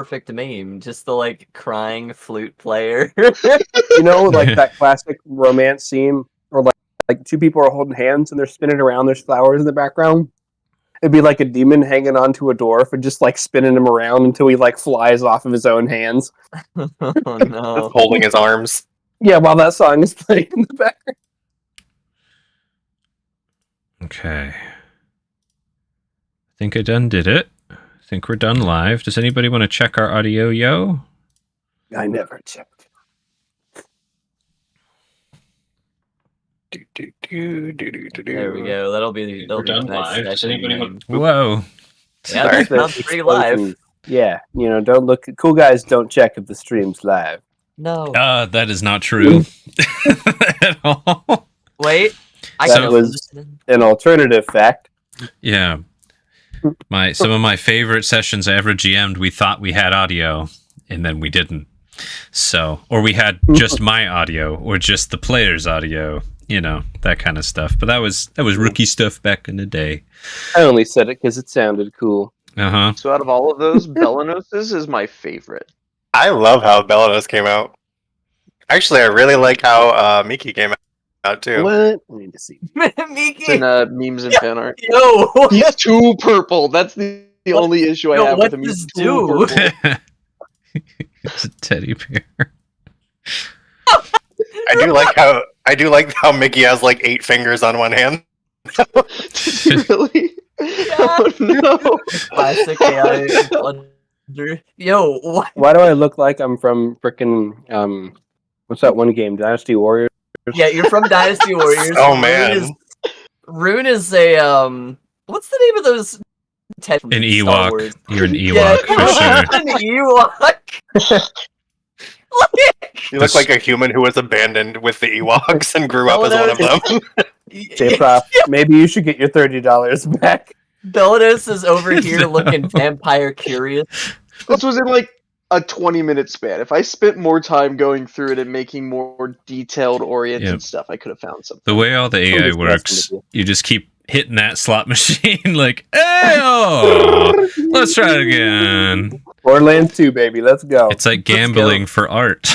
perfect meme. Just the like crying flute player. You know, like that classic romance scene where like two people are holding hands and they're spinning around. There's flowers in the background. It'd be like a demon hanging onto a dwarf and just like spinning him around until he like flies off of his own hands. Oh no! Holding his arms. Yeah, while that song is playing in the background. Okay. I think I done did it. I think we're done live. Does anybody want to check our audio, yo? I never checked. There we go. That'll be done nice live. Does session anybody name. want... Whoa. Yeah, that sounds pretty live. Yeah, you know, don't look. Cool guys don't check if the stream's live. No. That is not true at all. Wait. That was an alternative fact. Yeah. Some of my favorite sessions I ever GM'd, we thought we had audio, and then we didn't. So, or we had just my audio, or just the player's audio, you know, that kind of stuff. But that was rookie stuff back in the day. I only said it because it sounded cool. Uh-huh. So out of all of those, Belenos's is my favorite. I love how Belenos came out. Actually, I really like how Miki came out too. What? I need to see. Miki. It's in memes and fan art. Yo. He's too purple. That's the only issue I have with him. He's too purple. It's a teddy bear. I do like how Mickey has like 8 fingers on one hand. Did you really? Oh no! Classic AI blunder. Yo, what? Why do I look like I'm from frickin' what's that one game? Dynasty Warriors? Yeah, you're from Dynasty Warriors. Oh man. Rune is a what's the name of those? An Ewok. You're an Ewok for sure. An Ewok. You look like a human who was abandoned with the Ewoks and grew up as one of them. J-Prop, maybe you should get your $30 back. Belenos is over here looking vampire curious. This was in like a 20-minute span. If I spent more time going through it and making more detailed oriented stuff, I could have found something. The way all the AI works, you just keep hitting that slot machine like, hey, oh, let's try it again. Borderlands 2, baby, let's go. It's like gambling for art.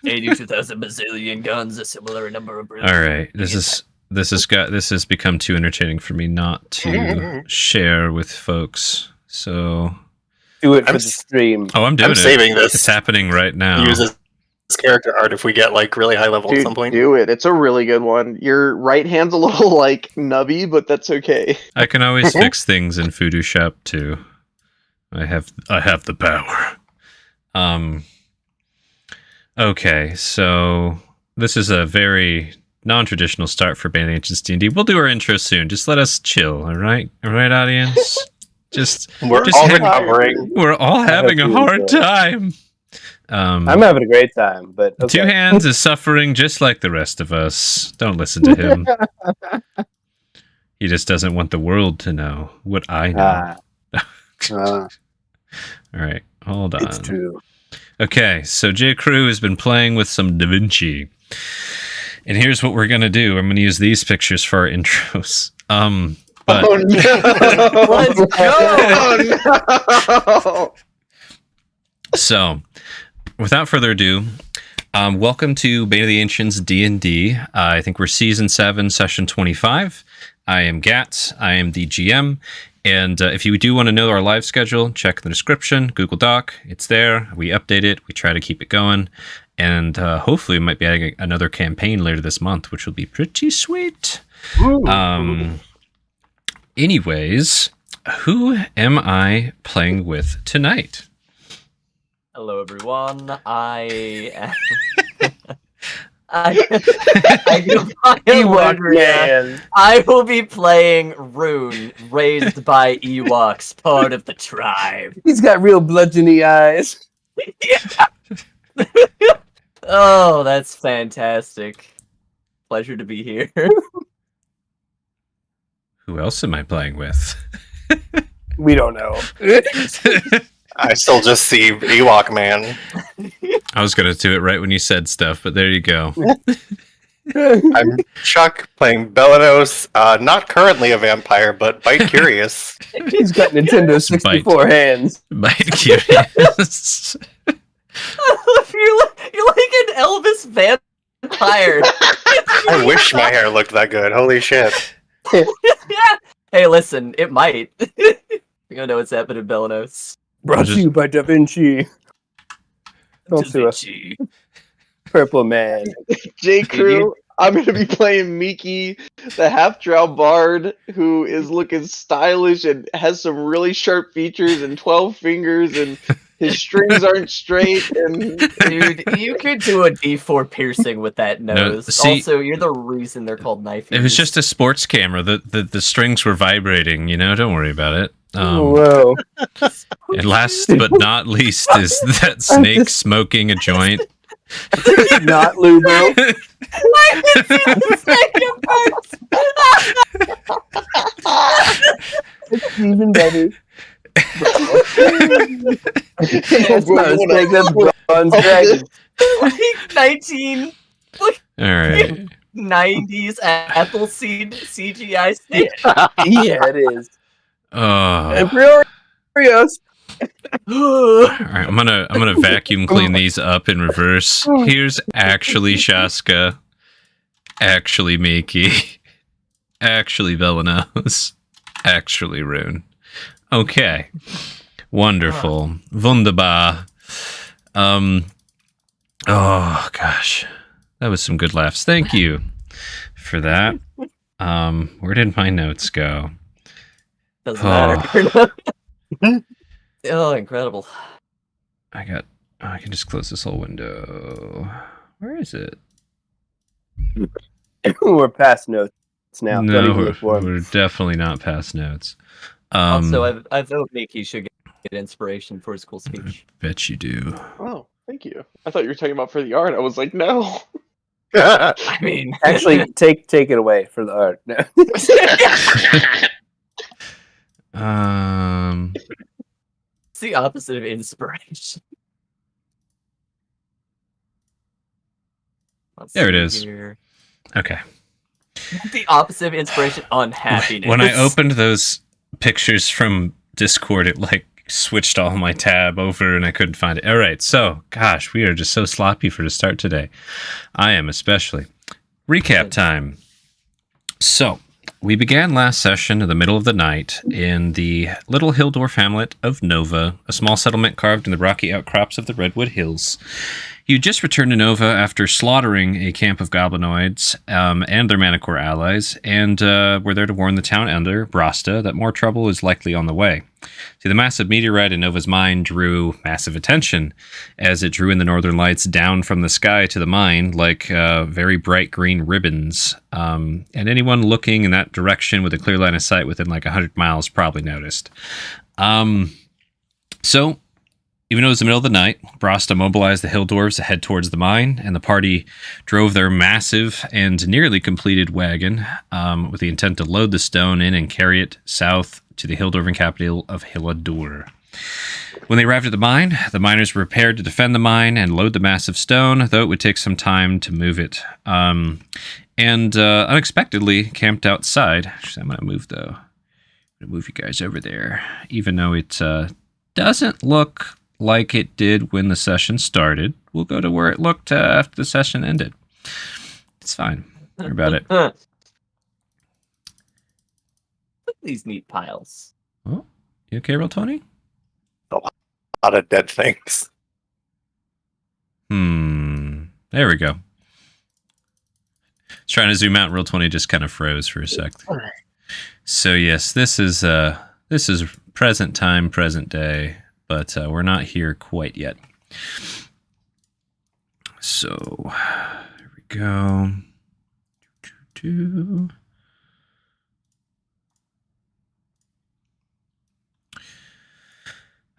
82,000 bazillion guns, a similar number of... All right, this has become too entertaining for me not to share with folks. So do it for the stream. Oh, I'm doing it. Saving this. It's happening right now. Use this character art if we get like really high level at some point. Do it. It's a really good one. Your right hand's a little like nubby, but that's okay. I can always fix things in Voodoo Shop too. I have the power. Okay, so this is a very non-traditional start for Bane Ancients D&D. We'll do our intro soon. Just let us chill, all right? All right, audience? We're all recovering. We're all having a hard time. I'm having a great time, but okay. Two Hands is suffering just like the rest of us. Don't listen to him. He just doesn't want the world to know what I know. All right, hold on. It's true. Okay, so J. Crew has been playing with some Da Vinci. And here's what we're going to do. I'm going to use these pictures for our intros. But Oh no! Let's go! Oh no! So, without further ado, welcome to Bane of the Ancients D&D. I think we're Season 7, Session 25. I am Gats. I am the GM. And if you do want to know our live schedule, check the description, Google Doc. It's there. We update it. We try to keep it going. And hopefully we might be adding another campaign later this month, which will be pretty sweet. Anyways, who am I playing with tonight? Hello, everyone. I will be playing Rune, raised by Ewoks, part of the tribe. He's got real bludgeony eyes. Yeah. Oh, that's fantastic. Pleasure to be here. Who else am I playing with? We don't know. I still just see Ewok Man. I was going to do it right when you said stuff, but there you go. I'm Chuck playing Belanos, not currently a vampire, but bite curious. He's got Nintendo 64 hands. Bite curious. you're like an Elvis vampire. I wish my hair looked that good. Holy shit. Yeah. Hey, listen, it might. You don't know what's happening, Belanos. Brought to you by Da Vinci. Don't sue us. Purple Man. J. Crew, I'm going to be playing Miki, the half-drow bard, who is looking stylish and has some really sharp features and 12 fingers, and his strings aren't straight. And Dude, you could do a D4 piercing with that nose. see- Also, you're the reason they're called knife It was just a sports camera. The strings were vibrating, don't worry about it. Whoa. And last but not least is that snake smoking a joint. Not Lubo. It's even better. That's not a snake, that's bronze dragon. like 1990s All right. Appleseed CGI snake. Yeah, it is. Oh. Empyreus. All right, I'm gonna vacuum clean these up in reverse. Here's actually Shaska, actually Miki, actually Belanos, actually Rune. Okay, wonderful, wunderbar. Oh gosh, that was some good laughs. Thank you for that. Where did my notes go? Doesn't matter. Oh, incredible. I can just close this whole window. Where is it? We're past notes now. Don't No, even look for 'em. we're definitely not past notes. Also, I vote Mickey should get inspiration for his cool speech. Bet you do. oh, thank you. I thought you were talking about for the art. I was like, no. I mean, Actually, take it away for the art. No. it's the opposite of inspiration. Let's There it see is. here. Okay. The opposite of inspiration, unhappiness. When I opened those pictures from Discord, it like switched all my tab over and I couldn't find it. All right, so gosh, we are just so sloppy for the start today. I am especially. Recap time. So we began last session in the middle of the night in the little hill dwarf hamlet of Nova, a small settlement carved in the rocky outcrops of the Redwood Hills. You just returned to Nova after slaughtering a camp of goblinoids and their Manticore allies, and were there to warn the town elder, Brasta, that more trouble is likely on the way. See, the massive meteorite in Nova's mine drew massive attention, as it drew in the northern lights down from the sky to the mine like very bright green ribbons. And anyone looking in that direction with a clear line of sight within like 100 miles probably noticed. So, even though it was the middle of the night, Brasta mobilized the hill dwarves to head towards the mine, and the party drove their massive and nearly completed wagon with the intent to load the stone in and carry it south to the Hildorvan capital of Hiladur. When they arrived at the miners were prepared to defend the mine and load the massive stone, though it would take some time to move it. And unexpectedly camped outside. Actually, I'm going to move, though. I'm going to move you guys over there, even though it doesn't look like it did when the session started. We'll go to where it looked after the session ended. It's fine. Don't worry about it. Look at these neat piles. Oh, you okay, Real Tony? A lot of dead things. There we go. I was trying to zoom out. Real 20 just kind of froze for a sec. So yes, this is present time, present day, but we're not here quite yet. So here we go.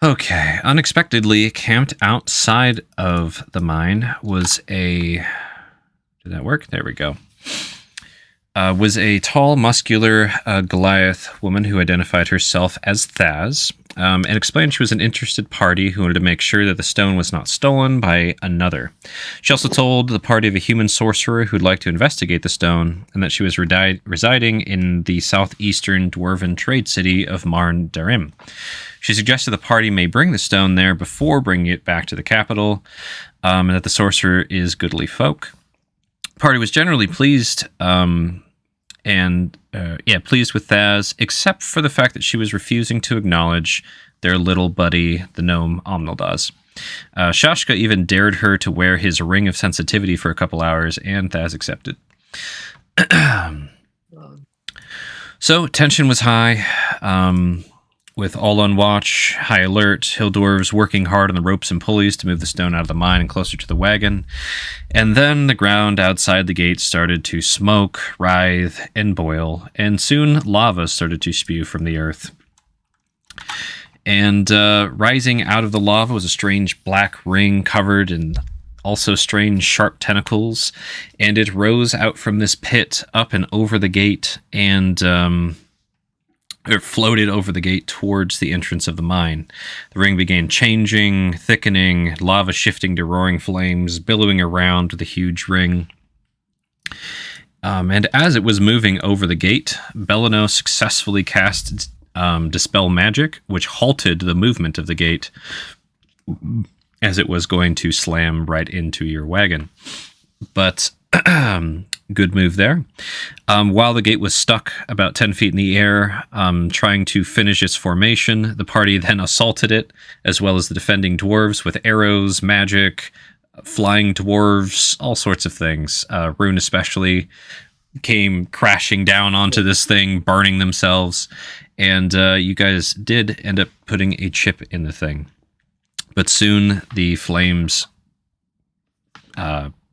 Okay, unexpectedly camped outside of the mine was a... Did that work? There we go. Was a tall, muscular Goliath woman who identified herself as Thaz. and explained she was an interested party who wanted to make sure that the stone was not stolen by another. She also told the party of a human sorcerer who'd like to investigate the stone, and that she was residing in the southeastern dwarven trade city of Marn Darim. She suggested the party may bring the stone there before bringing it back to the capital, and that the sorcerer is goodly folk. The party was generally pleased, pleased with Thaz, except for the fact that she was refusing to acknowledge their little buddy, the gnome Omnildaz. Shashka even dared her to wear his ring of sensitivity for a couple hours, and Thaz accepted. So, tension was high, with all on watch, high alert, hill dwarves working hard on the ropes and pulleys to move the stone out of the mine and closer to the wagon. And then the ground outside the gate started to smoke, writhe, and boil, and soon lava started to spew from the earth. And rising out of the lava was a strange black ring covered in also strange sharp tentacles, and it rose out from this pit up and over the gate, and it floated over the gate towards the entrance of the mine. The ring began changing, thickening, lava shifting to roaring flames, billowing around the huge ring. And as it was moving over the gate, Belano successfully cast Dispel Magic, which halted the movement of the gate as it was going to slam right into your wagon. But good move there. While the gate was stuck about 10 feet in the air, trying to finish its formation, the party then assaulted it, as well as the defending dwarves with arrows, magic, flying dwarves, all sorts of things. Rune especially came crashing down onto this thing, burning themselves, and you guys did end up putting a chip in the thing. But soon the flames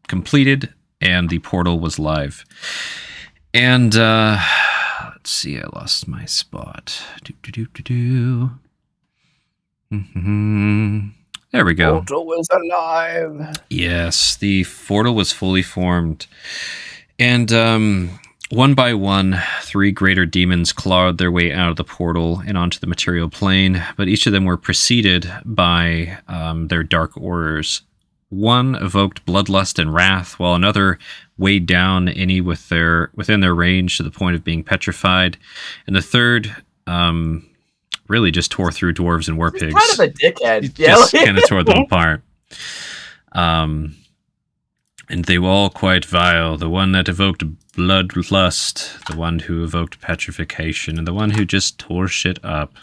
completed, and the portal was live. And let's see, I lost my spot. There we go. Portal was alive. Yes, the portal was fully formed. And one by one, 3 greater demons clawed their way out of the portal and onto the material plane, but each of them were preceded by their dark aurors. One evoked bloodlust and wrath, while another weighed down any within their range to the point of being petrified, and the third really just tore through dwarves and war pigs. Kind of a dickhead. Just kind of tore them apart. And they were all quite vile. The one that evoked bloodlust, the one who evoked petrification, and the one who just tore shit up.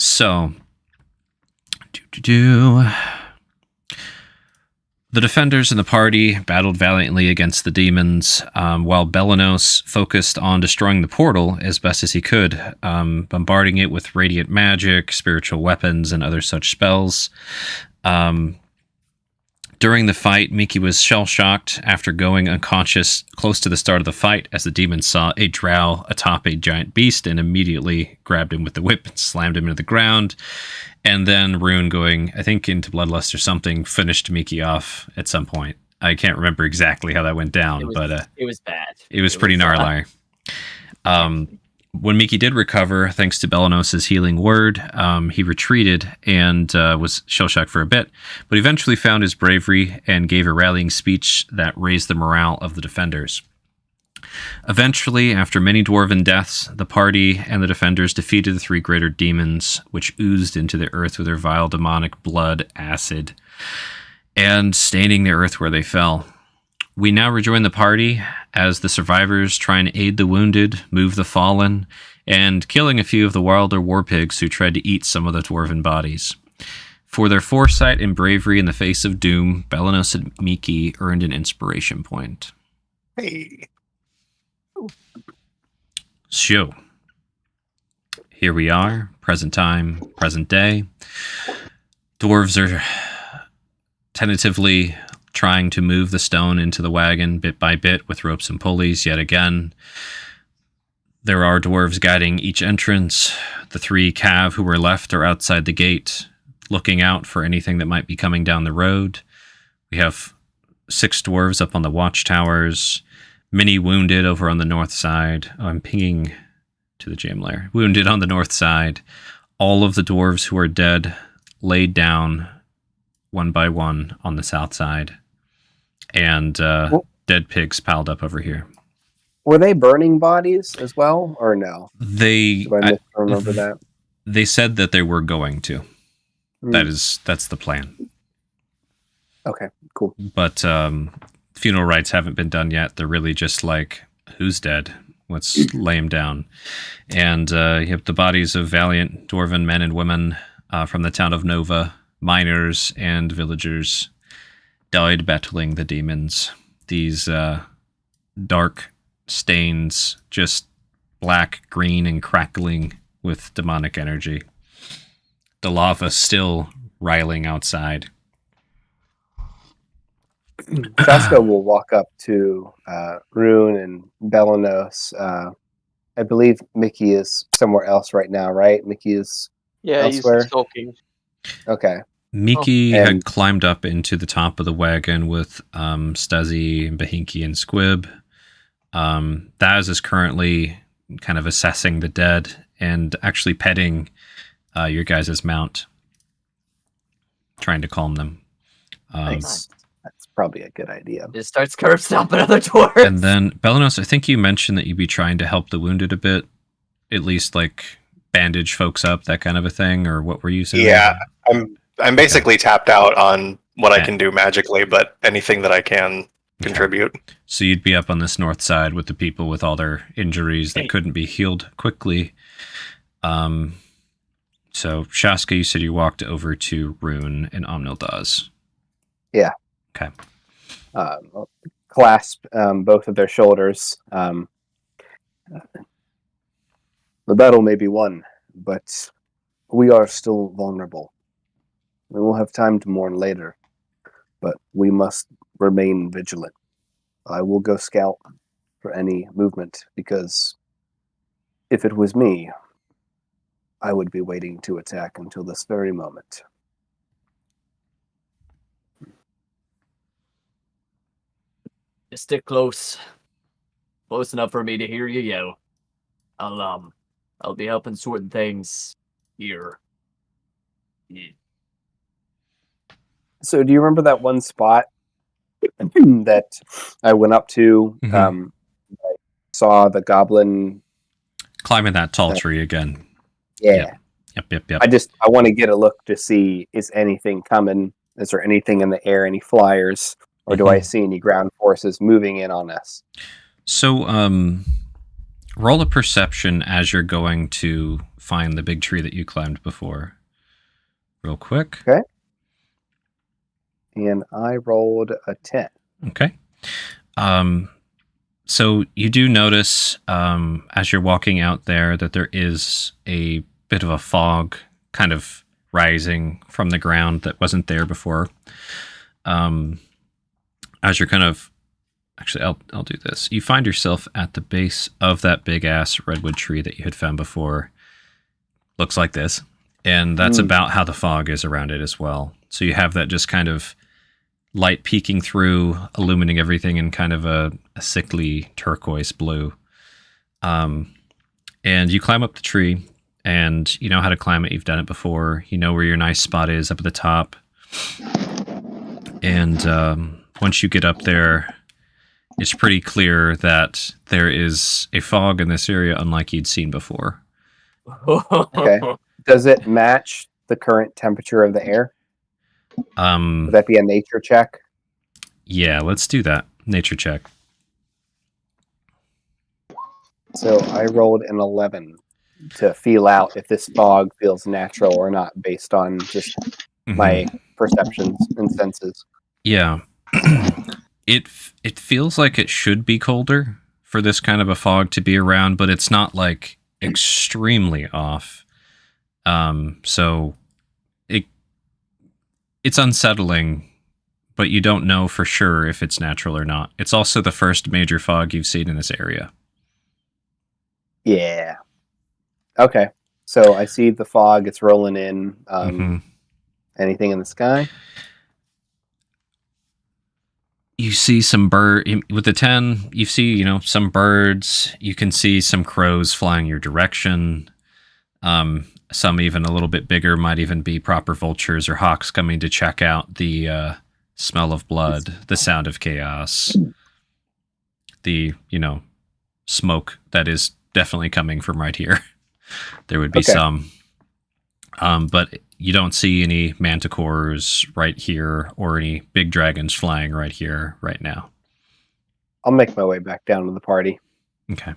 So, the defenders in the party battled valiantly against the demons, while Belanos focused on destroying the portal as best as he could, bombarding it with radiant magic, spiritual weapons, and other such spells. During the fight, Miki was shell-shocked after going unconscious close to the start of the fight, as the demons saw a drow atop a giant beast and immediately grabbed him with the whip and slammed him into the ground. And then Rune, going, I think, into Bloodlust or something, finished Miki off at some point. I can't remember exactly how that went down, but it was bad. It was pretty gnarly. When Miki did recover, thanks to Belanos' healing word, he retreated and was shell-shocked for a bit, but eventually found his bravery and gave a rallying speech that raised the morale of the defenders. Eventually, after many dwarven deaths, the party and the defenders defeated the 3 greater demons, which oozed into the earth with their vile demonic blood, acid, and staining the earth where they fell. We now rejoin the party as the survivors try and aid the wounded, move the fallen, and killing a few of the wilder war pigs who tried to eat some of the dwarven bodies. For their foresight and bravery in the face of doom, Belanos and Miki earned an inspiration point. Hey. So, here we are, present time, present day. Dwarves are tentatively trying to move the stone into the wagon bit by bit with ropes and pulleys yet again. There are dwarves guiding each entrance. The 3 cav who were left are outside the gate, looking out for anything that might be coming down the road. We have 6 dwarves up on the watchtowers, many wounded over on the north side. Oh, I'm pinging to the jam lair. Wounded on the north side, all of the dwarves who are dead laid down one by one on the south side, and dead pigs piled up over here. Were they burning bodies as well, or no? They Do I remember that? They said that they were going to. Hmm. That's the plan. Okay, cool. But funeral rites haven't been done yet. They're really just like, who's dead? Let's lay him down. And you have the bodies of valiant dwarven men and women from the town of Nova, miners and villagers, died battling the demons. These dark stains, just black, green, and crackling with demonic energy. The lava still riling outside. Shaska will walk up to Rune and Belanos. I believe Mickey is somewhere else right now, right? Mickey is elsewhere? He's sulking. Okay. Miki Oh, had and- climbed up into the top of the wagon with Stuzzy and Bahinki and Squib. Daz is currently kind of assessing the dead and actually petting your guys' mount, trying to calm them. Nice. That's probably a good idea. It starts curb stomping other dwarves. And then, Belanos, I think you mentioned that you'd be trying to help the wounded a bit, at least like bandage folks up, that kind of a thing, or what were you saying? Yeah, I'm basically tapped out on what Okay. I can do magically, but anything that I can contribute. So you'd be up on this north side with the people with all their injuries that couldn't be healed quickly. So Shaska, you said you walked over to Rune and Omnildaz. Yeah. Okay. Clasp both of their shoulders. The battle may be won, but we are still vulnerable. We will have time to mourn later, but we must remain vigilant. I will go scout for any movement, because if it was me, I would be waiting to attack until this very moment. Just stick close enough for me to hear you yell. I'll be helping sort things here. Yeah. So do you remember that one spot that I went up to? Mhm. I saw the goblin. Climbing that tall tree again. Yeah. Yep. I want to get a look to see, is anything coming? Is there anything in the air, any flyers? Or do I see any ground forces moving in on us? So, roll a perception as you're going to find the big tree that you climbed before. Real quick. Okay. And I rolled a 10. Okay. So you do notice as you're walking out there that there is a bit of a fog kind of rising from the ground that wasn't there before. As you're kind of... Actually, I'll do this. You find yourself at the base of that big-ass redwood tree that you had found before. Looks like this. And that's about how the fog is around it as well. So you have that just kind of light peeking through, illuminating everything in kind of a sickly turquoise blue. And you climb up the tree, and you know how to climb it. You've done it before. You know where your nice spot is up at the top. And once you get up there, it's pretty clear that there is a fog in this area unlike you'd seen before. Okay. Does it match the current temperature of the air? Would that be a nature check? Yeah, let's do that. Nature check. So I rolled an 11 to feel out if this fog feels natural or not, based on just my perceptions and senses. Yeah. It feels like it should be colder for this kind of a fog to be around, but it's not like extremely off. So it's unsettling, but you don't know for sure if it's natural or not. It's also the first major fog you've seen in this area. Yeah. Okay. So I see the fog. It's rolling in. Anything in the sky? You see some with the 10, you see, some birds. You can see some crows flying your direction. some even a little bit bigger might even be proper vultures or hawks coming to check out the smell of blood, the sound of chaos, the, smoke that is definitely coming from right here. There would be some. But you don't see any manticores right here or any big dragons flying right here right now. I'll make my way back down to the party. Okay.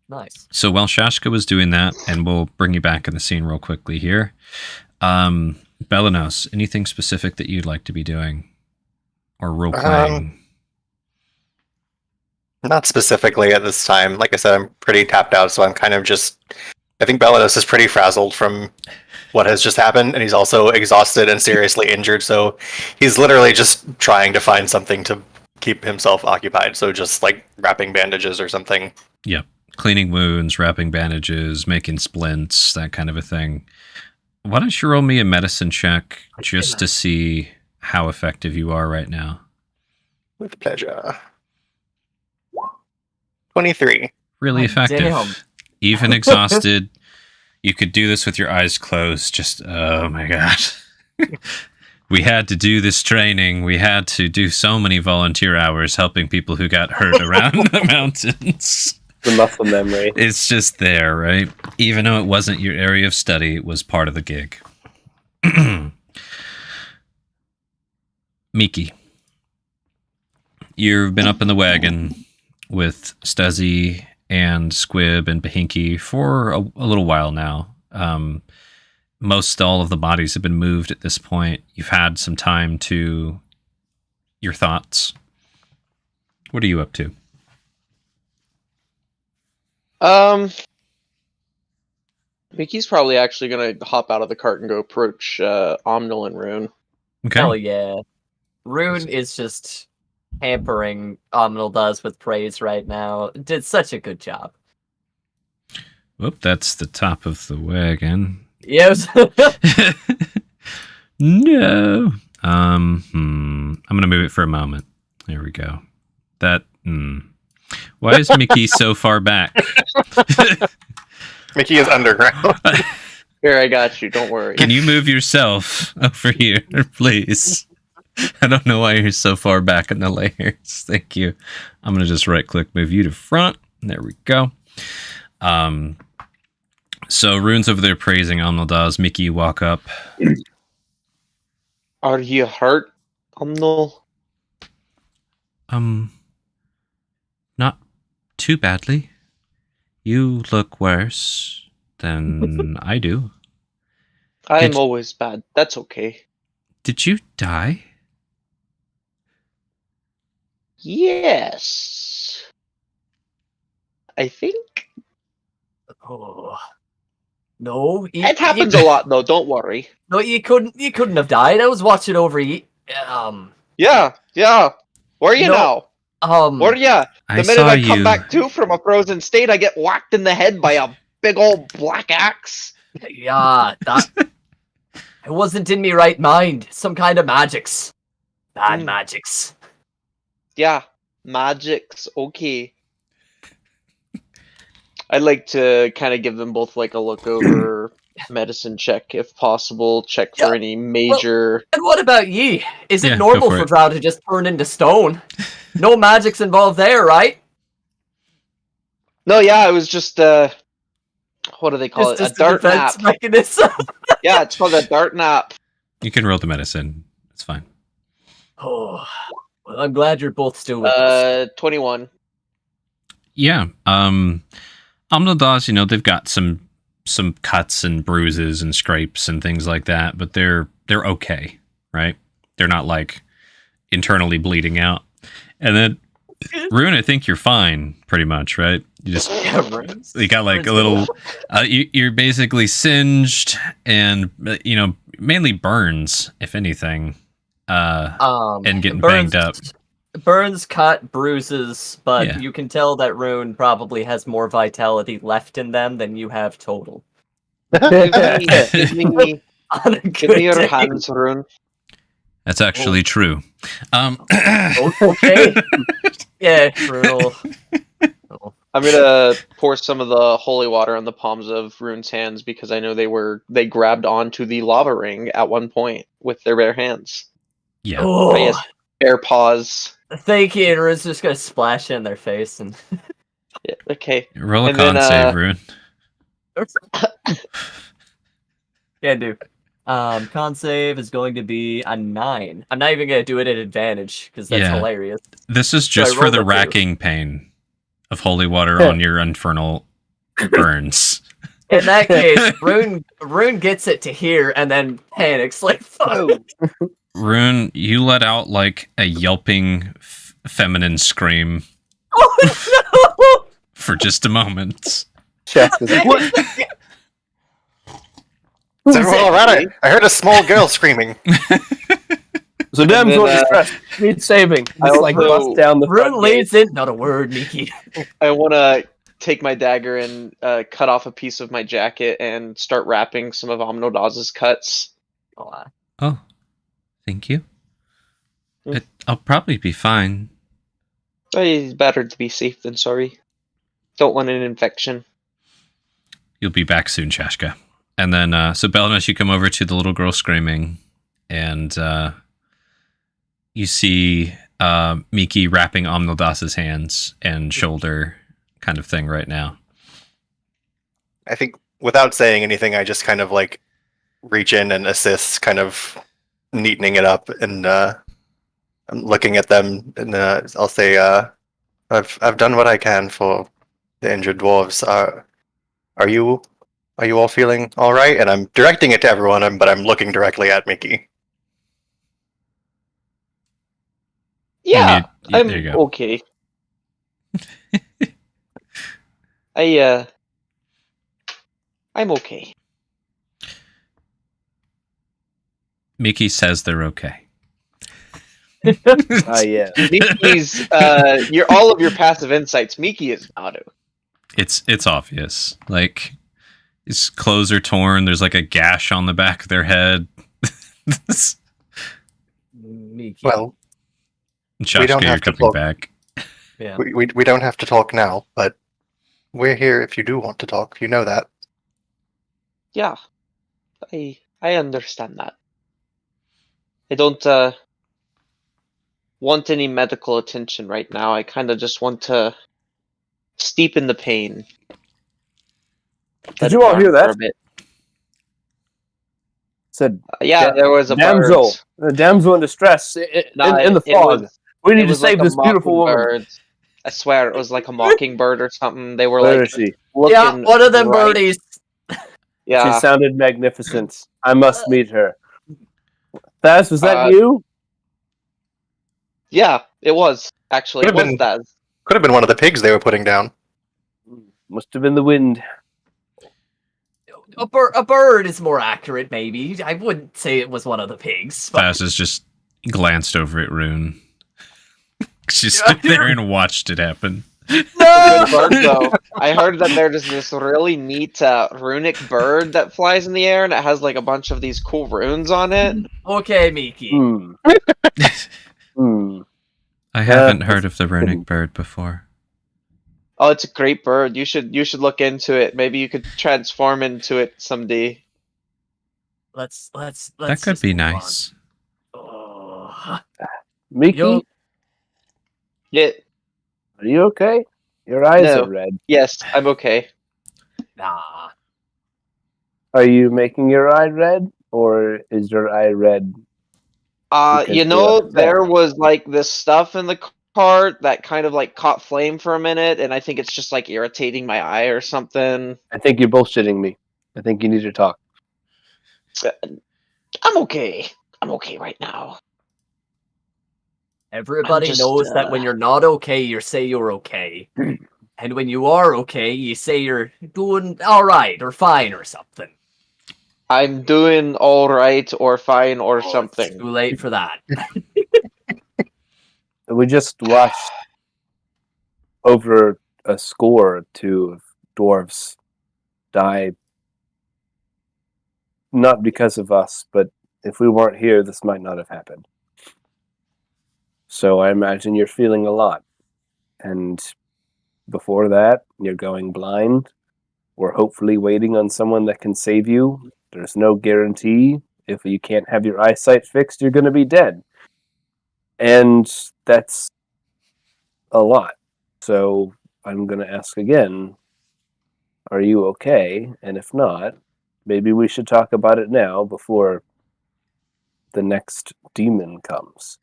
Nice. So while Shashka was doing that, and we'll bring you back in the scene real quickly here, Belanos, anything specific that you'd like to be doing or role playing? Not specifically at this time. Like I said, I'm pretty tapped out, so I'm kind of just... I think Belanos is pretty frazzled from what has just happened, and he's also exhausted and seriously injured, so he's literally just trying to find something to keep himself occupied, so just like wrapping bandages or something. Yep. Cleaning wounds, wrapping bandages, making splints, that kind of a thing. Why don't you roll me a medicine check just to see how effective you are right now? With pleasure. 23. Really effective. Damn. Even exhausted, you could do this with your eyes closed. Just, oh my god. We had to do this training. We had to do so many volunteer hours helping people who got hurt around the mountains. The muscle memory. It's just there, right? Even though it wasn't your area of study, it was part of the gig. Miki, you've been up in the wagon with Stuzzy and Squib and Bahinky for a little while now. Most all of the bodies have been moved at this point. You've had some time to your thoughts. What are you up to? Mickey's probably actually gonna hop out of the cart and go approach Omnil and Rune. Okay. Hell yeah. Rune is just hampering Omnil does with praise right now. Did such a good job. Whoop, that's the top of the wagon. Yes. No. I'm gonna move it for a moment. There we go. That. Why is Mickey so far back? Mickey is underground. Here, I got you. Don't worry. Can you move yourself over here, please? I don't know why you're so far back in the layers. Thank you. I'm gonna just right click, move you to front. There we go. So Rune's over there praising Omnildaz. Mickey, you walk up. Are you hurt, Omnil? Not too badly. You look worse than I do. I'm always bad. That's okay. Did you die? Yes. I think. Oh. No, It happens a lot, though. Don't worry. No, you couldn't have died. I was watching over you. Yeah. Where are you now? Where are you? The minute I come back to from a frozen state, I get whacked in the head by a big old black axe. Yeah, that. I wasn't in me right mind. Some kind of magics. Bad magics. Yeah, magics. Okay. I'd like to kind of give them both like a look over medicine check, if possible. Check for any major. And what about ye? Is it Yeah, normal go for for it. Drow to just turn into stone? No magics involved there, right? No, yeah, it was just what do they call it? A Just dart nap. defense mechanism. Yeah, it's called a dart nap. You can roll the medicine. It's fine. Oh, well, I'm glad you're both still with us. 21. Yeah. Omnildaz, they've got some cuts and bruises and scrapes and things like that, but they're okay, right? They're not like internally bleeding out. And then Rune, I think you're fine, pretty much, right? You just you got like a little. You're basically singed and mainly burns, if anything, and getting banged up. Burns, cut, bruises, but Yeah. you can tell that Rune probably has more vitality left in them than you have total. Give me On a give me good your day. hands, Rune. That's actually true. Okay. Yeah, Rune. I'm I'm gonna pour some of the holy water on the palms of Rune's hands because I know they grabbed onto the lava ring at one point with their bare hands. Yeah. Oh, I guess bare paws. thank you. And Rune's just gonna splash it in their face and. Yeah, okay. Roll a And con then, save, Rune. Can do. Con save is going to be a 9. I'm not even gonna do it at advantage because that's Yeah. hilarious. This is So just I for rolled the a 2. racking pain of holy water on your infernal burns. In that case, Rune gets it to here and then panics like fuck. Oh. Rune, you let out like a yelping feminine scream Oh for just a moment. Check this. no! What? Is everyone all right? I heard a small girl screaming. So damn then, so distressed. Need saving. I Just like also- bust down the front Rune gate. leads in. Not a word, Miki. I want to take my dagger and cut off a piece of my jacket and start wrapping some of Omnodaz's cuts. Oh, thank you. Hmm. I'll probably be fine. It's better to be safe than sorry. Don't want an infection. You'll be back soon, Shashka. And then, so Belnish, you come over to the little girl screaming, and you see Miki wrapping Omnodas's hands and shoulder kind of thing right now. I think without saying anything, I just kind of like reach in and assist, kind of neatening it up, and I'm looking at them, and I'll say, "I've done what I can for the injured dwarves. Are you all feeling all right?" And I'm directing it to everyone, but I'm looking directly at Mickey. Yeah, there I'm you go. okay. I'm okay. Miki says they're okay. Yeah. Miki's all of your passive insights. Miki is not. It's obvious. Like his clothes are torn. There's like a gash on the back of their head. Miki. Well, Shashka, don't you're have to coming talk. back. Yeah. we don't have to talk now, but we're here if you do want to talk. You know that. Yeah, I understand that. I don't want any medical attention right now. I kind of just want to steep in the pain. Did you all hear For that? a bit. Said Yeah, there was a damsel, bird. a damsel in distress in the It fog. was- We it need to was like save a this beautiful woman. mockingbird. I swear it was like a mockingbird or something. They were Where like is she? looking. Yeah, one of them right- birdies. Yeah, She sounded magnificent. I must meet her. Thaz, was that Uh, you? yeah, it was actually. It Could've was been- that. Could have been one of the pigs they were putting down. Must have been the wind. A bird is more accurate, maybe. I wouldn't say it was one of the pigs. But Faz has just glanced over at Rune. She stood there and watched it happen. Good bird, though. I heard that there's this really neat runic bird that flies in the air, and it has like a bunch of these cool runes on it. Okay, Miki. Hmm. Hmm. I haven't heard of the runic bird before. Oh, it's a great bird. You should look into it. Maybe you could transform into it someday. Let's That could just be move on. nice. Oh. Miki, Yo- Yeah. are you okay? Your eyes No. are red. Yes, I'm okay. Nah. Are you making your eye red, or is your eye red? Because You know, you're upset. there was like this stuff in the cart that kind of like caught flame for a minute, and I think it's just like irritating my eye or something. I think you're bullshitting me. I think you need to talk. I'm okay. I'm okay right now. Everybody just, knows that when you're not okay, you say you're okay. And when you are okay, you say you're doing alright or fine or something. I'm doing all right or fine or It's something. too late for that. We just watched over a score or two of dwarves die. Not because of us, but if we weren't here, this might not have happened. So I imagine you're feeling a lot. And before that, you're going blind. We're hopefully waiting on someone that can save you. There's no guarantee. If you can't have your eyesight fixed, you're going to be dead. And that's a lot. So I'm going to ask again, are you okay? And if not, maybe we should talk about it now before the next demon comes.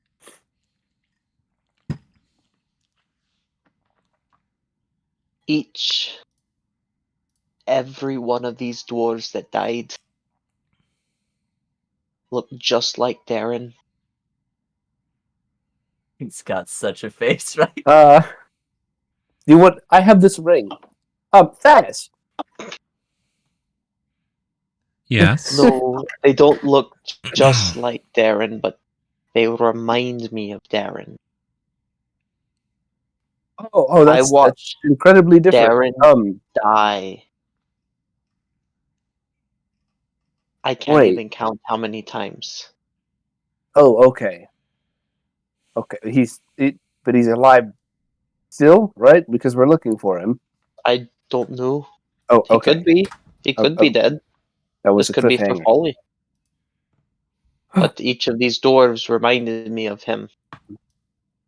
Every one of these dwarves that died looked just like Darren. He's got such a face, right? I have this ring. Thaddeus. Yes. No, they don't look just like Darren, but they remind me of Darren. That's watched incredibly different. Darren die. I can't Wait. even count how many times. Oh, okay. Okay, but he's alive still, right? Because we're looking for him. I don't know. Oh, He okay. could be. He could be dead. That was This a could be for cliffhanger. folly. But each of these dwarves reminded me of him.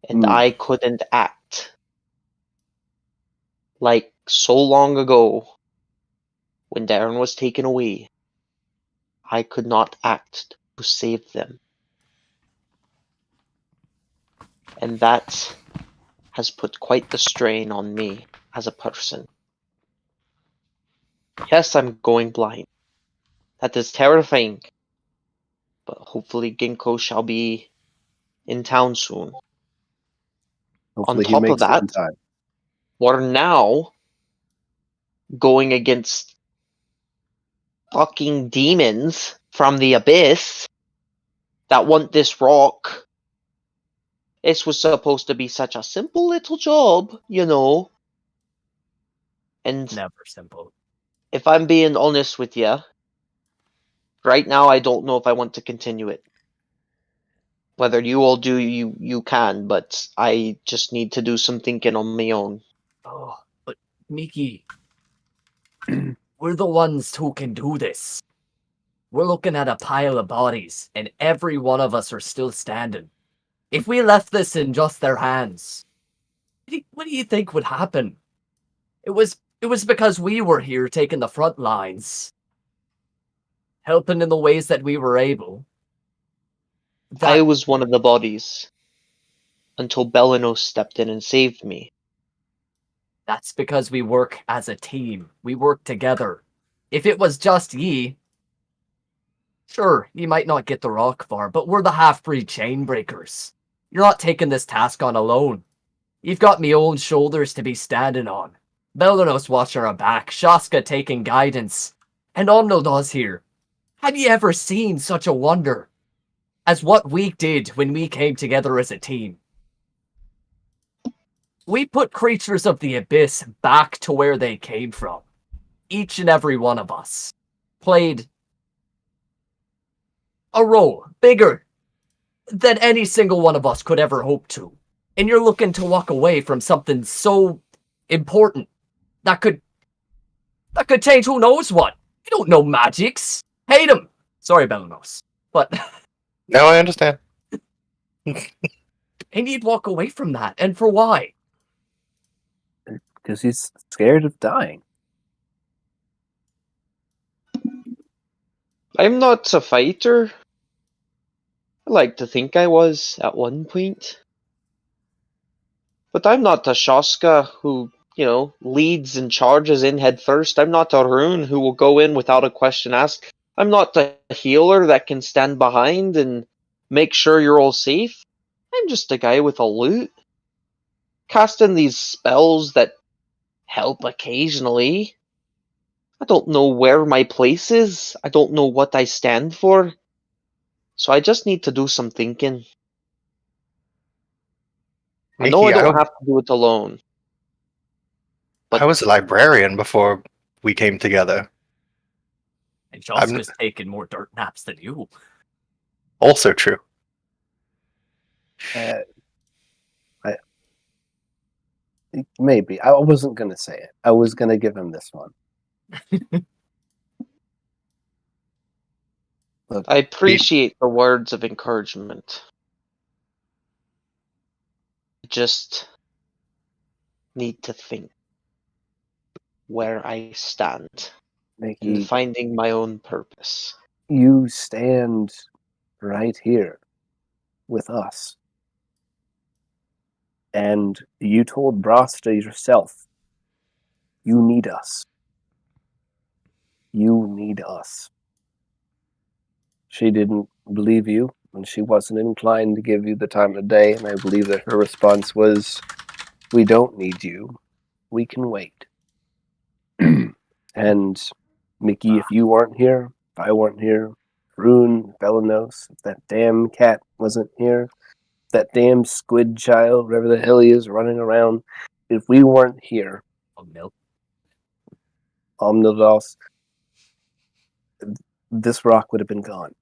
And I couldn't act. Like so long ago, when Darren was taken away, I could not act to save them. And that has put quite the strain on me as a person. Yes, I'm going blind. That is terrifying. But hopefully Ginkgo shall be in town soon. Hopefully On top of that, in time. we're now going against fucking demons from the abyss that want this rock. This was supposed to be such a simple little job, you know. And Never simple. if I'm being honest with you, right now I don't know if I want to continue it. Whether you all do, you can, but I just need to do some thinking on my own. Oh, but Miki, we're the ones who can do this. We're looking at a pile of bodies, and every one of us are still standing. If we left this in just their hands, what do you think would happen? It was because we were here taking the front lines, helping in the ways that we were able. I was one of the bodies until Belenos stepped in and saved me. That's because we work as a team. We work together. If it was just ye, sure, you might not get the rock far, but we're the half-breed chain breakers. You're not taking this task on alone. You've got me own shoulders to be standing on. Belenos watching our back, Shaska taking guidance, and Omnild's here. Have you ever seen such a wonder as what we did when we came together as a team? We put creatures of the abyss back to where they came from. Each and every one of us played a role bigger than any single one of us could ever hope to. And you're looking to walk away from something so important that could change who knows what. You don't know magics. Hate him. Sorry, Belenos. But No, I understand. and you'd walk away from that. And for why? Because he's scared of dying. I'm not a fighter. I like to think I was at one point. But I'm not a Shaska who, leads and charges in head first. I'm not a rune who will go in without a question asked. I'm not a healer that can stand behind and make sure you're all safe. I'm just a guy with a lute. Casting these spells that help occasionally. I don't know where my place is. I don't know what I stand for. So I just need to do some thinking. I know I Miki, don't have to do it alone. I was a librarian before we came together. And Shaska's taken more dirt naps than you. Also true. Maybe. I wasn't going to say it. I was going to give him this one. Look, I appreciate the words of encouragement. I just need to think where I stand in Mickey, finding my own purpose. you stand right here with us. And you told BotA yourself, you need us. You need us. She didn't believe you, and she wasn't inclined to give you the time of day, and I believe that her response was, we don't need you. We can wait. And Mickey, if you weren't here, if I weren't here, Rune, Belanos, if that damn cat wasn't here, that damn squid child, whatever the hell he is, running around, if we weren't here, Omnidos, this rock would have been gone.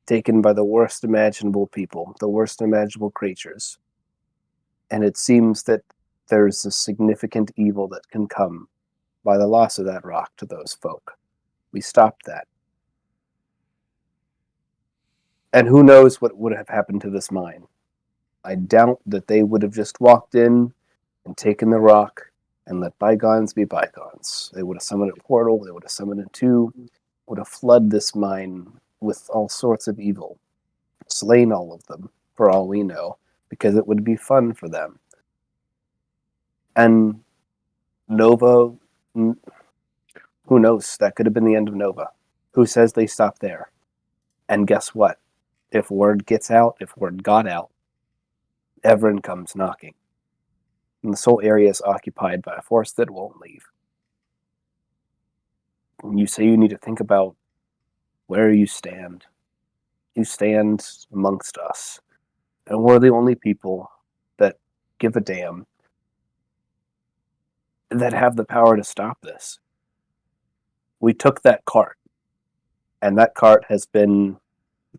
Taken by the worst imaginable people, the worst imaginable creatures. And it seems that there's a significant evil that can come by the loss of that rock to those folk. We stopped that. And who knows what would have happened to this mine. I doubt that they would have just walked in and taken the rock and let bygones be bygones. They would have summoned a portal, they would have summoned a tube, would have flooded this mine with all sorts of evil, slain all of them, for all we know, because it would be fun for them. And Nova, who knows, that could have been the end of Nova. Who says they stopped there? And guess what? If word gets out, if word got out, Everin comes knocking. And this whole area is occupied by a force that won't leave. And you say you need to think about where you stand. You stand amongst us. And we're the only people that give a damn, that have the power to stop this. We took that cart, and that cart has been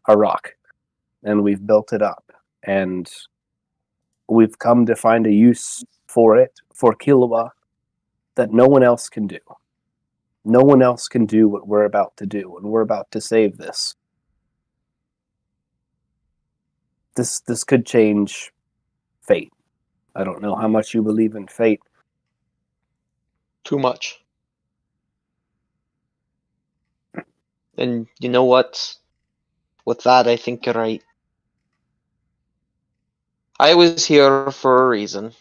a rock, and we've built it up, and we've come to find a use for it, for Killua, that no one else can do. No one else can do what we're about to do, and we're about to save this. This could change fate. I don't know how much you believe in fate. Too much. And you know what? With that, I think you're right. I was here for a reason.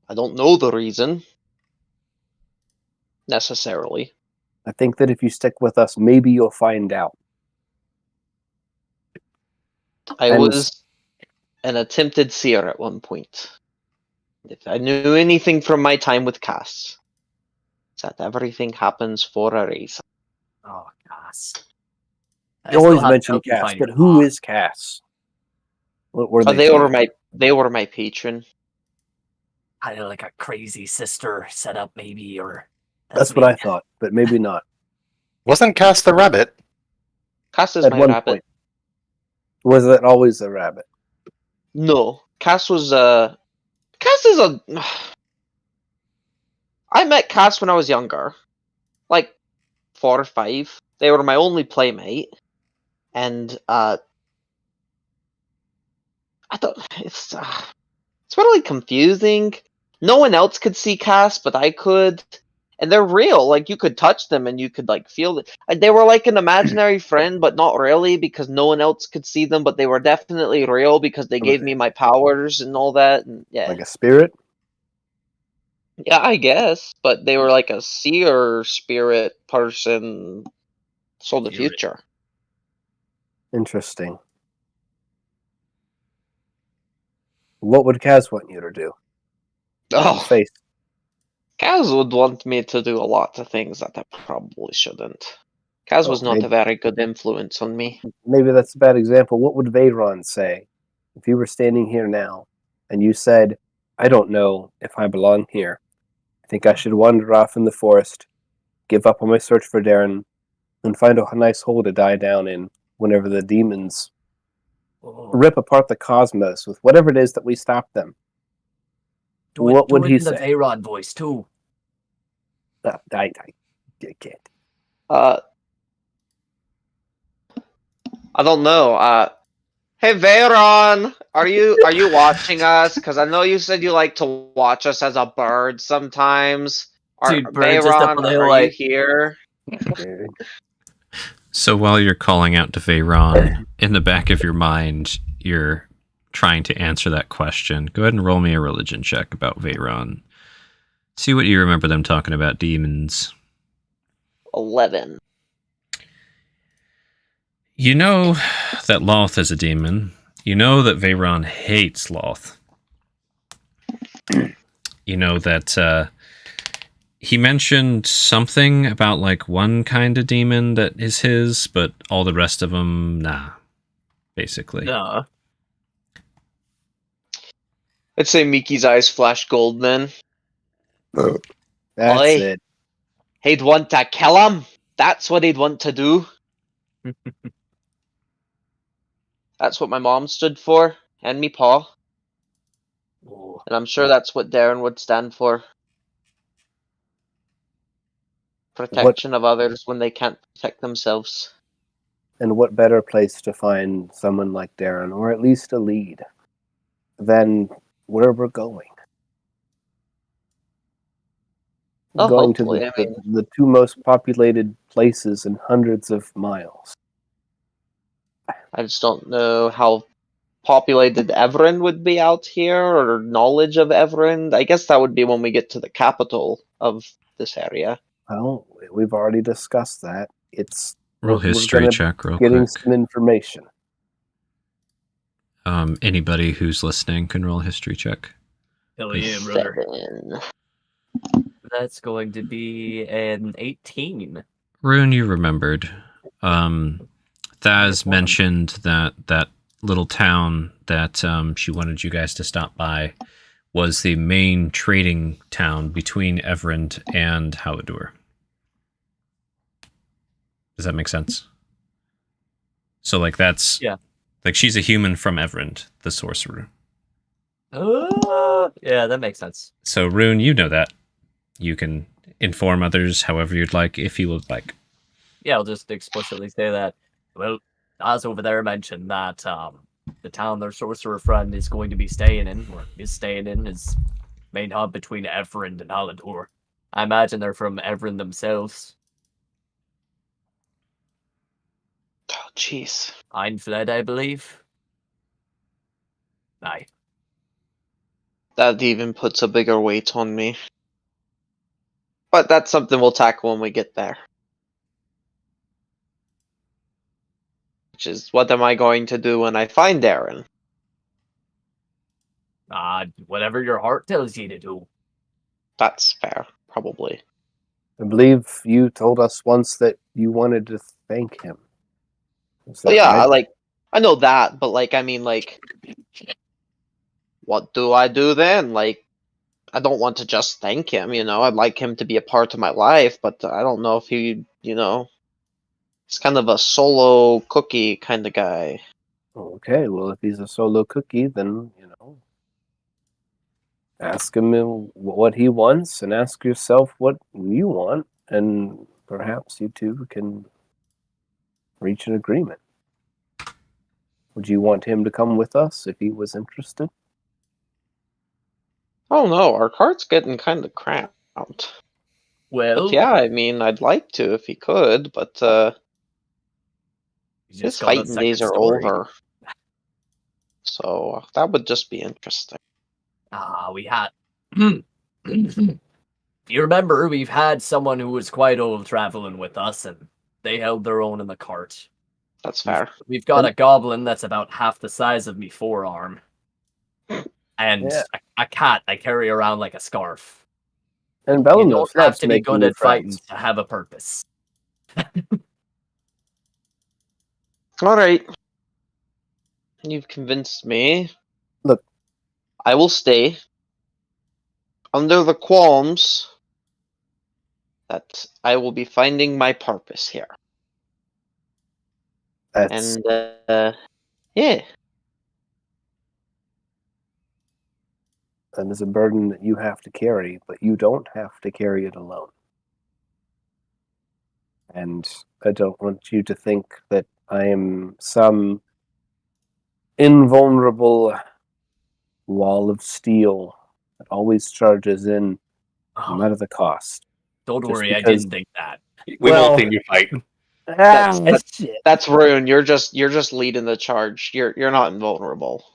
I don't know the reason, necessarily. I think that if you stick with us, maybe you'll find out. I And- was an attempted seer at one point. If I knew anything from my time with Cass, it's that everything happens for a reason. Oh, Cass. You always mention Cass, but who is Cass? What were they? They were my patron. Kind of like a crazy sister setup, maybe, or That's what I thought, but maybe not. Wasn't Cass the rabbit? Cass is At my one rabbit. point. Was that always a rabbit? No, Cass was Cass is a. I met Cass when I was younger, like 4 or 5. They were my only playmate, and I don't. It's really confusing. No one else could see Cass, but I could, and they're real. Like you could touch them, and you could like feel it. They were like an imaginary friend, but not really because no one else could see them. But they were definitely real because they gave me my powers and all that. And yeah, Like a spirit? yeah, I guess. But they were like a seer spirit person. Saw the Spirit. future. Interesting. What would Kaz want you to do? Oh, Face. Kaz would want me to do a lot of things that I probably shouldn't. Kaz was not maybe, a very good influence on me. maybe that's a bad example. What would Veyron say if you were standing here now and you said, I don't know if I belong here. I think I should wander off in the forest, give up on my search for Darren, and find a nice hole to die down in whenever the demons rip apart the cosmos with whatever it is that we stop them. What would he in the say? Veyron voice too. I can't. I don't know. Hey Veyron, are you watching us? Because I know you said you like to watch us as a bird sometimes. Dude, bird just up Veyron, on the hill, are you like, here? So while you're calling out to Veyron, in the back of your mind, you're trying to answer that question. Go ahead and roll me a religion check about Veyron. See what you remember them talking about demons. 11. You know that Loth is a demon. You know that Veyron hates Loth. You know that he mentioned something about like one kind of demon that is his, but all the rest of them, nah. Basically. nah. I'd say Miki's eyes flash gold then. That's Oi. it. He'd want to kill him. That's what he'd want to do. That's what my mom stood for, and me pa. Oh, And I'm sure that's what Darren would stand for. Protection of others when they can't protect themselves. And what better place to find someone like Darren, or at least a lead, than where we're going? Oh, Going to hopefully, I mean, the two most populated places in hundreds of miles. I just don't know how populated Everin would be out here, or knowledge of Everin. I guess that would be when we get to the capital of this area. Well, we've already discussed that. It's Roll we're history gonna check real getting quick. some information. Anybody who's listening can roll a history check. hell yeah, brother. 7. That's going to be an 18. Rune, you remembered. Thaz mentioned that little town that she wanted you guys to stop by was the main trading town between Everend and Haladur. Does that make sense? So, like, that's... Yeah. Like, she's a human from Everend, the sorcerer. Yeah, that makes sense. So, Rune, you know that. You can inform others however you'd like, if you would like. Yeah, I'll just explicitly say that. Well, Oz over there mentioned that the town their sorcerer friend is going to be staying in, or is staying in, is main hub between Everend and Aludriea. I imagine they're from Everend themselves. Oh, jeez. Einfled, I believe. Aye. That even puts a bigger weight on me. But that's something we'll tackle when we get there. Which is, what am I going to do when I find Darren? Whatever your heart tells you to do. That's fair, probably. I believe you told us once that you wanted to thank him. Is that Well, yeah, right? I know that, but I mean, what do I do then? I don't want to just thank him, I'd like him to be a part of my life, but I don't know if he, he's kind of a solo cookie kind of guy. Okay, well, if he's a solo cookie, then, ask him what he wants and ask yourself what you want, and perhaps you two can reach an agreement. Would you want him to come with us if he was interested? Oh no, our cart's getting kind of cramped. Well, But yeah, I mean, I'd like to if he could, but you his just got a fighting second days are story. over. So that would just be interesting. We had. You remember, we've had someone who was quite old traveling with us, and they held their own in the cart. That's fair. We've got a goblin that's about half the size of me forearm. And Yeah. a cat I carry around like a scarf. And You Belanos don't have loves to be making good new at fighting friends. to have a purpose. All right. You've convinced me. Look. I will stay under the qualms that I will be finding my purpose here. That's And, yeah. That is a burden that you have to carry, but you don't have to carry it alone. And I don't want you to think that I am some invulnerable wall of steel that always charges in no Oh, matter the cost. don't Just worry, I because- didn't think that. We Well- won't see you fight. Shit. That's Rune. You're just leading the charge. You're not invulnerable.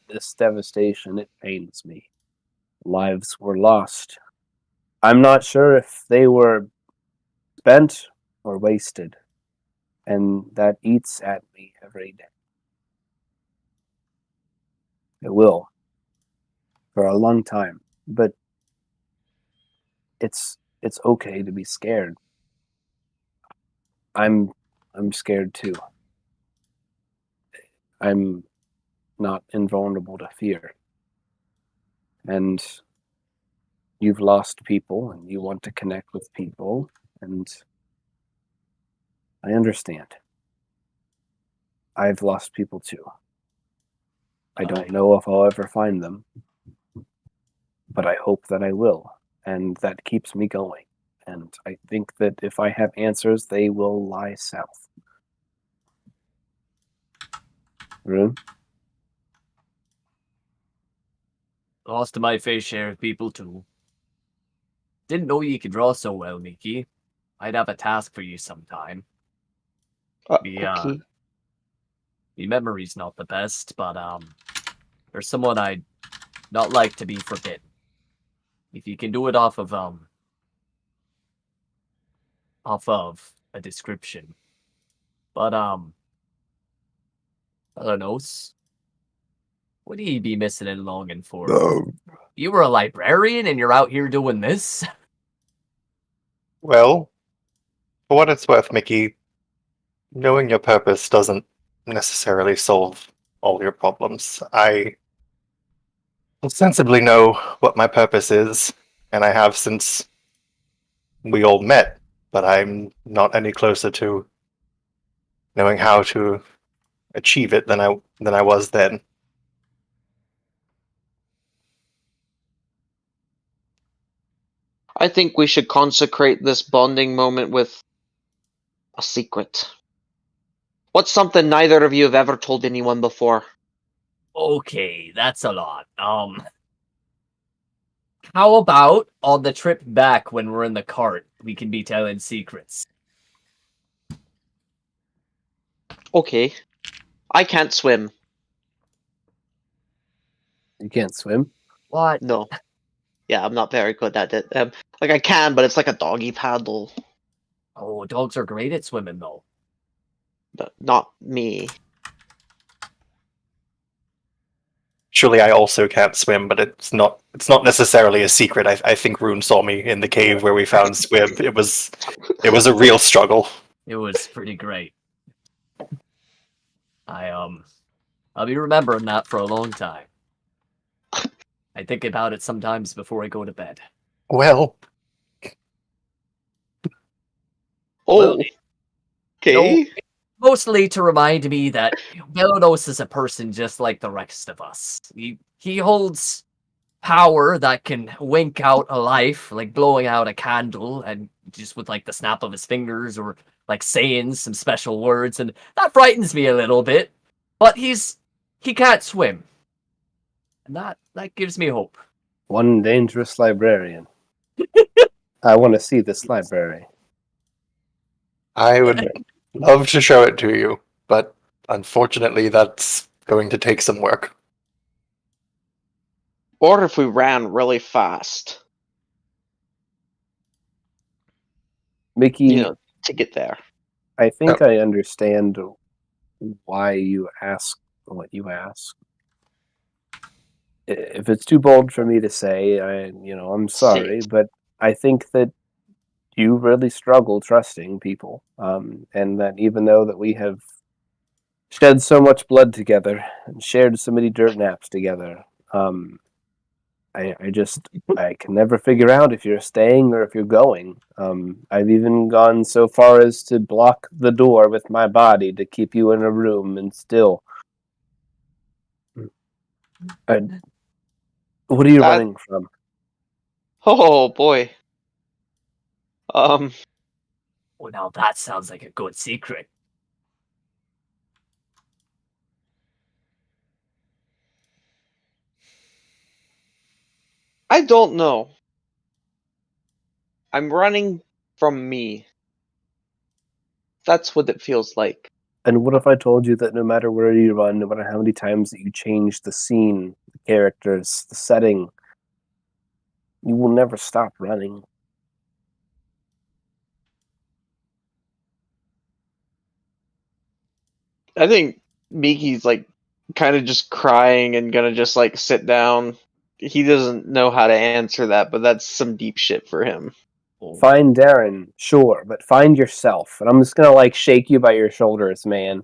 This devastation, it pains me. Lives were lost. I'm not sure if they were spent or wasted, and that eats at me every day. It will, for a long time, but it's okay to be scared. I'm scared too. I'm not invulnerable to fear. And you've lost people and you want to connect with people, and I understand. I've lost people too. I don't know if I'll ever find them, but I hope that I will, and that keeps me going. And I think that if I have answers, they will lie south. Rune? Lost my fair share of people too. Didn't know you could draw so well, Mickey. I'd have a task for you sometime. Yeah. Okay. Your memory's not the best, but there's someone I'd not like to be forbidden. If you can do it off of a description. But I don't know. What do you be missing and longing for? You were a librarian and you're out here doing this? Well, for what it's worth, Mickey, knowing your purpose doesn't necessarily solve all your problems. I sensibly know what my purpose is, and I have since we all met, but I'm not any closer to knowing how to achieve it than I was then. I think we should consecrate this bonding moment with a secret. What's something neither of you have ever told anyone before? Okay, that's a lot. How about on the trip back when we're in the cart, we can be telling secrets? Okay. I can't swim. You can't swim? What? No. Yeah, I'm not very good at it. Like I can, but it's like a doggy paddle. Oh, dogs are great at swimming though. Not me. Surely I also can't swim, but it's not necessarily a secret. I think Rune saw me in the cave where we found Squib. It was a real struggle. It was pretty great. I'll be remembering that for a long time. I think about it sometimes before I go to bed. Well, Oh. Well, Okay. Mostly to remind me that Belanos is a person just like the rest of us. He holds power that can wink out a life, like blowing out a candle, and just with like the snap of his fingers, or like saying some special words, and that frightens me a little bit. But he can't swim, and that gives me hope. One dangerous librarian. I want to see this library. I would love to show it to you, but unfortunately that's going to take some work. Or if we ran really fast, Mickey, to get there. I think I understand why you ask what you ask. If it's too bold for me to say, I'm sorry, but I think that you really struggle trusting people, and that even though that we have shed so much blood together and shared so many dirt naps together, I can never figure out if you're staying or if you're going. I've even gone so far as to block the door with my body to keep you in a room, and still What are you That- running from? Oh boy. Well, now that sounds like a good secret. I don't know. I'm running from me. That's what it feels like. And what if I told you that no matter where you run, no matter how many times that you change the scene, the characters, the setting, you will never stop running? I think Miki's like kind of just crying and gonna just like sit down. He doesn't know how to answer that, but that's some deep shit for him. Oh, Find Darren, sure, but find yourself. And I'm just gonna like shake you by your shoulders, man.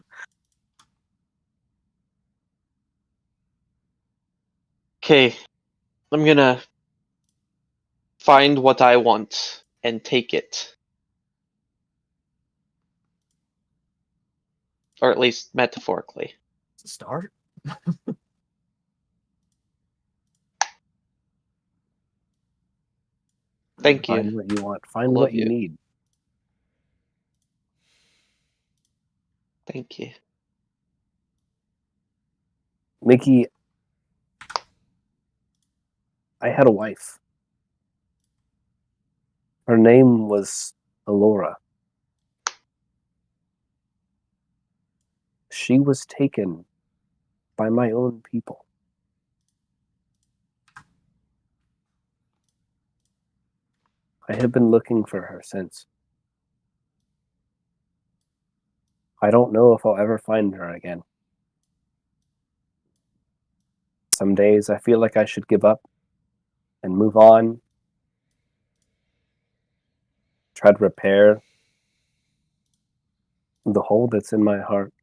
Okay, I'm gonna find what I want and take it. Or at least metaphorically. it's a start. Thank Find you. what you want. Find Love what you you. need. Thank you. Mickey, I had a wife. Her name was Alora. She was taken by my own people. I have been looking for her since. I don't know if I'll ever find her again. Some days I feel like I should give up and move on, try to repair the hole that's in my heart.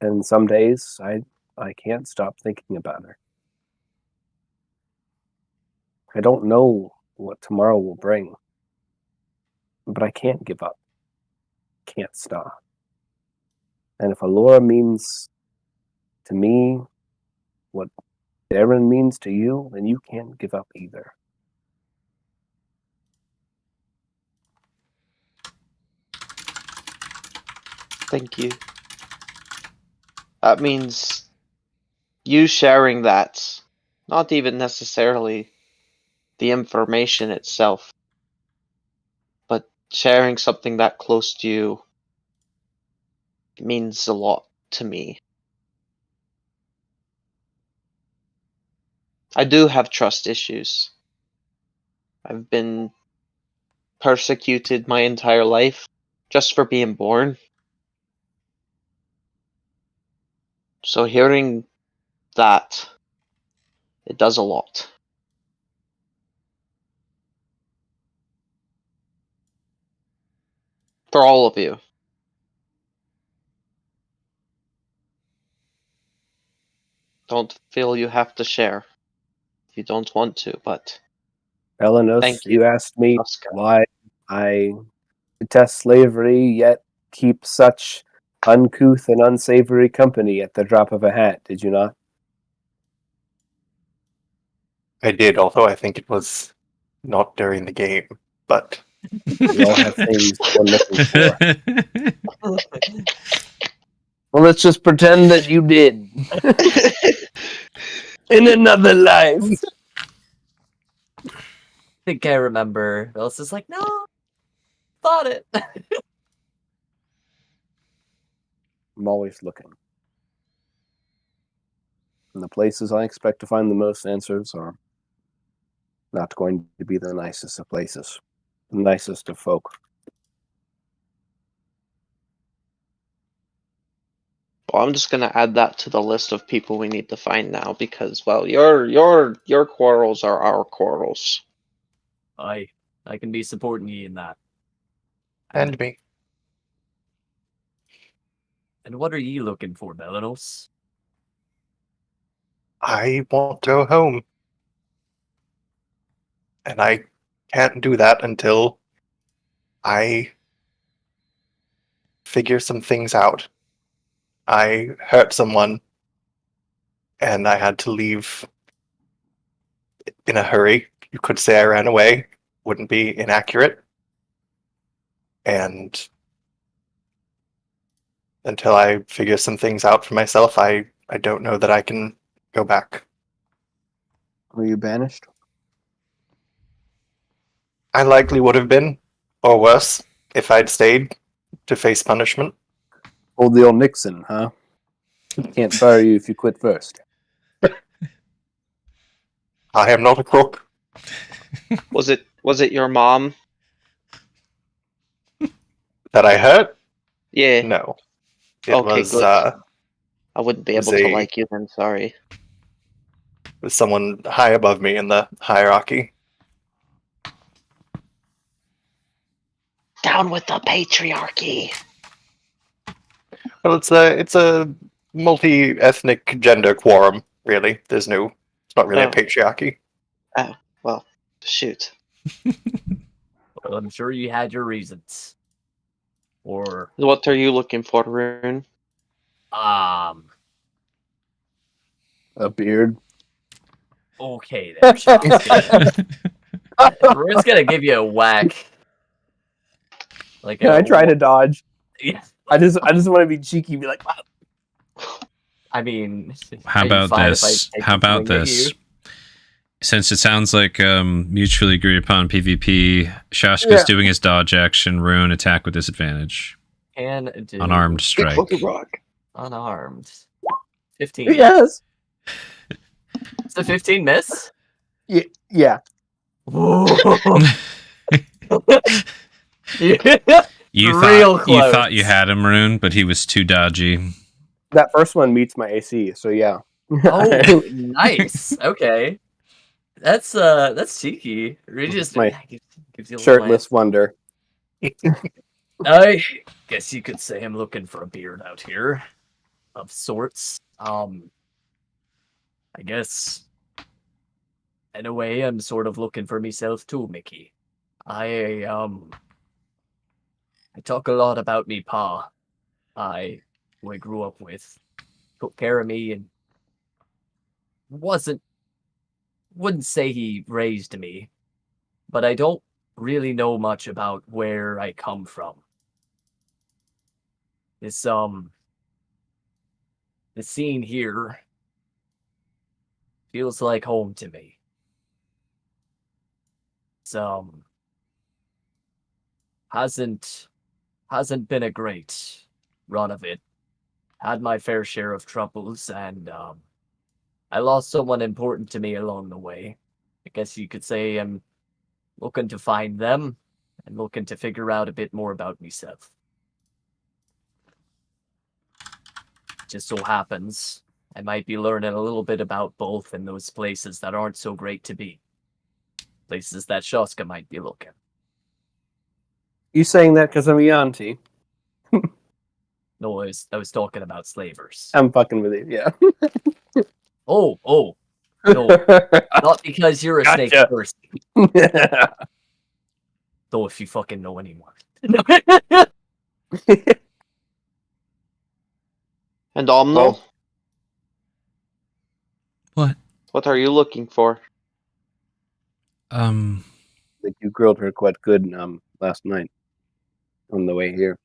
And some days I can't stop thinking about her. I don't know what tomorrow will bring, but I can't give up. Can't stop. And if Alora means to me what Darren means to you, then you can't give up either. Thank you. That means you sharing that, not even necessarily the information itself, but sharing something that close to you means a lot to me. I do have trust issues. I've been persecuted my entire life just for being born. So hearing that, it does a lot. For all of you. Don't feel you have to share if you don't want to, but Elenos, thank you you, asked me Oscar. why I detest slavery, yet keep such uncouth and unsavory company at the drop of a hat, did you not? I did, although I think it was not during the game. But We all have things we're looking for. Well, let's just pretend that you did. In another life. I think I remember. Phyllis is like, no, thought it. I'm always looking. And the places I expect to find the most answers are not going to be the nicest of places, the nicest of folk. Well, I'm just gonna add that to the list of people we need to find now because, well, your quarrels are our quarrels. I can be supporting you in that. and me. And what are you looking for, Belanos? I want to go home. And I can't do that until I figure some things out. I hurt someone and I had to leave in a hurry. You could say I ran away, wouldn't be inaccurate. And until I figure some things out for myself, I don't know that I can go back. Were you banished? I likely would have been, or worse, if I'd stayed to face punishment. Old the old Nixon, huh? Can't fire you if you quit first. I am not a crook. Was it your mom? That I hurt? Yeah. No. It Okay, was good. I wouldn't be was able to a- like you then, sorry. was someone high above me in the hierarchy. Down with the patriarchy. Well, it's a multi-ethnic gender quorum, really. It's not really a Oh. patriarchy. Well, shoot. Well, I'm sure you had your reasons. Or What are you looking for, Rune? A beard. Okay there. We're just gonna give you a whack. Like Can I try to dodge? Yeah. I just want to be cheeky and be like, wow. I mean, How are you about fine if I this? take How a about swing at this? you? Since it sounds like mutually agreed upon PvP, Shashka's Yeah. doing his dodge action, Rune attack with disadvantage. Can do Unarmed strike. rock. unarmed. 15. Yes. It's a 15 miss. Yeah. You Real thought you close. thought you had him, Rune, but he was too dodgy. That first one meets my AC, so yeah. Oh, nice. Okay. That's cheeky. It just My gives you a little Shirtless wonder. I guess you could say I'm looking for a beard out here, of sorts. I guess in a way I'm sort of looking for myself too, Mickey. I talk a lot about me pa. Who I grew up with, took care of me, and wouldn't say he raised me, but I don't really know much about where I come from. This the scene here feels like home to me. It's hasn't been a great run of it. Had my fair share of troubles, and I lost someone important to me along the way. I guess you could say I'm looking to find them and looking to figure out a bit more about myself. Just so happens I might be learning a little bit about both in those places that aren't so great to be. Places that Shaska might be looking. You saying that because I'm a Yanti? No, I was talking about slavers. I'm fucking with you, yeah. Oh, no, not because you're a snake Gotcha. person. Though if you fucking know anyone. And Omnal? Well- What? What are you looking for? Like you grilled her quite good last night on the way here.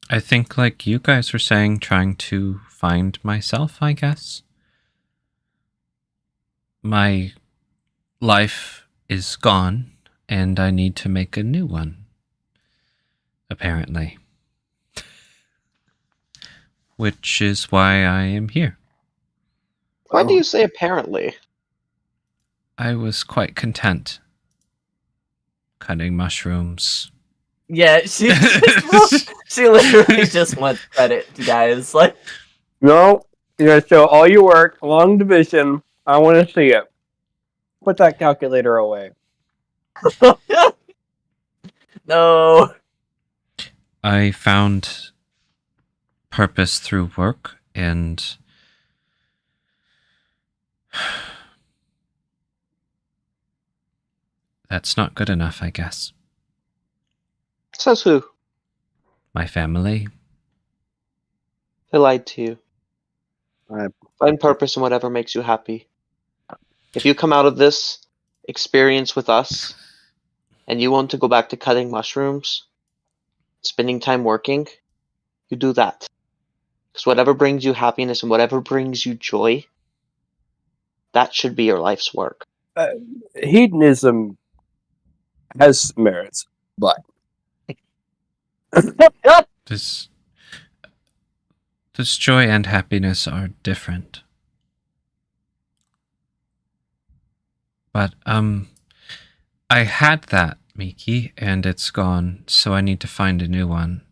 I think, like you guys were saying, trying to find myself, I guess. My life is gone, and I need to make a new one. Apparently. Which is why I am here. Why do you say apparently? I was quite content cutting mushrooms. Yeah, she literally just wants credit, guys. Like, No, you're gonna show all your work, long division. I want to see it. Put that calculator away. no. I found purpose through work, and that's not good enough, I guess. Says who? My family, I lied to you. I- Find purpose in whatever makes you happy. If you come out of this experience with us and you want to go back to cutting mushrooms, spending time working, you do that. Because whatever brings you happiness and whatever brings you joy, that should be your life's work. Hedonism has merits, but This joy and happiness are different. But I had that, Miki, and it's gone, so I need to find a new one.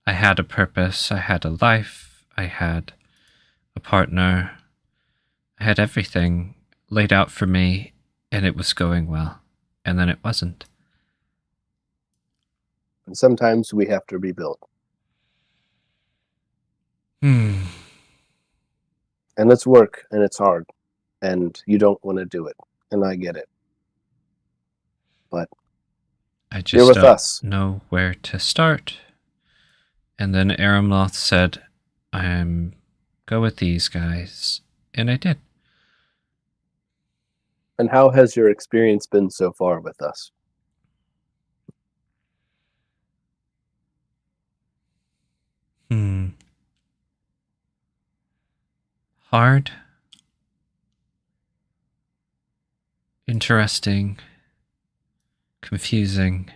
I had a purpose, I had a life, I had a partner, I had everything laid out for me, and it was going well. And then it wasn't. and sometimes we have to rebuild. Hmm. And it's work, and it's hard, and you don't want to do it, and I get it. But I you're just with don't us. know where to start. And then Aramloth said, go with these guys. And I did. And how has your experience been so far with us? Hard. Interesting. Confusing.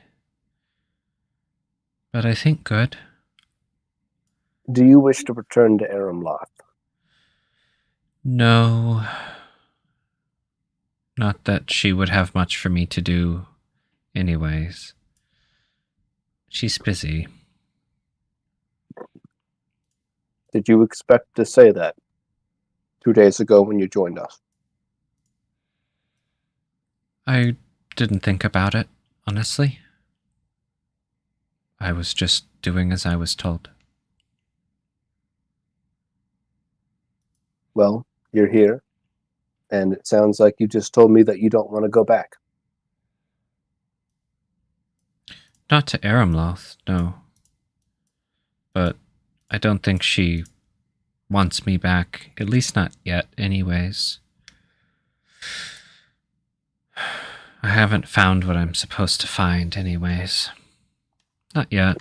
But I think good. Do you wish to return to Aramloth? No. Not that she would have much for me to do anyways. She's busy. Did you expect to say that 2 days ago when you joined us? I didn't think about it, honestly. I was just doing as I was told. Well, you're here, and it sounds like you just told me that you don't want to go back. Not to Aramloth, no. But I don't think she wants me back, at least not yet, anyways. I haven't found what I'm supposed to find, anyways. Not yet.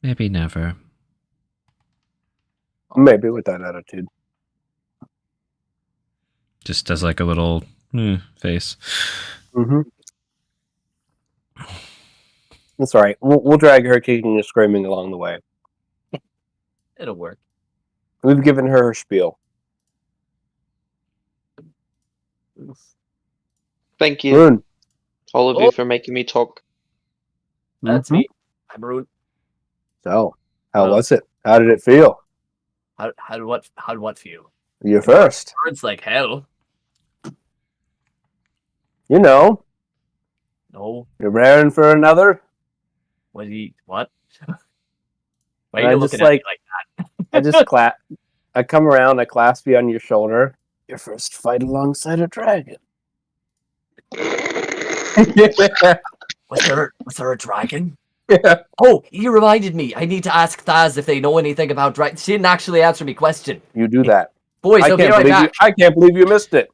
Maybe never. Maybe with that attitude. Just does like a little face. Mm-hmm. That's all right. We'll drag her kicking and screaming along the way. It'll work. We've given her spiel. Thank you, Rune. all of you, for making me talk. That's Mhm. me. I'm Rune. So, how Well- was it? How did it feel? How did what feel? You're first. Birds like hell. You know, No. you're raring for another. What? Why And are I you just looking at me like- like I just I come around, I clasp you on your shoulder. Your first fight alongside a dragon. was there a dragon? Yeah. Oh, you reminded me. I need to ask Thaz if they know anything about dragons. She didn't actually answer me question. You do that. Boys, I I'll be can't right believe back. I can't believe you missed it.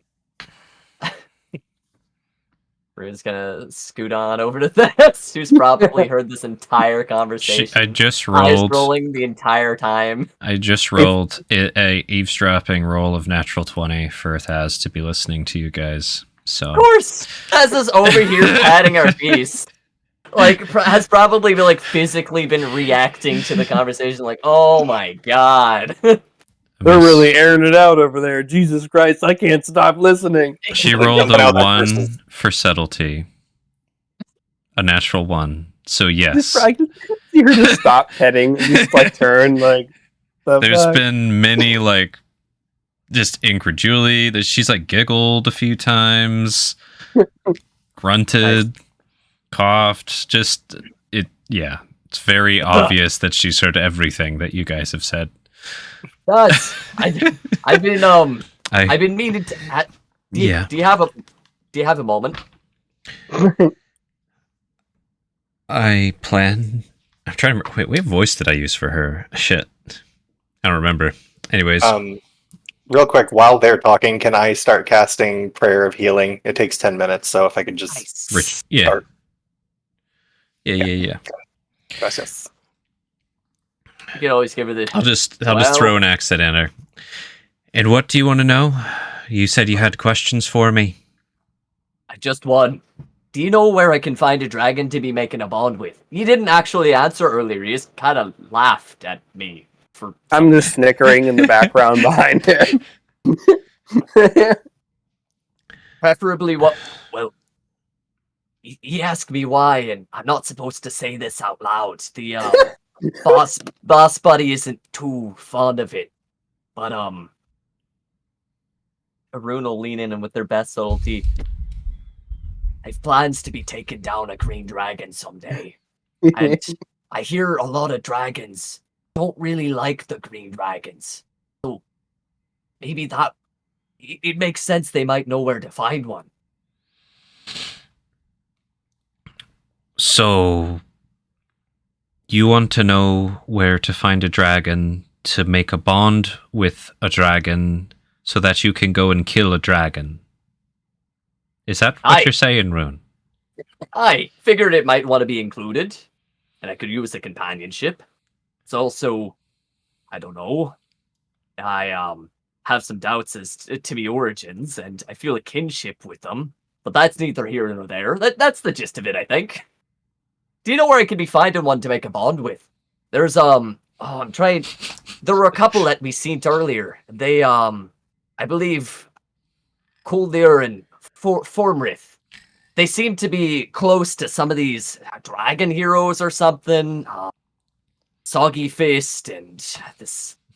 Rune's gonna scoot on over to this, who's probably heard this entire conversation. I just Eyes rolled. rolling the entire time. I just rolled a eavesdropping roll of natural 20 for Thaz to be listening to you guys. So Of course, Thaz is over here patting our piece. Like, has probably been, like, physically been reacting to the conversation, like, oh my god. They're really airing it out over there. Jesus Christ, I can't stop listening. She Like, rolled jumping a out that 1 person. for subtlety. A natural 1. So yes. Just, I can see her just stop petting, just like turn, like. The There's fuck? been many like just incredulity that she's like giggled a few times, grunted, coughed, just it's very obvious that she's heard everything that you guys have said. Thaz, I've been meaning to. Do you have a moment? I plan I'm trying to remember. Wait, what voice did I use for her? Shit. I don't remember. Anyways. Real quick, while they're talking, can I start casting Prayer of Healing? It takes 10 minutes, so if I could just Nice. Yeah. start. Yeah. Gracias. You can always give her the. I'll just throw an axe at her. And what do you want to know? You said you had questions for me. I just won. Do you know where I can find a dragon to be making a bond with? You didn't actually answer earlier. You just kind of laughed at me. I'm just snickering in the background behind him. Preferably what? Well, he asked me why, and I'm not supposed to say this out loud. The boss buddy isn't too fond of it, but Arun will lean in and with their best subtlety. I've plans to be taking down a green dragon someday, and I hear a lot of dragons don't really like the green dragons. So maybe that it makes sense they might know where to find one. So you want to know where to find a dragon to make a bond with a dragon so that you can go and kill a dragon. Is that what you're saying, Rune? I figured it might want to be included, and I could use the companionship. It's also, I don't know, I have some doubts as to my origins, and I feel a kinship with them, but that's neither here nor there. That's the gist of it, I think. Do you know where I could be finding one to make a bond with? There's, I'm trying, there were a couple that we seen earlier. They, I believe, Kuldir and Formrith. They seem to be close to some of these dragon heroes or something. Soggy Fist and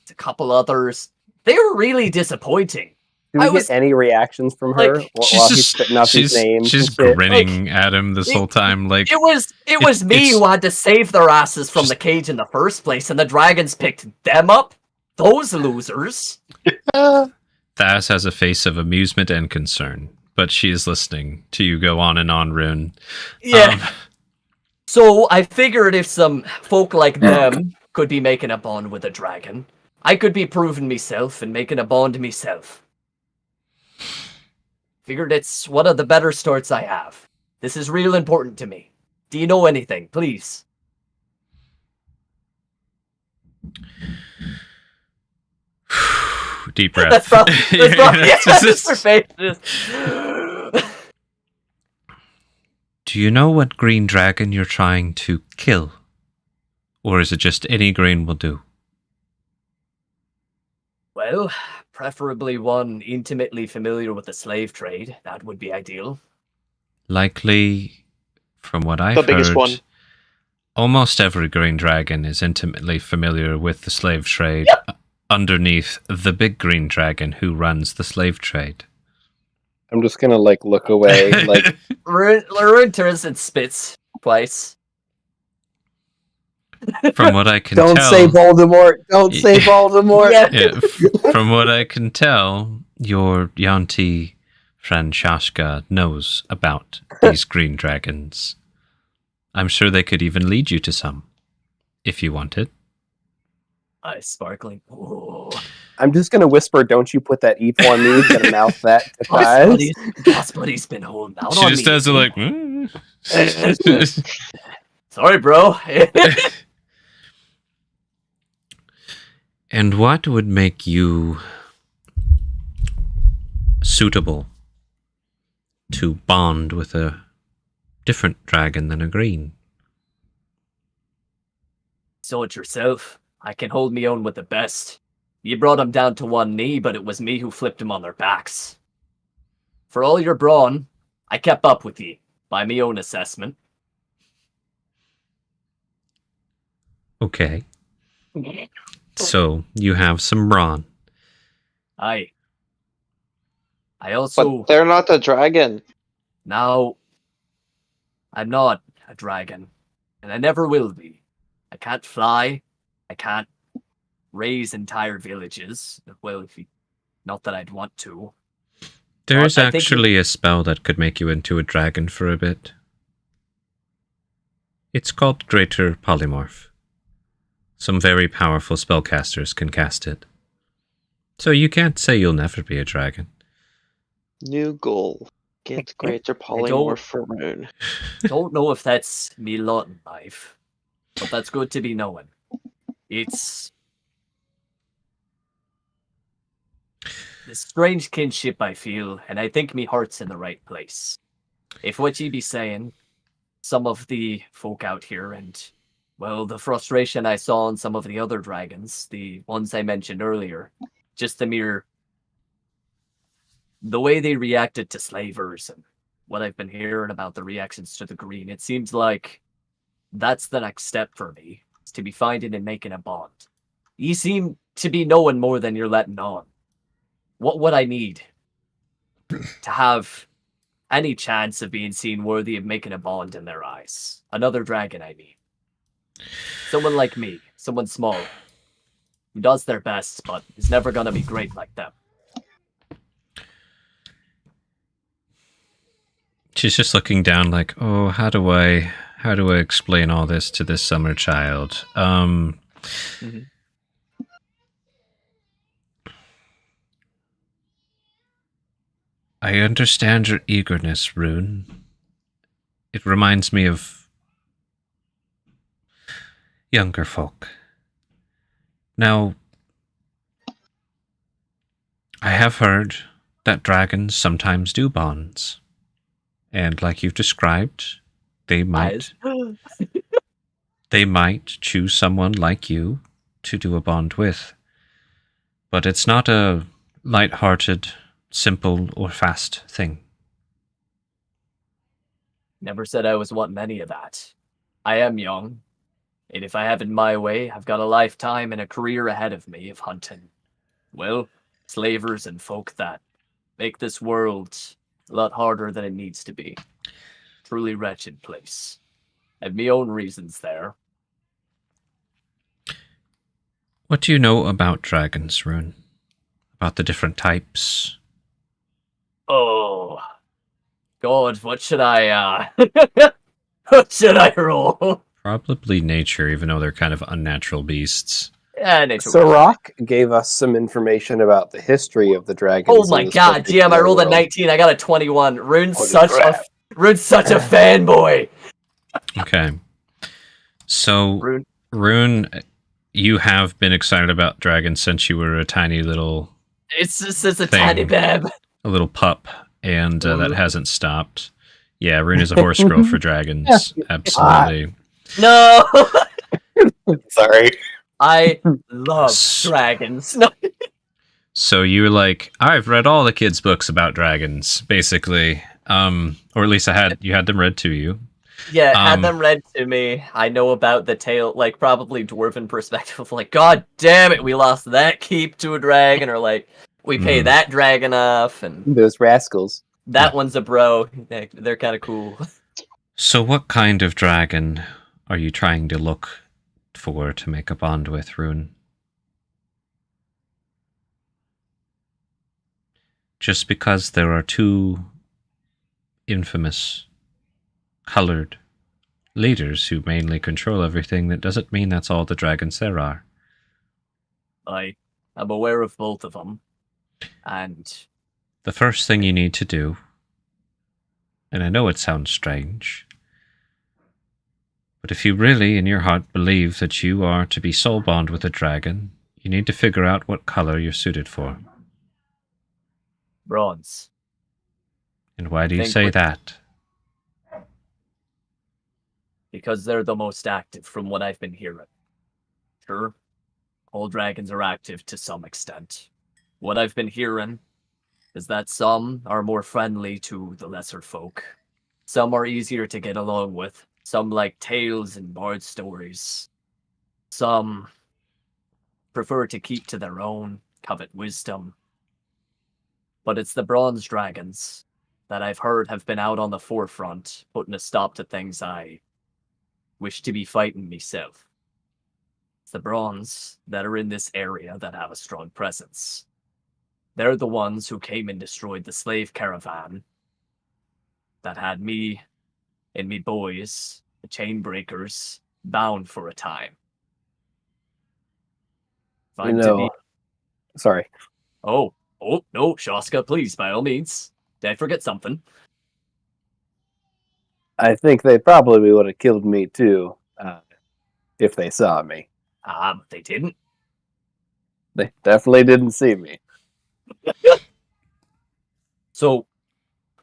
a couple others. They were really disappointing. Do we get any reactions from her while he's spitting out these names? She's grinning at him this whole time. Like it was me who had to save their asses from the cage in the first place, and the dragons picked them up. Those losers. Thaz has a face of amusement and concern, but she is listening to you go on and on, Rune. Yeah. So I figured if some folk like them could be making a bond with a dragon, I could be proving myself and making a bond myself. Figured it's one of the better starts I have. This is real important to me. Do you know anything, please? Deep breath. That's probably her face. Do you know what green dragon you're trying to kill? Or is it just any green will do? Well, preferably one intimately familiar with the slave trade. That would be ideal. Likely, from what I've heard, biggest one. Almost every green dragon is intimately familiar with the slave trade underneath the big green dragon who runs the slave trade. I'm just gonna look away. Laurent turns and spits twice. From what I can tell, Don't say Voldemort. Don't say Voldemort. Yeah, from what I can tell, your Yanti Francesca knows about these green dragons. I'm sure they could even lead you to some, if you wanted. Sparkling. Ooh. I'm just gonna whisper, "Don't you put that evil on me?" Gonna mouth that to Kaz. Boss buddy's been holding out She on me. just does it like. Sorry, bro. And what would make you suitable to bond with a different dragon than a green? So it yourself. I can hold me own with the best. You brought them down to one knee, but it was me who flipped them on their backs. For all your brawn, I kept up with you, by me own assessment. Okay. So, you have some brawn. I also... But they're not the dragon. Now, I'm not a dragon, and I never will be. I can't fly. I can't raise entire villages. Well, not that I'd want to. There's I think actually a spell that could make you into a dragon for a bit. It's called Greater Polymorph. Some very powerful spellcasters can cast it. So you can't say you'll never be a dragon. New goal. Get greater don't- polymorph for Rune. Don't know if that's me lot in life, but that's good to be knowing. It's this strange kinship I feel, and I think me heart's in the right place. If what ye be saying, some of the folk out here, and, well, the frustration I saw in some of the other dragons, the ones I mentioned earlier, just the way they reacted to slavers and what I've been hearing about the reactions to the green, it seems like that's the next step for me, is to be finding and making a bond. Ye seem to be knowing more than you're letting on. What would I need to have any chance of being seen worthy of making a bond in their eyes? Another dragon, I mean. Someone like me, someone small, who does their best, but is never gonna be great like them. She's just looking down like, oh, how do I explain all this to this summer child? I understand your eagerness, Rune. It reminds me of younger folk. Now, I have heard that dragons sometimes do bonds. And like you've described, they might choose someone like you to do a bond with. But it's not a light-hearted, simple or fast thing. Never said I was wanting any of that. I am young, and if I have it my way, I've got a lifetime and a career ahead of me of hunting, well, slavers and folk that make this world a lot harder than it needs to be. Truly wretched place. I have my own reasons there. What do you know about dragons, Rune? About the different types? Oh, God, what should I, what should I roll? Probably nature, even though they're kind of unnatural beasts. Yeah, nature. Sirach gave us some information about the history of the dragons. Oh my in this God, GM, I rolled a world. 19, I got a 21. Rune's Holy such crap. Rune's such a fanboy. Okay. So, Rune. Rune, you have been excited about dragons since you were a tiny little It's just a thing. tiny bab. a little pup, and that hasn't stopped. Yeah, Rune is a horse girl for dragons. Absolutely. No! Sorry. I love dragons. No. So you were like, I've read all the kids' books about dragons, basically. Or at least you had them read to you. Yeah, had them read to me. I know about the tale, like, probably dwarven perspective of, like, God damn it, we lost that keep to a dragon, or, like, we pay that dragon off, and Those rascals. that one's a bro. They're kind of cool. So what kind of dragon are you trying to look for to make a bond with, Rune? Just because there are two infamous colored leaders who mainly control everything, that doesn't mean that's all the dragons there are. I'm aware of both of them, and The first thing you need to do, and I know it sounds strange, but if you really in your heart believe that you are to be soul bond with a dragon, you need to figure out what color you're suited for. bronze. And why do you Think say with- that? Because they're the most active from what I've been hearing. Sure, all dragons are active to some extent. What I've been hearing is that some are more friendly to the lesser folk. Some are easier to get along with. Some like tales and bard stories. Some prefer to keep to their own, covet wisdom. But it's the bronze dragons that I've heard have been out on the forefront, putting a stop to things I wish to be fighting myself. It's the bronze that are in this area that have a strong presence. They're the ones who came and destroyed the slave caravan that had me and me boys the Chainbreakers bound for a time. If You I'm to know, be... sorry. Oh, no, Shaska, please, by all means. Did I forget something? I think they probably would have killed me too, if they saw me. But they didn't. They definitely didn't see me. So,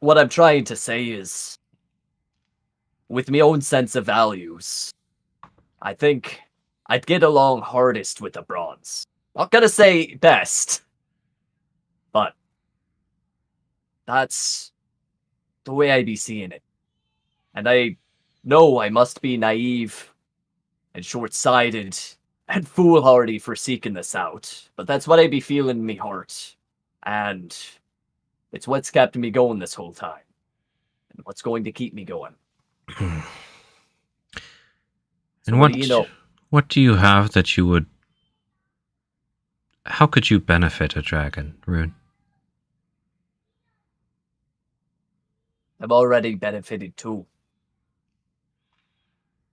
what I'm trying to say is, with my own sense of values, I think I'd get along hardest with the bronze. Not gonna say best, but that's the way I be seeing it. And I know I must be naive and short-sighted and foolhardy for seeking this out, but that's what I be feeling in me heart. And it's what's kept me going this whole time. And what's going to keep me going. And So what do you know? What do you have that you would... How could you benefit a dragon, Rune? I've already benefited too.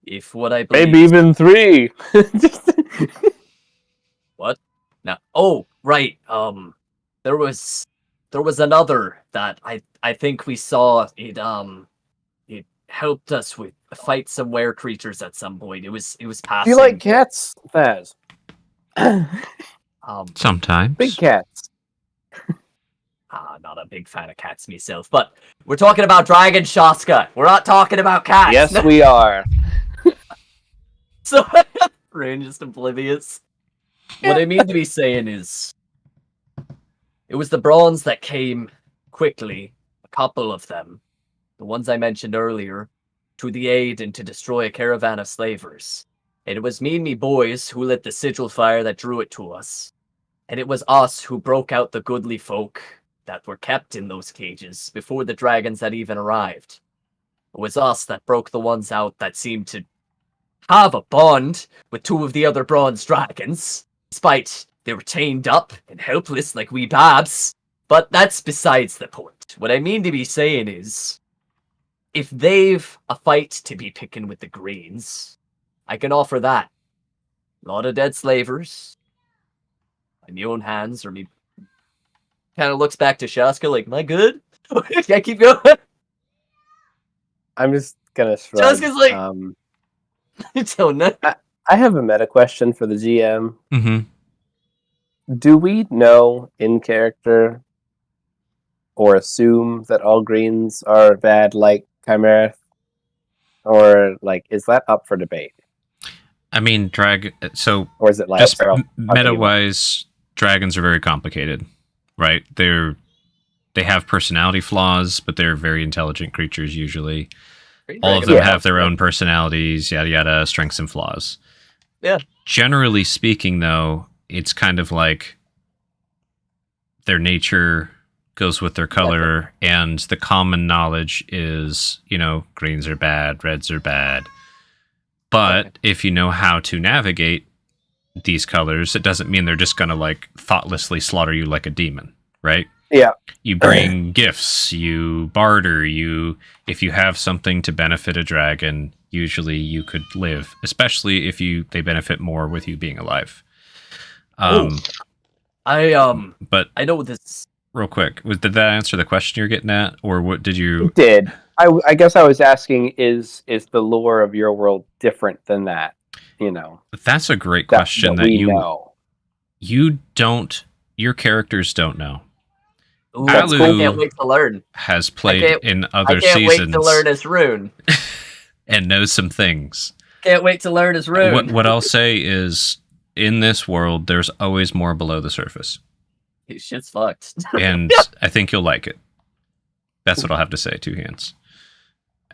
If what I believe... Maybe even 3. What? No. Oh, right. There was another that I think we saw. It helped us with fight some were creatures at some point. It was Do passing. you like cats, Faz? Sometimes. Big cats. Not a big fan of cats myself, but we're talking about dragon, Shaska. We're not talking about cats. Yes, we are. So, Rain just oblivious. What I mean to be saying is, it was the bronze that came quickly, a couple of them, the ones I mentioned earlier, to the aid and to destroy a caravan of slavers. And it was me and me boys who lit the sigil fire that drew it to us. And it was us who broke out the goodly folk that were kept in those cages before the dragons had even arrived. It was us that broke the ones out that seemed to have a bond with 2 of the other bronze dragons, despite they were chained up and helpless like wee babs. But that's besides the point. What I mean to be saying is, if they've a fight to be picking with the greens, I can offer that. A lot of dead slavers, by my own hands, or me kind of looks back to Shaska like, am I good? Can I keep going? I'm just gonna shrug. Shaska's like, I don't know. I have a meta question for the GM. Mm-hmm. Do we know in character or assume that all greens are bad like Chimera? Or like is that up for debate? I mean, Or is it like just meta-wise, dragons are very complicated, right? They have personality flaws, but they're very intelligent creatures usually. All of them have their own personalities, yada yada, strengths and flaws. Yeah. Generally speaking, though, it's kind of like their nature goes with their color, and the common knowledge is, greens are bad, reds are bad. But if you know how to navigate these colors, it doesn't mean they're just going to like thoughtlessly slaughter you like a demon, right? Yeah. You bring gifts, you barter, if you have something to benefit a dragon, usually you could live, especially if they benefit more with you being alive. But I know this. Real quick, did that answer the question you're getting at, or what did you? It did. I guess I was asking, is the lore of your world different than that? That's a great question that you know. You don't. Your characters don't know. Ooh, I can't wait to learn. Has played in other seasons. I can't wait to learn his rune. And knows some things. Can't wait to learn his rune. What I'll say is, in this world, there's always more below the surface. Shit's fucked. And I think you'll like it. That's what I'll have to say, 2 hands.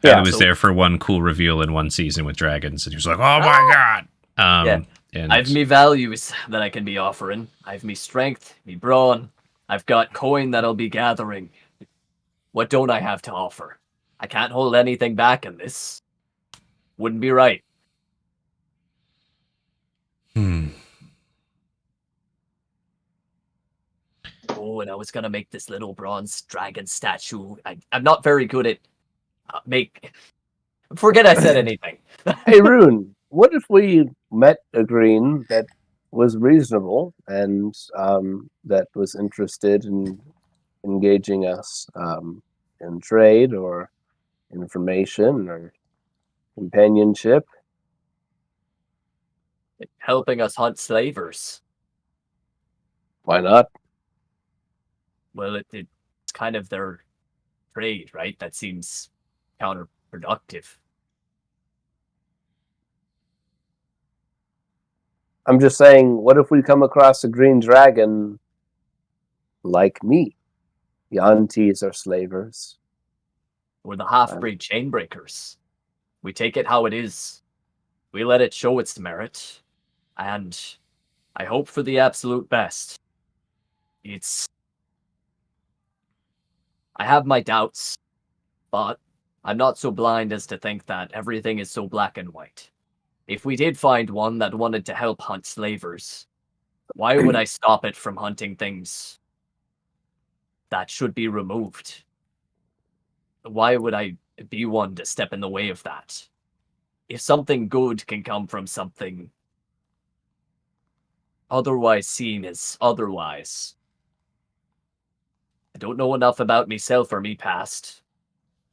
Yeah, I was there for one cool reveal in one season with dragons, and he was like, "Oh my god!" And I've me values that I can be offering. I've me strength, me brawn. I've got coin that I'll be gathering. What don't I have to offer? I can't hold anything back in this. Wouldn't be right. Oh, and I was gonna make this little bronze dragon statue. I'm not very good at forget I said anything. Hey, Rune, what if we met a green that was reasonable and that was interested in engaging us in trade or information or companionship? Helping us hunt slavers. Why not? Well, it's kind of their trade, right? That seems counterproductive. I'm just saying, what if we come across a green dragon like me? Yantis are slavers. We're the half-breed chainbreakers. We take it how it is. We let it show its merit. And I hope for the absolute best. I have my doubts, but I'm not so blind as to think that everything is so black and white. If we did find one that wanted to help hunt slavers, why would I stop it from hunting things that should be removed? Why would I be one to step in the way of that? If something good can come from something otherwise seen as otherwise. I don't know enough about myself or me past.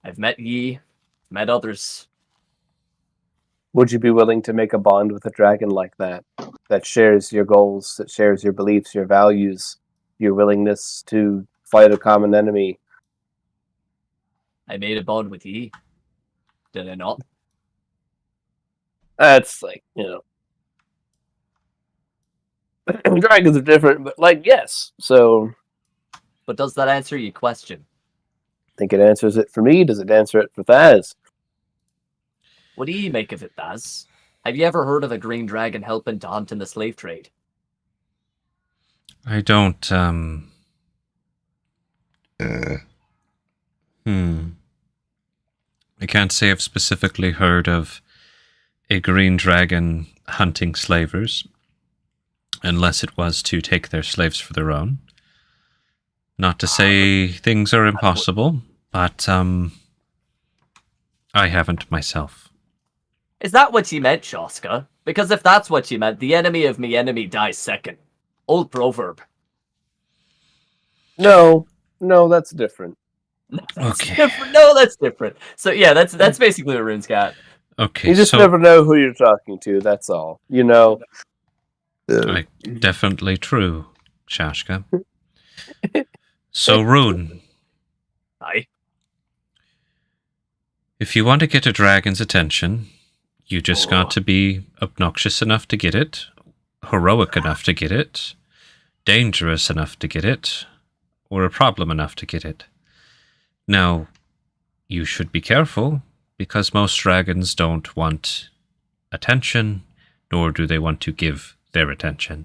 I've met ye, met others. Would you be willing to make a bond with a dragon like that? That shares your goals, that shares your beliefs, your values, your willingness to fight a common enemy? I made a bond with ye. Did I not? That's like, dragons are different, but like, yes. So But does that answer your question? I think it answers it for me. Does it answer it for Thaz? What do ye make of it, Baz? Have you ever heard of a green dragon helping to hunt in the slave trade? I don't, I can't say I've specifically heard of a green dragon hunting slavers, unless it was to take their slaves for their own. Not to say things are impossible, but I haven't myself. Is that what you meant, Shoska? Because if that's what you meant, the enemy of me enemy dies second. Old proverb. No, that's different. That's Okay. different. No, that's different. So yeah, that's basically what Rune's got. Okay, You just so never know who you're talking to, that's all. definitely true, Shashka. So, Rune, Aye. if you want to get a dragon's attention, you just got to be obnoxious enough to get it, heroic enough to get it, dangerous enough to get it, or a problem enough to get it. Now, you should be careful, because most dragons don't want attention, nor do they want to give their attention.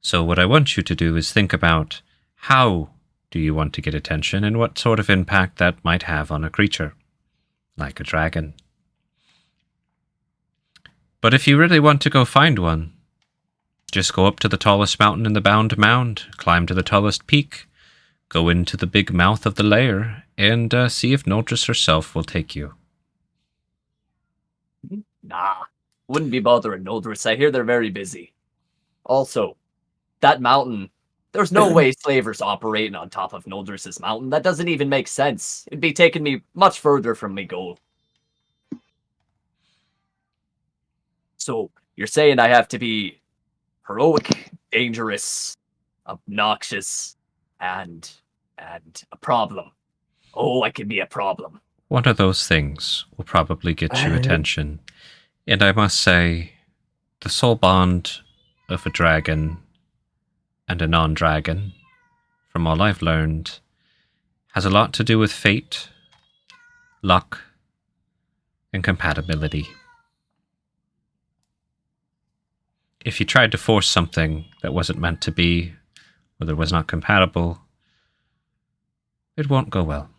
So what I want you to do is think about how do you want to get attention and what sort of impact that might have on a creature, like a dragon. But if you really want to go find one, just go up to the tallest mountain in the Bound Mound, climb to the tallest peak, go into the big mouth of the lair, and see if Noldris herself will take you. Nah. Wouldn't be bothering Noldris. I hear they're very busy. Also, that mountain, there's no way slavers operating on top of Noldris's mountain. That doesn't even make sense. It'd be taking me much further from my goal. So, you're saying I have to be heroic, dangerous, obnoxious, and a problem. Oh, I can be a problem. One of those things will probably get you attention. And I must say, the soul bond of a dragon and a non-dragon, from all I've learned, has a lot to do with fate, luck, and compatibility. If you tried to force something that wasn't meant to be, or that was not compatible, it won't go well.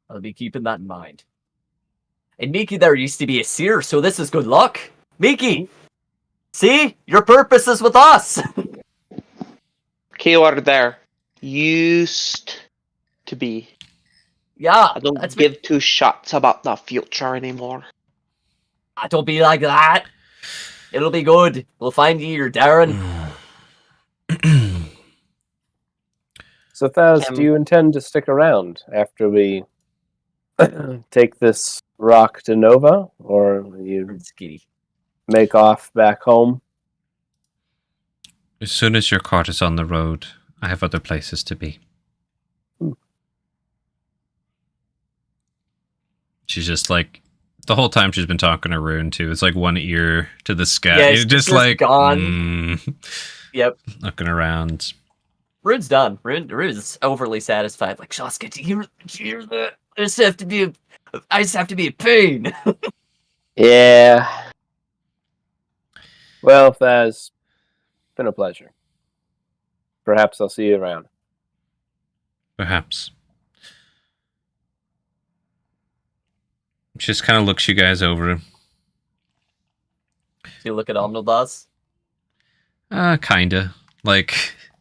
I'll be keeping that in mind. And Miki there used to be a seer, so this is good luck. Miki! See? Your purpose is with us! Keyword there. Used to be. Yeah, I don't that's give two shots about the future anymore. don't be like that. It'll be good. We'll find you, Darren. So, Thaz, do you intend to stick around after we take this rock to Nova, or will you Skitty. make off back home? As soon as your cart is on the road, I have other places to be. She's just like, the whole time she's been talking to Rune too. It's like one ear to the sky. Yeah, It's she's just just like gone. Yep, looking around. Rune's done. Rune's overly satisfied. Like, Shaska, do you hear that? I just have to be in pain. Yeah. Well, Thaz, been a pleasure. Perhaps I'll see you around. Perhaps. She just kind of looks you guys over. Do you look at Omnildas? Kinda. Like...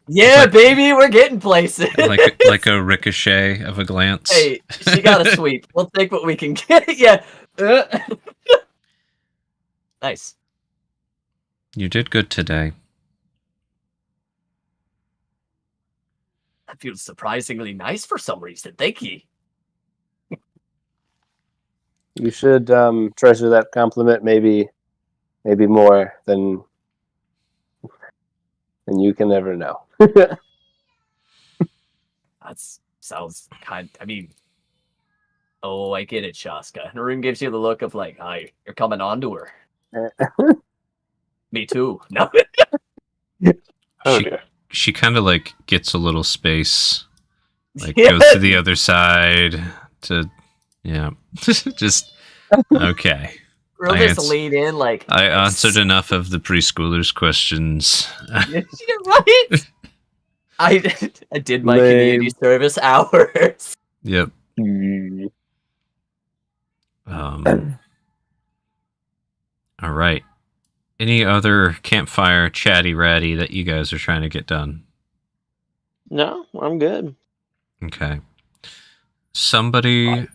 Yeah, baby, we're getting places. like a ricochet of a glance. Hey, she got a sweep. We'll take what we can get. Yeah. Nice. You did good today. That feels surprisingly nice for some reason. Thank you. You should treasure that compliment maybe more than you can ever know. That sounds kind. I mean, oh, I get it, Shaska. Narun gives you the look of like, "Hi, you're coming on to her." Me too. No. She kind of like gets a little space, like Yeah. goes to the other side to, yeah, just okay. Real just lean in like. I answered enough of the preschoolers' questions. You're right. I did my community service hours. Yep. All right. Any other campfire chatty ratty that you guys are trying to get done? No, I'm good. Okay. Somebody,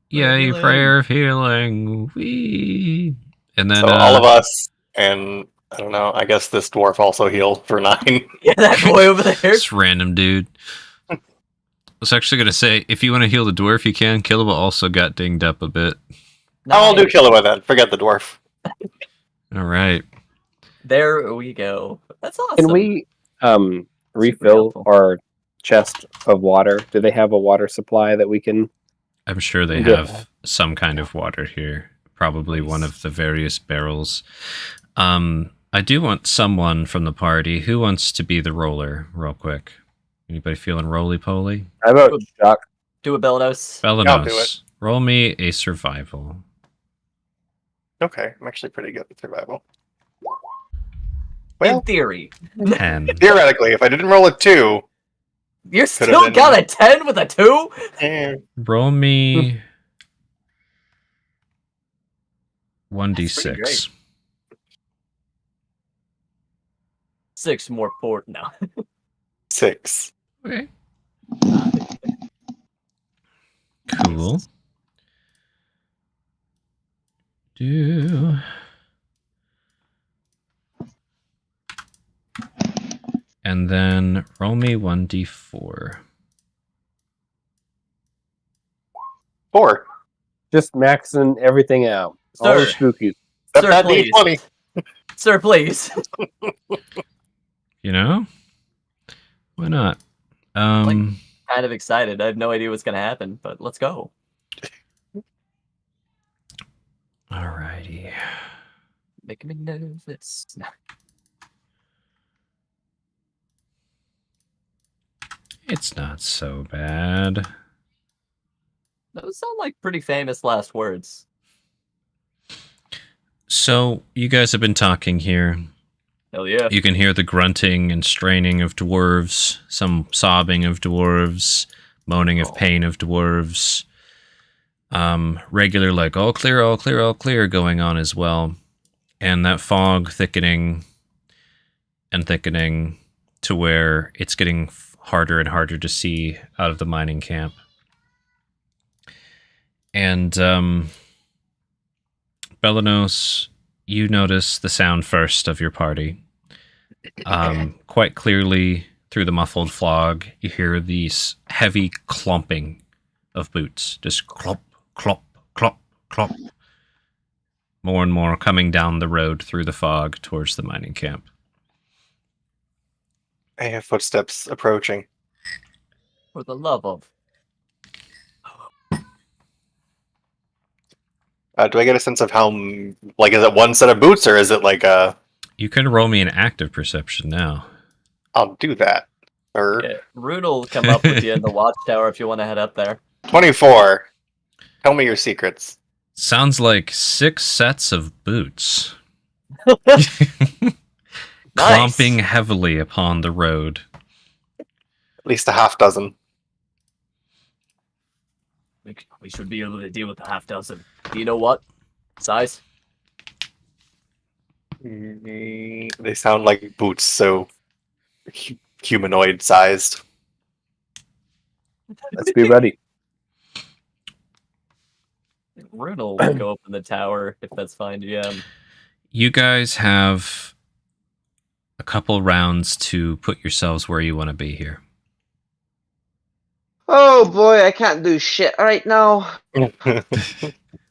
yay, prayer of healing. Wee. And then so all of us, and I don't know, I guess this dwarf also healed for 9. Yeah, that boy over there. This random dude. I was actually going to say, if you want to heal the dwarf, you can. Killable also got dinged up a bit. I'll do Killua then. Forget the dwarf. All right. There we go. That's awesome. Can we refill our chest of water? Do they have a water supply that we can... I'm sure they have some kind of water here. Probably one of the various barrels. I do want someone from the party. Who wants to be the roller, real quick? Anybody feeling roly-poly? How about Jock? Do a Belanos. Belanos. I'll do it. Roll me a survival. Okay, I'm actually pretty good at survival. Well, in theory. 10. Theoretically, if I didn't roll a 2... You still got a 10 with a 2? Roll me 1d6. 6 more port now. 6. Okay. Cool. And then roll me 1d4. 4. Just maxing everything out. All the spookies. That's not D20. Sir, please. You know? Why not? Kind of excited. I have no idea what's going to happen, but let's go. Alrighty. Making me nervous. It's not so bad. Those sound like pretty famous last words. So, you guys have been talking here. Hell yeah. You can hear the grunting and straining of dwarves, some sobbing of dwarves, moaning of pain of dwarves. Regular, like, all clear, all clear, all clear going on as well. And that fog thickening and thickening to where it's getting harder and harder to see out of the mining camp. And Belanos, you notice the sound first of your party. Quite clearly through the muffled fog, you hear these heavy clomping of boots. Just clop, clop, clop, clop. More and more coming down the road through the fog towards the mining camp. I have footsteps approaching. For the love of. Do I get a sense of how, like, is it one set of boots or is it like a... You can roll me an active perception now. I'll do that. Or Yeah, Rune will come up with you in the watchtower if you want to head up there. 24. Tell me your secrets. Sounds like 6 sets of boots. Clomping heavily upon the road. At least a half dozen. We should be able to deal with a half dozen. Do you know what size? They sound like boots, so humanoid sized. Let's be ready. Rune will go up in the tower if that's fine, GM. You guys have a couple rounds to put yourselves where you want to be here. Oh boy, I can't do shit right now. Let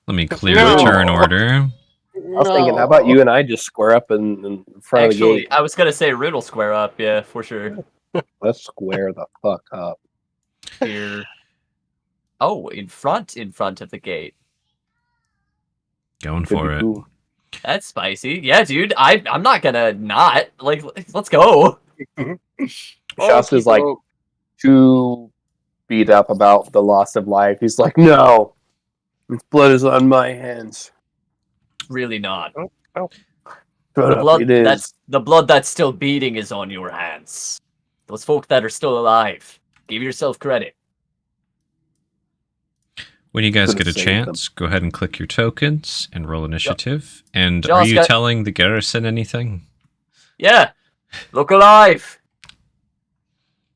me clear No. the turn order. I was thinking, how about you and I just square up in front of the Actually, gate? I was gonna say Rune will square up, yeah, for sure. Let's square the fuck up. Here. Oh, in front of the gate. Going Could for be it. cool. That's spicy. Yeah, dude. I'm not gonna not. Like, let's go. Shasta's like too beat up about the loss of life. He's like, no, his blood is on my hands. Really not. Shut The up, blood it is. the blood that's still beating is on your hands. Those folk that are still alive. Give yourself credit. When you guys Could've get a saved chance, go ahead and click your tokens and roll initiative. And Josh are you got- telling the garrison anything? Yeah. Look alive.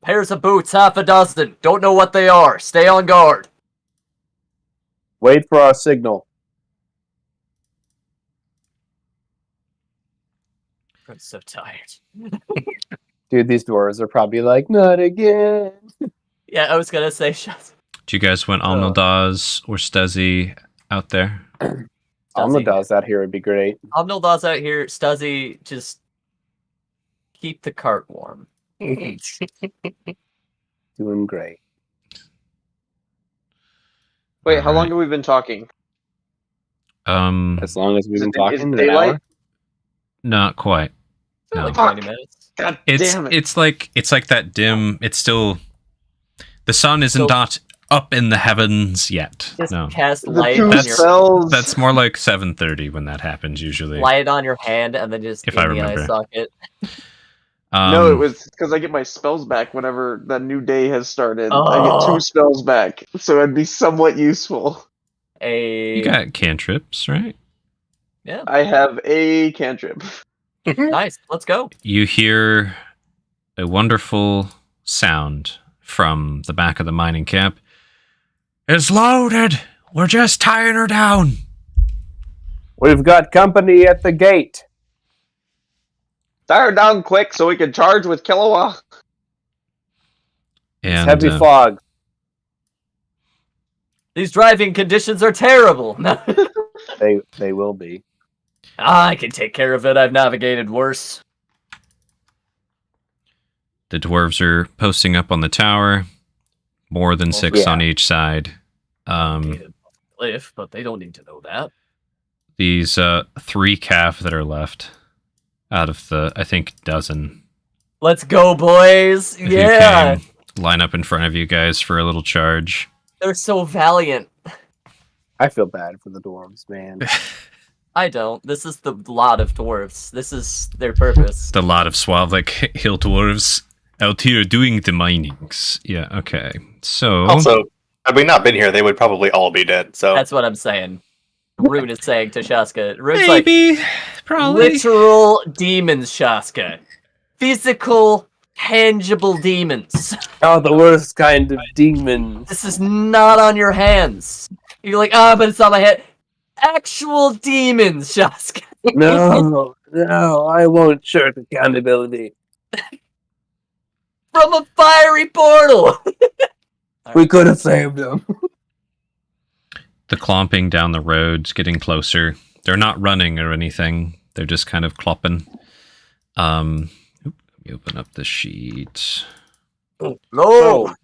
Pairs of boots, half a dozen. Don't know what they are. Stay on guard. Wait for our signal. I'm so tired. Dude, these dwarves are probably like, not again. Yeah, I was gonna say shut. Do you guys want Alnodaz or Stezzy out there? Alma does that here would be great. Omnildaw's out here. Stuzzy, just keep the cart warm. Doing great. Wait, how long Alright. have we been talking? As long as we've Is been it- talking is it an daylight? hour. Not quite. For No. like 20 minutes. God It's damn it. it's like that dim. It's still the sun isn't So- not up in the heavens yet. Just No, cast The light two on That's- your spells. that's more like 7:30 when that happens usually. light on your hand and then just If in I the eye remember. socket. No, it was because I get my spells back whenever that new day has started. I get Oh. 2 spells back, so it'd be somewhat useful. You got cantrips, right? Yeah, I have a cantrip. nice. Let's go. You hear a wonderful sound from the back of the mining camp. It's loaded. We're just tying her down. We've got company at the gate. Tie her down quick so we can charge with Kilowa. It's And heavy fog. These driving conditions are terrible. They will be. I can take care of it. I've navigated worse. the dwarves are posting up on the tower. More than 6 yeah. on each side. Cliff, but they don't need to know that. These 3 calf that are left out of the, I think, dozen Let's go, boys. who Yeah. came line up in front of you guys for a little charge. They're so valiant. I feel bad for the dwarves, man. I don't. This is the lot of dwarves. This is their purpose. The lot of Slavik hill dwarves out here doing the minings. Yeah, okay. So Also, had we not been here, they would probably all be dead. So That's what I'm saying. Rune is saying to Shaska. Rune's maybe, like, probably. literal demons, Shaska. Physical, tangible demons. Oh, the worst kind of demons. This is not on your hands. You're like, but it's on my head. Actual demons, Shaska. No, I won't shirk accountability. From a fiery portal. We could have saved him. The clomping down the road's getting closer. They're not running or anything. They're just kind of clopping. Let me open up the sheet. No. Rune,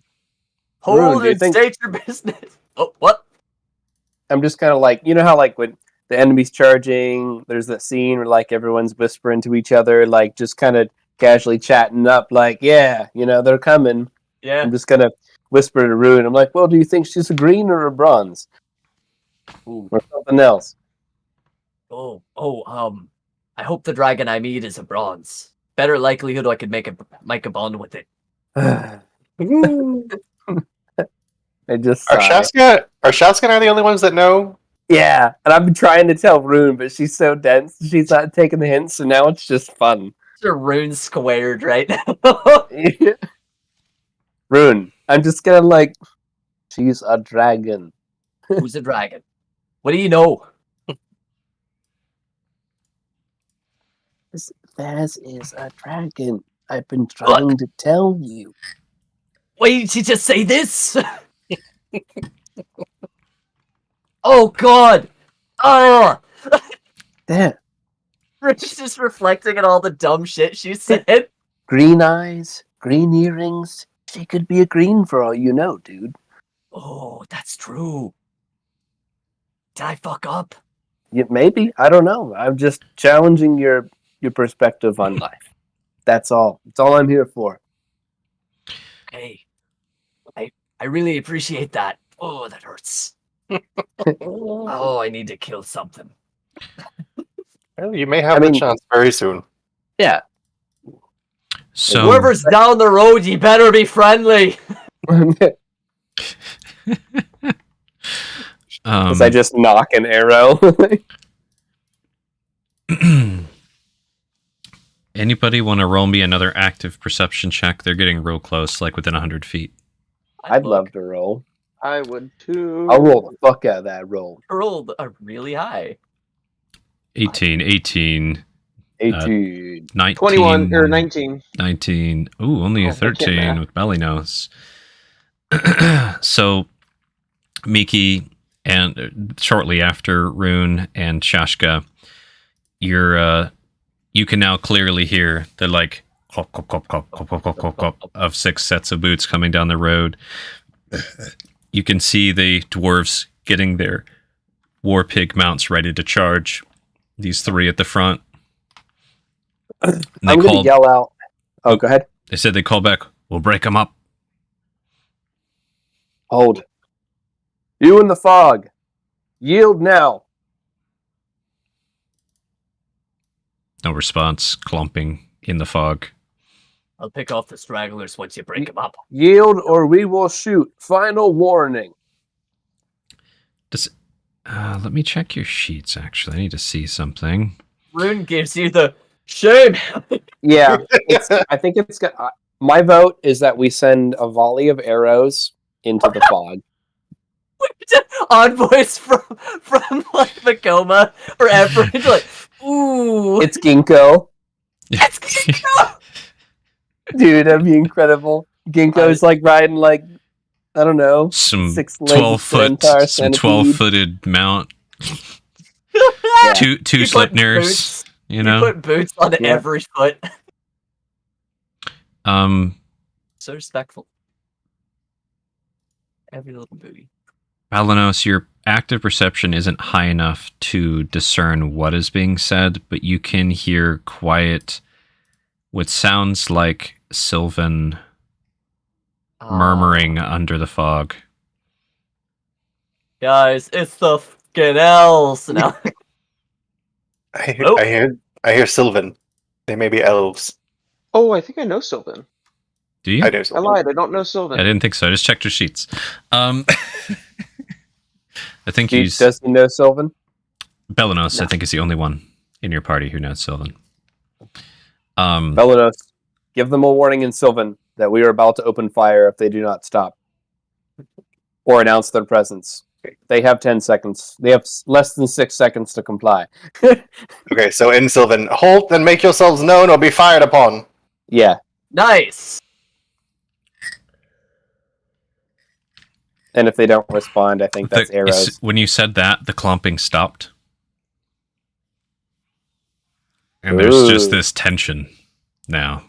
Hold do you and think- state your business. Oh, what? I'm just kind of like, you know how like when the enemy's charging, there's that scene where like everyone's whispering to each other, like just kind of casually chatting up, like, yeah, they're coming. Yeah. I'm just gonna whisper to Rune. I'm like, well, do you think she's a green or a bronze? Ooh. Or something else? I hope the dragon I meet is a bronze. Better likelihood I could make a bond with it. I just Are sigh. Shaska and I the only ones that know? Yeah, and I've been trying to tell Rune, but she's so dense. She's not taking the hints, so now it's just fun. Your rune squared right now. Rune, I'm just gonna like, she's a dragon. Who's a dragon? What do you know? Vaz is a dragon. I've been trying to tell you. Why didn't you just say this? Oh God! Oh! There, She's just reflecting on all the dumb shit she said. green eyes, green earrings. She could be a green for all you know, dude. Oh, that's true. Did I fuck up? Yeah, maybe. I don't know. I'm just challenging your perspective on life. That's all. That's all I'm here for. Okay. I really appreciate that. Oh, that hurts. Oh, I need to kill something. Well, you may have I the mean- chance very soon. Yeah. So Whoever's down the road, you better be friendly. As I just knock an arrow. Anybody want to roll me another active perception check? They're getting real close, like within 100 feet. I'd love to roll. I would too. I'll roll the fuck out of that roll. Rolled really high. 18, 18, 18. 19. 21 or 19. 19. Ooh, only Oh, a I can't 13 math. with belly nose. So, Miki, and shortly after Rune and Shashka, you can now clearly hear the like clop, clop, clop, clop, clop, clop, clop, clop, clop of 6 sets of boots coming down the road. You can see the dwarves getting their war pig mounts ready to charge. These 3 at the front. And I'm going to yell out. Oh, go ahead. They said they call back. We'll break them up. Hold. You in the fog. Yield now. No response. Clumping in the fog. I'll pick off the stragglers once you break them up. Yield or we will shoot. Final warning. Let me check your sheets, actually. I need to see something. Rune gives you the shame. Yeah, I think it's got. My vote is that we send a volley of arrows into the fog. Envoys from like Makoma or Everett, like, ooh, It's Ginkgo. it's Ginkgo! Dude, that'd be incredible. Ginkgo's like riding like, I don't know, Some 6-legged 12-foot, centaur some centipede. 12-footed mount. Yeah. Two You put Slipners, boots- you You know? put boots on Yeah. every foot. So respectful. Every little booty. Balanos, your active perception isn't high enough to discern what is being said, but you can hear quiet, what sounds like Sylvan murmuring under the fog. Guys, it's the fucking elves now. Oh. I hear Sylvan. They may be elves. Oh, I think I know Sylvan. Do you? I know I Sylvan. lied. I don't know Sylvan. I didn't think so. I just checked your sheets. I think Does he know Sylvan? Belanos, I No. think, is the only one in your party who knows Sylvan. Belanos, give them a warning in Sylvan that we are about to open fire if they do not stop. Or announce their presence. They have 10 seconds. They have less than 6 seconds to comply. Okay, so in Sylvan, halt and make yourselves known or be fired upon. Yeah. Nice. And if they don't respond, I think that's arrows. When you said that, the clomping stopped. And there's just Ooh. this tension now.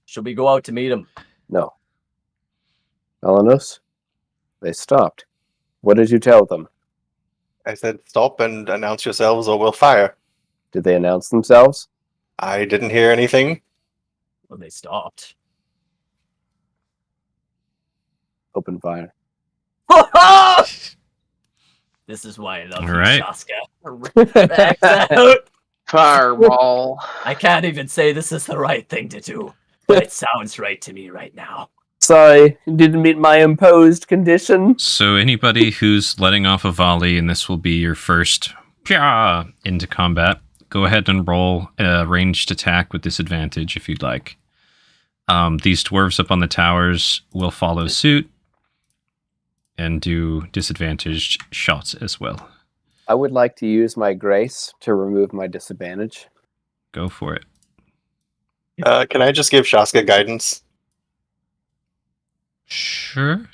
Should we go out to meet him? No. Melanos? They stopped. What did you tell them? I said, stop and announce yourselves or we'll fire. Did they announce themselves? I didn't hear anything. When they stopped. Open fire. This is why I love All you, right. Shaska. Back out. Fireball. I can't even say this is the right thing to do, but it sounds right to me right now. Sorry, didn't meet my imposed condition. So anybody who's letting off a volley, and this will be your first pya into combat, go ahead and roll a ranged attack with disadvantage if you'd like. These dwarves up on the towers will follow suit and do disadvantaged shots as well. I would like to use my grace to remove my disadvantage. Go for it. Can I just give Shaska guidance? Sure.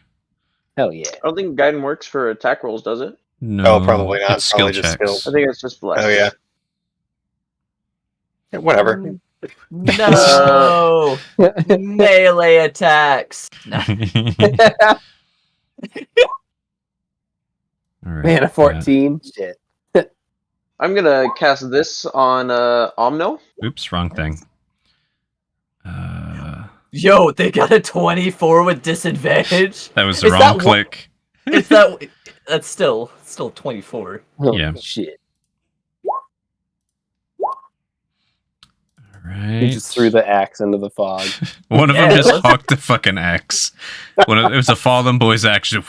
Hell yeah. I don't think guidance works for attack rolls, does it? No, Oh, probably not. It's skill Probably just checks. skills. I think it's just blessed. Oh, yeah. Yeah, whatever. No! Melee attacks! Nah. All right. Man, a 14. Shit. I'm gonna cast this on Omno. Oops, wrong thing. Yo, they got a 24 with disadvantage? That was the Is wrong that click. Is that... That's still 24. Oh, Yeah. shit. All right. He just threw the axe into the fog. One of Yeah, them just let's- hucked the fucking axe. It was a Fallen Boys action.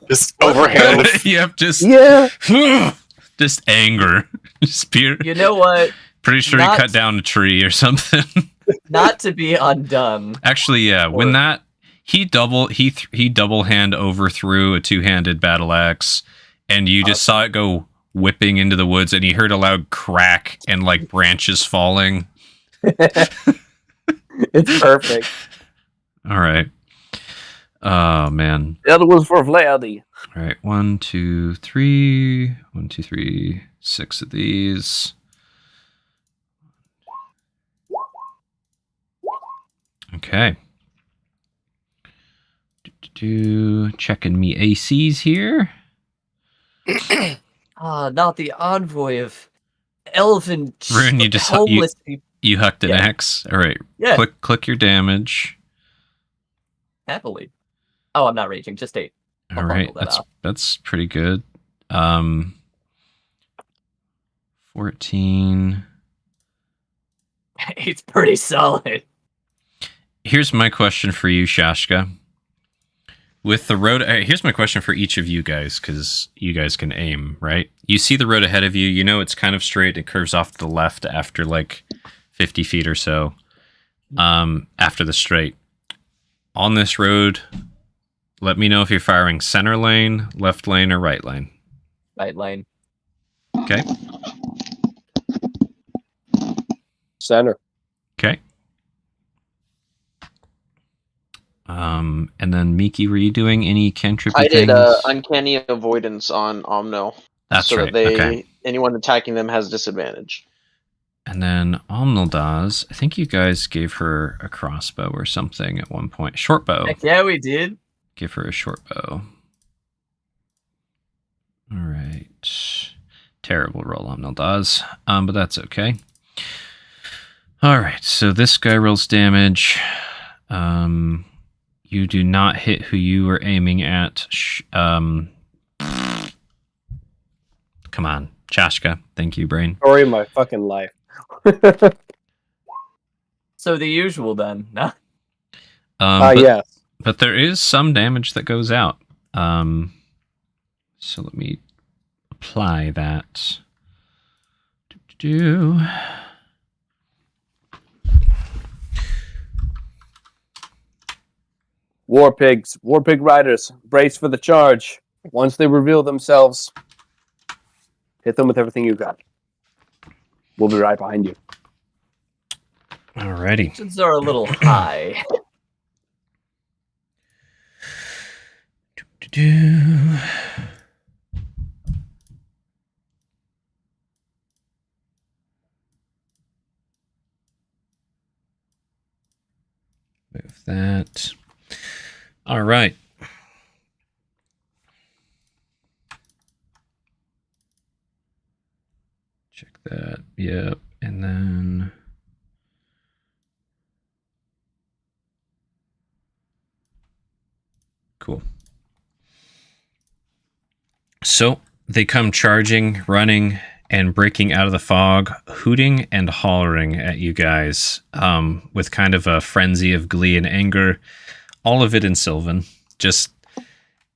Just overhand. Yep, just Yeah. just anger. Spear. You know what? Pretty sure not- he cut down a tree or something. Not to be undone. Actually, yeah. When that he double hand overthrew a two-handed battle axe, and you just saw it go whipping into the woods, and you heard a loud crack and like branches falling. It's perfect. All right. Oh man. That was for Vladdy. All right. 1, 2, 3. 1, 2, 3. 6 of these. Okay. Checking me ACs here. Not the envoy of elven Rune, you just- homeless people. You hucked an Yeah. axe. All right. Yeah, Click your damage. happily. Oh, I'm not raging, just 8. All I'll right. bundle that up. That's pretty good. 14. It's pretty solid. Here's my question for you, Shashka. With the road, here's my question for each of you guys, because you guys can aim, right? You see the road ahead of you. You know it's kind of straight. It curves off to the left after like 50 feet or so. After the straight. On this road, let me know if you're firing center lane, left lane, or right lane. Right lane. Okay. Center. Okay. And then Miki, were you doing any cantrip I things? did uncanny avoidance on Omno, That's so right. that Okay. anyone attacking them has disadvantage. And then Omnildaz, I think you guys gave her a crossbow or something at one point. Short bow. Heck yeah, we did. Give her a short bow. All right. Terrible roll, Omnildaz. But that's okay. All right. So this guy rolls damage. You do not hit who you were aiming at. Come on, Chashka. Thank you, Brain. Story of my fucking life. So the usual then. No? Yes. But there is some damage that goes out. So let me apply that. War pig riders, brace for the charge. Once they reveal themselves, hit them with everything you got. We'll be right behind you. Alrighty. Tensions are a little high. Do-do-do. Move that. All right. Check that. Yep. And then cool. So they come charging, running, and breaking out of the fog, hooting and hollering at you guys, with kind of a frenzy of glee and anger. All of it in Sylvan. Just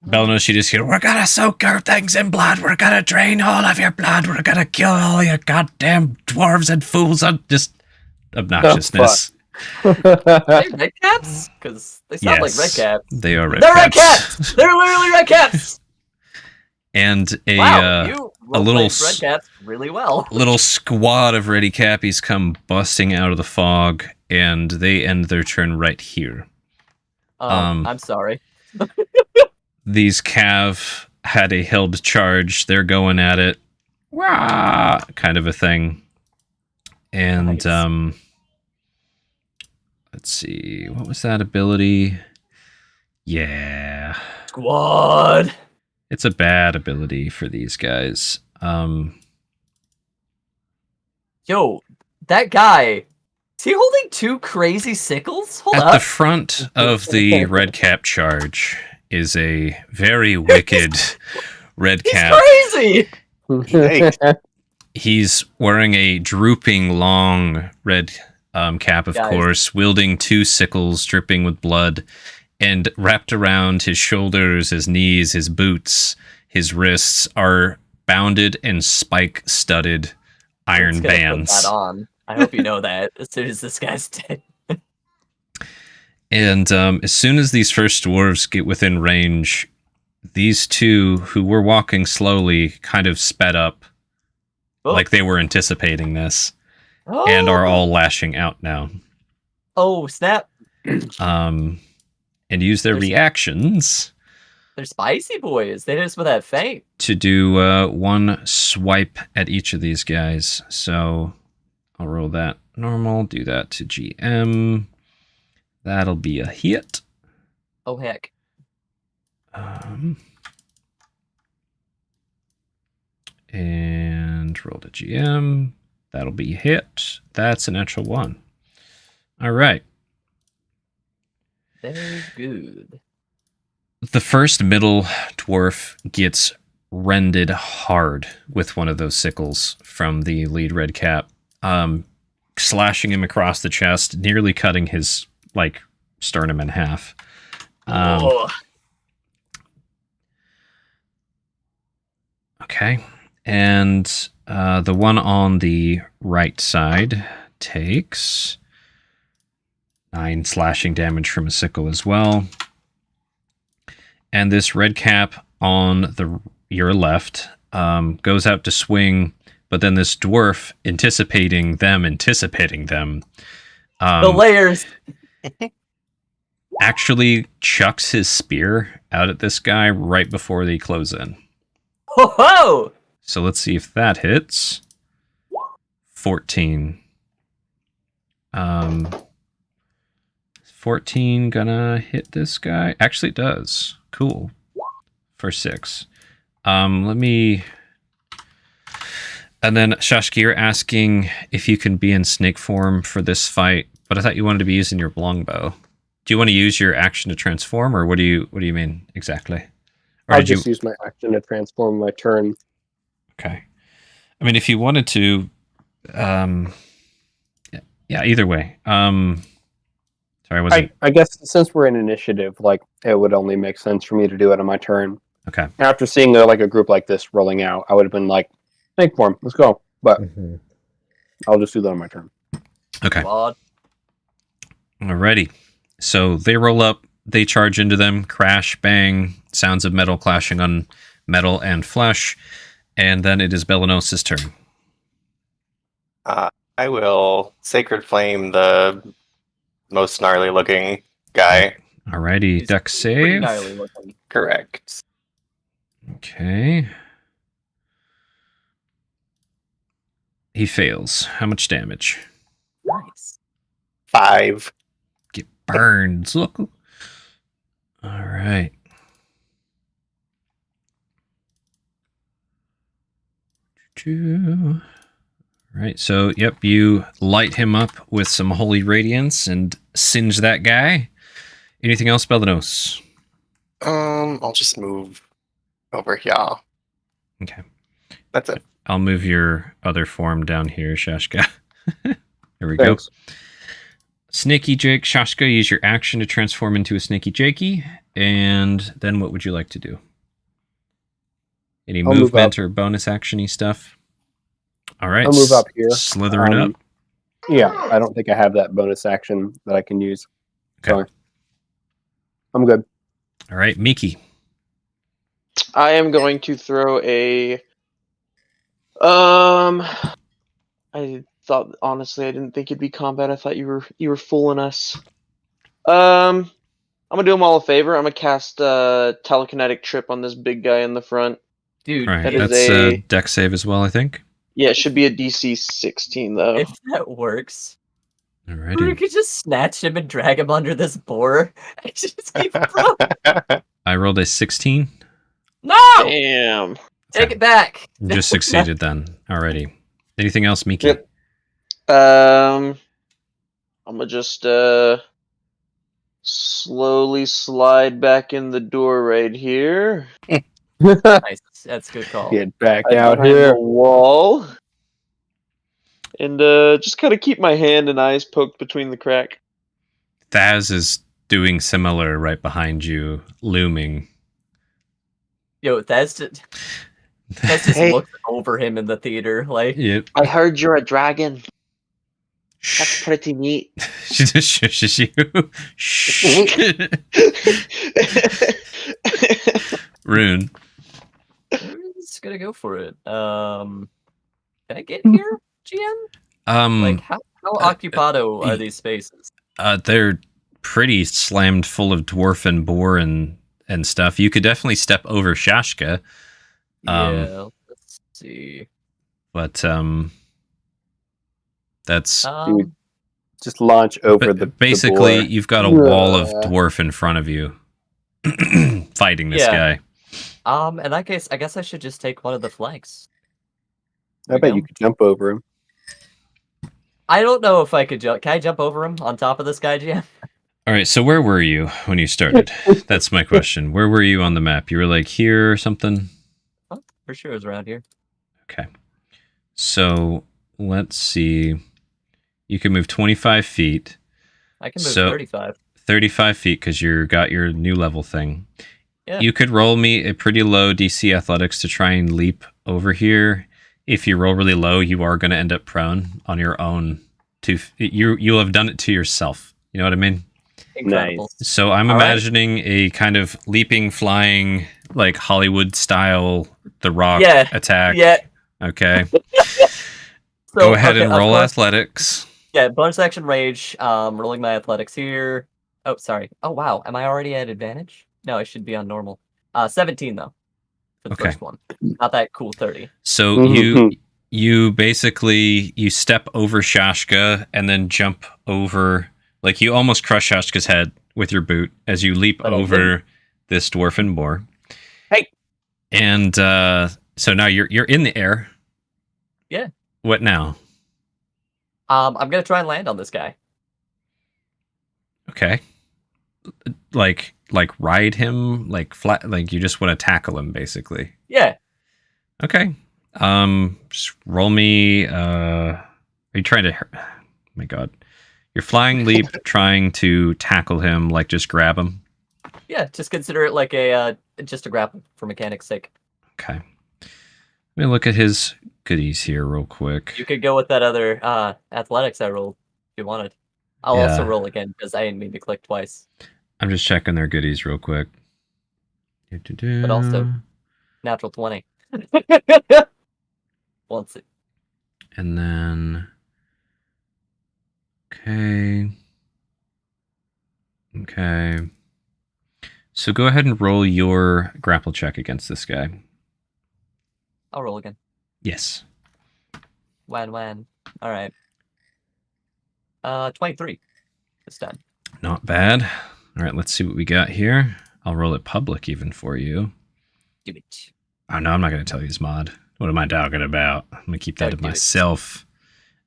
Belnos, you just hear, "We're gonna soak our things in blood. We're gonna drain all of your blood. We're gonna kill all your goddamn dwarves and fools." Just obnoxiousness. Are they red caps? Because they sound like red Yes, caps. they are red They're caps. red caps! They're literally red caps! And a Wow, you little roleplayed red caps really well. little squad of ready cappies come busting out of the fog, and they end their turn right here. I'm sorry. These Cav had a held charge. They're going at it. Wah! Kind of a thing. And Nice. let's see. What was that ability? Yeah. Squad! It's a bad ability for these guys. Yo, that guy, is he holding two crazy sickles? Hold At up. the front of the red cap charge is a very wicked red He's cap. crazy! He's wearing a drooping long red cap, of Guys. course, wielding two sickles dripping with blood, and wrapped around his shoulders, his knees, his boots, his wrists are bounded and spike-studded iron It's gonna bands. Put that on. I hope you know that as soon as this guy's dead. And as soon as these first dwarves get within range, these two who were walking slowly kind of sped up, Oh. like they were anticipating this, and are all lashing out now. Oh, snap. And use their reactions They're spicy boys. They hit us with that feint. to do one swipe at each of these guys. So I'll roll that normal, do that to GM. That'll be a hit. Oh, heck. And roll to GM. That'll be a hit. That's a natural one. All right. Very good. The first middle dwarf gets rended hard with one of those sickles from the lead red cap, slashing him across the chest, nearly cutting his sternum in half. Oh. Okay, and the one on the right side takes 9 slashing damage from a sickle as well. And this red cap on your left goes out to swing, but then this dwarf, anticipating them, The layers. actually chucks his spear out at this guy right before they close in. Ho ho! So let's see if that hits. 14. 14 gonna hit this guy. Actually, it does. Cool. For 6. Let me... And then, Shashki, you're asking if you can be in snake form for this fight, but I thought you wanted to be using your longbow. Do you want to use your action to transform, or what do you mean exactly? Or I'll did you... just use my action to transform my turn. Okay. I mean, if you wanted to, yeah, either way. Sorry, I wasn't... I guess since we're in initiative, it would only make sense for me to do it on my turn. Okay. After seeing a group like this rolling out, I would have been like, snake form, let's go. But I'll just do that on my turn. Okay. God. Alrighty. So they roll up. they charge into them. Crash, bang, sounds of metal clashing on metal and flesh. And then it is Belanos' turn. I will Sacred Flame the most gnarly looking guy. Alrighty, He's dex pretty save. gnarly looking. Correct. Okay. He fails. How much damage? Nice. 5. Get burned. Look. All right. Right. So, yep, you light him up with some holy radiance and singe that guy. Anything else, Belanos? I'll just move over here. Okay. That's it. I'll move your other form down here, Shashka. There we Thanks. go. Snaky Jake, Shashka, use your action to transform into a Snaky Jakey. And then what would you like to do? Any I'll move movement up. or bonus action-y stuff? All right. I'll move up here. Slithering up. Yeah, I don't think I have that bonus action that I can use. Okay. Sorry. I'm good. All right, Miki. I am going to throw a. I thought honestly, I didn't think it'd be combat. I thought you were fooling us. I'm gonna do them all a favor. I'm gonna cast telekinetic trip on this big guy in the front. Dude, All right, That is that's a- a dex save as well, I think. Yeah, it should be a DC 16 though. if that works, we Alrighty. could just snatch him and drag him under this boar. And just keep bro. I rolled a 16. No! Damn. Take it back. You just succeeded then. Alrighty. Anything else, Miki? Yep. I'm gonna just slowly slide back in the door right here. Nice. That's a good call. Get back Hide out behind here. the wall. And just kind of keep my hand and eyes poked between the crack. Thaz is doing similar right behind you, looming. Yo, that's just Hey. looked over him in the theater. Like, Yep. I heard you're a dragon. That's Shh. pretty neat. She just shushes you. Shh. Rune. I'm just gonna go for it. Can I get here, GM? Like, how occupado are these spaces? They're pretty slammed full of dwarf and boar and stuff. You could definitely step over Shashka. Yeah, let's see. But that's Dude, just launch over the basically the boar. you've got a wall of Yeah. dwarf in front of you fighting this Yeah. guy. In that case, I guess I should just take one of the flanks. I bet you could jump over him. I don't know if I could jump. Can I jump over him on top of this guy, GM? All right, so where were you when you started? That's my question. Where were you on the map? You were like here or something? Oh, for sure, it's around here. Okay. So let's see. You can move 25 feet. I can move So- 35. 35 feet because you got your new level thing. Yeah. You could roll me a pretty low DC athletics to try and leap over here. If you roll really low, you are going to end up prone on your own. You'll have done it to yourself. You know what I mean? Incredible. So I'm All right. imagining a kind of leaping, flying, like Hollywood style, The Rock Yeah. attack. Yeah. Okay. So, Go ahead okay, and of roll course- athletics. Yeah, bonus action rage. Rolling my athletics here. Oh, sorry. Oh, wow. Am I already at advantage? No, I should be on normal. 17 though. For the Okay. first one. Not that cool 30. So Mhm. you basically you step over Shashka and then jump over, like you almost crush Shashka's head with your boot as you leap But I over this dwarfen boar. Hey. And so now you're in the air. Yeah. What now? I'm gonna try and land on this guy. Okay. Like ride him, like flat, like you just want to tackle him basically. Yeah. Okay. Just roll me. Are you trying to? Oh my God, you're flying leap, trying to tackle him, like just grab him. Yeah, just consider it like a just a grapple for mechanics' sake. Okay. Let me look at his goodies here real quick. You could go with that other athletics I rolled if you wanted. I'll also Yeah. roll again because I didn't mean to click twice. I'm just checking their goodies real quick. But also, natural 20. Once it. And then... Okay. Okay. So go ahead and roll your grapple check against this guy. I'll roll again. Yes. When. All right. 23 this time. Not bad. All right, let's see what we got here. I'll roll it public even for you. Do it. Oh, no, I'm not going to tell you his mod. What am I talking about? I'm going to keep that Don't to do it. myself.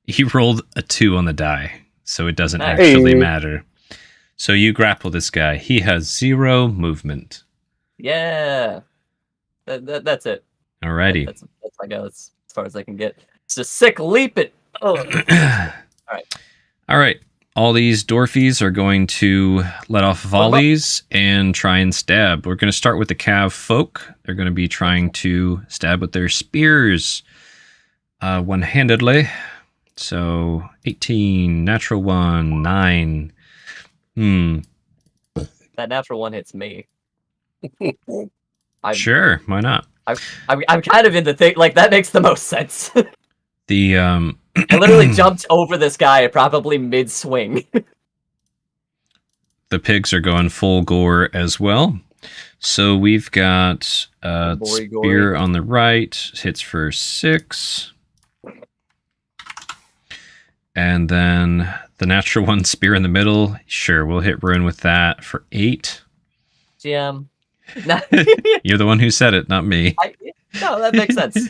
He rolled a 2 on the die, so it doesn't Nice. actually Hey. matter. So you grapple this guy. He has 0 movement. Yeah. That's it. Alrighty. That's my go. That's as far as I can get. It's a sick leaping. Oh. All right. All these dwarfies are going to let off volleys and try and stab. We're going to start with the Cav folk. They're going to be trying to stab with their spears one-handedly. So 18, natural 1, 9. That natural one hits me. Sure, why not? I'm kind of in the thing. Like, that makes the most sense. The I literally jumped over this guy probably mid-swing. the pigs are going full gore as well. So we've got Gory, gory. spear on the right, hits for 6. And then the natural 1 spear in the middle. Sure, we'll hit ruin with that for 8. GM. You're the one who said it, not me. No, that makes sense.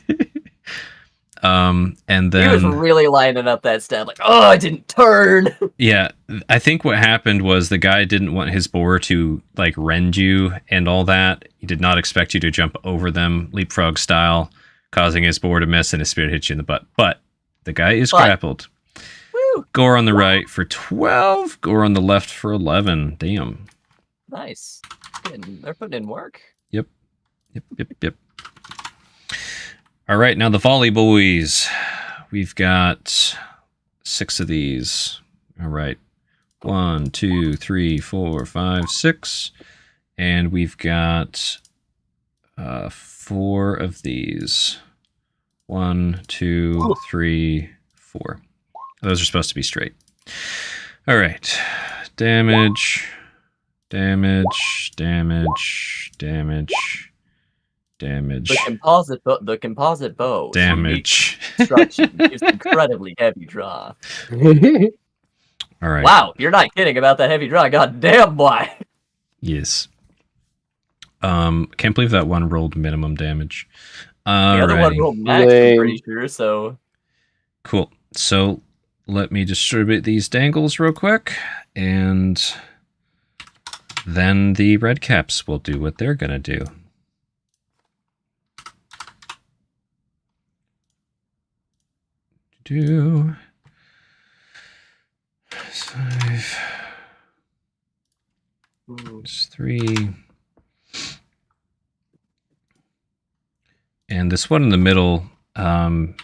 And He was then really lining up that stab, like, oh, I didn't turn. yeah, I think what happened was the guy didn't want his boar to like rend you and all that. He did not expect you to jump over them leapfrog style, causing his boar to miss and his spear hits you in the butt. But the guy is grappled. Woo! Gore on the right for 12. Gore on the left for 11. Damn. Nice. They're putting in work. Yep. All right, now the volley boys. We've got 6 of these. All right. 1, 2, 3, 4, 5, 6. And we've got 4 of these. 1, 2, 3, 4. Those are supposed to be straight. All right. Damage. The composite bow. Damage. Construction gives incredibly heavy draw. All right. Wow, you're not kidding about that heavy draw. God damn, boy. Yes. Can't believe that one rolled minimum damage. The other one rolled max, I'm pretty sure, so... Cool. So, let me distribute these dangles real quick, and then the red caps will do what they're gonna do. Five. It's 3. And this one in the middle, Rune,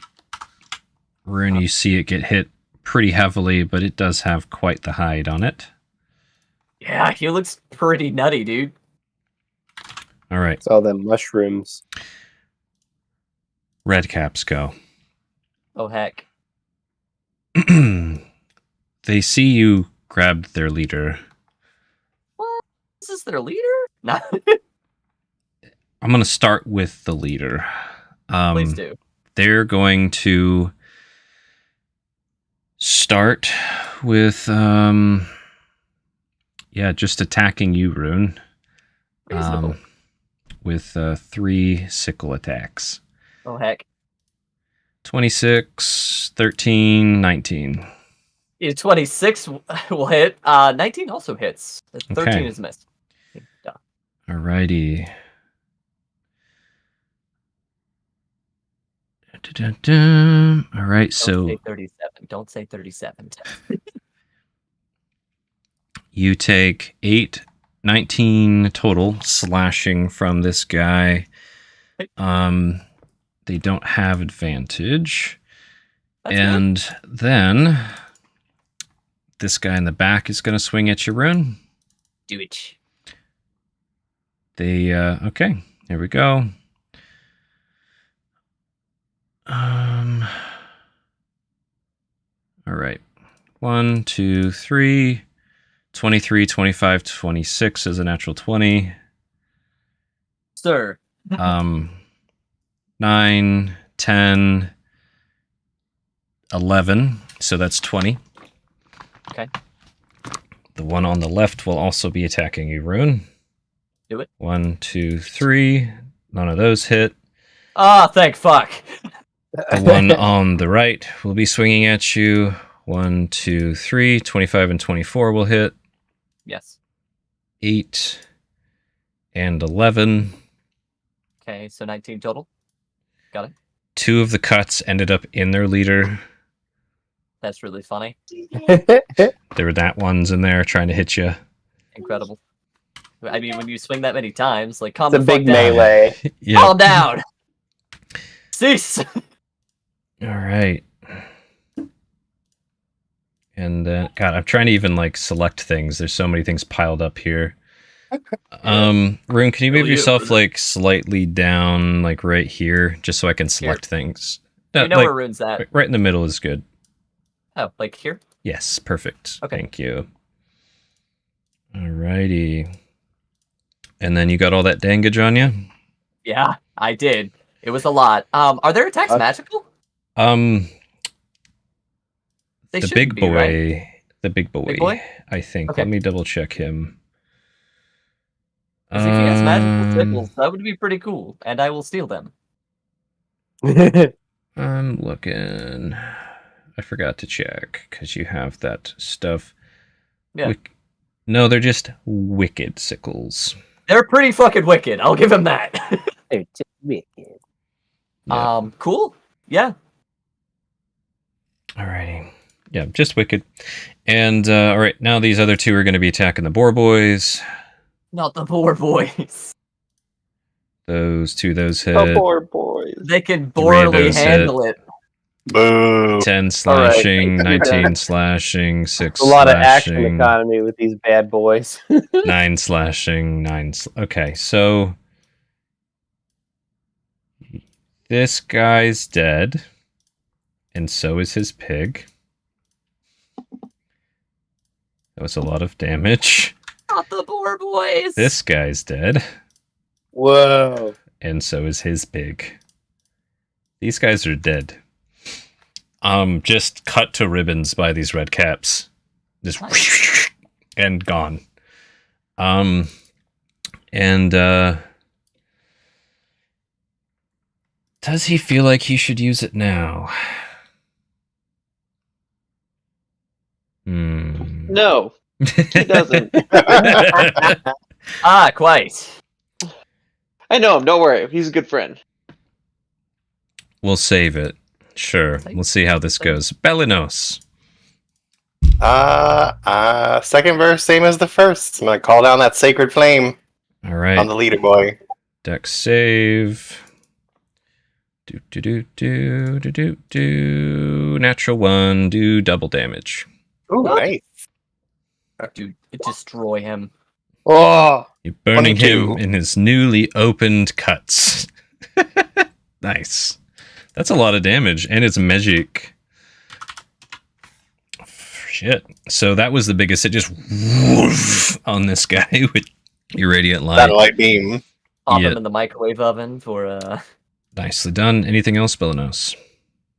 you see it get hit pretty heavily, but it does have quite the hide on it. Yeah, he looks pretty nutty, dude. All right. It's all them mushrooms. Red caps go. Oh, heck. They see you grabbed their leader. What? Is this their leader? No. I'm going to start with the leader. Please do. They're going to start with, just attacking you, Rune. Reasonable. With 3 sickle attacks. Oh, heck. 26, 13, 19. 26 will hit. 19 also hits. 13 Okay. is missed. Duh. Alrighty. All right, Don't so say 37. Don't say 37. you take 8, 19 total slashing from this guy. They don't have advantage. That's And then this guy in the back is going to swing at you, Rune. Do it. Okay, here we go. All right. 1, 2, 3, 23, 25, 26 is a natural 20. Sir. 9, 10, 11. So that's 20. Okay. The one on the left will also be attacking you, Rune. Do it. 1, 2, 3. None of those hit. Ah, thank fuck. The one on the right will be swinging at you. 1, 2, 3. 25 and 24 will hit. Yes. 8 and 11. Okay, so 19 total. Got it. 2 of the cuts ended up in their leader. That's really funny. There were that ones in there trying to hit you. Incredible. I mean, when you swing that many times, like, calm It's a the fuck big down. melee. Yeah. Calm down. Cease. All right. And God, I'm trying to even like select things. There's so many things piled up here. Rune, can you move yourself like slightly down, like right here, just so I can select things? You know like, where Rune's at. right in the middle is good. Oh, like here? Yes, perfect. Okay. Thank you. Alrighty. And then you got all that dangage on you? Yeah, I did. It was a lot. Are their attacks magical? They The should big be, boy. right? The big boy, Big boy? I think. Okay. Let me double check him. 'Cause if he has magical signals, that would be pretty cool, and I will steal them. I'm looking. I forgot to check because you have that stuff. Yeah. No, they're just wicked sickles. They're pretty fucking wicked. I'll give him that. They're just wicked. Yeah. Cool. Yeah. Alrighty. Yeah, just wicked. And all right, now these other two are going to be attacking the boar boys. Not the poor boys. Those hit. The poor boys. They can Three of borely those handle it. Boo. 10 slashing, 19 slashing, 6 A lot of action slashing, economy with these bad boys. 9 slashing, 9. Okay, so this guy's dead, and so is his pig. That was a lot of damage. Not the poor boys. This guy's dead, Whoa. and so is his pig. These guys are dead. Just cut to ribbons by these red caps. Just and gone. Does he feel like he should use it now? No, he doesn't. Quite. I know him. Don't worry. He's a good friend. We'll save it. Sure. We'll see how this goes. Belinos. Second verse, same as the first. I'm gonna call down that sacred flame All right. on the leader boy. Dex save. Do. Natural 1. Do double damage. Ooh, nice. Dude, destroy him. Oh. You're burning 22. him in his newly opened cuts. Nice. That's a lot of damage, and it's magic. Shit. So that was the biggest hit, just woof on this guy with your radiant light. Satellite beam. Pop Yeah. him in the microwave oven for Nicely done. Anything else, Belinos?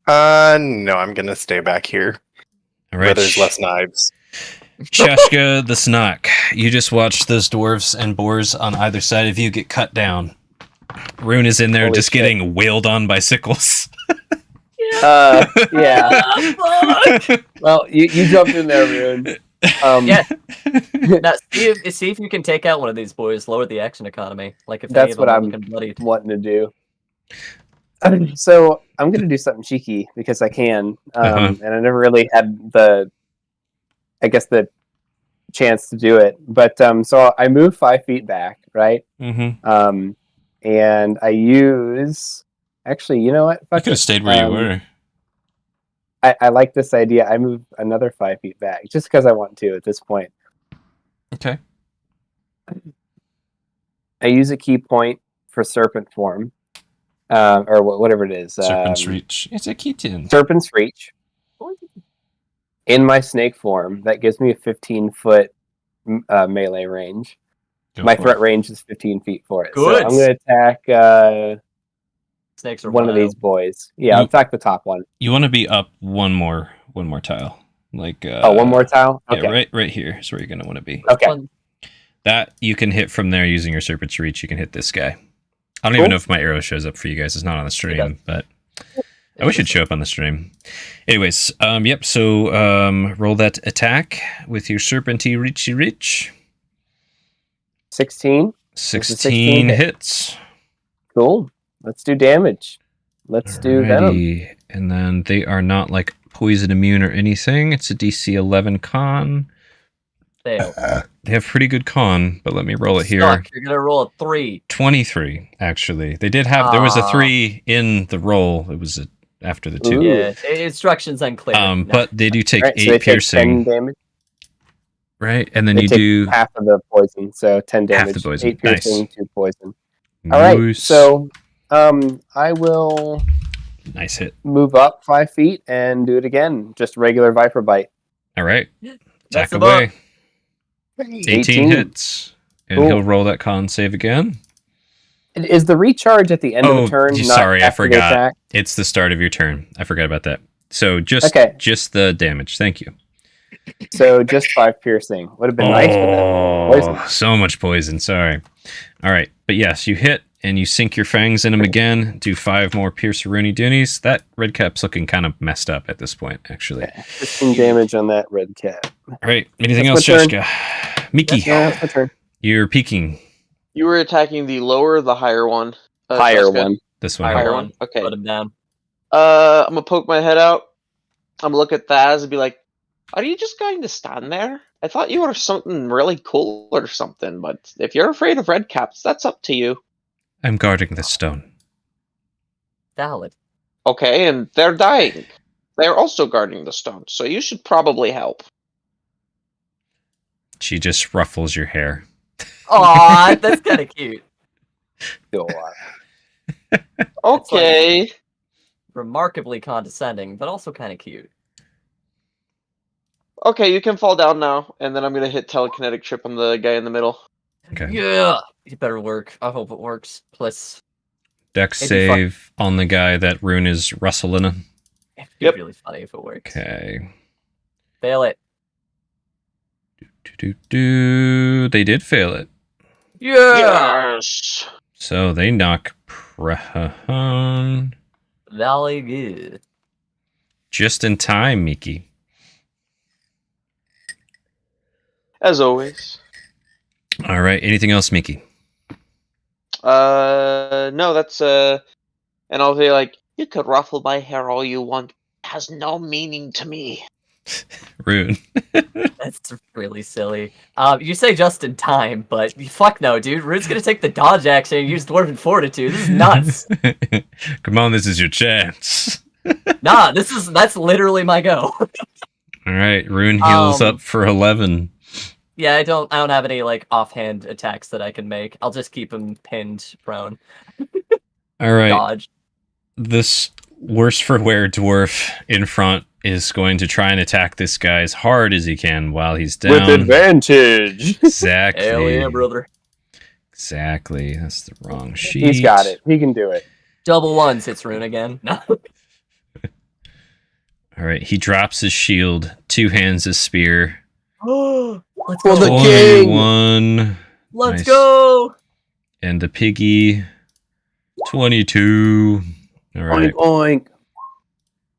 No, I'm gonna stay back here. All Where right. there's less knives. Chashka the Snock. You just watched those dwarves and boars on either side of you get cut down. Rune is in there Holy just shit. getting wailed on by sickles. Yeah. fuck. Well, you jumped in there, Rune. Yeah. Now, see if you can take out one of these boys. Lower the action economy. Like if any That's of what them are I'm looking bloodied. wanting to do. So I'm going to do something cheeky because I can, and I never really had the chance to do it. But so I move 5 feet back, right? Mm-hmm. And I use. Actually, you know what? You Fuck could have it. stayed where you were. I like this idea. I move another 5 feet back just because I want to at this point. Okay. I use a key point for serpent form, or whatever it is. Serpent's Reach. It's a kitten. Serpent's Reach. In my snake form, that gives me a 15-foot melee range. Go My for threat it. range is 15 feet for it. Good. So I'm going to attack Snakes are one of these boys. Yeah, I'll attack the top one. You want to be up one more tile. Like One more tile? Okay. Yeah, right here is where you're gonna want to be. Okay. That you can hit from there using your Serpent's Reach. You can hit this guy. I don't even know if my arrow shows up for you guys. It's not on the stream, but I wish it'd show up on the stream. Anyways, yep. So roll that attack with your Serpenty Reachy Reach. 16. 16 hits. Cool. Let's do damage. Let's do venom. Alrighty. And then they are not like poison immune or anything. It's a DC 11 con. Fail. They have pretty good con, but let me roll it here. Suck. You're gonna roll a 3. 23, actually. They did have, there was a 3 in the roll. It was after the 2. Ooh. Yeah, instructions unclear. No. But they do take Right, 8 so they take 10 piercing, damage. right? And then They you take do half of the poison, so 10 Half damage. the poison. 8 piercing, 2 poison. nice. All right, so I will Nice hit. move up 5 feet and do it again. Just regular Viper Bite. All right. Attack That's the buck. away. 18 hits. And Cool. he'll roll that con save again. Is the recharge at the end of Oh, the turn? Not sorry, I after the forgot. attack? It's the start of your turn. I forgot about that. So just Okay. just the damage. Thank you. So just 5 piercing. Would have been nice with that. Poison. So much poison. Sorry. All right. But yes, you hit and you sink your fangs in him again. Do 5 more Pierce-a-Rooney Doonies. That red cap's looking kind of messed up at this point, actually. 15 damage on that red cat. All right. Anything That's else, my turn. Jessica? Miki, Yeah, that's my turn. you're peeking. You were attacking the lower or the higher one? Higher Jessica? one. This one. Higher here. one. Okay. Put him down. I'm gonna poke my head out. I'm gonna look at Thaz and be like, "Are you just going to stand there? I thought you were something really cool or something. But if you're afraid of red caps, that's up to you." I'm guarding the stone. Valid. Okay, and they're dying. They're also guarding the stone, so you should probably help. She just ruffles your hair. Aw, that's kind of cute. Go on. Okay. Remarkably condescending, but also kind of cute. Okay, you can fall down now, and then I'm gonna hit telekinetic trip on the guy in the middle. Okay. Yeah, it better work. I hope it works. Plus, Dex It'd be fun. save on the guy that Rune is rustling. it'd be Yep. really funny if it works. Okay. Fail it. They did fail it. Yeah. Yes. So they knock prone. Valley good. Just in time, Miki. As always. All right. Anything else, Miki? No, that's and I'll be like, you could ruffle my hair all you want. It has no meaning to me. Rune. That's really silly. You say just in time, but fuck no, dude. Rude's gonna take the dodge action and use Dwarven Fortitude. This is nuts. Come on, this is your chance. Nah, that's literally my go. All right. Rune heals up for 11. Yeah, I don't have any like offhand attacks that I can make. I'll just keep him pinned prone. All right. Dodge. This worse for wear dwarf in front is going to try and attack this guy as hard as he can while he's down. With advantage. Exactly. Hell yeah, brother. Exactly. That's the wrong sheet. He's got it. He can do it. Double ones hits Rune again. No. All right. He drops his shield, 2 hands his spear. Let's For go. the king. 21. Let's Nice. go. And the piggy, 22. All right. Oink, oink.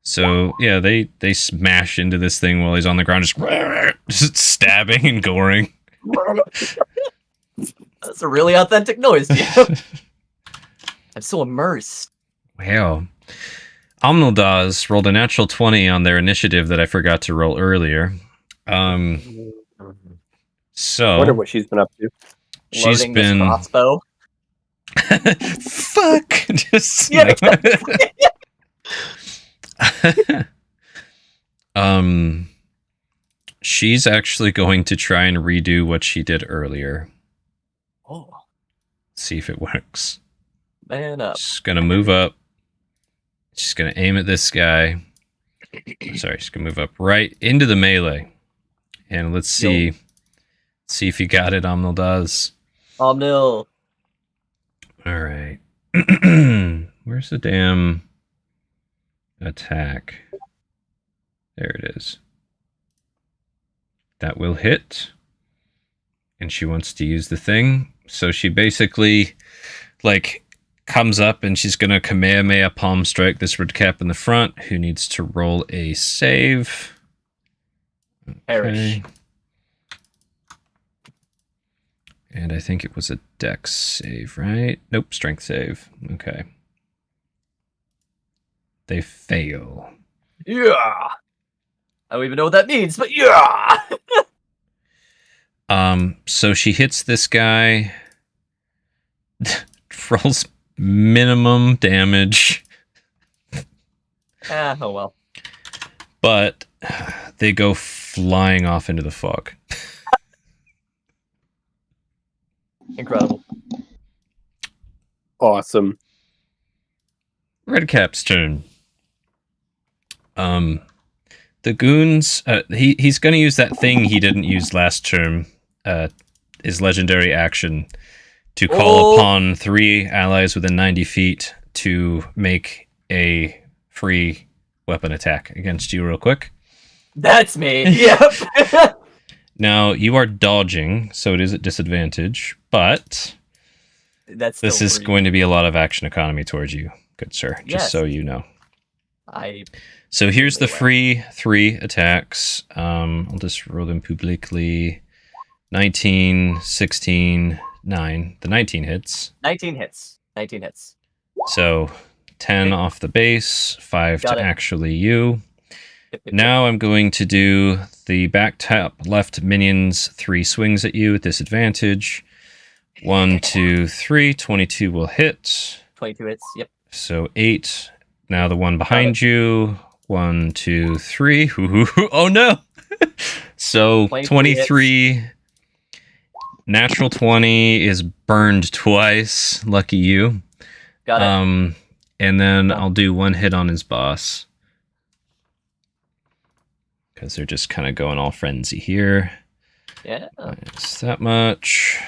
So yeah, they smash into this thing while he's on the ground, just stabbing and goring. That's a really authentic noise, dude. I'm so immersed. Wow. Omnildaz rolled a natural 20 on their initiative that I forgot to roll earlier. So I wonder what she's been up to. she's Loading this been crossbow. fuck. Just Yeah. she's actually going to try and redo what she did earlier. Oh, See if it works. man up. She's gonna move up. She's gonna aim at this guy. Sorry, she's gonna move up right into the melee. And let's see. See if you got it, Omnil does. Omnil. Alright. Where's the damn attack? There it is. That will hit. And she wants to use the thing. So she basically, like, comes up and she's going to Kamehameha palm strike this red cap in the front, who needs to roll a save. Perish. And I think it was a dex save, right? Nope, strength save. Okay. They fail. Yeah. I don't even know what that means, but yeah. So she hits this guy, rolls minimum damage, Oh well. but they go flying off into the fog. Incredible. Awesome. Redcap's turn. The goons, he's going to use that thing he didn't use last term, his legendary action, to call upon 3 allies within 90 feet to make a free weapon attack against you real quick. That's me. Yep. Now, you are dodging, so it is at disadvantage, but That's this is going to be a lot of action economy towards you, good sir, just Yes. so you know. So here's the free 3 attacks. I'll just roll them publicly. 19, 16, 9. The 19 hits. 19 hits. 19 hits. So 10 off the base, 5 Got to it. actually you. Yep, yep, Now I'm going to do the back top left minions 3 swings at you at disadvantage. 1, 2, 3. 22 will hit. 22 hits. Yep. So 8. Now the one behind you. 1, 2, 3. Oh no! So 23. Natural 20 is burned twice. Lucky you. Got it. And then I'll do 1 hit on his boss. Because they're just kind of going all frenzy here. Yeah. It's that much.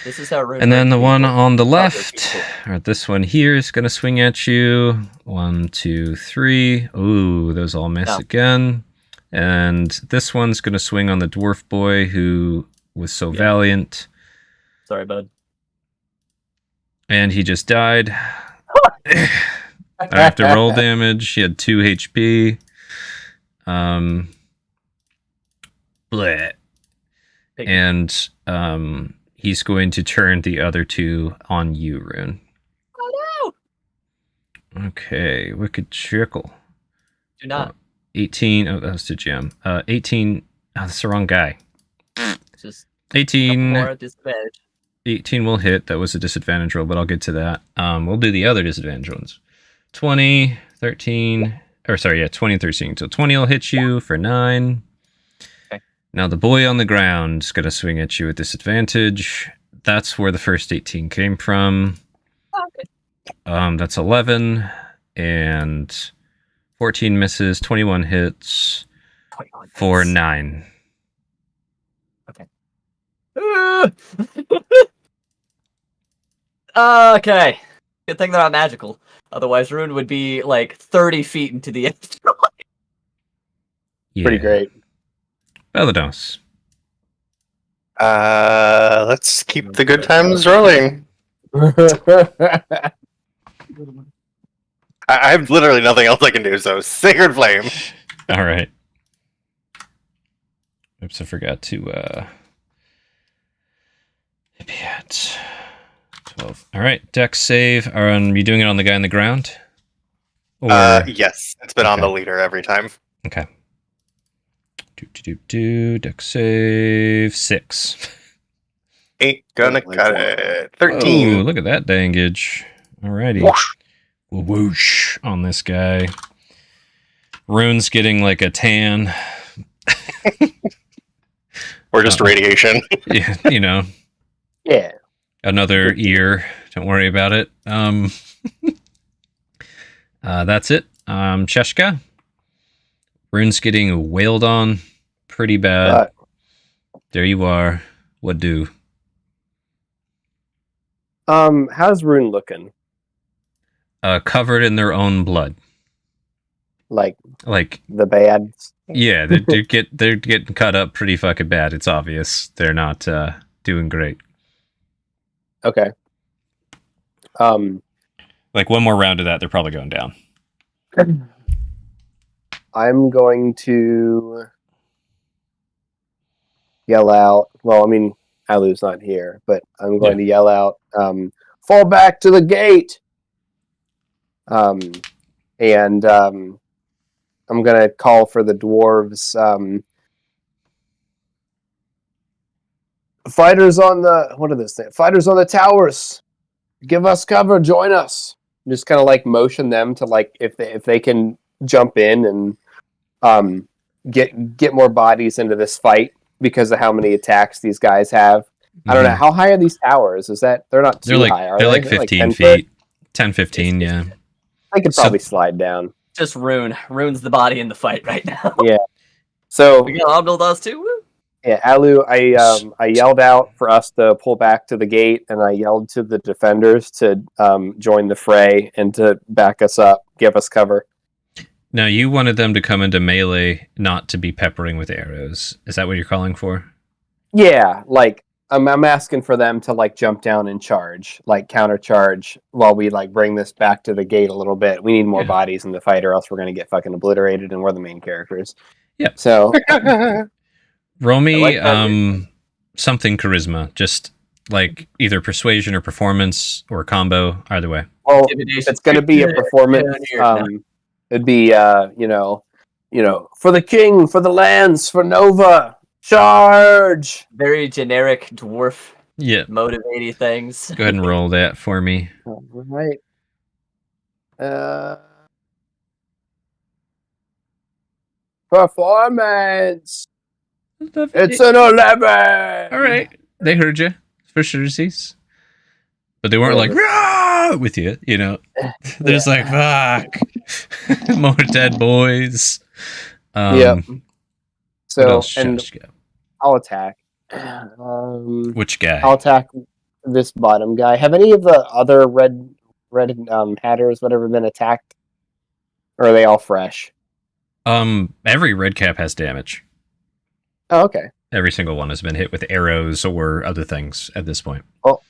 This is how. And then the one on the left, or this one here, is going to swing at you. 1, 2, 3. Ooh, those all miss again. And this one's going to swing on the dwarf boy who was so valiant. Sorry, bud. And he just died. I have to roll damage. He had 2 HP. Bleh. And he's going to turn the other 2 on you, Rune. Oh no! Okay, Wicked Trickle. Do not. 18. Oh, that was to Jim. 18. Oh, that's the wrong guy. Just 18. more disadvantage. 18 will hit. That was a disadvantage roll, but I'll get to that. We'll do the other disadvantage ones. 20, 13. Or sorry, yeah, 20 and 13. So 20 will hit you for 9. Okay. Now the boy on the ground is going to swing at you at disadvantage. That's where the first 18 came from. Okay. That's 11. And 14 misses, 21 hits 21 for hits. 9. Okay. Good thing they're not magical. Otherwise, Rune would be like 30 feet into the afterlife. Yeah. Pretty great. Belados. Let's keep the good times rolling. I have literally nothing else I can do, so Sacred Flame. All right. Oops, I forgot to be at 12. All right, dex save. Are you doing it on the guy on the ground? Or Yes, it's been on the leader every time. okay. Dex save 6. Ain't gonna cut it. 13. Ooh, look at that dangage. Alrighty. Whoosh. Whoosh on this guy. Rune's getting like a tan. Or just radiation. Yeah, you know. Yeah. Another ear. Don't worry about it. That's it. Cheshka. Rune's getting wailed on pretty bad. There you are. What do? How's Rune looking? Covered in their own blood. Like the bads? Yeah, they're getting cut up pretty fucking bad. It's obvious they're not doing great. Okay. Like one more round of that, they're probably going down. I'm going to yell out. Well, I mean, Alu's not here, but I'm going to yell out, fall back to the gate! And I'm going to call for the dwarves. Fighters on the... What are this thing? Fighters on the towers! Give us cover, join us! Just kind of like motion them to like, if they can jump in and get more bodies into this fight because of how many attacks these guys have. I don't know. How high are these towers? They're not too high, are they? They're like 15 feet. 10, 15, yeah. I could probably slide down. Just Rune. Rune's the body in the fight right now. Yeah. So we got Omnil does too. Woo. Yeah, Alu, I yelled out for us to pull back to the gate, and I yelled to the defenders to join the fray and to back us up, give us cover. Now, you wanted them to come into melee, not to be peppering with arrows. Is that what you're calling for? Yeah, like I'm asking for them to like jump down and charge, like counter charge, while we like bring this back to the gate a little bit. We need more bodies in the fight, or else we're gonna get fucking obliterated, and we're the main characters. Yep. So. Roll me something charisma, just like either persuasion or performance or combo, either way. Well, it's going to be a performance. It'd be you know, for the king, for the lands, for Nova, charge. Very generic dwarf. Yeah. Motivating things. Go ahead and roll that for me. All right. Performance. It's an 11. All right, they heard you for sure, but they weren't like Rah! With you. You know, they're just like fuck, more dead boys. Yeah. So and I'll attack. Which guy? I'll attack this bottom guy. Have any of the other red hatters, whatever, been attacked, or are they all fresh? Every red cap has damage. Oh, okay. Every single one has been hit with arrows or other things at this point. Well,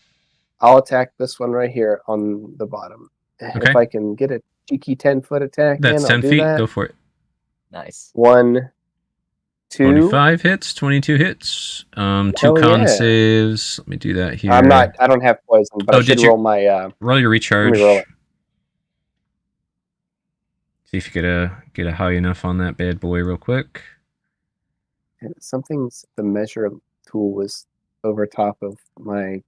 I'll attack this one right here on the bottom. Okay. If I can get a cheeky 10-foot attack, that's 10 feet. Go for it. Nice. 1, 2. 25 hits, 22 hits. 2 con saves. Let me do that here. I don't have poison, but I should roll my. Roll your recharge. Let me roll it. See if you get a high enough on that bad boy real quick. The measure tool was over top of my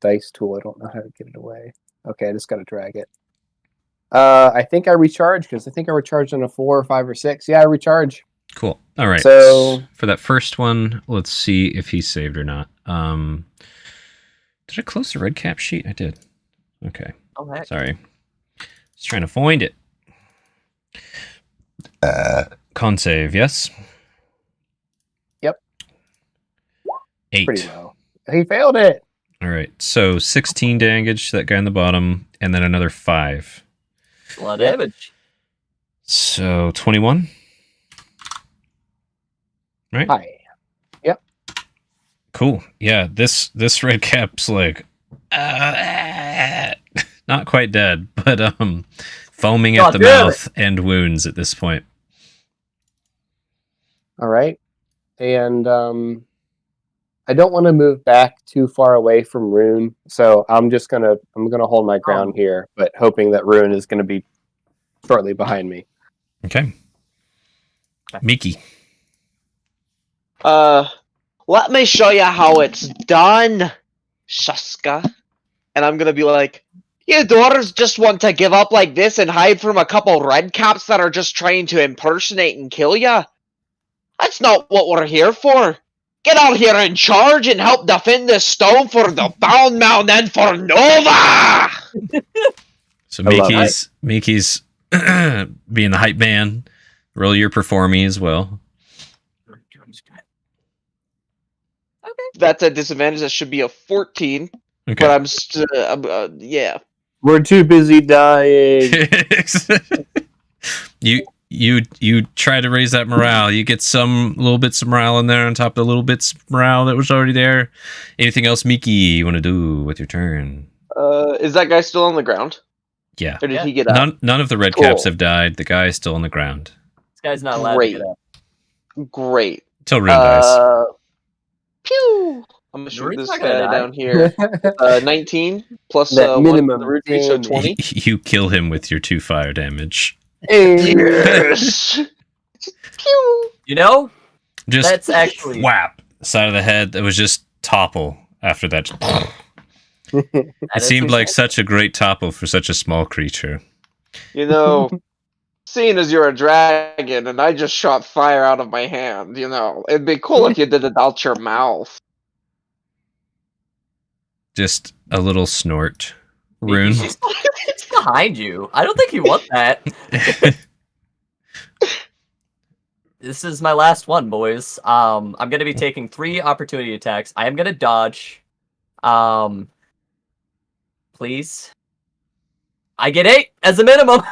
dice tool. I don't know how to get it away. Okay, I just got to drag it. I think I recharge because I think I recharged on a 4 or 5 or 6. Yeah, I recharge. Cool. All right. So for that first one, let's see if he saved or not. Did I close the red cap sheet? I did. Okay. Oh, heck. Sorry. Just trying to find it. Con save, yes. Yep. 8. Pretty low. He failed it. All right. So 16 damage to that guy on the bottom, and then another 5. A lot of damage. So 21. Right? Hi. Yep. Cool. Yeah, this red cap's like not quite dead, but foaming at the mouth and wounds at this point. All right. And I don't want to move back too far away from Rune, so I'm gonna hold my ground here, but hoping that Rune is gonna be shortly behind me. Okay. Miki. Let me show you how it's done, Shaska. And I'm gonna be like, you dwarves just want to give up like this and hide from a couple red caps that are just trying to impersonate and kill ya? That's not what we're here for. Get out here and charge and help defend this stone for the Bound Mound and for Nova! So I love Miki's being the hype man. Roll your for me as well. That's a disadvantage. That should be a 14. Okay. But I'm still, yeah. We're too busy dying. you try to raise that morale. You get some little bits of morale in there on top of the little bits of morale that was already there. Anything else, Miki, you want to do with your turn? Is that guy still on the ground? Yeah. Or did he get up? None of the red Cool. caps have died. The guy is still on the ground. This guy's not allowed Great. to get up. Great. Till Rune dies. Pew! I'm gonna shoot Rune's this not gonna guy die. down here. 19 plus That 1 minimum for the root reach, so damage. 20. You kill him with your 2 fire damage. Yes! Pew! You know, Just that's actually whap side of the head. That was just topple after that. It seemed like such a great topple for such a small creature. You know, seeing as you're a dragon and I just shot fire out of my hand, you know, it'd be cool if you did it out your mouth. Just a little snort. Rune. She's behind you. I don't think you want that. This is my last one, boys. I'm gonna be taking 3 opportunity attacks. I am gonna dodge. Please. I get 8 as a minimum.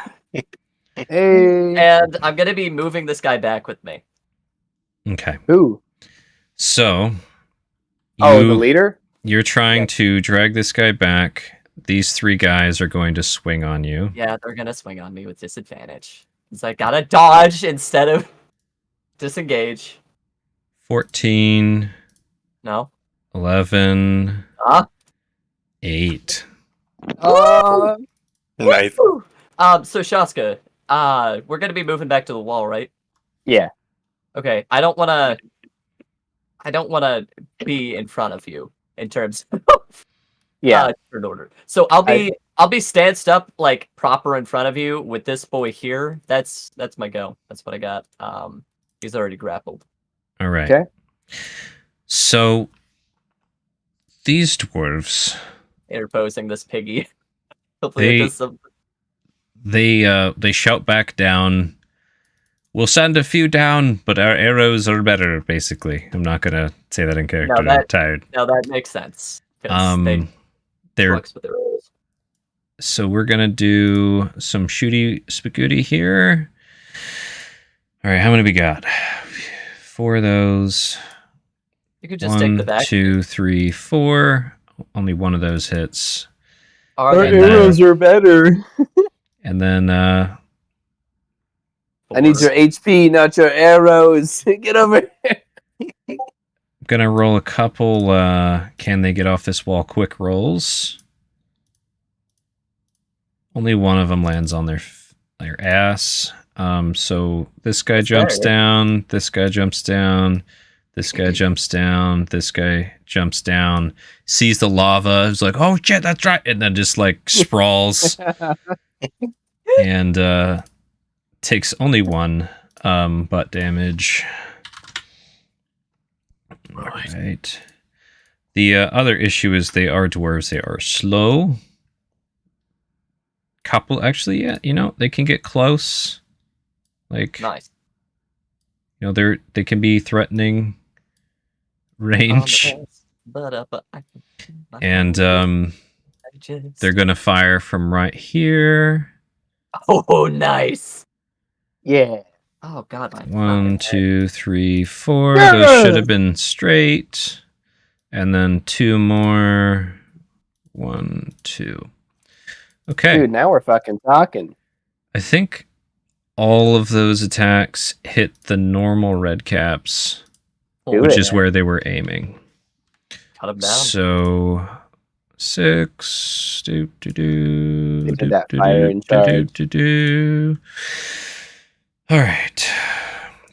Hey. And I'm gonna be moving this guy back with me. Okay. Who? So Oh, the leader? you're trying to drag this guy back. These 3 guys are going to swing on you. Yeah, they're gonna swing on me with disadvantage. Because I gotta dodge instead of disengage. 14, No. 11, Huh? 8. Nice. Woo! So Shaska, we're gonna be moving back to the wall, right? Yeah. Okay. I don't wanna be in front of you in terms of Yeah. turn order. So I'll be stanced up like proper in front of you with this boy here. That's my go. That's what I got. He's already grappled. All right. Okay. So these dwarves, Interposing this piggy. Hopefully it does something. they shout back down. We'll send a few down, but our arrows are better. Basically, I'm not gonna say that in character. I'm tired. No, that makes sense. 'Cause they They're flex with their rolls. so we're gonna do some shooty spagooty here. All right, how many we got? 4 of those. You could just take the 1, back. 2, 3, 4. Only one of those hits, Our Our And then- arrows are better. and then I need your HP, not your arrows. Get over here. I'm gonna roll a couple. Can they get off this wall? Quick rolls. Only one of them lands on their ass. So this guy jumps down. This guy jumps down. This guy jumps down. This guy jumps down. Sees the lava. Is like, oh shit, that's right, and then just like sprawls and takes only 1 butt damage. All right. The other issue is they are dwarves. They are slow. Couple, actually, yeah. You know, they can get close. Like, Nice. you know, they can be threatening range, and they're gonna fire from right here. Oh, nice. Yeah. Oh god. My 1, fucking 2, 3, 4. Yeah! Those should have been straight, and then 2 more. 1, 2. Okay. Dude, now we're fucking talking. I think all of those attacks hit the normal red caps, head. which it. is where they were aiming. Cut him down. So 6. They did that fire in charge. All right.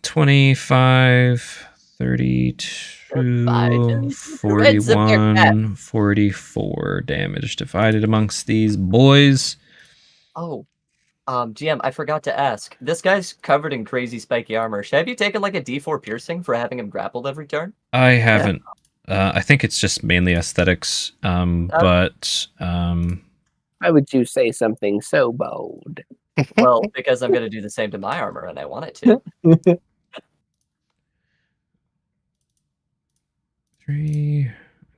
25, 32, Reds of their 41, 44 damage divided amongst these boys. Oh. GM, I forgot to ask. This guy's covered in crazy spiky armor. Have you taken like a D4 piercing for having him grappled every turn? I haven't. I think it's just mainly aesthetics. But Why would you say something so bold? Well, because I'm going to do the same to my armor, and I want it to. 3.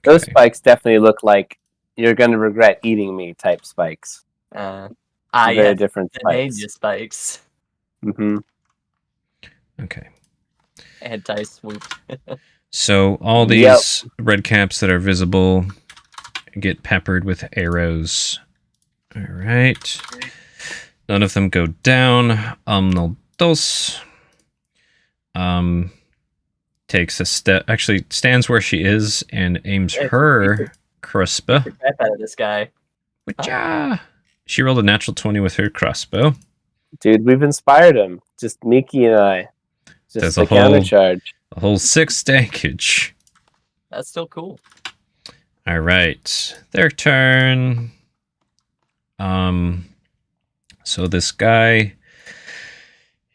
Those Okay. spikes definitely look like you're going to regret eating me type spikes. Very Yes, different the spikes. ninja spikes. Mm-hmm. Okay. Anti-swoop. So all these red caps that are visible get peppered with arrows. All right. None of them go down. No dos. Takes a step. Actually, stands where she is and aims her crossbow. The crap out of this guy. Witcha! She rolled a natural 20 with her crossbow. Dude, we've inspired him. Just Miki and I. Just There's the a whole- countercharge. A whole 6 damage. That's still cool. All right, their turn. So this guy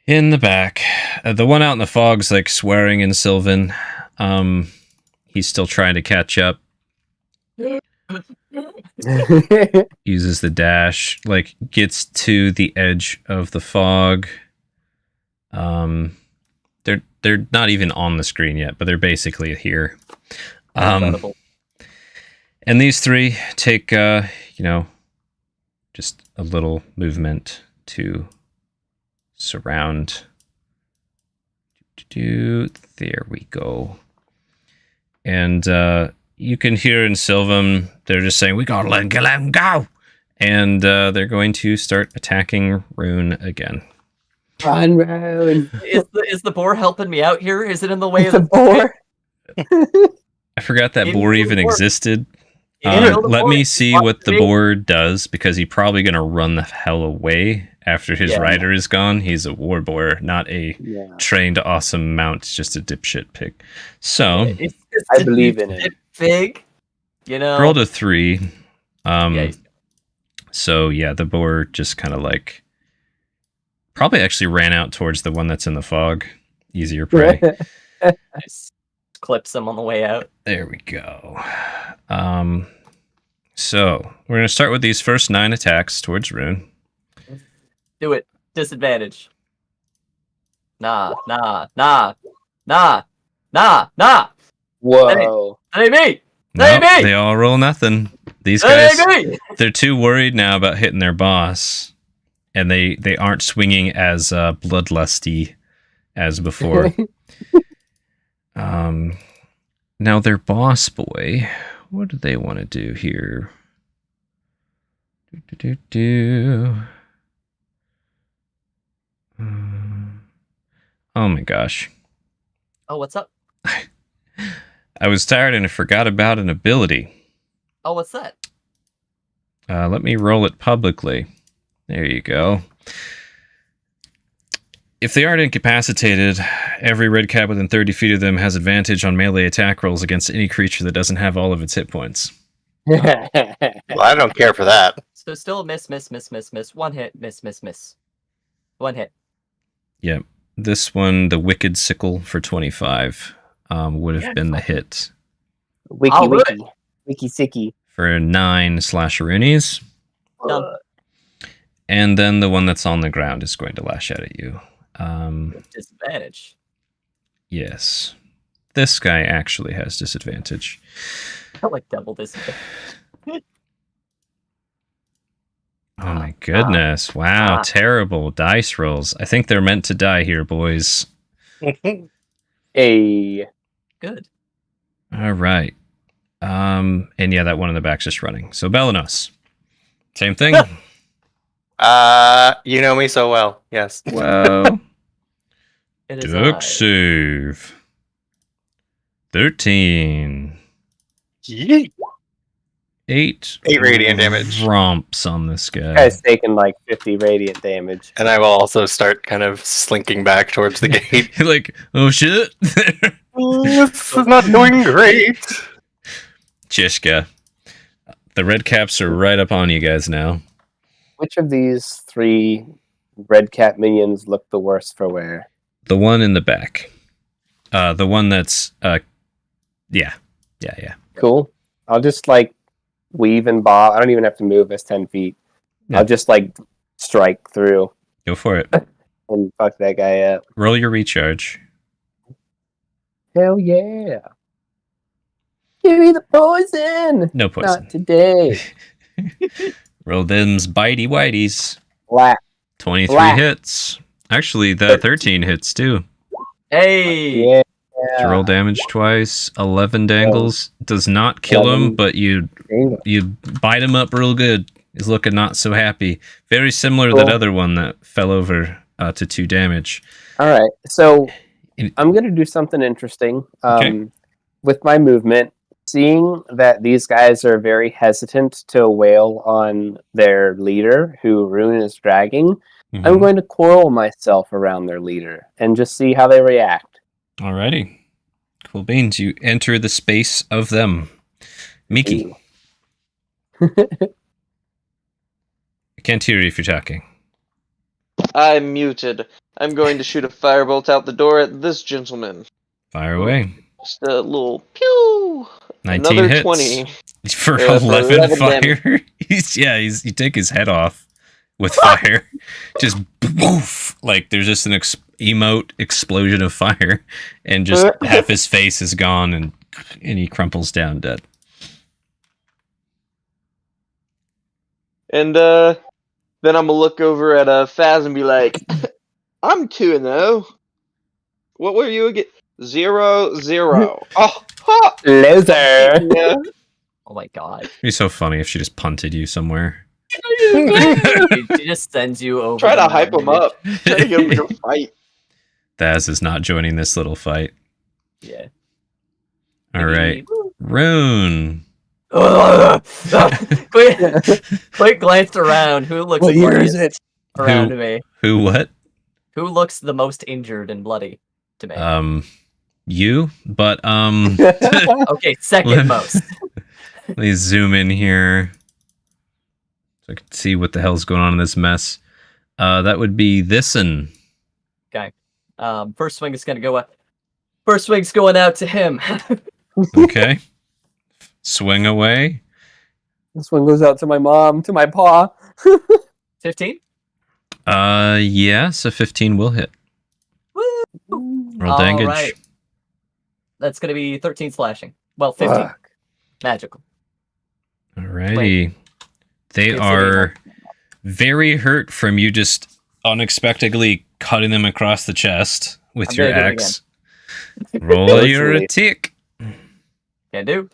in the back, the one out in the fog's like swearing in Sylvan. He's still trying to catch up. Uses the dash, like gets to the edge of the fog. They're not even on the screen yet, but they're basically here. Incredible. And these three take, just a little movement to surround. There we go. And you can hear in Sylvan, they're just saying, we gotta let him go. And they're going to start attacking Rune again. Run, Rune. Is the boar helping me out here? Is it in the way of The boar. I forgot that He boar killed even the boar. existed. He killed the Let boar. me see what the boar does, because he's probably going to run the hell away after his Yeah. rider is gone. He's a war boar, not a Yeah. trained awesome mount, just a dipshit pig. So, It's I believe in it. Fig, you know. rolled a 3. Yeah, So, yeah, the boar just kind of like probably actually ran out towards the one that's in the fog. Easier prey. nice. Clips him on the way out. There we go. So we're going to start with these first 9 attacks towards Rune. Do it. Disadvantage. Nah. Whoa. That ain't me. No, That ain't me. they all roll nothing. These That guys, ain't me. they're too worried now about hitting their boss. And they aren't swinging as bloodlusty as before. Now their boss boy, what do they want to do here? Oh my gosh. Oh, what's up? I was tired and I forgot about an ability. Oh, what's that? Let me roll it publicly. There you go. If they aren't incapacitated, every red cap within 30 feet of them has advantage on melee attack rolls against any creature that doesn't have all of its hit points. Well, I don't care for that. So still a miss. One hit, miss. One hit. Yep. This one, the Wicked Sickle for 25, would have been the hit. Wiki, I'll do wiki. Wiki, sicky. For 9 slasheroonies. Done. And then the one that's on the ground is going to lash out at you. Disadvantage. Yes. This guy actually has disadvantage. I like double disadvantage. Oh my goodness. Wow, terrible dice rolls. I think they're meant to die here, boys. Hey. Good. All right. And yeah, that one in the back's just running. So Belenos. Same thing. You know me so well. Yes. Wow. It is Dex save. 13. Yeet. 8 radiant damage. Romps on this guy. Guy's taking like 50 radiant damage. And I will also start kind of slinking back towards the gate. Like, oh shit. This is not doing great. Chishka. The red caps are right up on you guys now. Which of these 3 red cat minions look the worse for wear? The one in the back. The one that's yeah. Cool. I'll just like weave and bob. I don't even have to move us 10 feet. Yeah. I'll just like strike through Go for it. and fuck that guy up. Roll your recharge. Hell yeah. Give me the poison. No poison. Not today. Roll them's bitey whiteys. Black. 23 Black. hits. Actually, the 13 hits too. Hey. Yeah. Did you roll damage twice. 11 dangles. Does not kill him, 11. but you bite him up real good. He's looking not so happy. Very similar to that Cool. other one that fell over to 2 damage. All right. So In- I'm going to do something interesting Okay. with my movement. Seeing that these guys are very hesitant to wail on their leader, who Rune is dragging, I'm Mhm. going to coil myself around their leader and just see how they react. Alrighty. Cool beans. You enter the space of them. Miki, Ooh. I can't hear you if you're talking. I'm muted. I'm going to shoot a firebolt out the door at this gentleman. Fire away. Just a little pew. 19 Another hits. 20. For Yeah, for 11 11 fire. You take his head off with fire. Just woof. Like there's just an emote explosion of fire, and just half his face is gone, and he crumples down dead. And then I'm gonna look over at Faz and be like, I'm 2-0. What were you again? 0-0. Oh, ha! Loser. Yeah. Oh my god. It'd be so funny if she just punted you somewhere. She just sends you over. Try the to hype him mountain. up. Try to get him to go fight. Thaz is not joining this little fight. Yeah. All right, Rune. quick glance around. Who looks What year bloody is it? around Who? me? Who? What? Who looks the most injured and bloody to me? You. But Okay, second most. Let me zoom in here so I can see what the hell's going on in this mess. That would be this'n. Okay. First swing is gonna go up. First swing's going out to him. Okay. Swing away. This one goes out to my mom, to my paw. 15. Yeah, so 15 will hit. Roll damage. Alright. That's gonna be 13 slashing. Well, 15. Fuck. Magical. Alrighty. They Good are very hurt from you just unexpectedly cutting them across the chest with I'm your gonna do it axe. Roll your Literally. attack. Can do.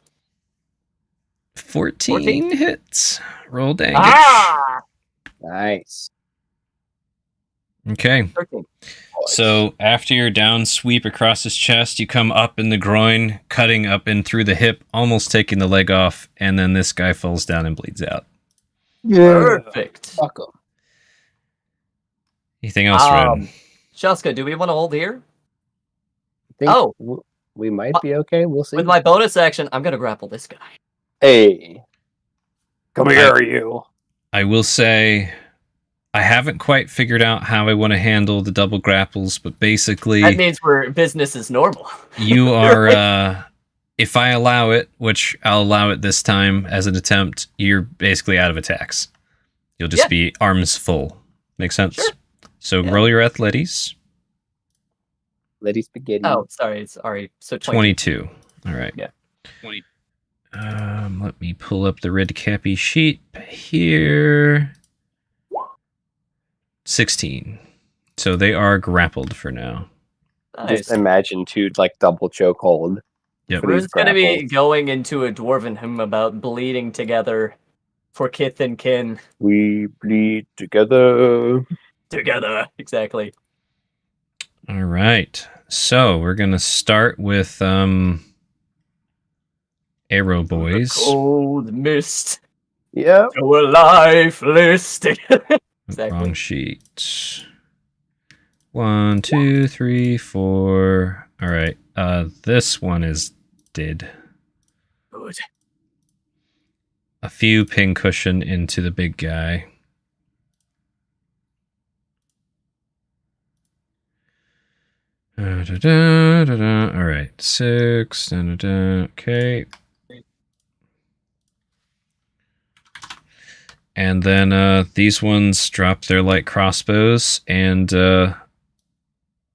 14 hits. Roll damage. Ah! Nice. Okay. 13. So after your down sweep across his chest, you come up in the groin, cutting up in through the hip, almost taking the leg off, and then this guy falls down and bleeds out. Perfect. Fuck 'em. Anything else, Red? Shaska, do we want to hold here? I think Oh. we might be okay. We'll see. With my bonus action, I'm gonna grapple this guy. Hey. Come I- here, you. I will say I haven't quite figured out how I want to handle the double grapples, but basically That means we're business as normal. you are if I allow it, which I'll allow it this time as an attempt, you're basically out of attacks. You'll just Yeah. be arms full. Make sense? Sure. So Yeah. roll your athletics. Lady spaghetti. Oh, sorry. Sorry. So 22. All right. Yeah. 20. Let me pull up the red cappy sheet here. 16. So they are grappled for now. Nice. Just imagine two like double chokehold. Yep. Pretty We're just gonna be grapples. going into a dwarven hymn about bleeding together for kith and kin. We bleed together. Together. Exactly. All right. So we're gonna start with Arrow Boys. Cold mist. Yep. To a lifeless. Exactly. Wrong sheet. 1, 2, 3, 4. All right. This one is dead. Good. A few pin cushion into the big guy. All right, 6. Okay. And then these ones drop their light crossbows, and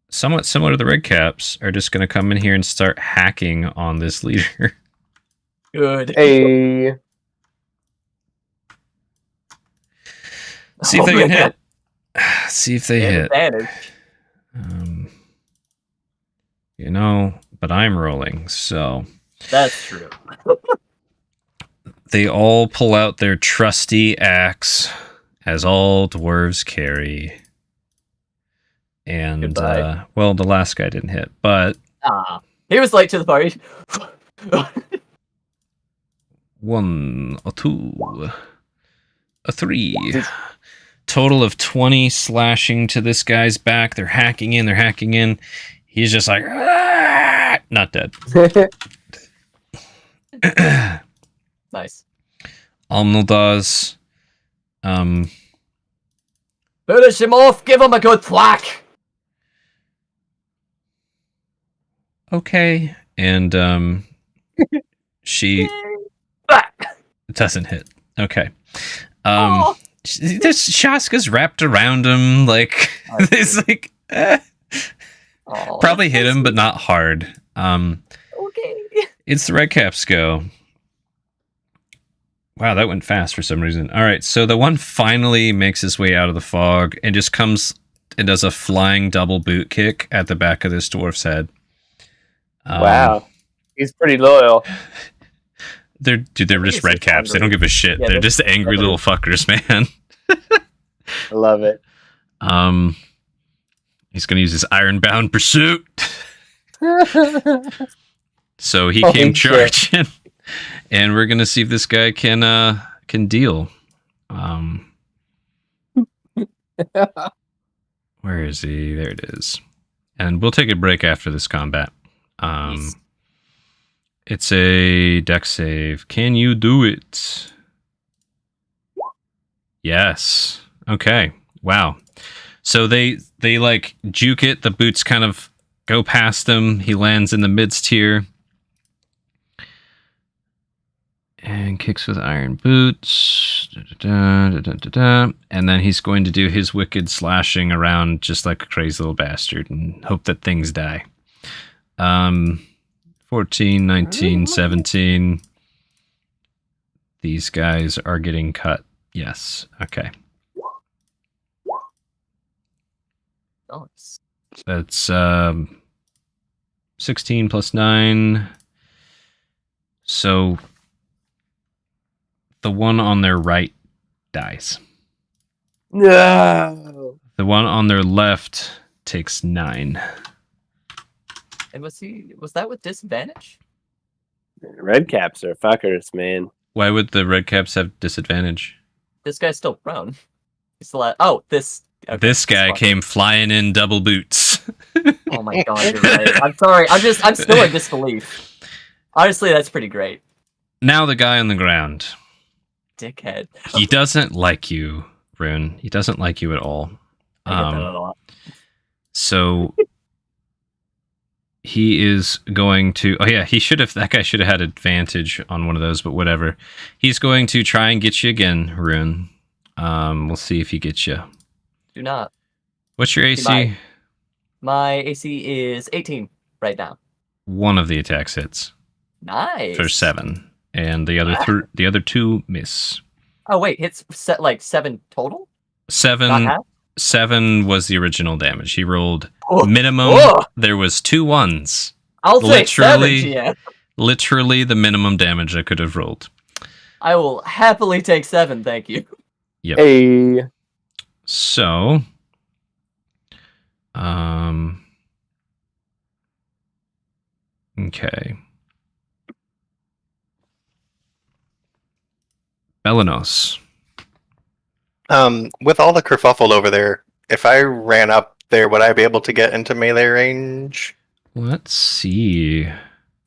somewhat similar to the red caps, are just going to come in here and start hacking on this leader. Good. Hey. See if they can hit. See if they hit. Advantage. You know, but I'm rolling, so That's true. they all pull out their trusty axe, as all dwarves carry. And Goodbye. well, the last guy didn't hit, but He was late to the party. 1, a 2, a 3. Total of 20 slashing to this guy's back. They're hacking in. He's just like, "Ah!" Not dead. Nice. Almnaldaz. Finish him off. Give him a good thwack. Okay. And she doesn't hit. Okay. Aw. This Shaska's wrapped around him, like it's like Aw, probably hit that's him, but not hard. Okay. It's the red caps go. Wow, that went fast for some reason. All right, so the one finally makes his way out of the fog and just comes and does a flying double boot kick at the back of this dwarf's head. Wow. He's pretty loyal. They're just red just caps. They don't hungry. give a shit. Yeah, they're just angry little fuckers, man. I love it. He's gonna use his ironbound pursuit. So he Holy came shit. charging, and we're gonna see if this guy can deal. Where is he? There it is. And we'll take a break after this combat. Yes. It's a dex save. Can you do it? Yes. Okay. Wow. So they like juke it. The boots kind of go past him. He lands in the midst here. And kicks with iron boots. And then he's going to do his wicked slashing around just like a crazy little bastard and hope that things die. 14, 19, 17. These guys are getting cut. Yes. Okay. Nice. That's 16 plus 9. So the one on their right dies. No. The one on their left takes 9. And was that with disadvantage? Red caps are fuckers, man. Why would the red caps have disadvantage? This guy's still prone. He's still at, oh, this. Okay, This guy fine. came flying in double boots. Oh my god, you're right. I'm sorry. I'm still in disbelief. Honestly, that's pretty great. Now the guy on the ground. Dickhead. He doesn't like you, Rune. He doesn't like you at all. I get that a lot. So he is going to. Oh yeah, that guy should have had advantage on one of those, but whatever. He's going to try and get you again, Rune. We'll see if he gets you. Do not. What's your AC? might. My AC is 18 right now. One of the attacks hits Nice. for 7, and the other 2 miss. Oh wait, hits set like 7 total. Not 7 half? 7 was the original damage. He rolled Oh. minimum. Oh. There was 2 1s. I'll take 7, Literally. GM. Literally the minimum damage I could have rolled. I will happily take 7, thank you. Yep. Hey. So, okay. Belenos. With all the kerfuffle over there, if I ran up there, would I be able to get into melee range? Let's see.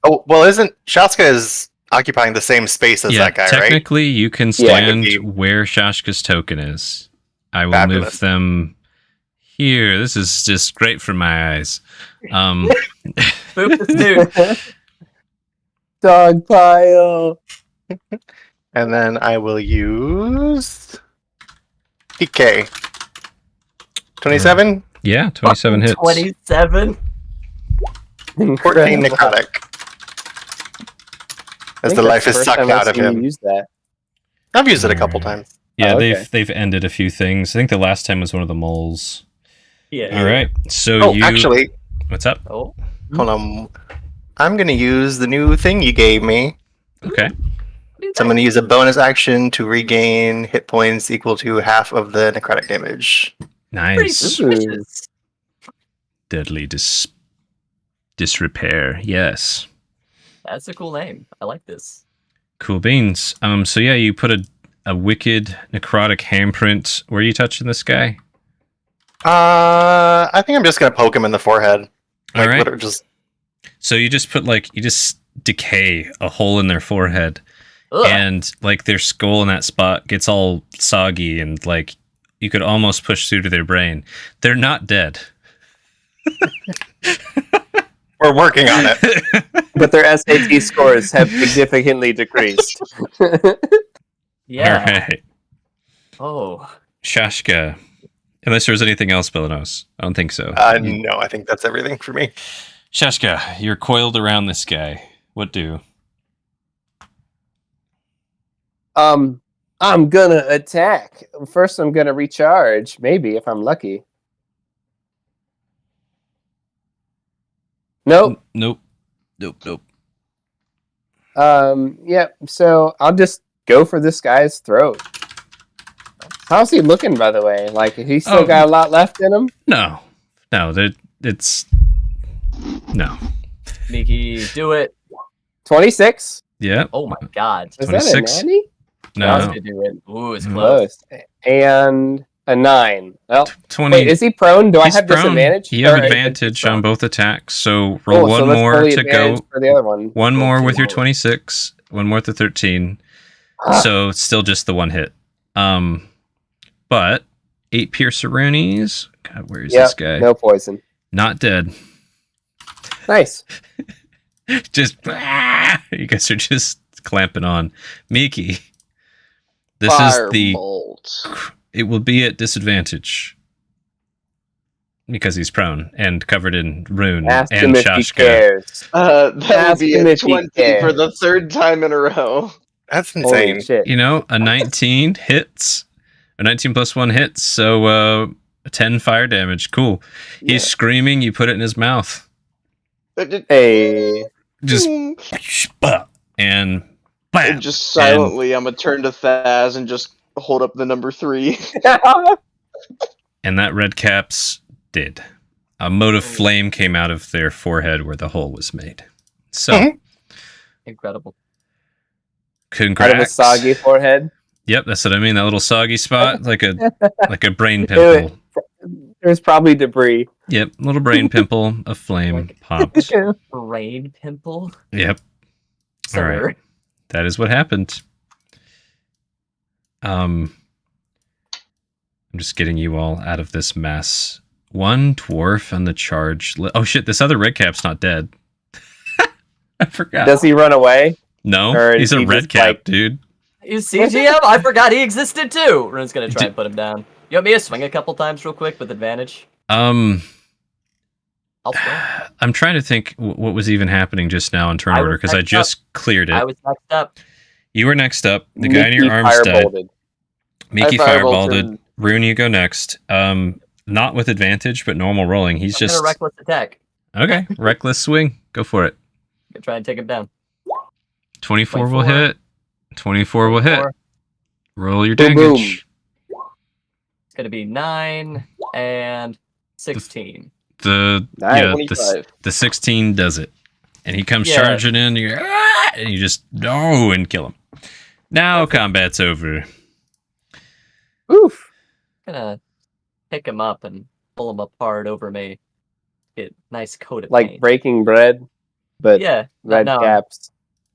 Oh, well, isn't Shaska is occupying the same space as that guy, right? technically you can Yeah, stand it would be- where Shashka's token is. I will Fabulous. move them Here, this is just great for my eyes. Boop this dude. Dog pile. And then I will use PK. 27? Yeah, 27 hits. 27. 14 Incredible. necrotic. I As think the that's life is first sucked time I've out of seen you him. Use that. I've used it a couple times. Yeah, Oh, okay. they've ended a few things. I think the last time was one of the moles. Yeah. All right, so Oh, you. actually, What's up? Oh. hold on. I'm going to use the new thing you gave me. Okay. So I'm going to use a bonus action to regain hit points equal to half of the necrotic damage. Pretty Nice. suspicious. Deadly disrepair. Yes. That's a cool name. I like this. Cool beans. So yeah, you put a wicked necrotic handprint. Where are you touching this guy? I think I'm just going to poke him in the forehead. All right. literally just So you just put you just decay a hole in their forehead, Ugh. and their skull in that spot gets all soggy, and you could almost push through to their brain. They're not dead. We're working on it. But their SAT scores have significantly decreased. Yeah. All right. Oh. Shashka. Unless there was anything else, Belenos. I don't think so. No, I think that's everything for me. Shashka, you're coiled around this guy. What do? I'm gonna attack. First, I'm gonna recharge. Maybe if I'm lucky. Nope. Nope. Yep. So I'll just go for this guy's throat. How's he looking, by the way? Like, he's still got a lot left in him? No. It's... No. Mickey, do it. 26? Yeah. Oh my god. Is that a 26? natty? That's No. to do it. Ooh, it's close. Close. And a 9. Well, 20. wait, is he prone? Do I He's have prone. disadvantage? You have Or- advantage on both attacks, so Oh, roll so one let's more roll the to advantage go. for the other one. One more Okay, with your roll. 26, one more to 13. Ah. So it's still just the one hit. But 8 pierceroonies. God, where is Yep, this guy? no poison. Not dead. Nice. Just you guys are just clamping on. Miki. This is the Firebolt. it will be at disadvantage. Because he's prone and covered in rune Ask and him if he Shashka. cares. That would Ask be him a if he 20 for the cares. third time in a row. That's Holy insane. shit. You know, a 19 hits. A 19 plus 1 hits, so 10 fire damage. Cool. He's Yeah. screaming, you put it in his mouth. Hey. Just and bam. And just silently, I'm gonna turn to Thaz and just hold up the number 3. And that red caps did. A mote of flame came out of their forehead where the hole was made. So, Incredible. congrats. Out of a soggy forehead. Yep, that's what I mean. That little soggy spot, like a brain Do pimple. There's probably debris. Yep, little brain pimple of flame popped. Brain pimple. Yep, Sir. All right. That is what happened. I'm just getting you all out of this mess. One dwarf on the charge. Oh shit! This other red cap's not dead. I forgot. Does he run away? No, or he's is a he red just, cap, like- dude. You see, GM? I forgot he existed too. Rune's gonna try Did- and put him down. You want me to swing a couple times real quick with advantage? Um, I'll swing. I'm trying to think what was even happening just now in turn I was order because I next just cleared I it. was next up. You were next up. The guy in Mickey your arms died. firebolted. Miki I fireballed. firebolted. Rune, you go next. Not with advantage, but normal rolling. He's I'm just gonna reckless attack. okay. Reckless swing. Go for it. Gonna try and take him down. 24 will 24. hit. 24 will hit. 24. Roll your Boom, damage. It's gonna be 9 and 16. The Nice. yeah, 25. the 16 does it, and he comes Yeah. charging in. And you just and kill him. Now combat's over. Oof. Gonna pick him up and pull him apart over me. Get nice coat of Like paint. breaking bread, but Yeah, red no, caps.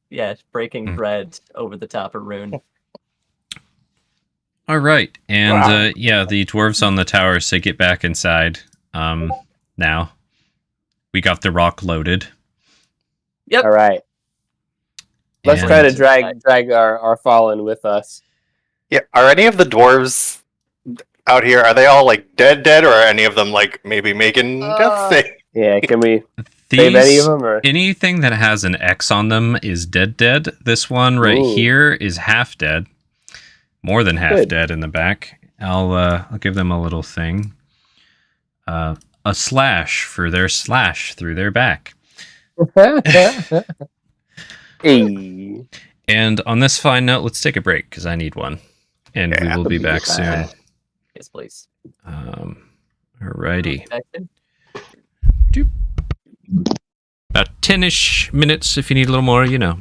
yeah, breaking Hmm. bread over the top of Rune. All right, and Wow. yeah, the dwarves on the tower say get back inside. Now we got the rock loaded. Yep. All right. Let's And- try to drag our fallen with us. Yeah, are any of the dwarves out here? Are they all like dead, or are any of them like maybe making death thing? Yeah, can we save any of them? Or anything that has an X on them is dead. This one right Ooh. here is half dead, more than half Good. dead in the back. I'll give them a little thing, a slash for their slash through their back. Hey. And on this fine note, let's take a break because I need one, and we Yeah, will be back soon. Yes, please. Alrighty. About 10-ish minutes if you need a little more, you know.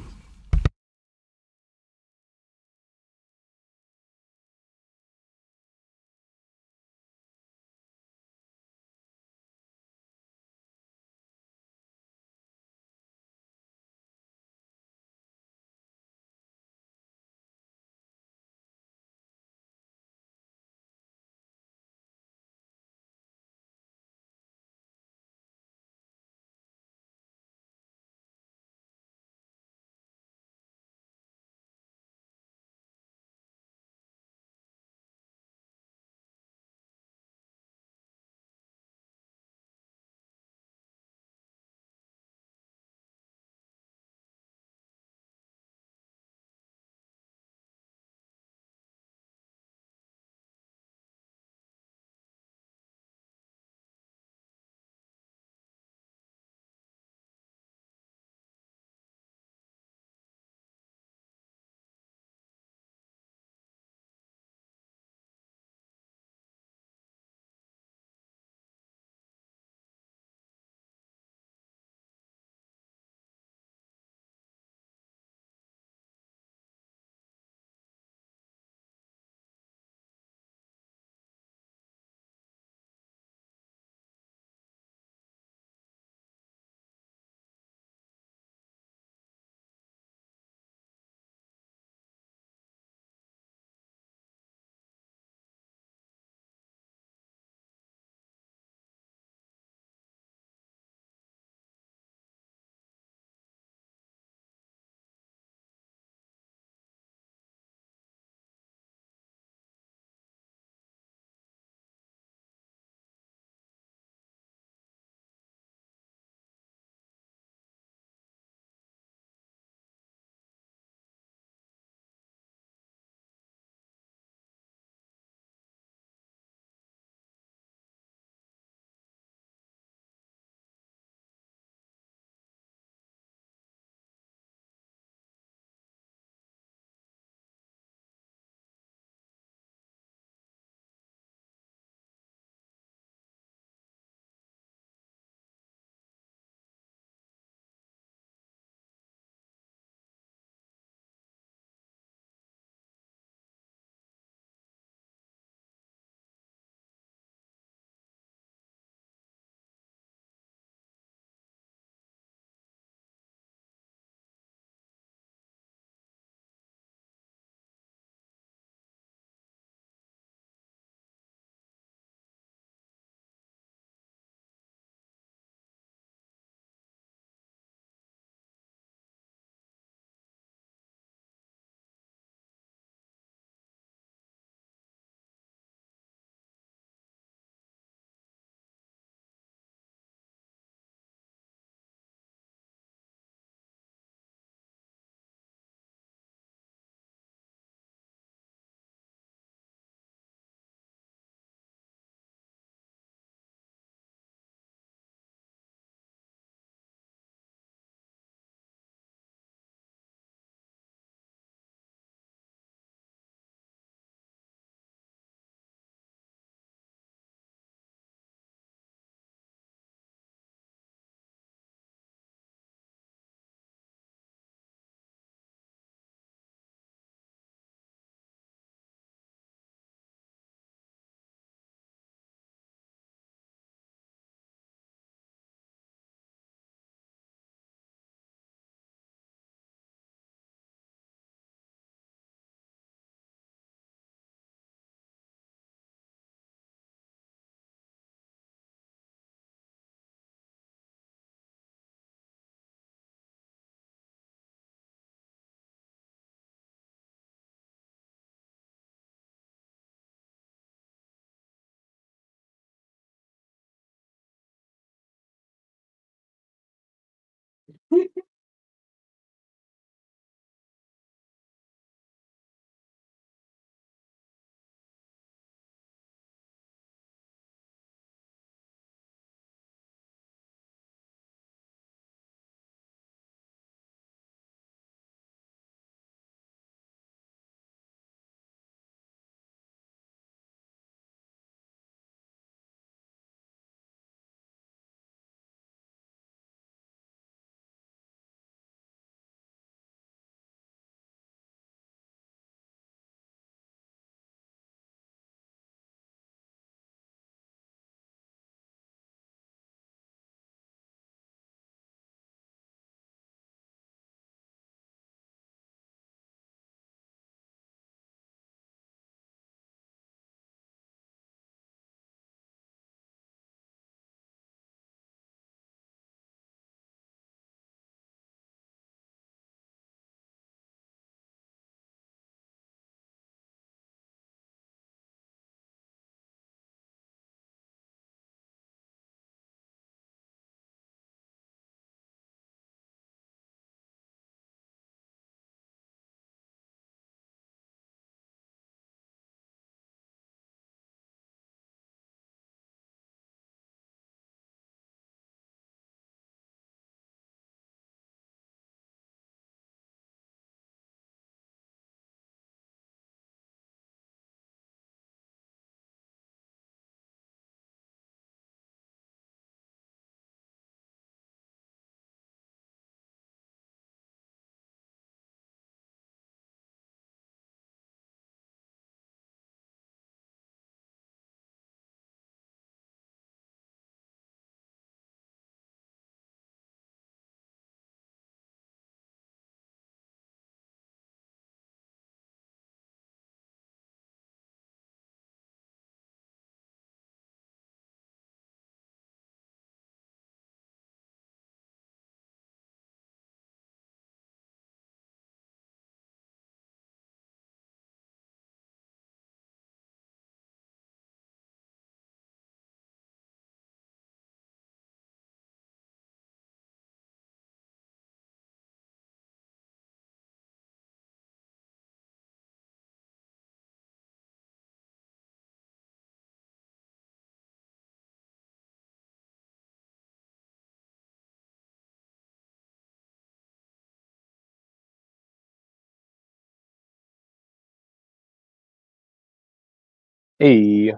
Hey.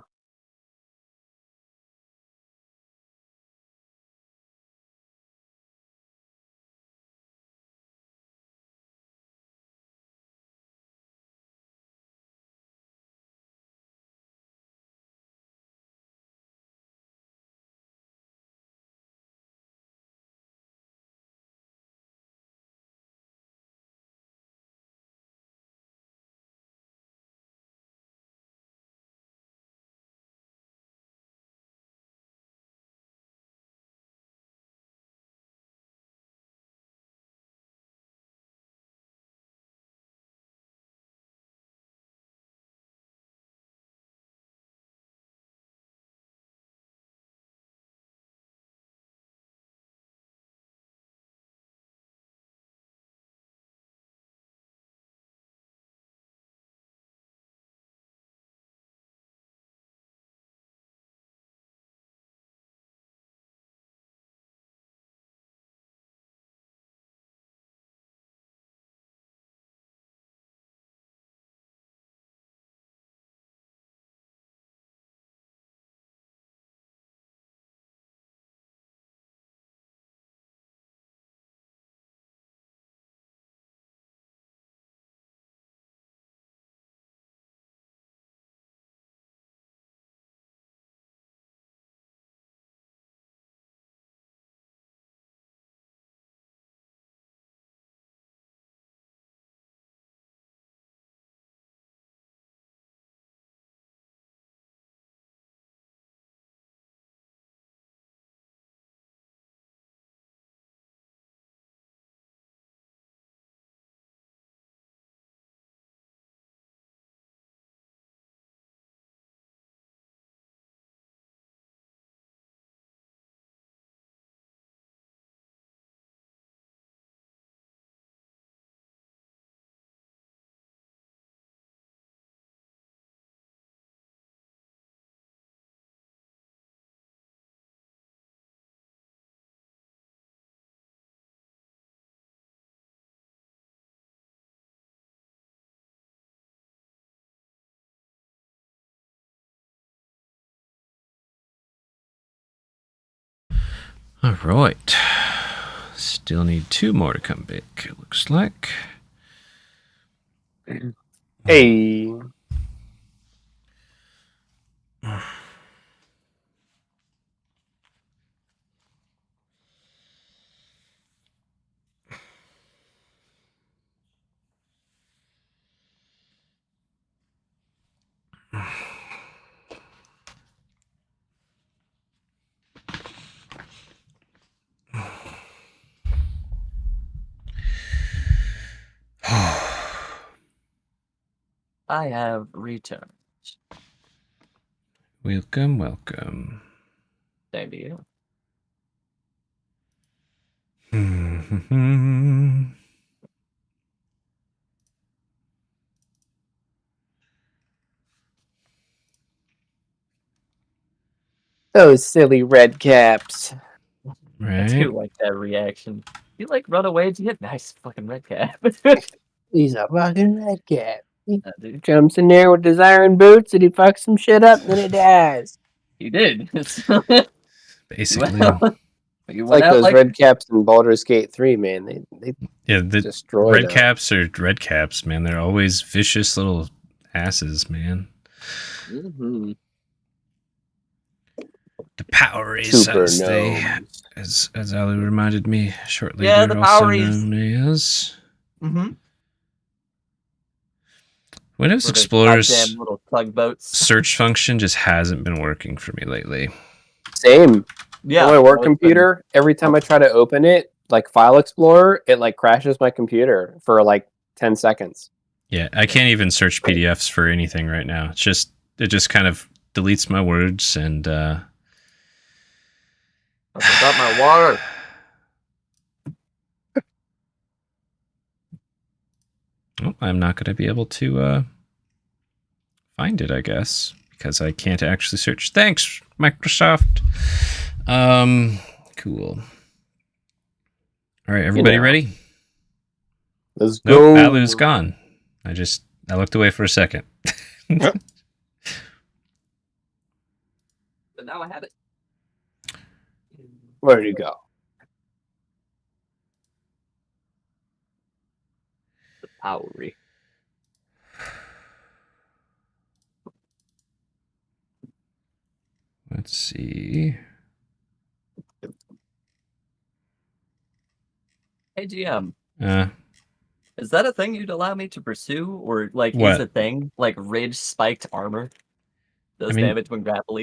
All right. Still need 2 more to come back, it looks like. Hey. I have returned. Welcome, welcome. Same to you. Those silly red caps. I Right. do like that reaction. You like run away and you hit nice fucking red cap. He's a fucking red cap. He Dude, jumps in there with his iron boots and he fucks some shit up and then he dies. you did. Basically. You It's went like out those like red caps in Baldur's Gate 3, man. They Yeah, the destroyed red caps are red caps, man. They're always vicious little asses, man. Mhm. The Poweries, super as Ali reminded me shortly, Yeah, they're the also Poweries. known as. Mm-hmm. Windows Goddamn Explorer's little tugboats. search function just hasn't been working for me lately. Same. Yeah. On my work well, it's been- computer, every time I try to open it, like File Explorer, it like crashes my computer for like 10 seconds. Yeah, I can't even search PDFs for anything right now. It just kind of deletes my words and I forgot my water. oh, I'm not going to be able to find it, I guess, because I can't actually search. Thanks, Microsoft. Cool. All right, everybody ready? Let's Nope, go. Alu's gone. I looked away for a second. but now I have it. Where did you go? The Powery. Let's see. Hey, GM. Uh, Is that a thing you'd allow me to pursue? Or, like, What? is a thing? Like, ridge spiked armor? Does mean- damage when grappled.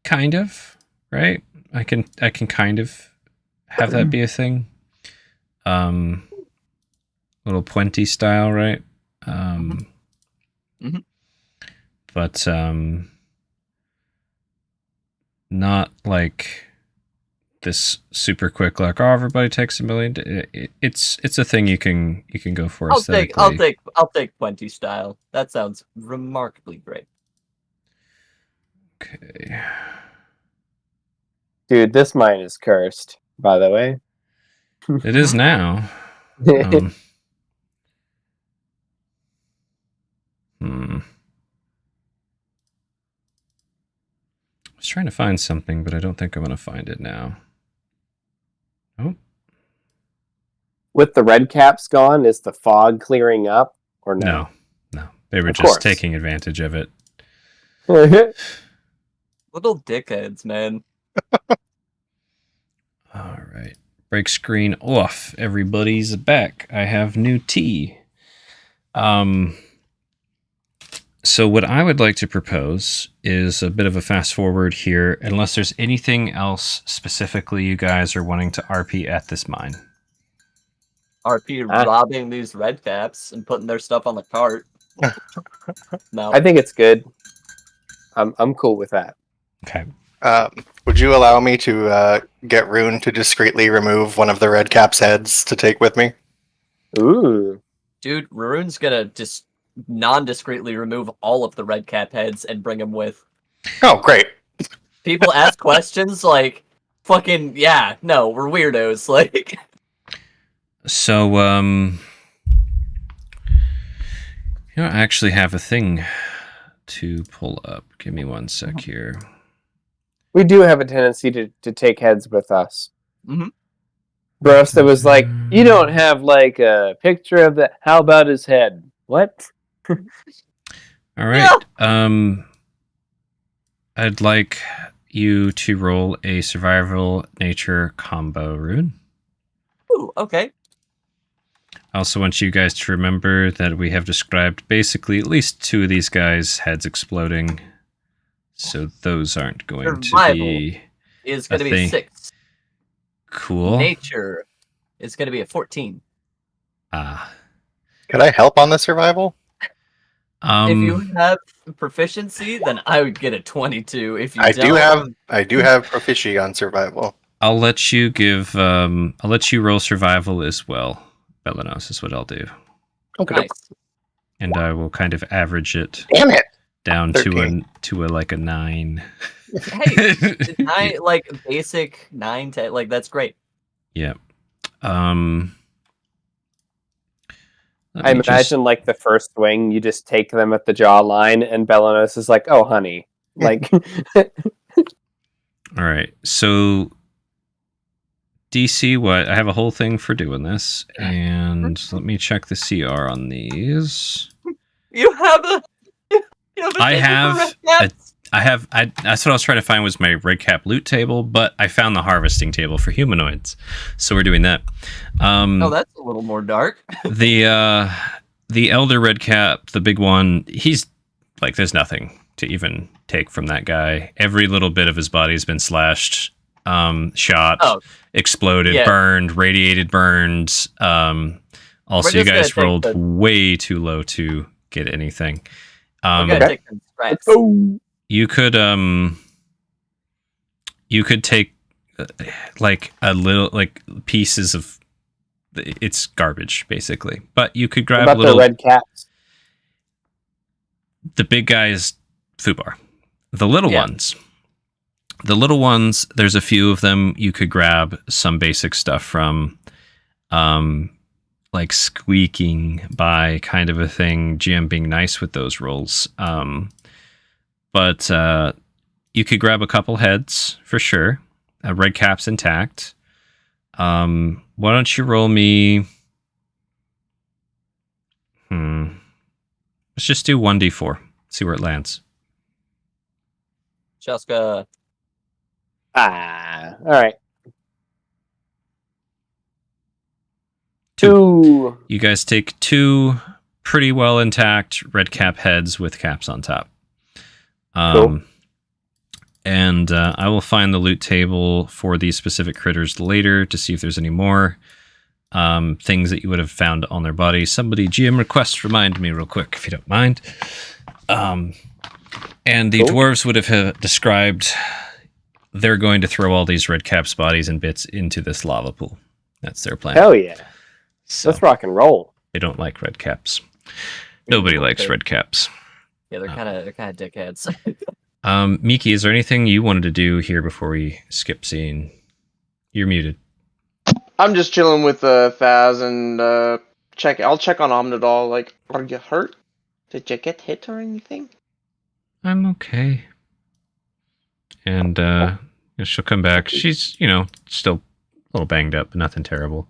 kind of, right? I can kind of have that be a thing. Little Puente style, right? Mhm. But not like this super quick, like, oh, everybody takes 1,000,000. It's a thing you can go for aesthetically. I'll take 20 style. That sounds remarkably great. Okay. Dude, this mine is cursed, by the way. It is now. I was trying to find something, but I don't think I'm going to find it now. Oh, With the red caps gone, is the fog clearing up or no? no. They were Of just course. taking advantage of it. Little dickheads, man. All right. Break screen off. Everybody's back. I have new tea. So what I would like to propose is a bit of a fast forward here, unless there's anything else specifically you guys are wanting to RP at this mine. RP robbing these red caps and putting their stuff on the cart. No. I think it's good. I'm cool with that. Okay. Would you allow me to get Rune to discreetly remove one of the red cap's heads to take with me? Ooh. Dude, Rune's gonna just non-discreetly remove all of the red cap heads and bring them with. Oh, great. People ask questions like, fucking, yeah, no, we're weirdos. Like, So, I actually have a thing to pull up. Give me one sec here. We do have a tendency to take heads with us. Mhm. Brosta was like, you don't have like a picture of that. How about his head? What? All right. I'd like you to roll a survival nature combo rune. ooh, okay. I also want you guys to remember that we have described basically at least 2 of these guys' heads exploding. So those aren't going to be Is gonna be thing. 6. cool. Nature is gonna be a 14. Could I help on the survival? If you have proficiency, then I would get a 22. If you I don't, do have proficiency on survival. I'll let you give I'll let you roll survival as well. Belanos is what I'll do. Okay. nice. And I will kind of average it Damn it! down 13. to a like a 9. Hey, like basic 9 to like that's great. Yeah. Let I me imagine like the first swing, you just take them at the jawline, and Belanos is like, "Oh, honey." Like, all right. So DC, what? I have a whole thing for doing this, and let me check the CR on these. You have a. You have a I thing for have red caps? that's what I was trying to find was my red cap loot table, but I found the harvesting table for humanoids, so we're doing that. Oh, that's a little more dark. The elder red cap, the big one, he's like, there's nothing to even take from that guy. Every little bit of his body has been slashed, shot, exploded, yeah. burned, radiated, burned. Also, you guys rolled way too low to get anything. We're gonna take some scraps. You could take like a little like pieces of it's garbage basically, but you could grab about little the red caps. The big guy is Fubar. The little ones, there's a few of them you could grab some basic stuff from, like squeaking by kind of a thing, GM being nice with those rolls. But you could grab a couple heads for sure. Red cap's intact. Why don't you roll me? Let's just do 1d4. See where it lands. Cheska. All right. 2. You guys take 2 pretty well intact red cap heads with caps on top. Cool. And I will find the loot table for these specific critters later to see if there's any more things that you would have found on their body. Somebody GM request remind me real quick if you don't mind. And the dwarves would have described they're going to throw all these red caps bodies and bits into this lava pool. That's their plan. Hell yeah. So Let's rock and roll. they don't like red caps. Nobody likes red caps. Yeah, they're kind of dickheads. Miki, is there anything you wanted to do here before we skip scene? You're muted. I'm just chilling with Thaz and I'll check on Omnidal. Like, are you hurt? Did you get hit or anything? I'm okay. And she'll come back. She's, still a little banged up, but nothing terrible.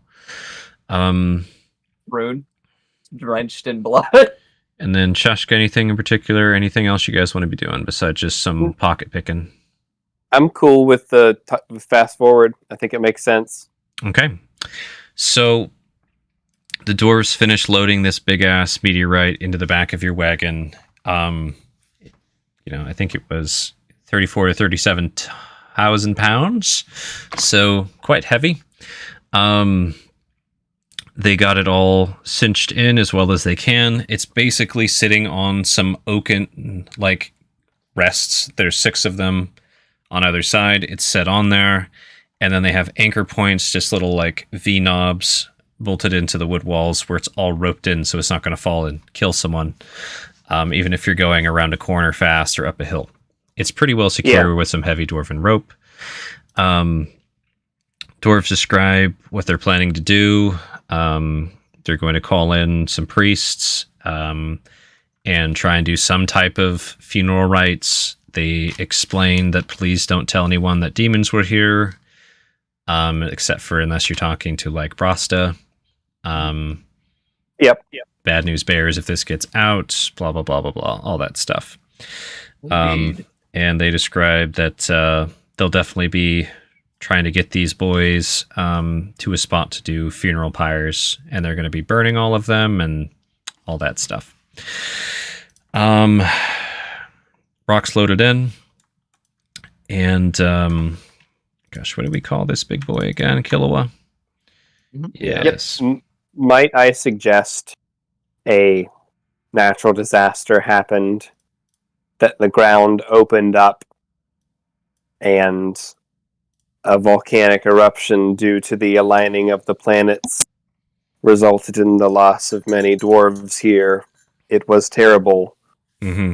Rune, drenched in blood. And then Shashka, anything in particular? Anything else you guys want to be doing besides just some pocket picking? I'm cool with the fast forward. I think it makes sense. Okay. So the dwarves finish loading this big ass meteorite into the back of your wagon. I think it was 34 to 37,000 pounds. So quite heavy. They got it all cinched in as well as they can. It's basically sitting on some oaken rests. There's 6 of them on either side. It's set on there. And then they have anchor points, just little V knobs bolted into the wood walls where it's all roped in so it's not going to fall and kill someone, even if you're going around a corner fast or up a hill. It's pretty well secure with some heavy dwarven rope. Dwarves describe what they're planning to do. They're going to call in some priests and try and do some type of funeral rites. They explain that please don't tell anyone that demons were here, except for unless you're talking to BotA. Yep. Bad news bears if this gets out, blah, blah, blah, blah, blah, all that stuff. And they describe that they'll definitely be trying to get these boys to a spot to do funeral pyres, and they're going to be burning all of them and all that stuff. Rocks loaded in, and what do we call this big boy again? Killua? Yes. Yep. Might I suggest a natural disaster happened, that the ground opened up and a volcanic eruption due to the aligning of the planets resulted in the loss of many dwarves here. It was terrible. Mm-hmm.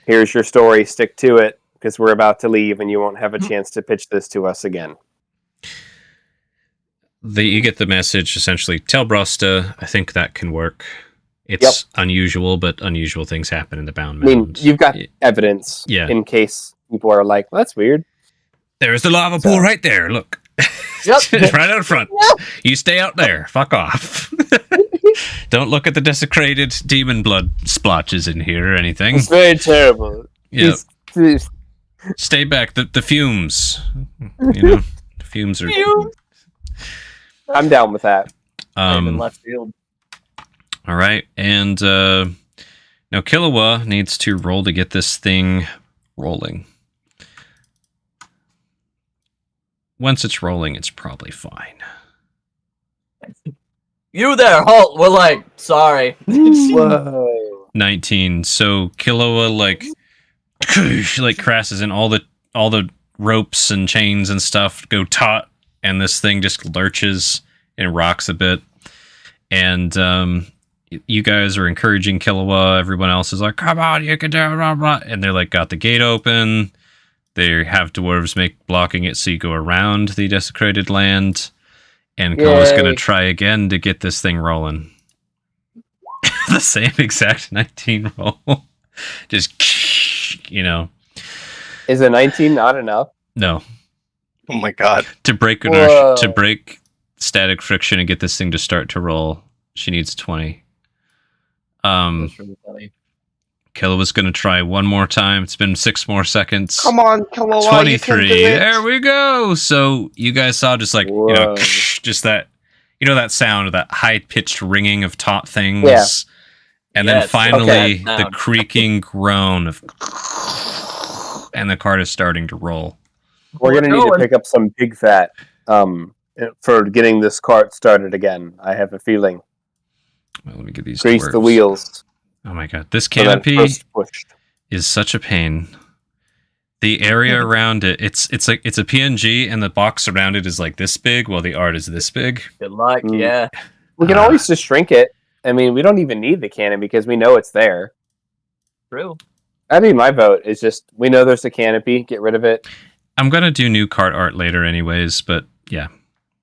Here's your story. Stick to it, because we're about to leave and you won't have a chance to pitch this to us again. You get the message, essentially. Tell BotA, I think that can work. It's unusual, but unusual things happen in the Bound Mountains. You've got evidence in case people are like, well, that's weird. There's the lava pool right there. Look. Yep. Right out front. You stay out there. Fuck off. Don't look at the desecrated demon blood splotches in here or anything. It's very terrible. Yep. Please. Stay back. The fumes. The fumes are... I'm down with that. In left field. All right. And now Killua needs to roll to get this thing rolling. Once it's rolling, it's probably fine. You there, halt! We're sorry. Whoa. 19. So Killua crashes in all the ropes and chains and stuff go taut, and this thing just lurches and rocks a bit. And you guys are encouraging Killua. Everyone else is like, "Come on, you can do it!" Blah, blah. And they're got the gate open. They have dwarves blocking it so you go around the desecrated land. And Killa's going to try again to get this thing rolling. The same exact 19 roll. Just, Is a 19 not enough? No. Oh my god. To break Whoa. inertia, to break static friction and get this thing to start to roll, she needs 20. That's really funny. Killa was going to try one more time. It's been 6 more seconds. Come on, Killa, 23. There we go. So you guys saw just like, Whoa. just that, that sound of that high-pitched ringing of taut things. Yeah. And Yeah, then it's finally that the sound. creaking groan of, and the cart is starting to roll. We're gonna need to pick up some pig fat for getting this cart started again. I have a feeling. Well, let me get these. Grease the dwarves. wheels. Oh my god, this for that canopy first push. is such a pain. The area around it, it's a PNG, and the box around it is like this big, while the art is this big. Good luck, Mm. yeah. We can always just shrink it. I mean, we don't even need the cannon because we know it's there. True. That'd be my vote. Is just we know there's a canopy. Get rid of it. I'm gonna do new cart art later, anyways. But yeah,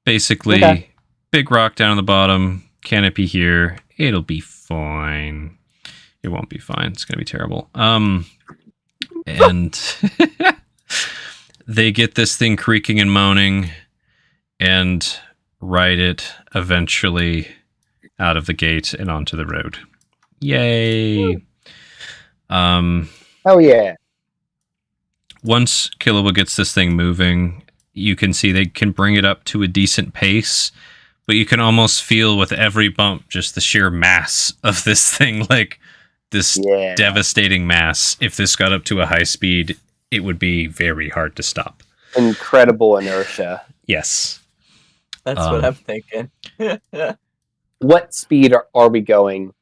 basically, Okay. big rock down on the bottom, canopy here. It'll be fine. It won't be fine. It's gonna be terrible. And they get this thing creaking and moaning, and ride it eventually out of the gate and onto the road. Yay! Oh yeah. Once Killua gets this thing moving, you can see they can bring it up to a decent pace, but you can almost feel with every bump just the sheer mass of this thing, like this Yeah. devastating mass. If this got up to a high speed, it would be very hard to stop. Incredible inertia. Yes. That's what I'm thinking. What speed are we going?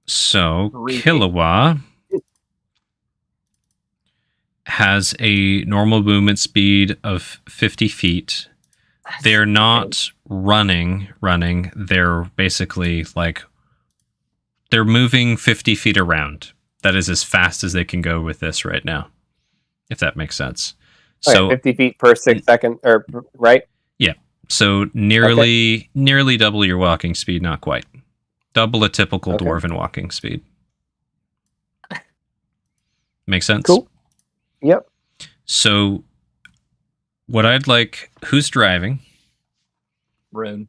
So Creepy. Killua has a normal movement speed of 50 feet. They're not running. They're basically like they're moving 50 feet around. That is as fast as they can go with this right now, if that makes sense. Okay, So 50 feet per 6 second, or right? so nearly double your walking speed, not quite. Double a typical Okay. dwarven walking speed. Make sense? Cool. Yep. So what I'd like, who's driving? Rune.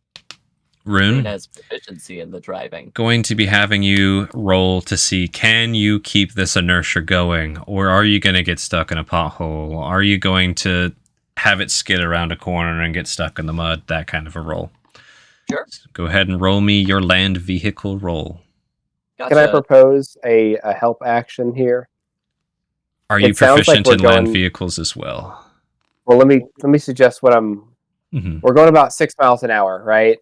Rune. Rune has proficiency in the driving. Going to be having you roll to see, can you keep this inertia going, or are you going to get stuck in a pothole? Are you going to have it skid around a corner and get stuck in the mud? That kind of a roll. Sure. So go ahead and roll me your land vehicle roll. Gotcha. Can I propose a help action here? Are you It sounds like proficient we're in land going- vehicles as well? Well, let me suggest what I'm. Mhm. We're going about 6 miles an hour, right?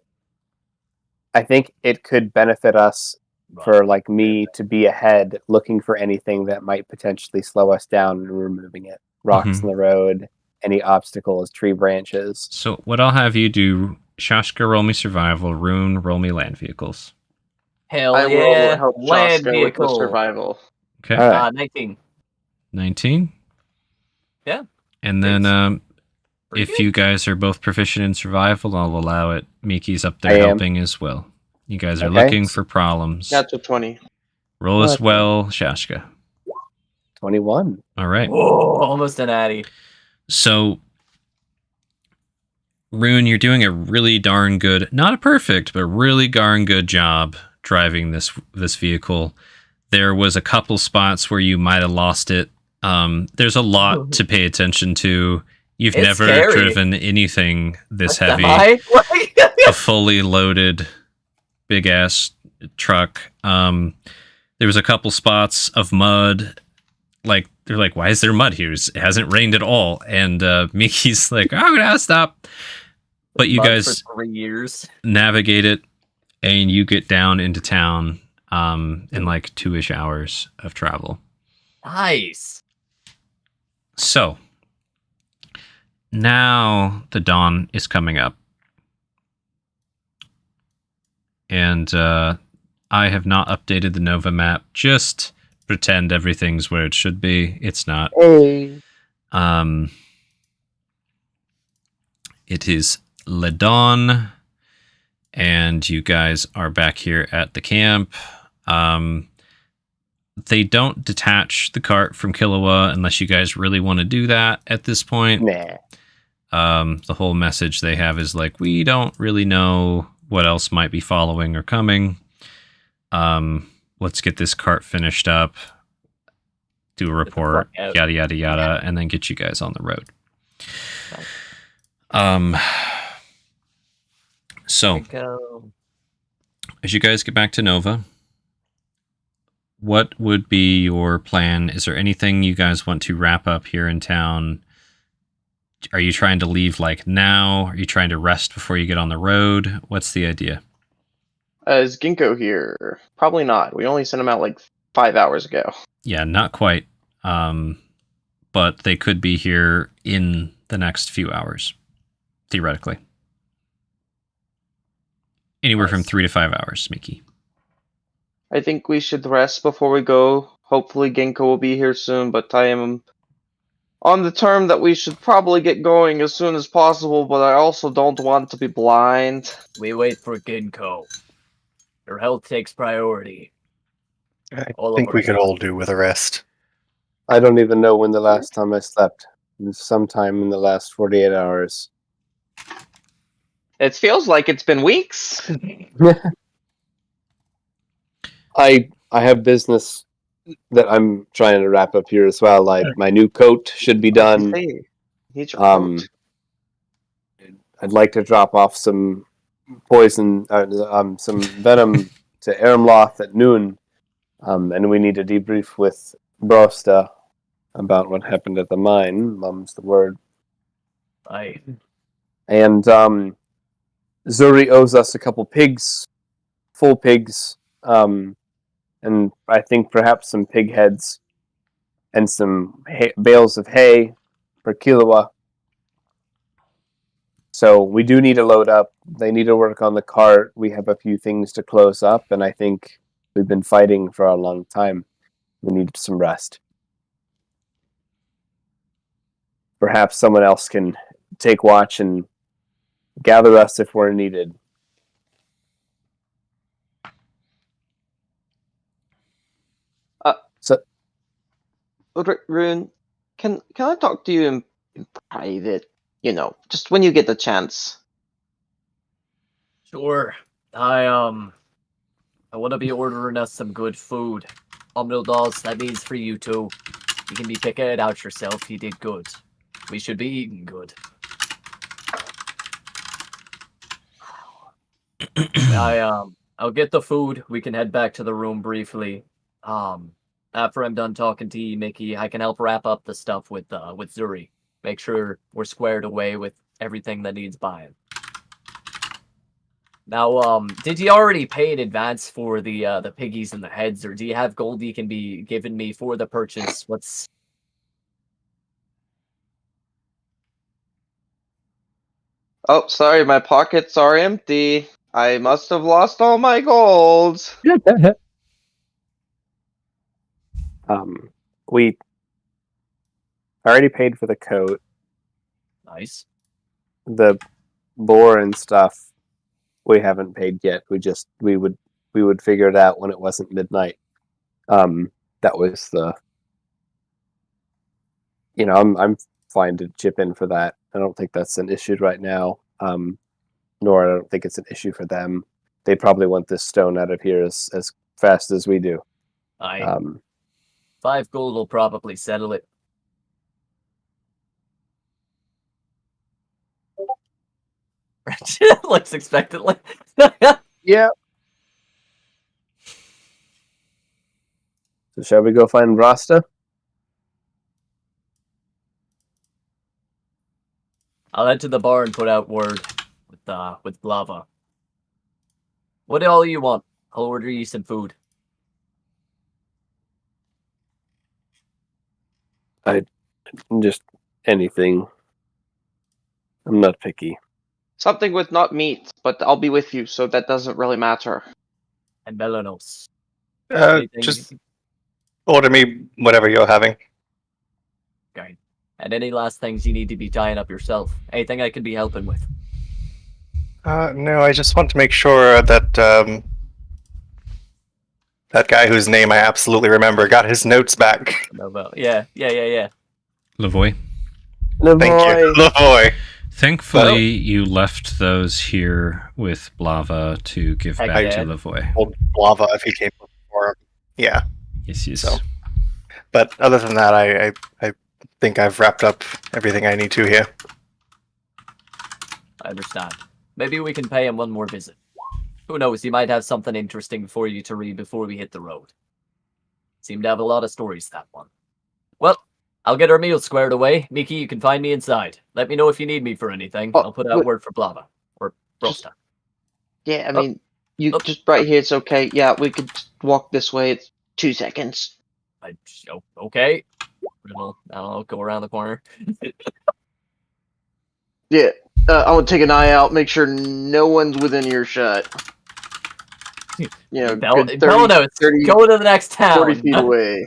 I think it could benefit us for like me to be ahead, looking for anything that might potentially slow us down and removing it. Rocks Mhm. in the road, any obstacles, tree branches. So what I'll have you do, Shashka, roll me survival. Rune, roll me land vehicles. Hell I yeah. will help Land Shaska with the vehicle. survival. Okay. All right. 19. 19. Yeah. And then Pretty if good. you guys are both proficient in survival, I'll allow it. Miki's up I there am. helping as well. You guys are Okay. looking for problems. Got to 20. Roll as Okay. well, Shashka. 21. All right. Whoa, almost an Addy. So, Rune, you're doing a really darn good, not a perfect, but really darn good job driving this vehicle. There was a couple spots where you might have lost it. There's a lot to pay attention to. You've It's never scary. driven anything this What the heavy. high? A fully loaded big ass truck. There was a couple spots of mud. Like they're like, why is there mud here? It hasn't rained at all. And Miki's like, I'm gonna stop. But you Mud guys for 3 years. navigate it, and you get down into town in like 2-ish hours of travel. Nice. So now the dawn is coming up. And I have not updated the Nova map. Just pretend everything's where it should be. It's not. Hey. It is Le Dawn, and you guys are back here at the camp. they don't detach the cart from Killua unless you guys really want to do that at this point. Nah. The whole message they have is like, we don't really know what else might be following or coming. Let's get this cart finished up, do a report, fuck out. yada, yada, yada, and then get you guys on the road. So, as you guys get back to Nova, what would be your plan? Is there anything you guys want to wrap up here in town? Are you trying to leave like now? Are you trying to rest before you get on the road? What's the idea? Is Ginkgo here? Probably not. We only sent him out like 5 hours ago. Yeah, not quite. But they could be here in the next few hours, theoretically. Anywhere from 3 to 5 hours, Mickey. I think we should rest before we go. Hopefully Ginkgo will be here soon, but I am on the term that we should probably get going as soon as possible, but I also don't want to be blind. We wait for Ginkgo. Your health takes priority. I All think of we us. could all do with a rest. I don't even know when the last time I slept. It was sometime in the last 48 hours. It feels like it's been weeks. I have business that I'm trying to wrap up here as well. Like my new coat should be done. Hey, need your Um, coat. I'd like to drop off some poison, some venom to Ermloth at noon, and we need to debrief with Brosta about what happened at the mine. Mum's the word. Aye. And Zuri owes us a couple pigs, full pigs, and I think perhaps some pig heads and some bales of hay for Killua. So we do need to load up. They need to work on the cart. We have a few things to close up, and I think we've been fighting for a long time. We need some rest. Perhaps someone else can take watch and gather us if we're needed. Rune, can I talk to you in private? You know, just when you get the chance. Sure. I want to be ordering us some good food. Dolls, that means for you too. You can be picking it out yourself. You did good. We should be eating good. I'll get the food. We can head back to the room briefly. After I'm done talking to you, Mickey, I can help wrap up the stuff with Zuri. Make sure we're squared away with everything that needs buying. Now, did you already pay in advance for the piggies and the heads, or do you have gold you can be giving me for the purchase? What's... Oh, sorry, my pockets are empty. I must have lost all my gold. We already paid for the coat, Nice. the boar and stuff. We haven't paid yet. We would figure it out when it wasn't midnight. That was the. I'm fine to chip in for that. I don't think that's an issue right now. Nor I don't think it's an issue for them. They probably want this stone out of here as fast as we do. Aye. 5 gold will probably settle it. Looks expectantly. Yeah. So shall we go find Rasta? I'll head to the bar and put out word with Blava. What all you want? I'll order you some food. Just anything. I'm not picky. Something with not meat, but I'll be with you, so that doesn't really matter. And Melanos. Anything- Just order me whatever you're having. Okay. And any last things you need to be tying up yourself? Anything I could be helping with? No, I just want to make sure that That guy whose name I absolutely remember got his notes back. No, well, yeah. Lavoy. Thank you, Lavoy. Thankfully, you left those here with Blava to give Heck back yeah. to Lavoy. Old lava if he came before him. Yeah. Yes. So. But other than that, I think I've wrapped up everything I need to here. I understand. Maybe we can pay him one more visit. Who knows, he might have something interesting for you to read before we hit the road. Seem to have a lot of stories, that one. Well, I'll get our meal squared away. Miki, you can find me inside. Let me know if you need me for anything. I'll put out word for Blava. Or Brosta. Yeah, I mean, you just right here. It's okay. Yeah, we could walk this way. It's 2 seconds. Okay. I'll go around the corner. Yeah, I would take an eye out. Make sure no one's within earshot. You know, good 30, Bellows, 30, go to the next town. 40 feet away.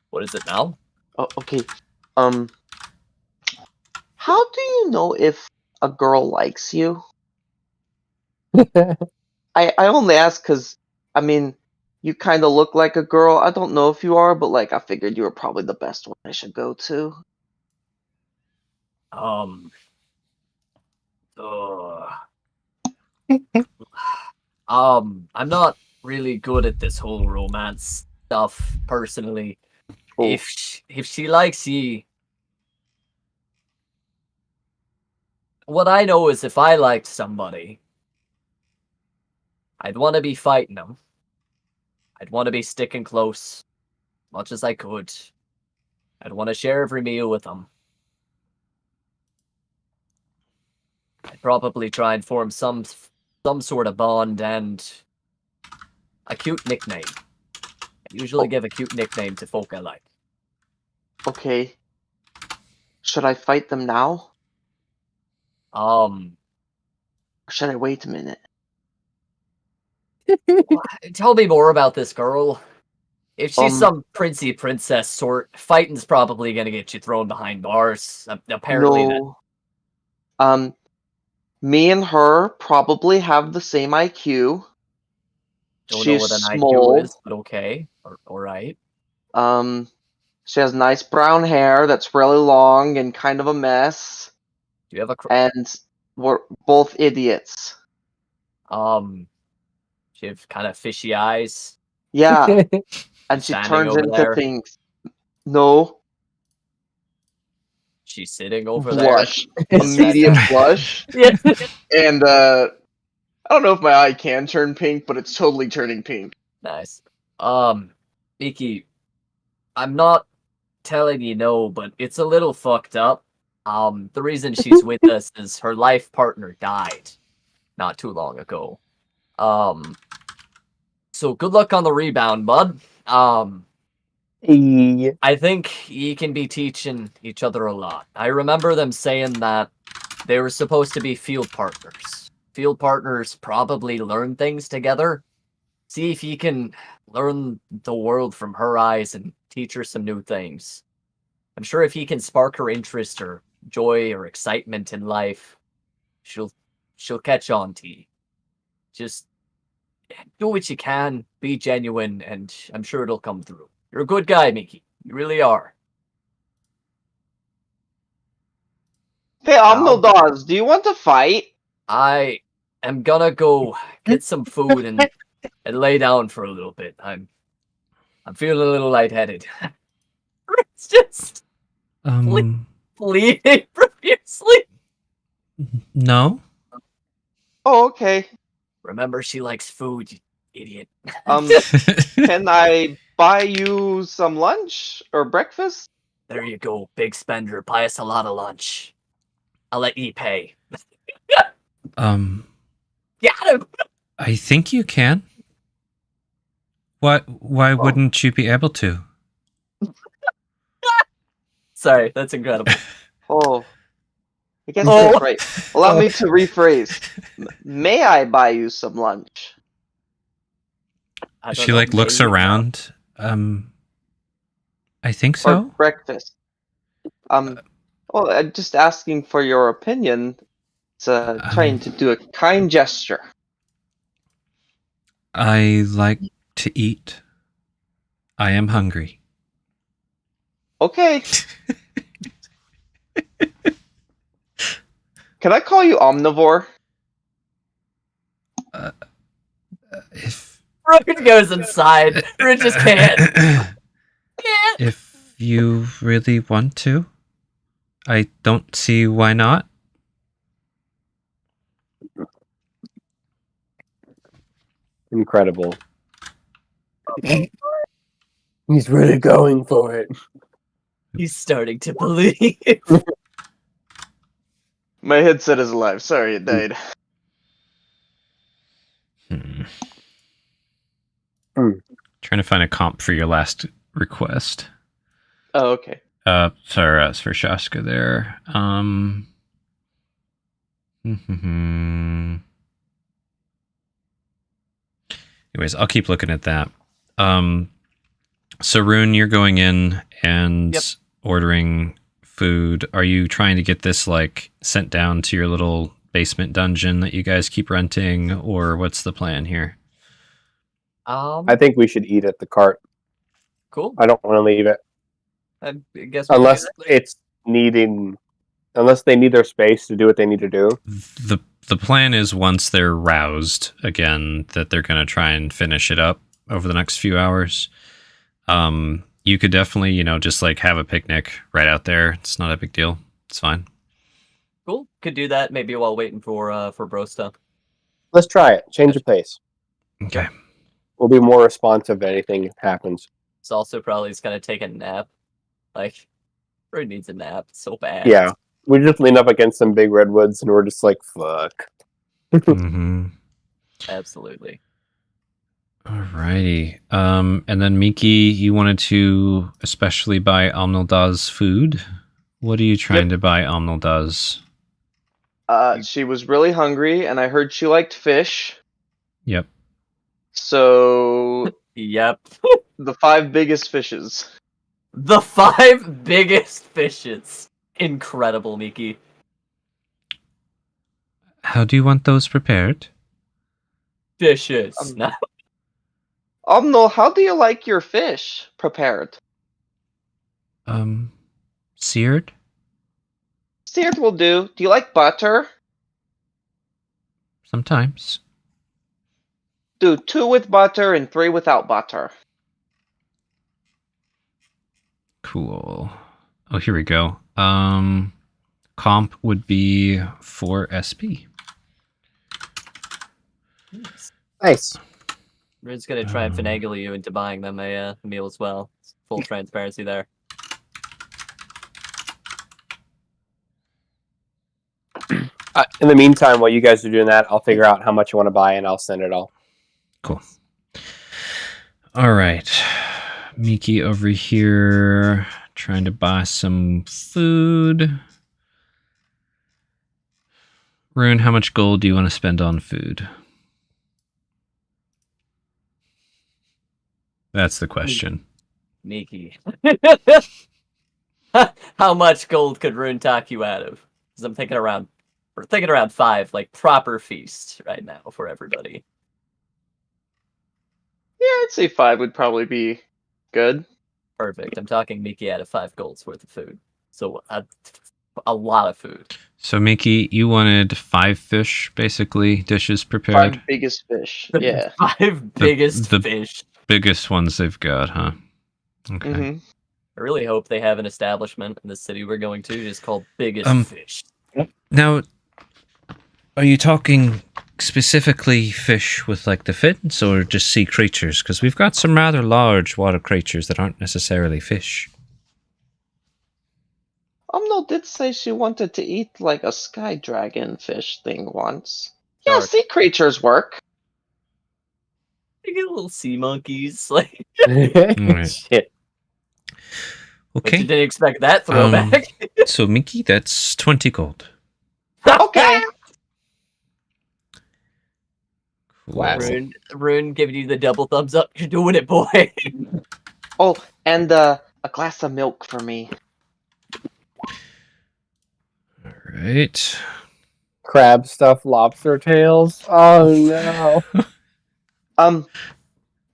What is it now? Oh, okay. How do you know if a girl likes you? I only ask because, I mean, you kind of look like a girl. I don't know if you are, but like I figured you were probably the best one I should go to. I'm not really good at this whole romance stuff personally. Oh. If she likes ye, what I know is if I liked somebody, I'd want to be fighting them. I'd want to be sticking close, much as I could. I'd want to share every meal with them. I'd probably try and form some sort of bond and a cute nickname. I usually give a cute nickname to folk I like. Okay. Should I fight them now? Or should I wait a minute? Tell me more about this girl. If she's some princey princess sort, fighting's probably gonna get you thrown behind bars. Apparently, no. Me and her probably have the same IQ. Don't She's know what an small. IQ is, but okay. All right. She has nice brown hair that's really long and kind of a mess. Do you have and we're both idiots. She have kind of fishy eyes. Yeah. And she Standing turns over into there. things. No. She's sitting over Blush. there. Immediate blush. Yeah. And I don't know if my eye can turn pink, but it's totally turning pink. Nice. Miki, I'm not telling you no, but it's a little fucked up. The reason she's with us is her life partner died not too long ago. So good luck on the rebound, bud. I think you can be teaching each other a lot. I remember them saying that they were supposed to be field partners. Field partners probably learn things together. See if you can learn the world from her eyes and teach her some new things. I'm sure if you can spark her interest or joy or excitement in life, she'll catch on to you. Just do what you can, be genuine, and I'm sure it'll come through. You're a good guy, Miki. You really are. Hey, Omnodaz, do you want to fight? I am gonna go get some food and lay down for a little bit. I'm feeling a little lightheaded. It's just bleeding profusely. No. Oh, okay. Remember, she likes food, you idiot. Can I buy you some lunch or breakfast? There you go, big spender. Buy us a lot of lunch. I'll let you pay. Got him. I think you can. Why wouldn't you be able to? Sorry, that's incredible. Oh. I guess that's right. Allow me to rephrase. May I buy you some lunch? She like looks around. I think so. Or breakfast. Well, I'm just asking for your opinion. trying to do a kind gesture. I like to eat. I am hungry. Okay. Can I call you omnivore? If Rune goes inside. Rune just can't. if you really want to, I don't see why not. Incredible. He's really going for it. He's starting to believe. My headset is alive. Sorry, it died. Hmm. Hmm. Trying to find a comp for your last request. Oh, okay. Sorry, that's for Shaska there. Anyways, I'll keep looking at that. So Rune, you're going in and Yep. ordering food. Are you trying to get this like sent down to your little basement dungeon that you guys keep renting, or what's the plan here? I think we should eat at the cart. Cool. I don't want to leave it I guess we can unless do that. it's needing, unless they need their space to do what they need to do. The plan is once they're roused again that they're going to try and finish it up over the next few hours. You could definitely, just like have a picnic right out there. It's not a big deal. It's fine. Cool. Could do that maybe while waiting for bro stuff. Let's try it. Change the pace. Okay. We'll be more responsive if anything happens. It's also probably just gonna take a nap. Like, Rune needs a nap so bad. Yeah. We just lean up against some big redwoods and we're just like, fuck. Mm-hmm. Absolutely. Alrighty. And then Miki, you wanted to especially buy Omnilda's food. What are you trying to buy Omnilda's? She was really hungry, and I heard she liked fish. Yep. So Yep. the 5 biggest fishes. The 5 biggest fishes. Incredible, Miki. How do you want those prepared? Fishes. Omnil, how do you like your fish prepared? Seared? Seared will do. Do you like butter? Sometimes. Do 2 with butter and 3 without butter. Cool. Oh, here we go. Comp would be 4 SP. Nice. Rune's gonna try and finagle you into buying them a meal as well. Full transparency there. In the meantime, while you guys are doing that, I'll figure out how much you want to buy and I'll send it all. Cool. All right. Miki over here trying to buy some food. Rune, how much gold do you want to spend on food? That's the question. Miki. How much gold could Rune talk you out of? Because we're thinking around 5, like proper feast right now for everybody. Yeah, I'd say 5 would probably be good. Perfect. I'm talking Miki out of 5 gold's worth of food. So a lot of food. So, Miki, you wanted 5 fish, basically, dishes prepared. 5 biggest fish. Yeah. 5 biggest the fish. Biggest ones they've got, huh? Okay. Mm-hmm. I really hope they have an establishment in the city we're going to just called Biggest Fish. Now, are you talking specifically fish with like the fins or just sea creatures? Because we've got some rather large water creatures that aren't necessarily fish. Omnil did say she wanted to eat like a sky dragon fish thing once. Yeah, Dark. sea creatures work. You get little sea monkeys. Like, Alright. Shit. but you Okay. didn't expect that throwback. So, Miki, that's 20 gold. Okay. Cool. Rune giving you the double thumbs up. You're doing it, boy. Oh, and a glass of milk for me. All right. crab stuffed lobster tails. Oh no!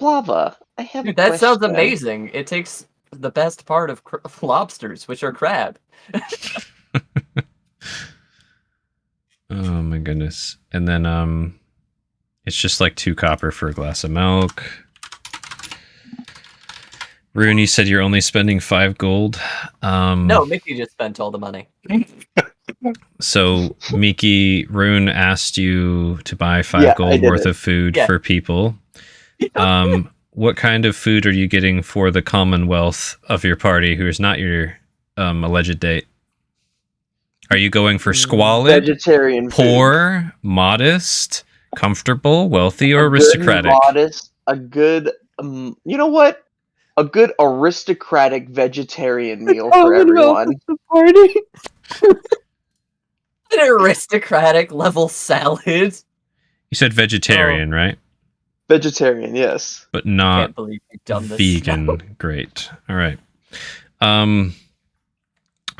Blava, I have Dude, a that sounds question. amazing. It takes the best part of lobsters, which are crab. Oh my goodness. And then it's just like 2 copper for a glass of milk. Rune, you said you're only spending 5 gold. No, Mickey just spent all the money. So Miki, Rune asked you to buy 5 Yeah, I gold did worth it. of food Yeah. for people. What kind of food are you getting for the commonwealth of your party who is not your alleged date? Are you going for squalid, Vegetarian food. poor, modest, comfortable, wealthy, or A good, aristocratic? modest, a good, you know what? A good aristocratic vegetarian meal for everyone. The party. An aristocratic level salad. You said vegetarian, right? Vegetarian, yes. But I not can't believe you've done this. vegan. Great. All right.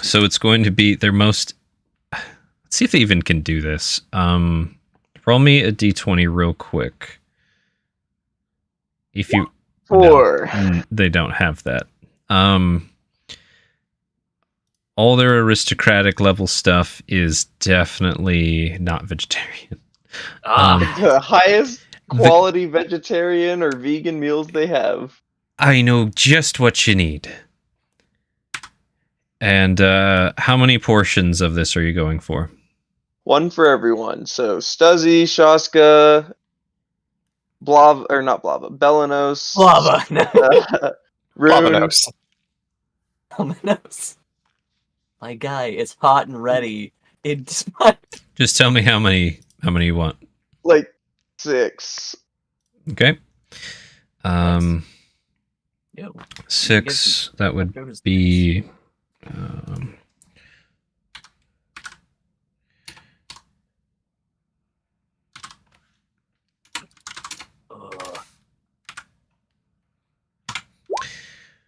So it's going to be their most. Let's see if they even can do this. Roll me a d20 real quick. If you 4. no, they don't have that. All their aristocratic level stuff is definitely not vegetarian. The highest quality vegetarian or vegan meals they have. I know just what you need. And how many portions of this are you going for? One for everyone. So Stuzzy, Shaska, Blava, or not Blava, Belanos, Lava. Rune. Lavanos. Dominoes. My guy, it's hot and ready. It's Just tell me how many you want. Like 6. Okay. Ew. 6. That would be. Ugh.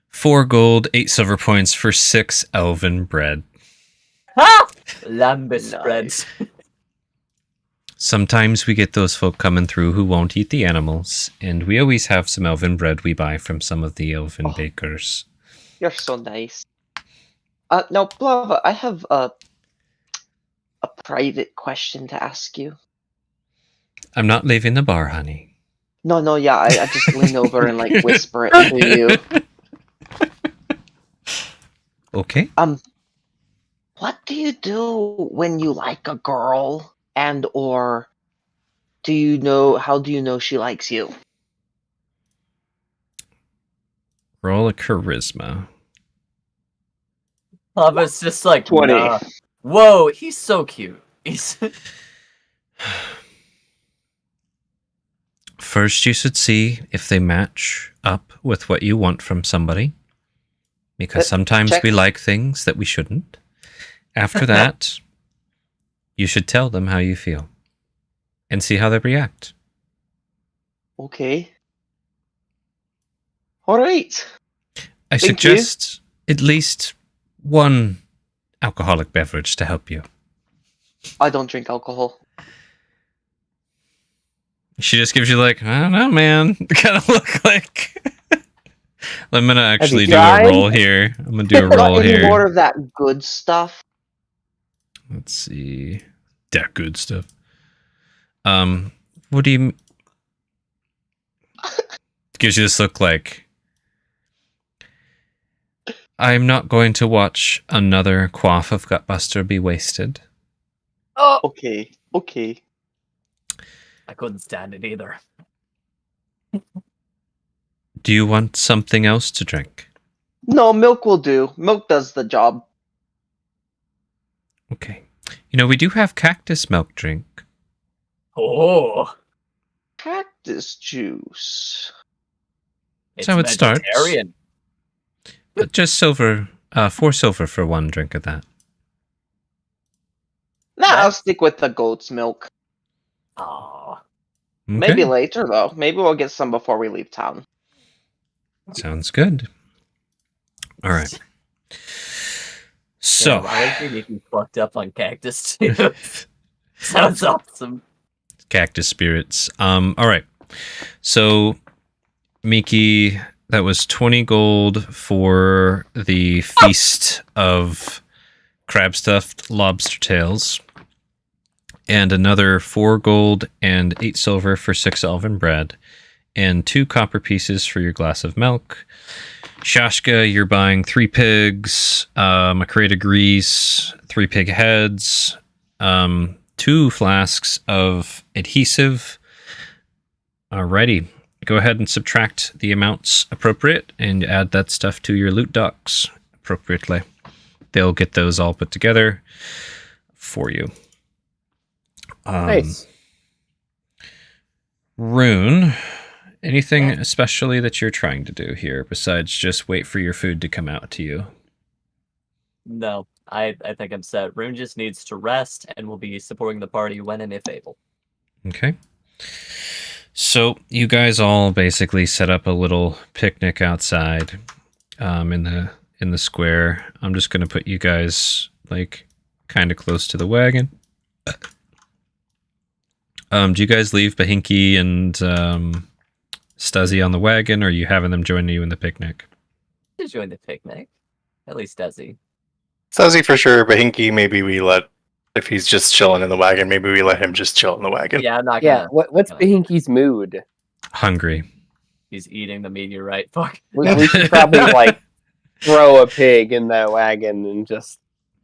4 gold, 8 silver points for 6 elven bread. Ha! Lambus Nice. spreads. Sometimes we get those folk coming through who won't eat the animals, and we always have some elven bread we buy from some of the elven bakers. You're so nice. Now, Blava, I have a private question to ask you. I'm not leaving the bar, honey. No, yeah, I just lean over and like whisper it to you. Okay. What do you do when you like a girl, and or how do you know she likes you? Roll a charisma. Lava's just like 20. nah. Whoa, he's so cute. He's First, you should see if they match up with what you want from somebody. Because sometimes check. we like things that we shouldn't. After that, you should tell them how you feel. And see how they react. Okay. Alright. I Thank you. suggest at least one alcoholic beverage to help you. I don't drink alcohol. She just gives you like, I don't know, man. Kind of look like. I'm gonna actually do a tried? roll here. I'm gonna do a Not roll any here. more of that good stuff. Let's see. That good stuff. What do you? Gives you this look like. I'm not going to watch another quaff of Gutbuster be wasted. oh, Okay. I couldn't stand it either. Do you want something else to drink? No, milk will do. Milk does the job. Okay. You know, we do have cactus milk drink. Oh, Cactus juice. it's how it starts. vegetarian. But just silver, 4 silver for one drink of that. Nah, I'll That's- stick with the goat's milk. Oh, Okay. Maybe later, though. Maybe we'll get some before we leave town. Sounds good. All right. So, I like you fucked up on cactus too. Sounds awesome. Cactus spirits. All right. So, Miki, that was 20 gold for the feast of crab stuffed lobster tails, and another 4 gold and 8 silver for 6 elven bread, and 2 copper pieces for your glass of milk. Shashka, you're buying 3 pigs, a crate of grease, 3 pig heads, 2 flasks of adhesive. Alrighty. Go ahead and subtract the amounts appropriate and add that stuff to your loot docs appropriately. They'll get those all put together for you. Nice. Rune, anything especially that you're trying to do here besides just wait for your food to come out to you? No, I think I'm set. Rune just needs to rest, and will be supporting the party when and if able. Okay. So you guys all basically set up a little picnic outside in the square. I'm just going to put you guys like kind of close to the wagon. Do you guys leave Bahinki and Stuzzy on the wagon, or are you having them join you in the picnic? Just join the picnic. At least Desi. Stuzzy for sure, but Hinky, maybe we let, if he's just chilling in the wagon, maybe we let him just chill in the wagon. Yeah, I'm not Yeah. gonna. What's Bahinky's mood? Hungry. He's eating the meteorite. Fuck. We should probably like throw a pig in that wagon and just.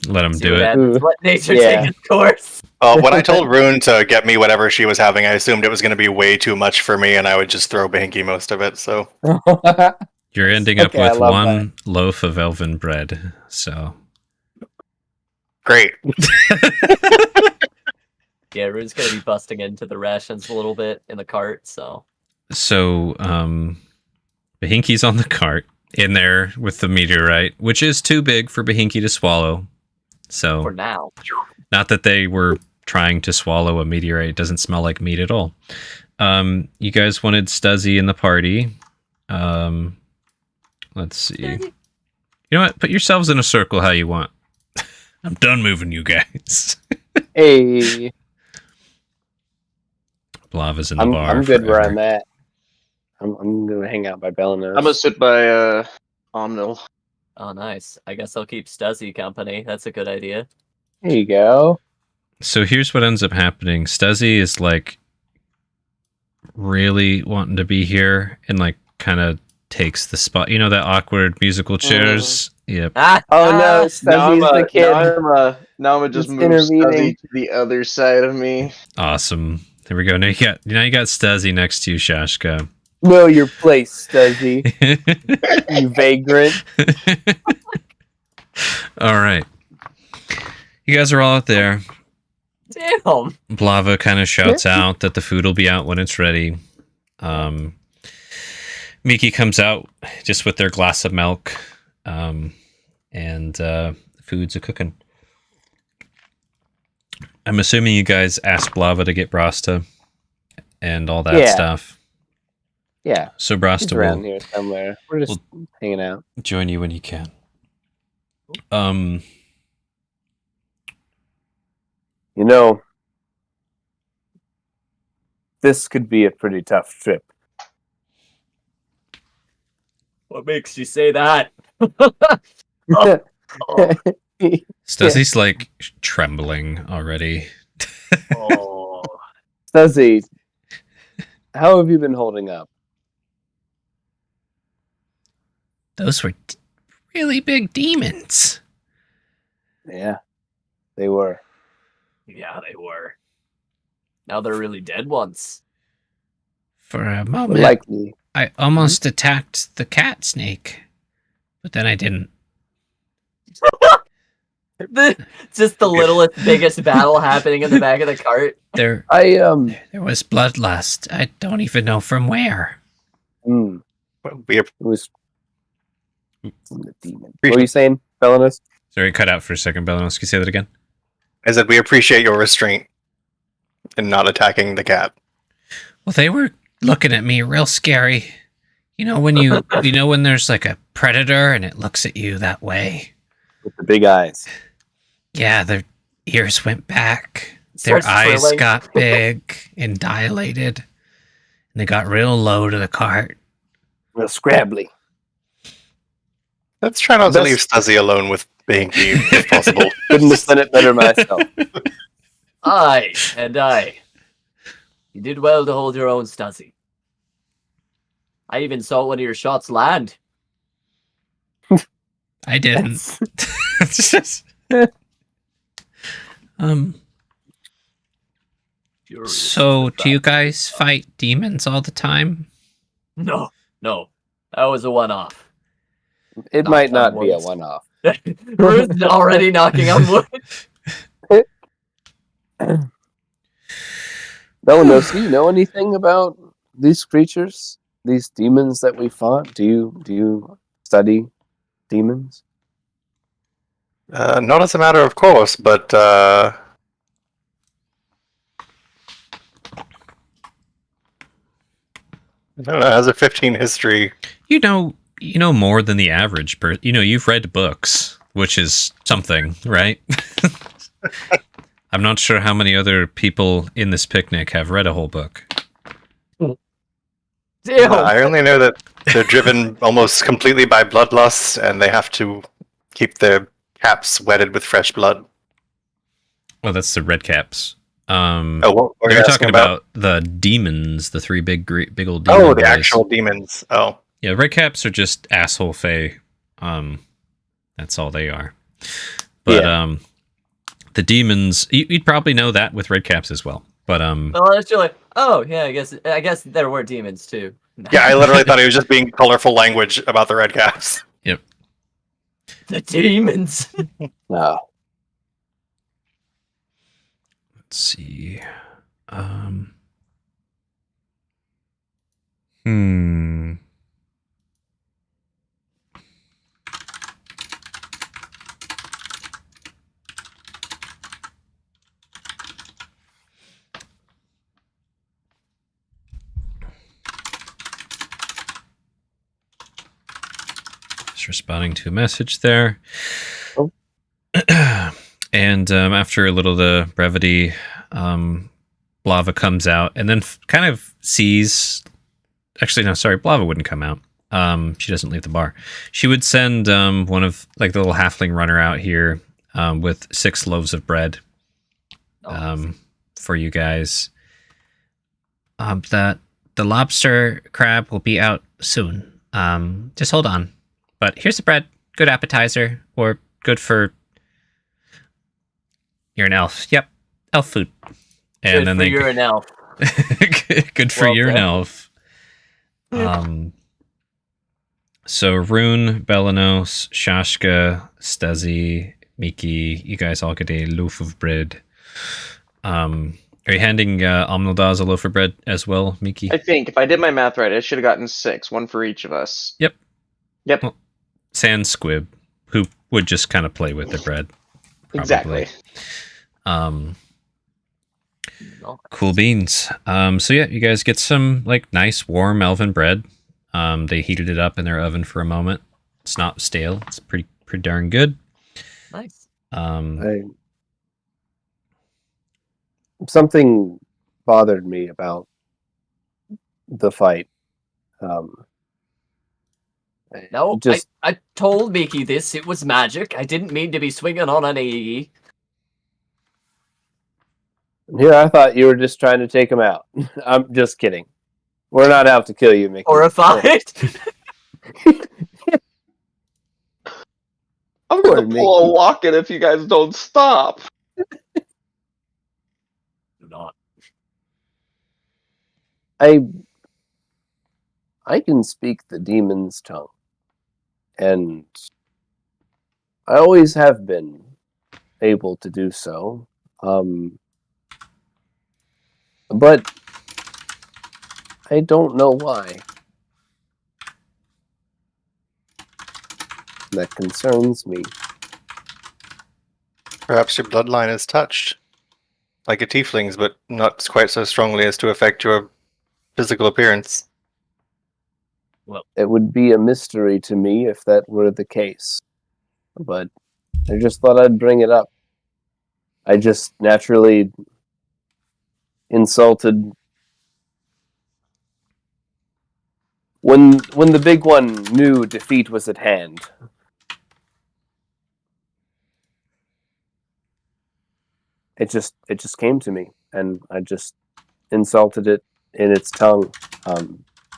Let him See do what it. happens. Let nature Yeah. take its course. When I told Rune to get me whatever she was having, I assumed it was going to be way too much for me, and I would just throw Bahinky most of it. So You're ending up Okay, I with love one loaf of elven bread. So great. Yeah, Rune's gonna be busting into the rations a little bit in the cart. So Bahinky's on the cart in there with the meteorite, which is too big for Bahinky to swallow. So for now, not that they were trying to swallow a meteorite. It doesn't smell like meat at all. You guys wanted Stuzzy in the party. Let's see. You know what? Put yourselves in a circle how you want. I'm done moving you guys. Hey, Blava's in the I'm bar. good where forever. I'm at. I'm gonna hang out by Belenos. I'm gonna sit by Omnil. oh nice. I guess I'll keep Stuzzy company. That's a good idea. There you go. So here's what ends up happening. Stuzzy is like really wanting to be here and like kind of takes the spot. You know that awkward musical chairs? Yep. Ah! Oh no, Now I'm Stuzzy's the kid. now I'm gonna just Just move intervening. Stuzzy to the other side of me. Awesome. There we go. Now you got Stuzzy next to you, Shashka. Know your place, Stuzzy. You vagrant. All right. You guys are all out there. Damn. Blava kind of shouts out that the food will be out when it's ready. Miki comes out just with their glass of milk, and food's a cooking. I'm assuming you guys asked Blava to get Brasta and all that Yeah. stuff. Yeah, So he's Brasta around will here somewhere. We're just hanging out. join you when he can. You know, this could be a pretty tough trip. What makes you say that? Stuzzy's like trembling already. Oh. Stuzzy, how have you been holding up? Those were really big demons. Yeah, they were. Yeah, they were. Now they're really dead ones. For a moment, Likely. I almost attacked the cat snake, but then I didn't. Just the littlest, biggest battle happening in the back of the cart. There There was bloodlust. I don't even know from where. We it was from the demon. What were you saying, Belenos? Sorry, cut out for a second, Belenos. Can you say that again? I said we appreciate your restraint in not attacking the cat. Well, they were looking at me real scary. You know when when there's like a predator and it looks at you that way? With the big eyes. Yeah, their ears went back. Their Starts eyes trilling. got big and dilated, and they got real low to the cart. Real scrabbly. Let's try not to Best- leave Stuzzy alone with Binky, if possible. Couldn't have done it better myself. Aye, and aye. You did well to hold your own, Stuzzy. I even saw one of your shots land. I didn't. Furious So is the do you fact. guys fight demons all the time? No. That was a one-off. It Knocked might on not be a wood. one-off. Ruth's already knocking on wood. Belanos, do you know anything about these creatures? These demons that we fought? Do you study demons? Not as a matter of course, but I don't know, it has a 15 history. You know more than the average person. You've read books, which is something, right? I'm not sure how many other people in this picnic have read a whole book. Damn. I only know that they're driven almost completely by bloodlust, and they have to keep their caps wetted with fresh blood. Well, that's the red caps. Oh, what were you You're asking talking about the demons, the three big old demons. Oh, the actual demons. Oh, Yeah, red caps are just asshole fae. That's all they are. But the demons, you'd probably know that with red caps as well. But Well, it's just like, oh yeah, I guess there were demons too. yeah, I literally thought he was just being colorful language about the red caps. yep. The demons. No. Let's see. Just responding to a message there. Oh. And after a little the brevity, Blava comes out and then kind of sees. Actually, no, sorry, Blava wouldn't come out. She doesn't leave the bar. She would send one of like the little halfling runner out here with 6 loaves of bread for you guys. The lobster crab will be out soon. Just hold on. But here's the bread. Good appetizer, or good for. You're an elf. Yep, elf food. And Good then for they you're an elf. good for Well you're an done. elf. So Rune, Belanos, Shashka, Stuzzy, Miki, you guys all get a loaf of bread. Are you handing Omnildaz a loaf of bread as well, Miki? I think if I did my math right, I should have gotten 6, one for each of us. Yep. Yep. Well, sans Squib, who would just kind of play with the bread. Probably. Exactly. Cool beans. So yeah, you guys get some like nice warm elven bread. They heated it up in their oven for a moment. It's not stale. It's pretty darn good. Nice. Something bothered me about the fight. No, just I told Miki this. It was magic. I didn't mean to be swinging on an AE. here, I thought you were just trying to take him out. I'm just kidding. We're not out to kill you, Mickey. Horrified. I'm Poor gonna pull a Mickey. walk-in if you guys don't stop. Do not. I can speak the demon's tongue, and I always have been able to do so. But I don't know why. That concerns me. Perhaps your bloodline is touched, like a tiefling's, but not quite so strongly as to affect your physical appearance. It would be a mystery to me if that were the case. But I just thought I'd bring it up. I just naturally insulted. When the big one knew defeat was at hand, it just came to me, and I just insulted it in its tongue,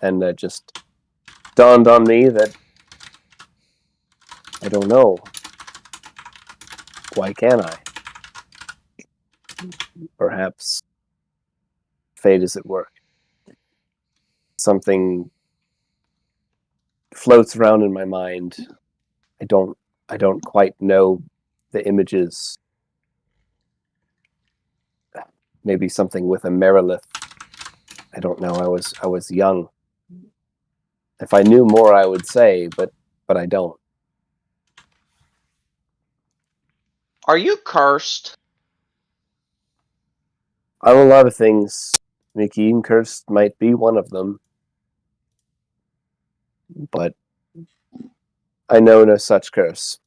and it just dawned on me that I don't know. Why can't I? Perhaps fate is at work. Something floats around in my mind. I don't quite know the images. Maybe something with a Merilith. I don't know. I was young. If I knew more, I would say, but I don't. Are you cursed? I'm a lot of things, Mickey, and cursed might be one of them. But I know no such curse.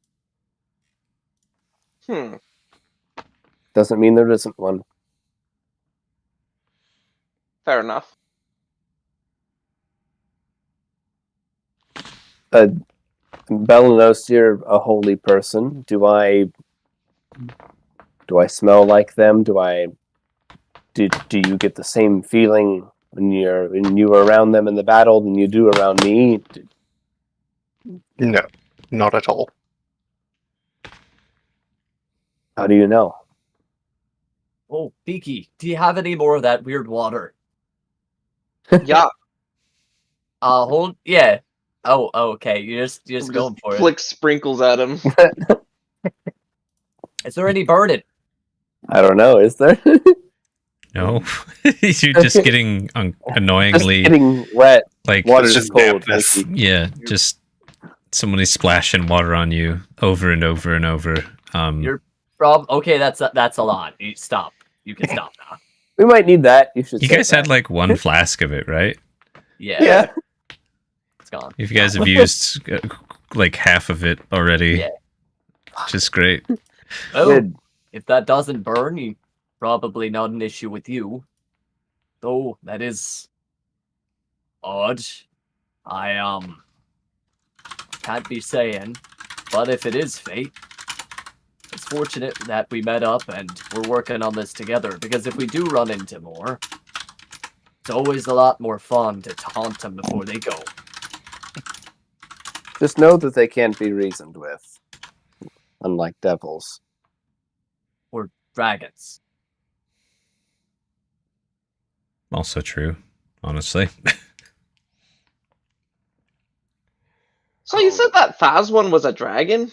Doesn't mean there isn't one. Fair enough. Belenos, you're a holy person. Do I smell like them? Do you get the same feeling when you were around them in the battle than you do around me? No, not at all. How do you know? Oh, Beaky, do you have any more of that weird water? Yeah. Hold. Yeah. Oh, okay. You're just going for it. Flick sprinkles at him. Is there any burning? I don't know. Is there? No, you're just getting annoyingly Just getting wet. like Water's just cold. dampness. Mickey. yeah, just somebody splashing water on you over and over and over. You're okay. That's a lot. You stop. You can stop now. We might need that. You should. You say guys that. had like one flask of it, right? Yeah. Yeah. It's gone. If you guys have used like half of it already, Yeah. which is great. Oh, Good. if that doesn't burn, you probably not an issue with you. Though that is odd. I can't be saying, but if it is fate, it's fortunate that we met up and we're working on this together, because if we do run into more, it's always a lot more fun to taunt them before they go. Just know that they can't be reasoned with, unlike devils. Or dragons. Also true, honestly. So you said that Faz one was a dragon?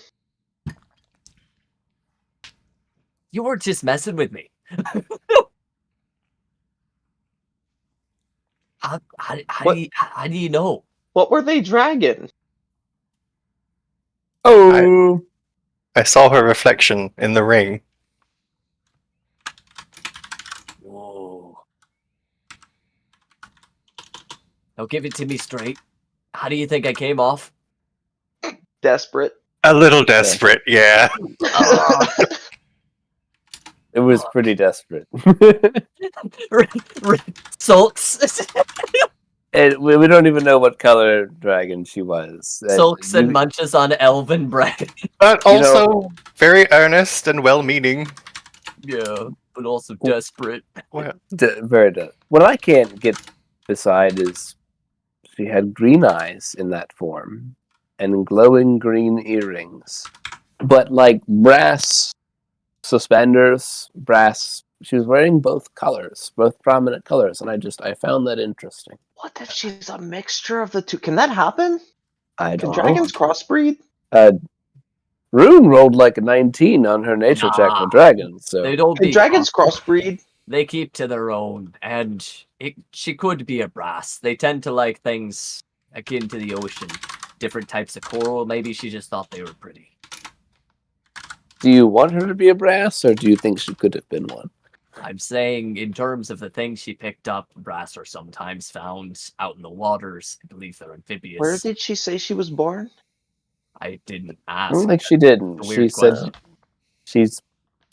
You were just messing with me. How do you know? What were they dragging? Oh, I saw her reflection in the ring. Whoa. Now give it to me straight. How do you think I came off? Desperate. A little desperate, yeah. it was pretty desperate. Sulks. We don't even know what color dragon she was. Sulks and munches on elven bread. But also very earnest and well-meaning. Yeah, but also desperate. Very desperate. What I can't get beside is she had green eyes in that form and glowing green earrings, but like brass suspenders, brass. She was wearing both colors, both prominent colors, and I found that interesting. What if she's a mixture of the two? Can that happen? I Can don't dragons crossbreed? know. Rune rolled like a 19 on her nature check for dragons, so They don't Can be dragons crossbreed? They keep to their own, and she could be a brass. They tend to like things akin to the ocean, different types of coral. Maybe she just thought they were pretty. do you want her to be a brass, or do you think she could have been one? I'm saying, in terms of the things she picked up, brass are sometimes found out in the waters. I believe they're amphibious. Where did she say she was born? I didn't I ask. don't think she didn't. A She weird said question. she's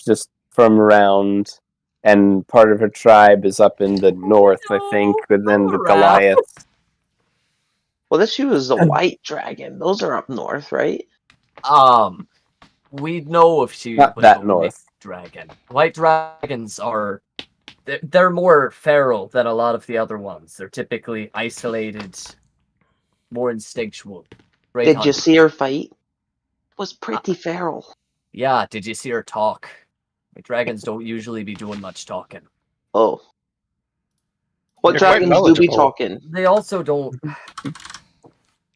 just from around, and part of her tribe is up in the north, I think, but then the Goliaths. Well, she was a white dragon. Those are up north, right? We'd know if she Not was that a white north. dragon. White dragons are they're more feral than a lot of the other ones. They're typically isolated, more instinctual. Great Did you hunters. see her fight? Was pretty feral. Yeah, did you see her talk? Like, dragons don't usually be doing much talking. Oh. What You're quite dragons do be knowledgeable. talking? They also don't.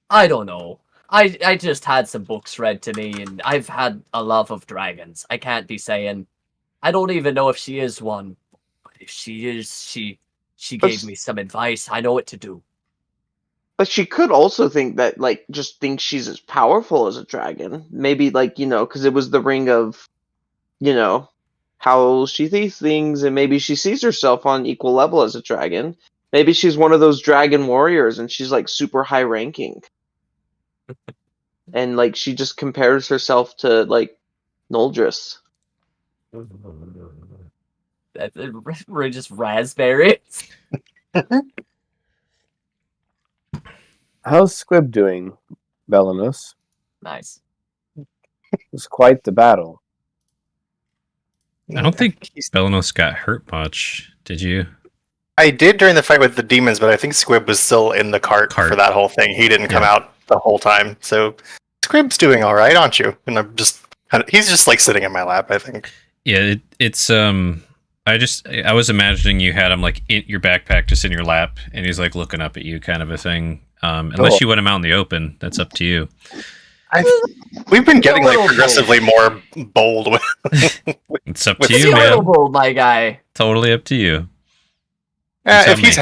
I don't know. I just had some books read to me, and I've had a love of dragons. I can't be saying. I don't even know if she is one. But if she is, she gave me some advice. I know what to do. But she could also think that, like, just think she's as powerful as a dragon. Maybe, like, because it was the ring of, how she sees things, and maybe she sees herself on equal level as a dragon. Maybe she's one of those dragon warriors, and she's, like, super high ranking. And, like, she just compares herself to, like, Noldris. We're just raspberries. How's Squib doing, Belinus? Nice. It was quite the battle. I don't think Belinos got hurt much. Did you? I did during the fight with the demons, but I think Squib was still in the cart for that whole thing. He didn't come out the whole time. So Squib's doing all right, aren't you? And I'm just he's just like sitting in my lap, I think. Yeah, it's I was imagining you had him like in your backpack, just in your lap, and he's like looking up at you, kind of a thing. Unless you want him out in the open, that's up to you. We've been getting like progressively more bold with. It's up to you, man. Bold, my guy. Totally up to you. If he's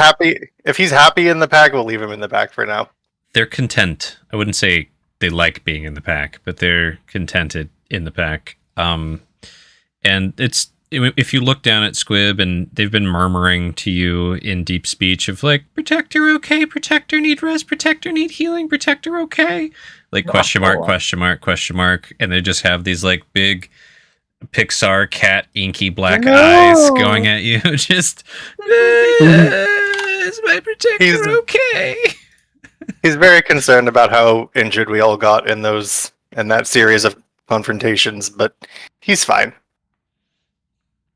happy in the pack, we'll leave him in the pack for now. They're content. I wouldn't say they like being in the pack, but they're contented in the pack. And it's if you look down at Squib, and they've been murmuring to you in deep speech of like, Protector okay, Protector need rest, Protector need healing, Protector okay. Like question mark, and they just have these like big Pixar cat inky black eyes going at you. Just is my Protector okay? He's very concerned about how injured we all got in that series of confrontations, but he's fine.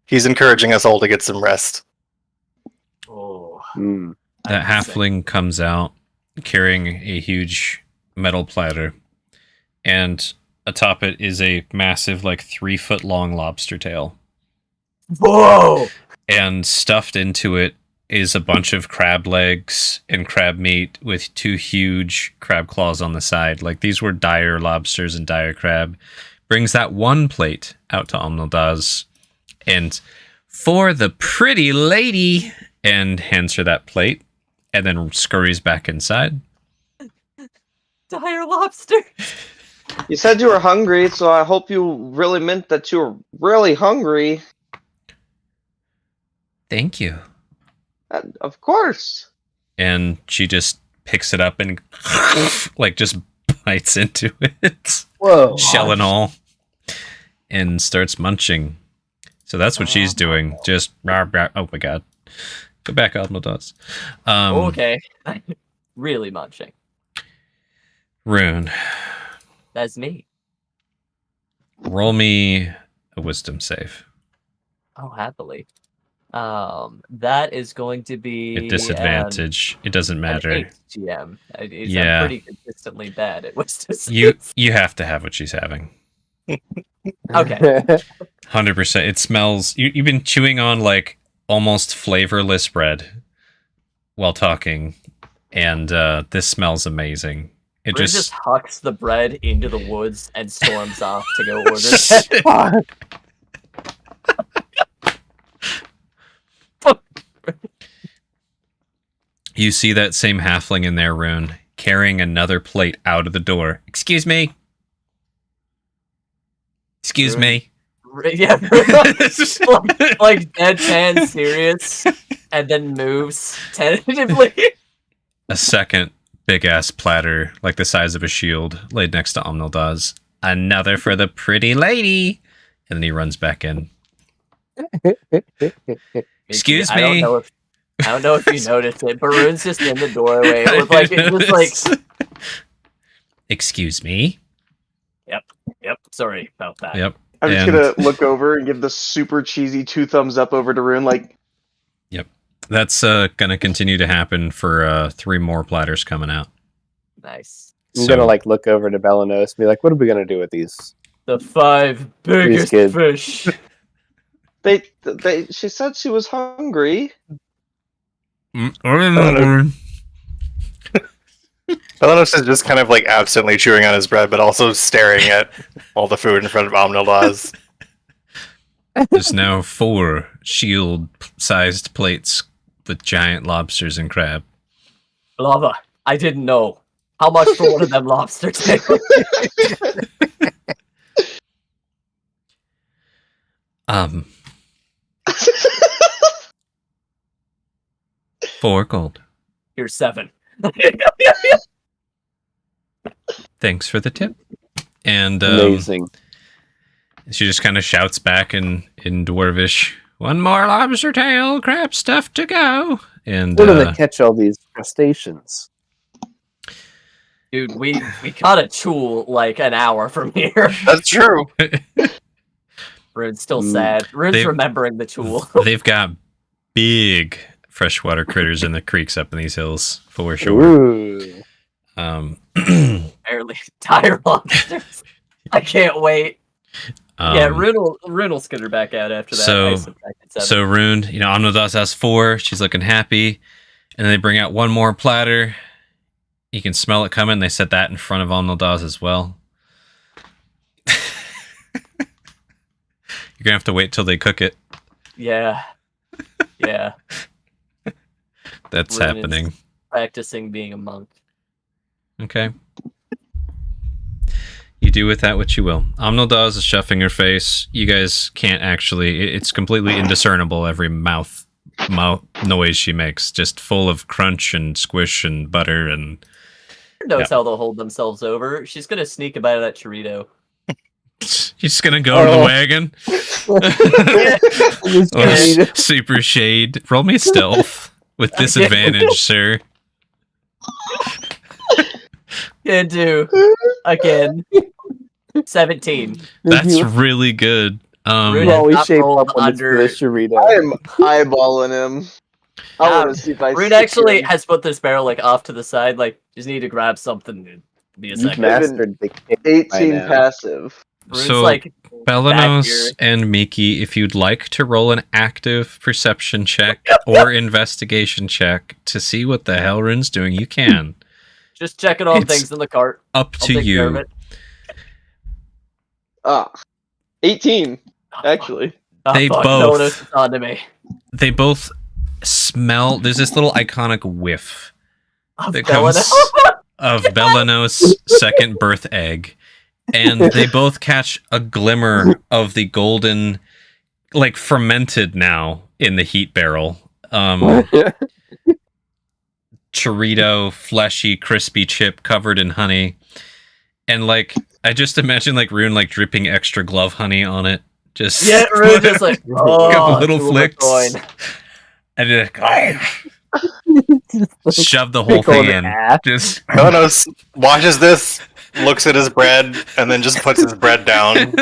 He's encouraging us all to get some rest. Oh. That halfling comes out carrying a huge metal platter, and atop it is a massive, like 3-foot long lobster tail. Whoa! And stuffed into it is a bunch of crab legs and crab meat with 2 huge crab claws on the side. Like these were dire lobsters and dire crab. Brings that one plate out to Omnildaz, and for the pretty lady, and hands her that plate, and then scurries back inside. Dire lobster. You said you were hungry, so I hope you really meant that you were really hungry. Thank you. Of course. And she just picks it up and like just bites into it. Whoa. Shell and all. And starts munching. So that's what she's doing. Just, oh my god. Go back, Almodaz. Okay. Really munching. Rune. That's me. Roll me a wisdom save. Oh, happily. That is going to be At disadvantage. It doesn't matter. An 8 GM. Yeah. I'm pretty consistently bad at wisdom You have to have what she's having. Okay. 100%. It smells. You've been chewing on like almost flavorless bread while talking, and this smells amazing. It Rin just hucks the bread into the woods and storms off to go order. You see that same halfling in there, Rune, carrying another plate out of the door. Excuse me. Excuse me. Yeah, like deadpan serious, and then moves tentatively. A second big-ass platter, like the size of a shield, laid next to Omnildaz. Another for the pretty lady! And then he runs back in. Excuse I don't me. know if you noticed it, but Rune's just in the doorway with like just like. Excuse me. Yep. Sorry about that. Yep. I'm just And gonna look over and give the super cheesy 2 thumbs up over to Rune, like, that's gonna continue to happen for 3 more platters coming out. Nice. I'm gonna like look over to Belanos and be like, "What are we gonna do with these?" The 5 biggest kids. fish. she said she was hungry. Belanos is just kind of like absently chewing on his bread, but also staring at all the food in front of Omnildaz. There's now 4 shield-sized plates with giant lobsters and crab. Lava. I didn't know. How much for one of them lobsters? 4 gold. Here's 7. Thanks for the tip. And Amazing. she just kind of shouts back in Dwarvish, 1 more lobster tail, crab stuff to go. And Where do they catch all these crustaceans? Dude, we caught a chul like an hour from here. That's true. Rune's still sad. Rune's remembering the chul. they've got big freshwater critters in the creeks up in these hills, for sure. Ooh. Barely tire lobsters. I can't wait. Yeah, Rune will skitter back out after that. So Rune, Omnildaz has 4. She's looking happy. And then they bring out 1 more platter. You can smell it coming. They set that in front of Omnildaz as well. You're gonna have to wait till they cook it. Yeah. That's Rune happening. is practicing being a monk. Okay. You do with that what you will. Omnildaz is shuffling her face. You guys can't actually. It's completely indiscernible. Every mouth noise she makes, just full of crunch and squish and butter and. Knows how they'll hold themselves over. She's gonna sneak a bite of that chorito. She's just gonna go to the wagon. Super shade. Roll me stealth with disadvantage, sir. Can do again. 17. That's really good. Rune You always not shape rolled up when it's under- for the Sharita. I am eyeballing him. I want to see if I Rude stick actually him. has put this barrel like off to the side, like just need to grab something to be a You've second. mastered the game by 18 now. passive. Rune's So, like Belanos back here. and Miki, if you'd like to roll an active perception check or investigation check to see what the hell Rune's doing, you can. just checking on It's things in the cart. Up I'll to take care of you. it. 18, actually. They fuck, both- no one else is on to me. They both smell. There's this little iconic whiff that Belanos. comes of Belanos' second birth egg, and they both catch a glimmer of the golden, like fermented now in the heat barrel. Chorito, fleshy, crispy chip covered in honey, and like I just imagine like Rune like dripping extra glove honey on it. Just Yeah, Rune just like couple little Tulip flicks. coin. And just shove the whole thing in. Just Belanos watches this, looks at his bread, and then just puts his bread down.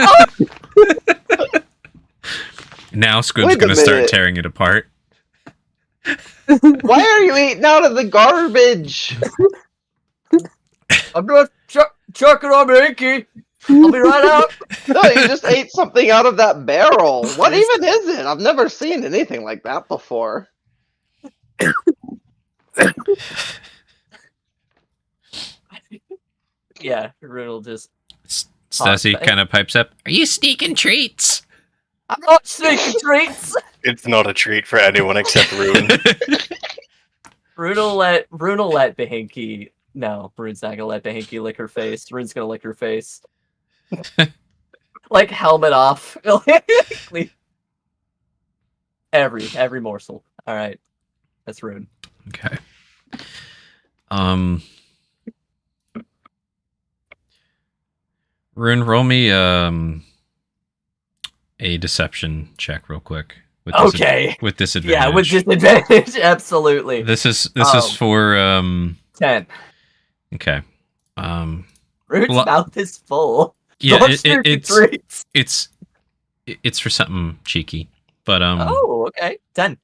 now Squib's Wait a gonna start minute. tearing it apart. Why are you eating out of the garbage? I'm gonna chuck it on my Inky. I'll be right out. No, you just ate something out of that barrel. What even is it? I've never seen anything like that before. Yeah, Rune will just. Stassi Hot. kind of pipes up. Are you sneaking treats? I'm not sneaking treats. It's not a treat for anyone except Rune. Rune will let Behinky. No, Rune's not gonna let Behinky lick her face. Rune's gonna lick her face. Like helmet off. every morsel. All right, that's Rune. Okay. Rune, roll me a deception check real quick. With Okay. with disadvantage. Yeah, with disadvantage, absolutely. This is for 10. Okay. Root's Well, mouth is full. Yeah, Don't shoot the treats. it's for something cheeky. But Oh, okay. 10.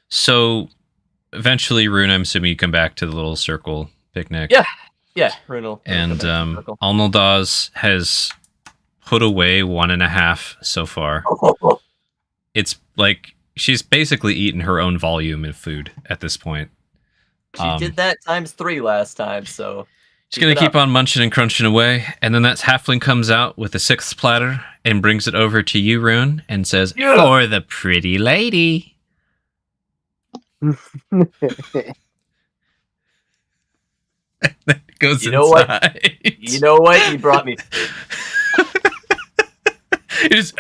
So eventually, Rune, I'm assuming you come back to the little circle picnic. Yeah, Rune. And Alnaldaz has put away 1.5 so far. It's like she's basically eaten her own volume of food at this point. She did that times 3 last time, so she's gonna keep on munching and crunching away, and then that halfling comes out with the 6th platter and brings it over to you, Rune, and says, "For the pretty lady." Goes you know inside. What? You know what? He brought me. It's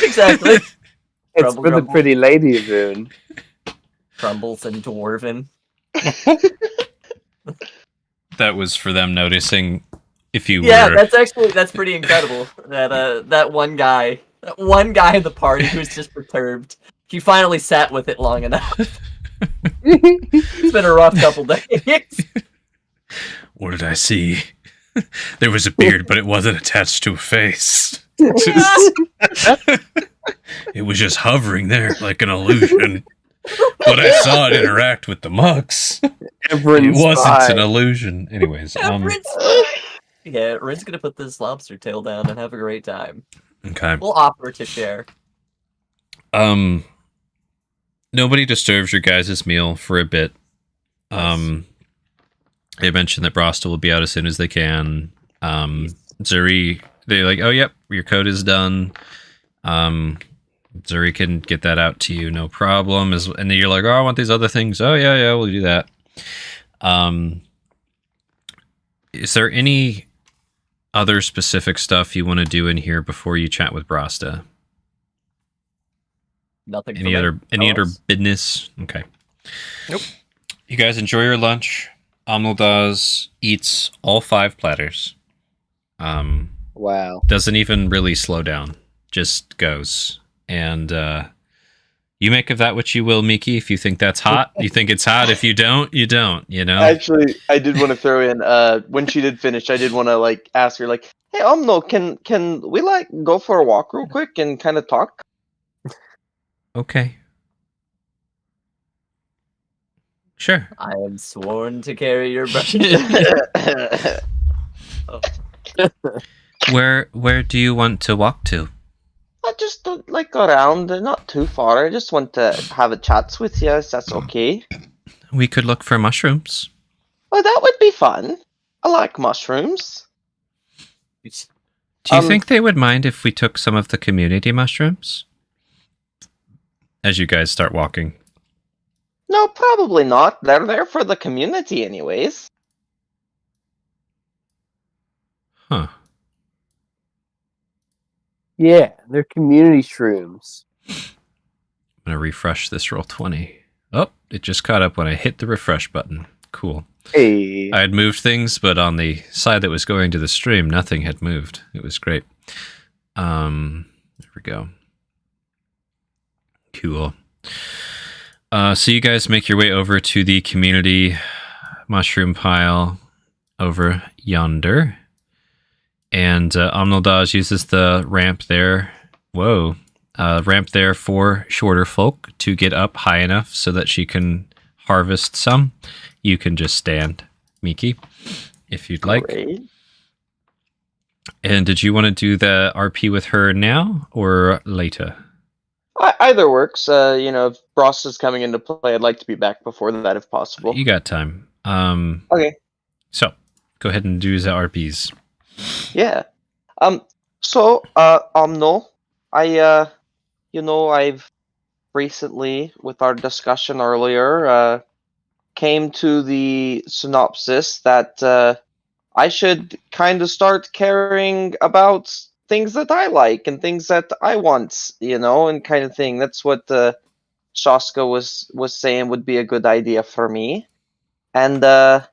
exactly. It's for the pretty lady, Rune. Crumbles and dwarven. That was for them noticing if you Yeah, were... that's pretty incredible. That one guy in the party who was just perturbed. He finally sat with it long enough. It's been a rough couple days. What did I see? There was a beard, but it wasn't attached to a face. It was just hovering there like an illusion. But I saw it interact with the mugs. It wasn't an illusion. Anyways, yeah, Rin's gonna put this lobster tail down and have a great time. Okay. We'll offer to share. Nobody disturbs your guys' meal for a bit. They mentioned that Brosta will be out as soon as they can. Zuri, they're like, "Oh, yep, your code is done." Zuri can get that out to you, no problem. And then you're like, "Oh, I want these other things." "Oh, yeah, we'll do that." Is there any other specific stuff you want to do in here before you chat with Brosta? Nothing. Any other business? Okay. Nope. You guys enjoy your lunch. Amildaz eats all 5 platters. Wow. Doesn't even really slow down. Just goes. And you make of that what you will, Miki. If you think that's hot, you think it's hot. If you don't, you don't, you know? Actually, I did want to throw in, when she did finish, I did want to, ask her, "Hey, can we, go for a walk real quick and kind of talk?" Okay. Sure. I am sworn to carry your burden. Where do you want to walk to? I just around, not too far. I just want to have a chat with you, if that's okay. We could look for mushrooms. Oh, that would be fun. I like mushrooms. Do you think they would mind if we took some of the community mushrooms? As you guys start walking. No, probably not. They're there for the community anyways. Huh. Yeah, they're community shrooms. I'm going to refresh this roll 20. Oh, it just caught up when I hit the refresh button. Cool. Hey. I had moved things, but on the side that was going to the stream, nothing had moved. It was great. There we go. Cool. So you guys make your way over to the community mushroom pile over yonder. And Omnaldaz uses the ramp there. Whoa. Ramp there for shorter folk to get up high enough so that she can harvest some. You can just stand, Miki, if you'd like. Great. And did you want to do the RP with her now or later? Either works. If Frost is coming into play, I'd like to be back before that if possible. You got time. Okay. So, go ahead and do the RPs. Yeah. No. I've recently, with our discussion earlier, came to the synopsis that I should kind of start caring about things that I like and things that I want, and kind of thing. That's what Shaska was saying would be a good idea for me. And after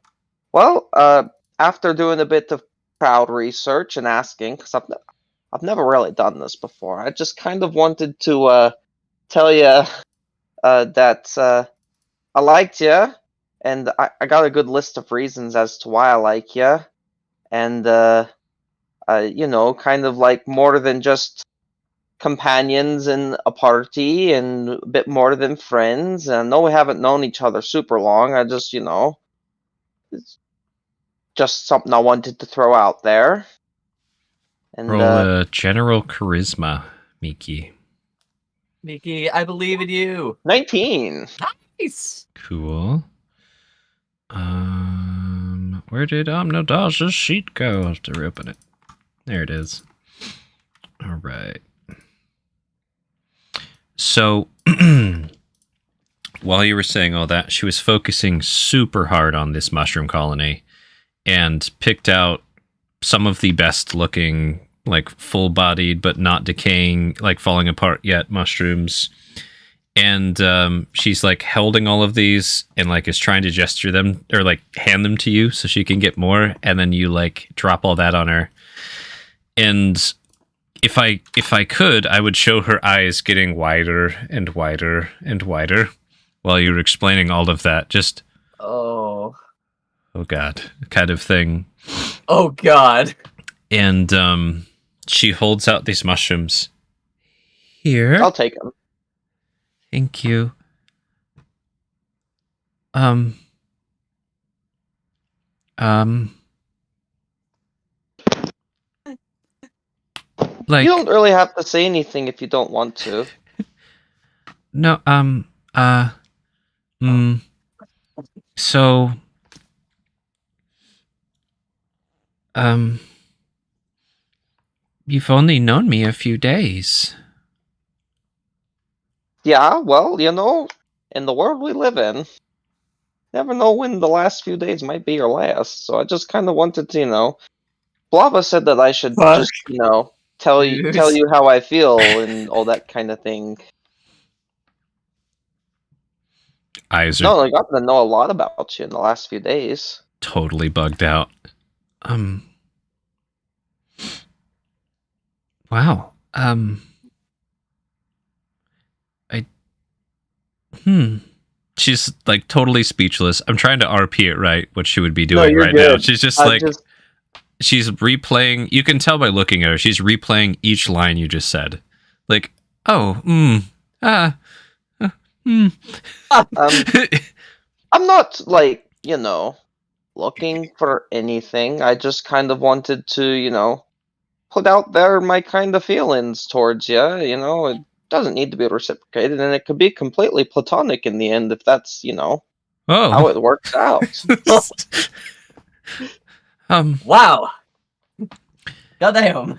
doing a bit of crowd research and asking, because I've never really done this before. I just kind of wanted to tell you that I liked you, and I got a good list of reasons as to why I like you, and kind of like more than just companions in a party, and a bit more than friends. And I know we haven't known each other super long. I just, it's just something I wanted to throw out there. And Roll general charisma, Miki. Mickey, I believe in you. 19. Nice. Cool. Where did Omnodaz's sheet go? I'll have to reopen it. There it is. All right. So, while you were saying all that, she was focusing super hard on this mushroom colony and picked out some of the best looking, like full-bodied but not decaying, like falling apart yet mushrooms. And she's like holding all of these and like is trying to gesture them or like hand them to you so she can get more, and then you like drop all that on her. And if I could, I would show her eyes getting wider and wider and wider while you were explaining all of that. Just Oh God, kind of thing. Oh God. And she holds out these mushrooms. Here. I'll take them. Thank you. Like, You don't really have to say anything if you don't want to. no, so, you've only known me a few days. Yeah, well, in the world we live in, never know when the last few days might be your last. So I just kind of wanted to, Blava said that I should Fuck. just, tell you how I feel and all that kind of thing. Eyes are No, I got to know a lot about you in the last few days. totally bugged out. Wow. She's like totally speechless. I'm trying to RP it right, what she would be doing you're right now. good. She's just I like, just- she's replaying. You can tell by looking at her. She's replaying each line you just said. Like, oh, I'm not like, looking for anything. I just kind of wanted to, put out there my kind of feelings towards you. It doesn't need to be reciprocated, and it could be completely platonic in the end if that's, how oh. it works out. Wow. Goddamn.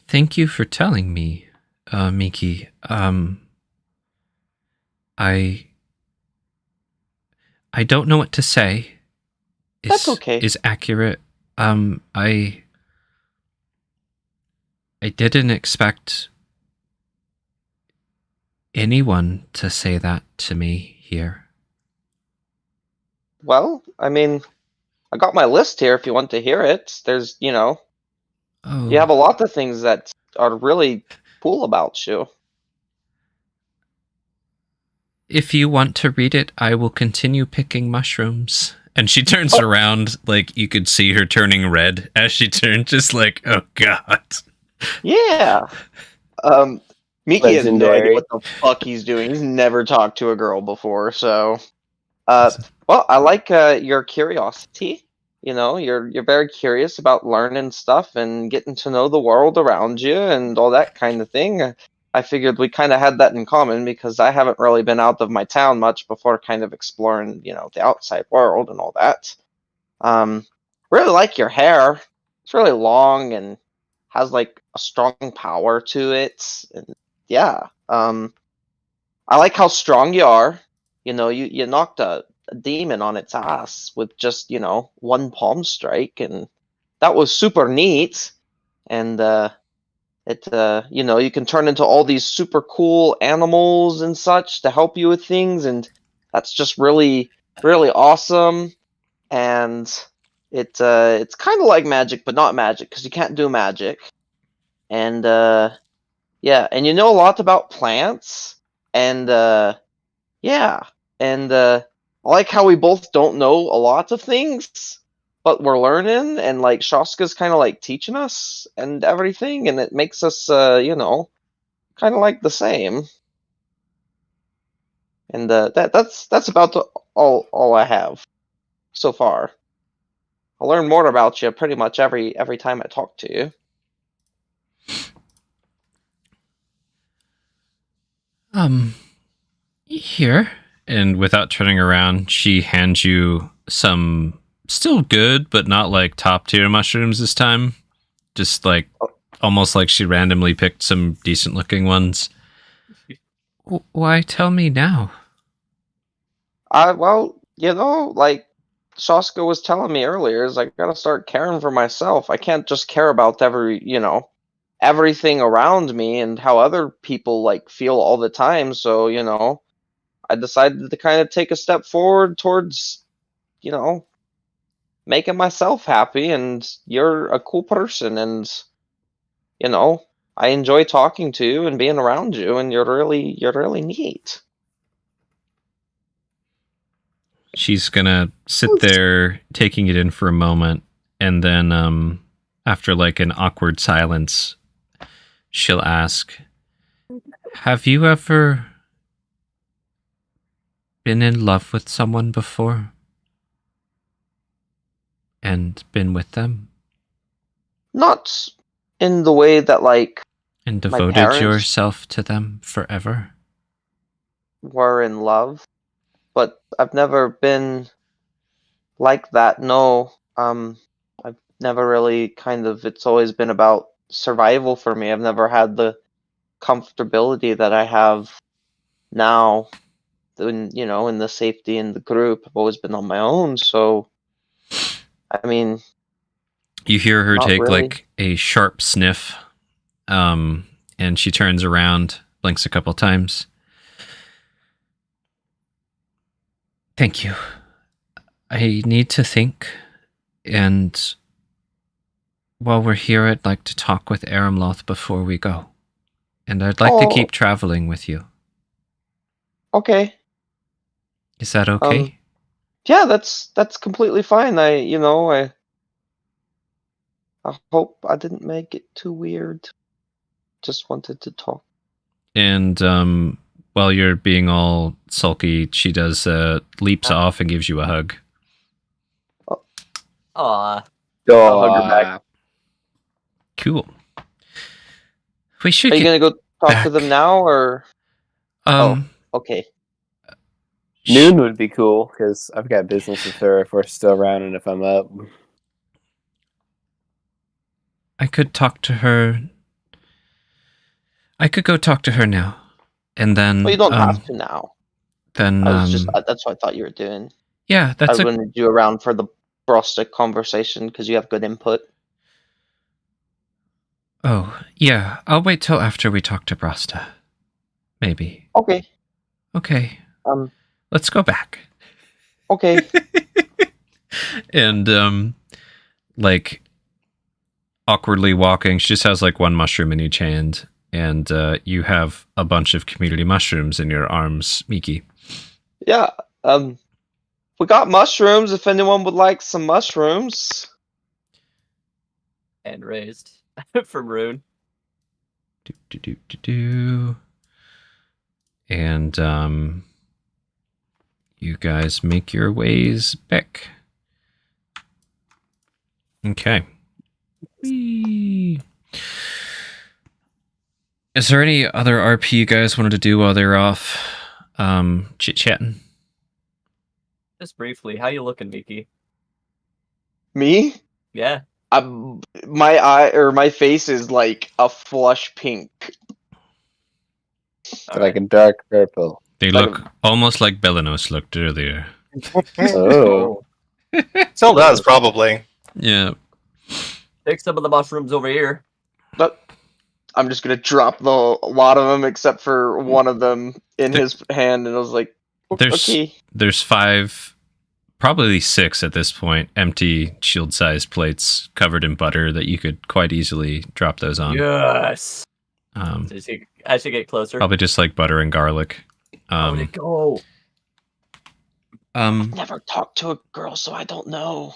Thank you for telling me, Miki. I don't know what to say. That's okay. Is accurate. I didn't expect anyone to say that to me here. Well, I mean, I got my list here if you want to hear it. There's, Oh, you have a lot of things that are really cool about you. if you want to read it, I will continue picking mushrooms. And she turns around, like you could see her turning red as she turned, just like, oh God. Yeah. Miki has no Legendary. idea what the fuck he's doing. He's never talked to a girl before, so well, I like your curiosity. You're very curious about learning stuff and getting to know the world around you and all that kind of thing. I figured we kind of had that in common because I haven't really been out of my town much before kind of exploring, the outside world and all that. Really like your hair. It's really long and has like a strong power to it. And yeah. I like how strong you are. You knocked a demon on its ass with just, one palm strike, and that was super neat. And you can turn into all these super cool animals and such to help you with things, and that's just really, really awesome. and it's kind of like magic, but not magic because you can't do magic. And yeah, and you know a lot about plants, and yeah, and I like how we both don't know a lot of things, but we're learning, and like Shaska's kind of like teaching us and everything, and it makes us, kind of like the same. And that's about all I have so far. I learn more about you pretty much every time I talk to you. Here. And without turning around, she hands you some still good, but not like top tier mushrooms this time. Just like almost like she randomly picked some decent looking ones. Why tell me now? Well, like Shaska was telling me earlier, is I gotta start caring for myself. I can't just care about everything around me and how other people like feel all the time. So, I decided to kind of take a step forward towards, making myself happy. And you're a cool person, and I enjoy talking to you and being around you, and you're really neat. She's gonna sit there taking it in for a moment, and then after like an awkward silence, she'll ask, have you ever been in love with someone before? And been with them? Not in the way that like And my devoted parents yourself to them forever? were in love, but I've never been like that. No, I've never really it's always been about survival for me. I've never had the comfortability that I have now in the safety in the group. I've always been on my own, so I mean, You hear her not take really. like a sharp sniff, and she turns around, blinks a couple times. Thank you. I need to think, and while we're here, I'd like to talk with Aramloth before we go. And I'd like to keep traveling with you. Okay. Is that okay? Yeah, that's completely fine. I hope I didn't make it too weird. Just wanted to talk. And while you're being all sulky, she does leaps off and gives you a hug. Aw. I'll hug her back. Cool. We should Are you get gonna go talk back. to them now, or? Okay. Noon would be cool because I've got business with her if we're still around and if I'm up. I could talk to her. I could go talk to her now, and then. Well, you don't have to now. Then that's what I thought you were doing. Yeah, I wanted you around for the BotA conversation because you have good input. Oh, yeah. I'll wait till after we talk to BotA. Maybe. Okay. Okay. Let's go back. Okay. And like awkwardly walking, she just has like one mushroom in each hand, and you have a bunch of community mushrooms in your arms, Miki. Yeah. We got mushrooms. If anyone would like some mushrooms. Hand raised from Rune. And you guys make your ways back. Okay. Whee. Is there any other RP you guys wanted to do while they're off chit-chatting? Just briefly, how you looking, Miki? Me? Yeah. My face is like a flush pink. Like a dark purple. They look almost like Belenos looked earlier. Oh. Still does, probably. Yeah. Take some of the mushrooms over here. But I'm just gonna drop a lot of them except for one of them in his hand, and I was like, okay. There's 5 probably 6 at this point, empty shield-sized plates covered in butter that you could quite easily drop those on. Yes. Um, As you get closer. probably just like butter and garlic. How'd it go? Never talked to a girl, so I don't know.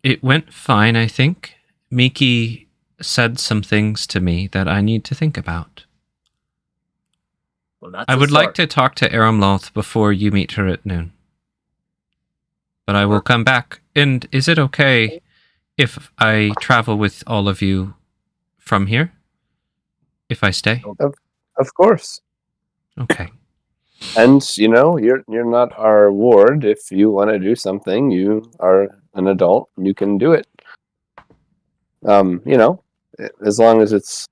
It went fine, I think. Miki said some things to me that I need to think about. Well, that's I a would like start. to talk to Aramloth before you meet her at noon. But I will come back. And is it okay if I travel with all of you from here? If I stay? Of course. Okay. And you're not our ward. If you want to do something, you are an adult. You can do it. As long as it's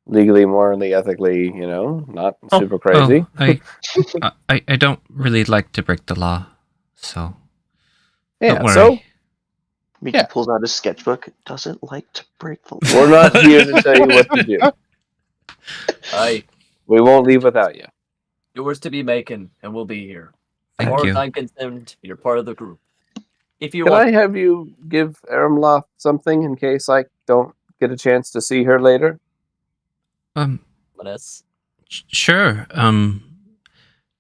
legally, morally, ethically, not super crazy. I don't really like to break the law, so Yeah. don't worry. So Mickey Yeah. pulls out his sketchbook. Doesn't like to break the law. we're not here to tell you what to do. Aye. We won't leave without you. Yours to be making, and we'll be here. As Thank far you. as I'm concerned, you're part of the group. If you Can want, I have you give Aramloth something in case I don't get a chance to see her later? Vanessa. Sure.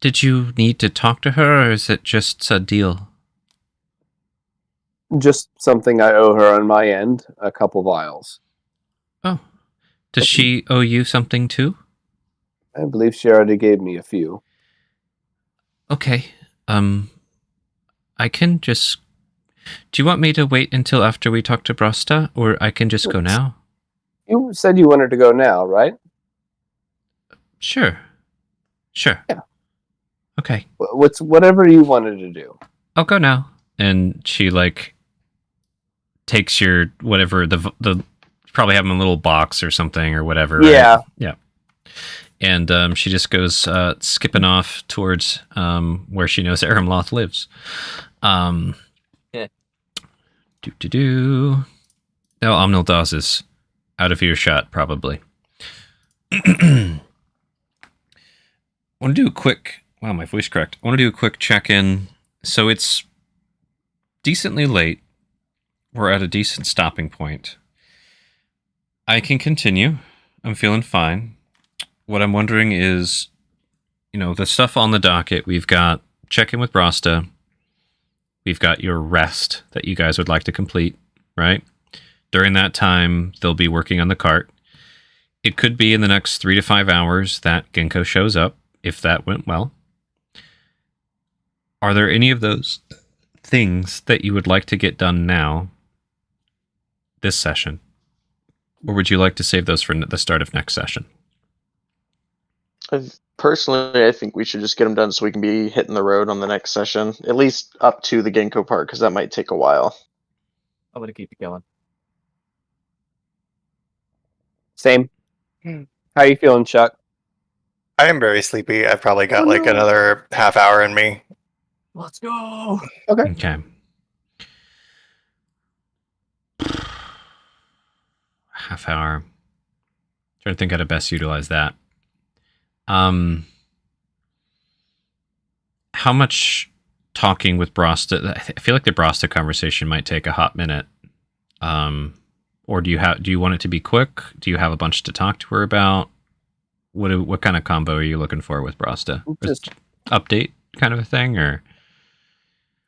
Did you need to talk to her, or is it just a deal? Just something I owe her on my end, a couple vials. Oh. Does she owe you something too? I believe she already gave me a few. Okay. I can just... Do you want me to wait until after we talk to Brosta, or I can just go now? You said you wanted to go now, right? Sure. Sure. Yeah. Okay. Whatever you wanted to do. I'll go now. And she, takes your... whatever, the probably have them in a little box or something or whatever. Yeah. Right? Yeah. And she just goes skipping off towards where she knows Aramloth lives. Yeah. Oh, Omnildaz is out of earshot, probably. I want to do a quick... Wow, my voice cracked. I want to do a quick check-in. So it's decently late. We're at a decent stopping point. I can continue. I'm feeling fine. What I'm wondering is, the stuff on the docket. We've got check-in with Brosta. We've got your rest that you guys would like to complete, right? During that time, they'll be working on the cart. It could be in the next 3 to 5 hours that Ginkgo shows up, if that went well. Are there any of those things that you would like to get done now, this session? Or would you like to save those for the start of next session? Personally, I think we should just get them done so we can be hitting the road on the next session, at least up to the Ginkgo part, because that might take a while. I'm gonna keep it going. Same. How you feeling, Chuck? I am very sleepy. I've probably got Oh, no. another half hour in me. Let's go. Okay. Half hour. Trying to think how to best utilize that. How much talking with Brosta? I feel like the Brosta conversation might take a hot minute. Or do you want it to be quick? Do you have a bunch to talk to her about? What kind of combo are you looking for with Brosta? Just Update kind of a thing, or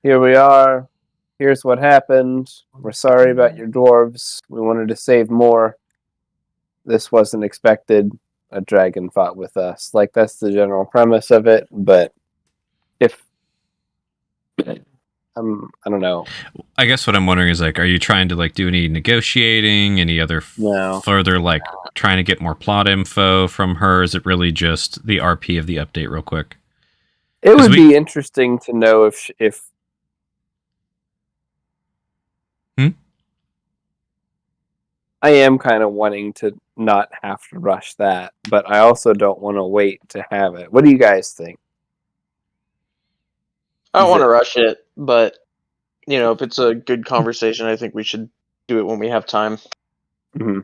here we are. Here's what happened. We're sorry about your dwarves. We wanted to save more. This wasn't expected. A dragon fought with us. That's the general premise of it. But if I don't know. I guess what I'm wondering is are you trying to do any negotiating, any other No. further trying to get more plot info from her? Is it really just the RP of the update real quick? It would be interesting to know if I am kind of wanting to not have to rush that, but I also don't want to wait to have it. What do you guys think? I don't want to rush it, but if it's a good conversation, I think we should do it when we have time. Mm-hmm.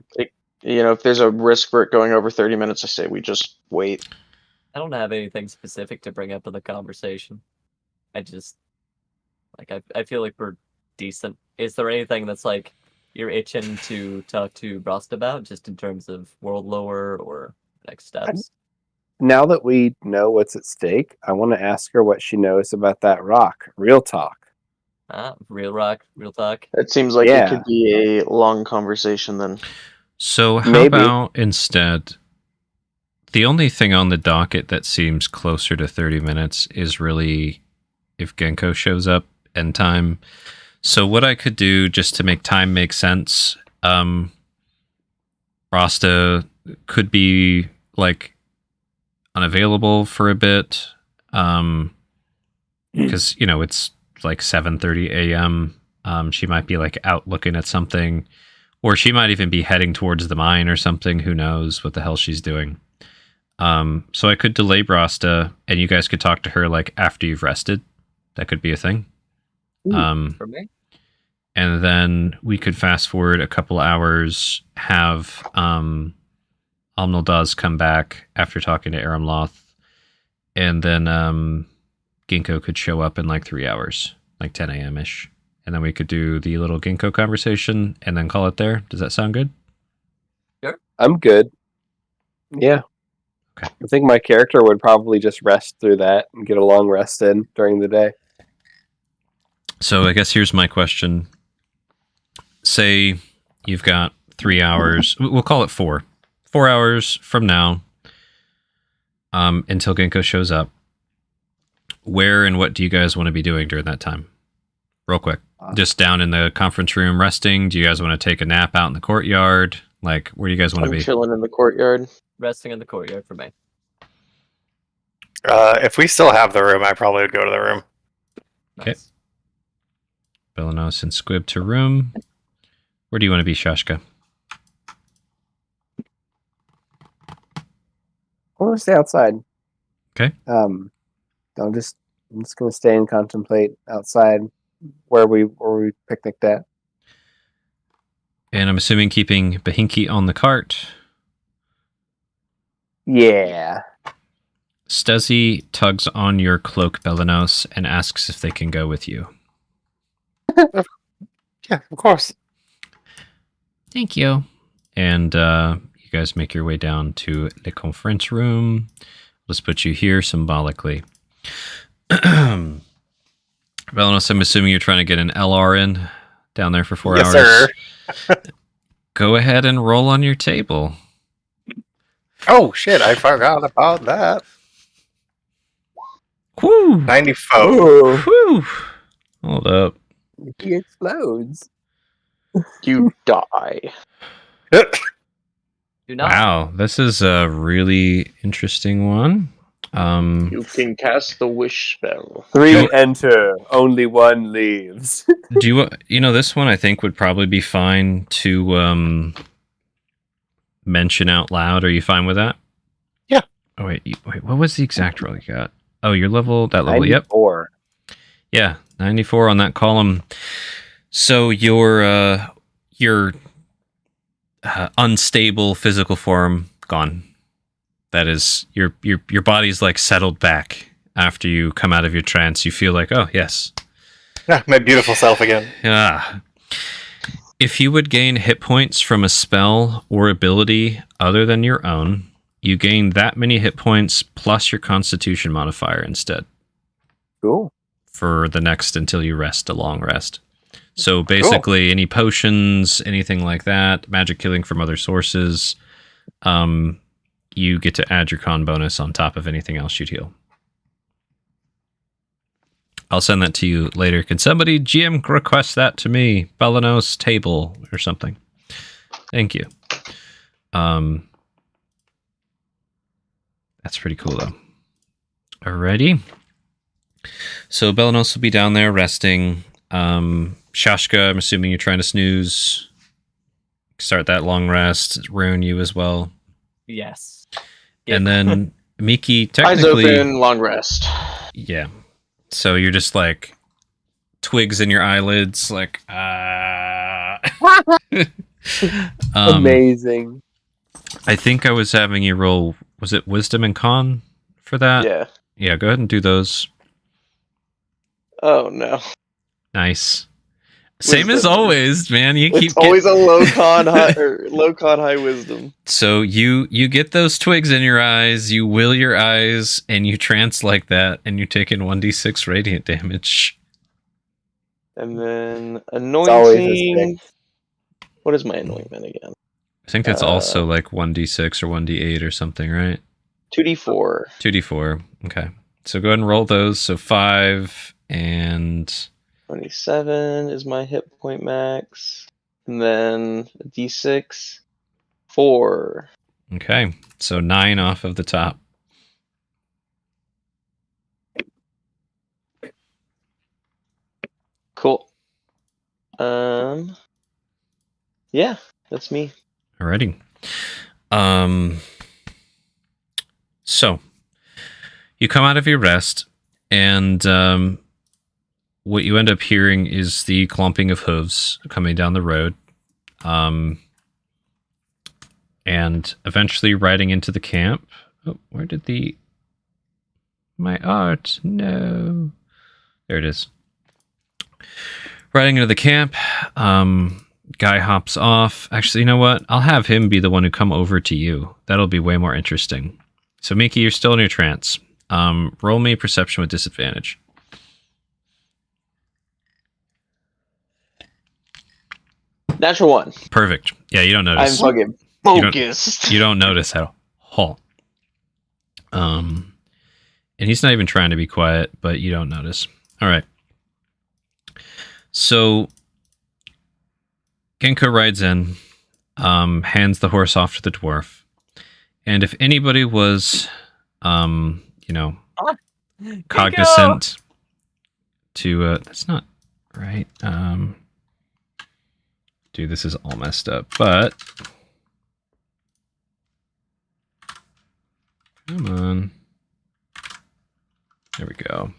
If there's a risk for it going over 30 minutes, I say we just wait. I don't have anything specific to bring up in the conversation. Like I feel like we're decent. Is there anything that's like you're itching to talk to Brost about, just in terms of world lore or next steps? Now that we know what's at stake, I want to ask her what she knows about that rock. Real talk. Real rock, real talk. It seems like Yeah. it could be a long conversation then. So how Maybe. about instead, the only thing on the docket that seems closer to 30 minutes is really if Genko shows up and time. So what I could do just to make time make sense, Rasta could be like unavailable for a bit, because you know it's like 7:30 a.m. She might be like out looking at something, or she might even be heading towards the mine or something. Who knows what the hell she's doing? So I could delay Rasta, and you guys could talk to her like after you've rested. That could be a thing. For me? And then we could fast forward a couple hours, have Omnildaz come back after talking to Aramloth, and then Ginkgo could show up in like 3 hours, like 10 a.m. ish. And then we could do the little Ginkgo conversation and then call it there. Does that sound good? I'm good. Yeah. Okay. I think my character would probably just rest through that and get a long rest in during the day. So I guess here's my question. Say you've got 3 hours. We'll call it 4. 4 hours from now, until Ginkgo shows up. Where and what do you guys want to be doing during that time? Real quick. Just down in the conference room resting? Do you guys want to take a nap out in the courtyard? Like, where do you guys want to I'm be? chilling in the courtyard. Resting in the courtyard for me. If we still have the room, I probably would go to the room. Okay. Nice. Belenos and Squib to room. Where do you want to be, Shashka? I want to stay outside. Okay. I'm just gonna stay and contemplate outside where we picnicked at. And I'm assuming keeping Bahinki on the cart. Yeah. Stuzzy tugs on your cloak, Belenos, and asks if they can go with you. Yeah, of course. Thank you. And you guys make your way down to the conference room. Let's put you here symbolically. Belenos, I'm assuming you're trying to get an LR in down there for 4 hours. Yes, sir. Go ahead and roll on your table. Oh, shit, I forgot about that. Whoo! 94. Ooh, Whew. Hold up. he explodes. You die. Do not. Wow, this is a really interesting one. You can cast the wish spell. 3 enter, only 1 leaves. Do you know this one? I think would probably be fine to mention out loud. Are you fine with that? Yeah. Oh wait, what was the exact roll you got? Oh, your level, that level. Yep. 94. Yeah, 94 on that column. So your unstable physical form gone. That is your body's like settled back after you come out of your trance. You feel like, oh yes, Yeah, my beautiful self again. yeah. If you would gain hit points from a spell or ability other than your own, you gain that many hit points plus your Constitution modifier instead Cool. for the next until you rest a long rest. So basically, any potions, anything like that, magic killing from other sources, you get to add your con bonus on top of anything else you'd heal. I'll send that to you later. Can somebody GM request that to me? Belenos table or something. Thank you. That's pretty cool though. Alrighty. So Belenos will be down there resting. Shashka, I'm assuming you're trying to snooze. Start that long rest. Ruin you as well. Yes. And then Miki, Eyes technically, open, long rest. yeah. So you're just like twigs in your eyelids, like Amazing. I think I was having you roll. Was it Wisdom and Con for that? Yeah. Yeah. Go ahead and do those. Oh no. Nice. Same as Wisdom. always, man. You keep It's always a low con high wisdom. So you get those twigs in your eyes, you will your eyes, and you trance like that, and you take in 1d6 radiant damage. And then always his anointing. What is my anointment again? I think that's also like 1d6 or 1d8 or something, right? 2d4. 2d4. Okay. So go ahead and roll those. So 5 and 27 is my hit point max. And then a d6. 4. okay. So 9 off of the top. Cool. Yeah, that's me. Alrighty. So you come out of your rest, and what you end up hearing is the clomping of hooves coming down the road, and eventually riding into the camp. Oh, where did my art? No, there it is. Riding into the camp, guy hops off. Actually, you know what? I'll have him be the one who come over to you. That'll be way more interesting. So, Miki, you're still in your trance. Roll me perception with disadvantage. Natural 1. Perfect. Yeah, you don't I'm notice. fucking focused. You don't notice at all. And he's not even trying to be quiet, but you don't notice. All right. So Genko rides in, hands the horse off to the dwarf. And if anybody was, cognizant to, that's not right. Dude, this is all messed up, but come on. There we go.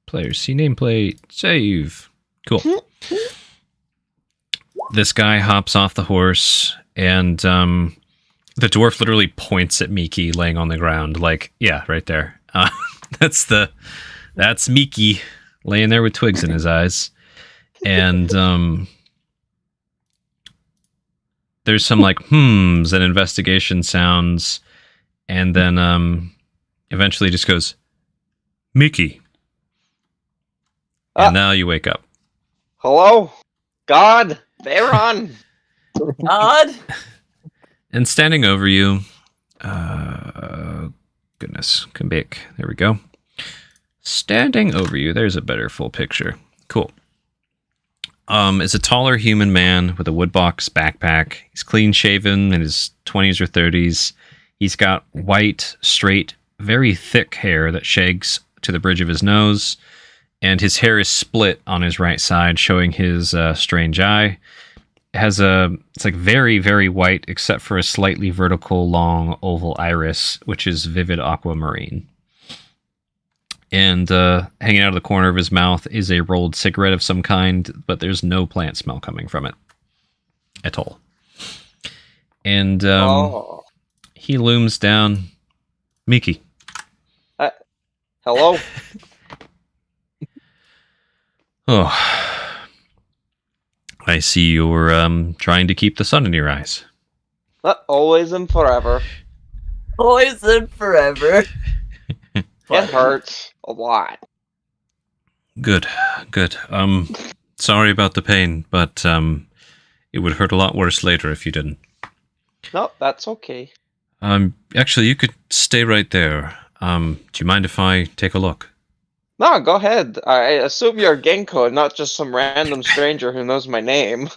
Player C nameplate save. Cool. This guy hops off the horse, and the dwarf literally points at Miki laying on the ground, like, yeah, right there. That's Miki laying there with twigs in his eyes. And there's some like hmms and investigation sounds, and then eventually just goes, Miki. And now you wake up. Hello? God? Theron? God? And standing over you, goodness, come back. There we go. Standing over you, there's a better full picture. Cool. Is a taller human man with a woodbox backpack. He's clean shaven, in his 20s or 30s. He's got white, straight, very thick hair that shags to the bridge of his nose, and his hair is split on his right side, showing his strange eye. It's like very, very white, except for a slightly vertical, long, oval iris, which is vivid aquamarine. And hanging out of the corner of his mouth is a rolled cigarette of some kind, but there's no plant smell coming from it at all. And he looms down. Miki. Hello? Oh, I see you're trying to keep the sun in your eyes. Always and forever. Always and forever. It hurts a lot. Good. Sorry about the pain, but it would hurt a lot worse later if you didn't. No, that's okay. Actually, you could stay right there. Do you mind if I take a look? No, go ahead. I assume you're Genko and not just some random stranger who knows my name.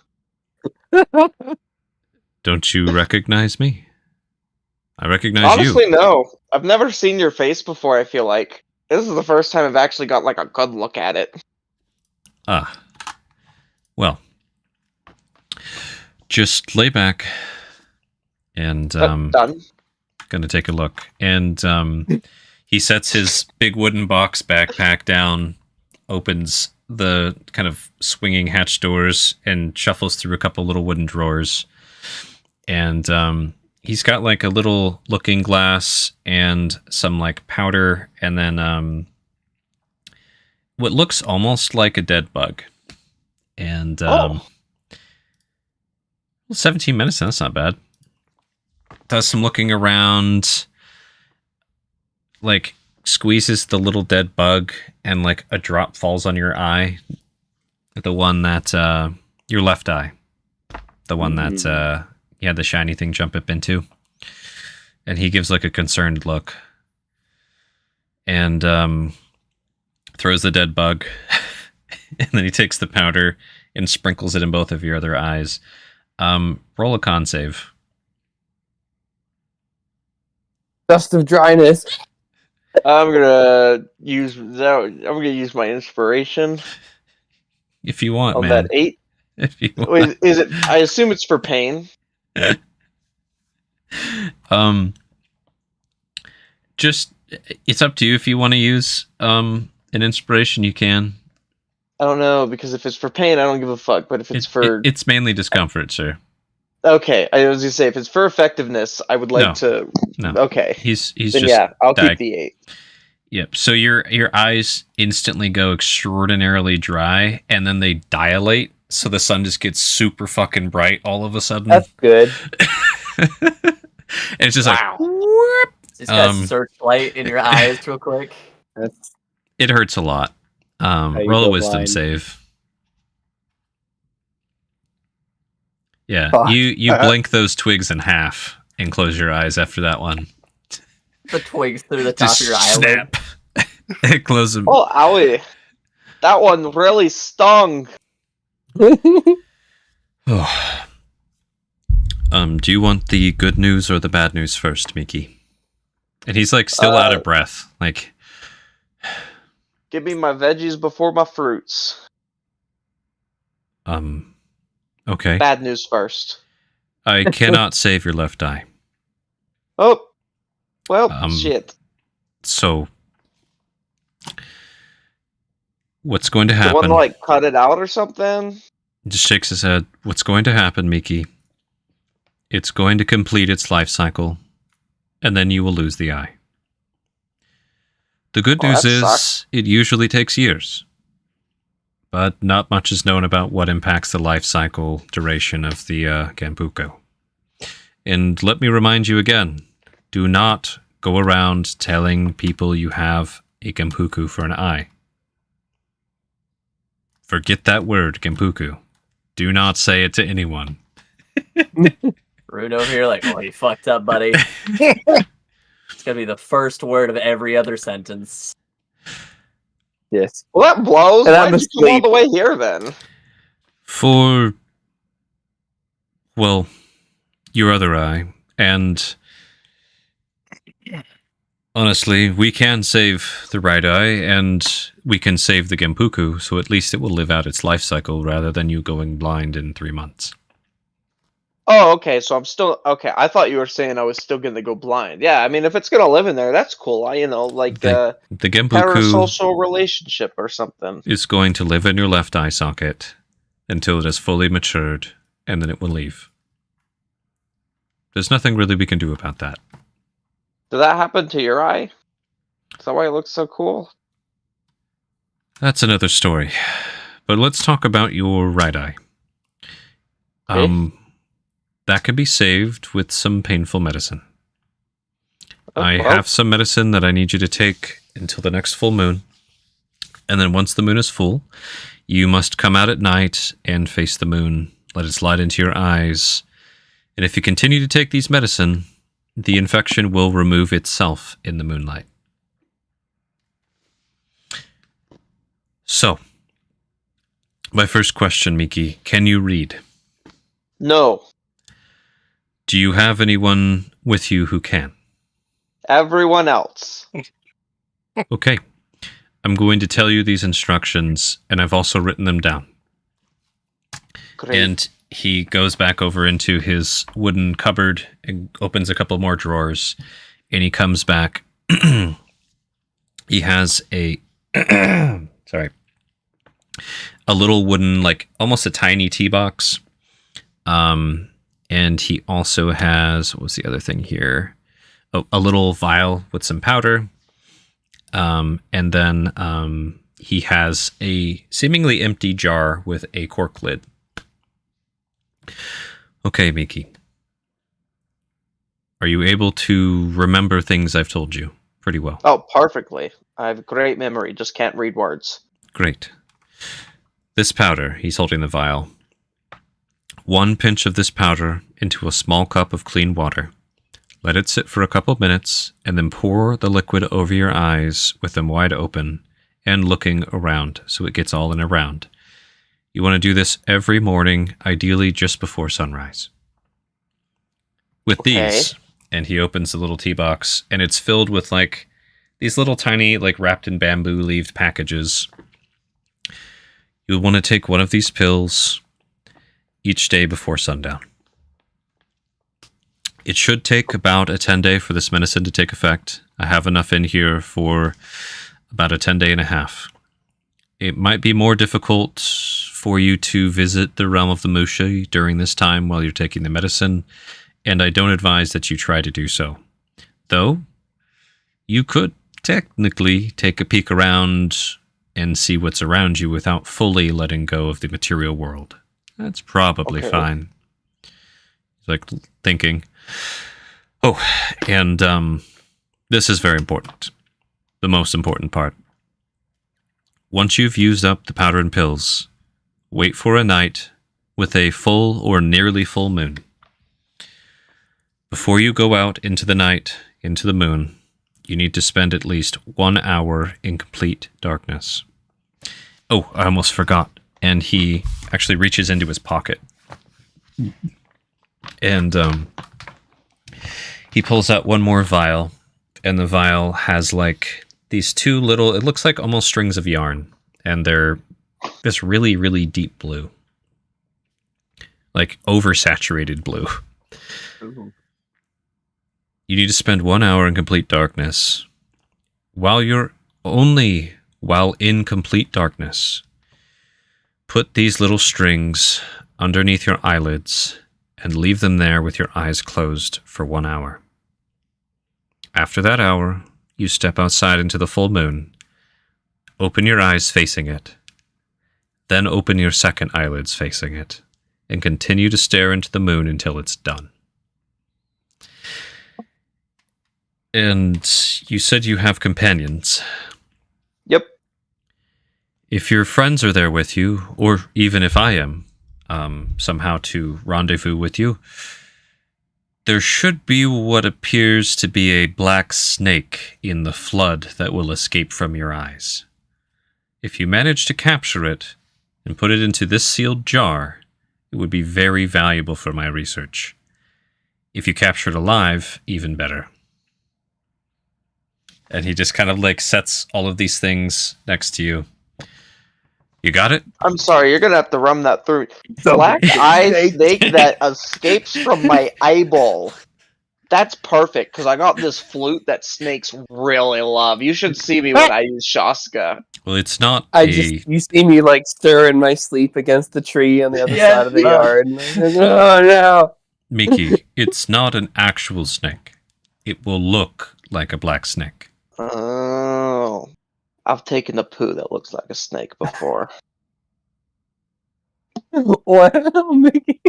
Don't you recognize me? I recognize you. Honestly, no. I've never seen your face before, I feel like. This is the first time I've actually got like a good look at it. Ah. Well. Just lay back and Done. gonna take a look. And he sets his big wooden box backpack down, opens the kind of swinging hatch doors, and shuffles through a couple little wooden drawers. And he's got like a little looking glass and some like powder, and then what looks almost like a dead bug. And 17 minutes, that's not bad. Does some looking around, like squeezes the little dead bug, and like a drop falls on your eye. The one that, your left eye. The one that you had the shiny thing jump up into. And he gives like a concerned look. And throws the dead bug. And then he takes the powder and sprinkles it in both of your other eyes. Roll a con save. Dust of dryness. I'm gonna use my inspiration If you want, on man. that 8. If you want. Wait, is it? I assume it's for pain. Just it's up to you if you want to use an inspiration, you can. I don't know, because if it's for pain, I don't give a fuck. But if it's for it's mainly discomfort, sir. okay, I was gonna say if it's for effectiveness, I would like No. to. No. Okay, He's then just yeah, I'll dying. keep the 8. Yep. So your eyes instantly go extraordinarily dry, and then they dilate. So the sun just gets super fucking bright all of a sudden. That's good. And it's just Wow. like whoop. Just got searchlight in your eyes real quick. That's It hurts a lot. you Roll a go wisdom blind. save. Yeah, Fuck. you blink those twigs in half and close your eyes after that one. The twigs through the top Just of your eyelid. snap. Close them. Oh, owie! That one really stung. Do you want the good news or the bad news first, Mickey? And he's like still out of breath. Like, Give me my veggies before my fruits. okay. Bad news first. I cannot save your left eye. Oh, well, shit. So, what's going to The happen? one like cut it out or something. He just shakes his head. What's going to happen, Mickey? It's going to complete its life cycle, and then you will lose the eye. The good Oh, news that is sucks. it usually takes years, but not much is known about what impacts the life cycle duration of the Gambuko. And let me remind you again, do not go around telling people you have a Gambuku for an eye. Forget that word, Gambuku. Do not say it to anyone. Rune over here like, oh, you fucked up, buddy. It's gonna be the first word of every other sentence. yes. Well, that blows. And Why'd I'm you come all asleep. the way here then? For, well, your other eye. And honestly, we can save the right eye, and we can save the Gambuku, so at least it will live out its life cycle rather than you going blind in 3 months. Oh, okay. So I'm still okay. I thought you were saying I was still gonna go blind. Yeah, I mean, if it's gonna live in there, that's cool. Like The Gambuku parasocial relationship or something. is going to live in your left eye socket until it has fully matured, and then it will leave. There's nothing really we can do about that. Did that happen to your eye? Is that why it looks so cool? That's another story. But let's talk about your right eye. Okay. That could be saved with some painful medicine. Oh, I well. have some medicine that I need you to take until the next full moon. And then once the moon is full, you must come out at night and face the moon. Let its light into your eyes. And if you continue to take these medicine, the infection will remove itself in the moonlight. So, my first question, Miki, can you read? No. Do you have anyone with you who can? Everyone else. Okay. I'm going to tell you these instructions, and I've also written them down. Great. And he goes back over into his wooden cupboard and opens a couple more drawers, and he comes back. He has a sorry, a little wooden, like almost a tiny tea box. And he also has, what was the other thing here? A little vial with some powder. And then he has a seemingly empty jar with a cork lid. Okay, Miki. Are you able to remember things I've told you pretty well? Oh, perfectly. I have great memory, just can't read words. Great. This powder, he's holding the vial. 1 pinch of this powder into a small cup of clean water. Let it sit for a couple minutes, and then pour the liquid over your eyes with them wide open and looking around so it gets all in a round. You want to do this every morning, ideally just before sunrise. With these, and he opens the little tea box, and it's filled with like these little tiny, like wrapped in bamboo leaved packages. You'll want to take one of these pills each day before sundown. It should take about a 10-day for this medicine to take effect. I have enough in here for about a 10-day and a half. It might be more difficult for you to visit the realm of the Musha during this time while you're taking the medicine, and I don't advise that you try to do so. Though, you could technically take a peek around and see what's around you without fully letting go of the material world. That's probably fine. It's like thinking. Oh, and this is very important. The most important part. Once you've used up the powder and pills, wait for a night with a full or nearly full moon. Before you go out into the night, into the moon, you need to spend at least 1 hour in complete darkness. Oh, I almost forgot. And he actually reaches into his pocket. And he pulls out one more vial. And the vial has like these two little, it looks like almost strings of yarn. And they're this really, really deep blue. Like oversaturated blue. Ooh. You need to spend 1 hour in complete darkness. While in complete darkness, put these little strings underneath your eyelids and leave them there with your eyes closed for 1 hour. After that hour, you step outside into the full moon, open your eyes facing it, then open your second eyelids facing it, and continue to stare into the moon until it's done. And you said you have companions. Yep. If your friends are there with you, or even if I am, somehow to rendezvous with you, there should be what appears to be a black snake in the flood that will escape from your eyes. If you manage to capture it and put it into this sealed jar, it would be very valuable for my research. If you capture it alive, even better. And he just kind of like sets all of these things next to you. You got it? I'm sorry, you're gonna have to run that through. Black eye snake that escapes from my eyeball. That's perfect, because I got this flute that snakes really love. You should see me when I use Shaska. Well, it's not You see me like stir in my sleep against the tree on the other side of the yard. And I'm like, oh no. Mickey, it's not an actual snake. It will look like a black snake. Oh. I've taken a poo that looks like a snake before. Wow, Mickey.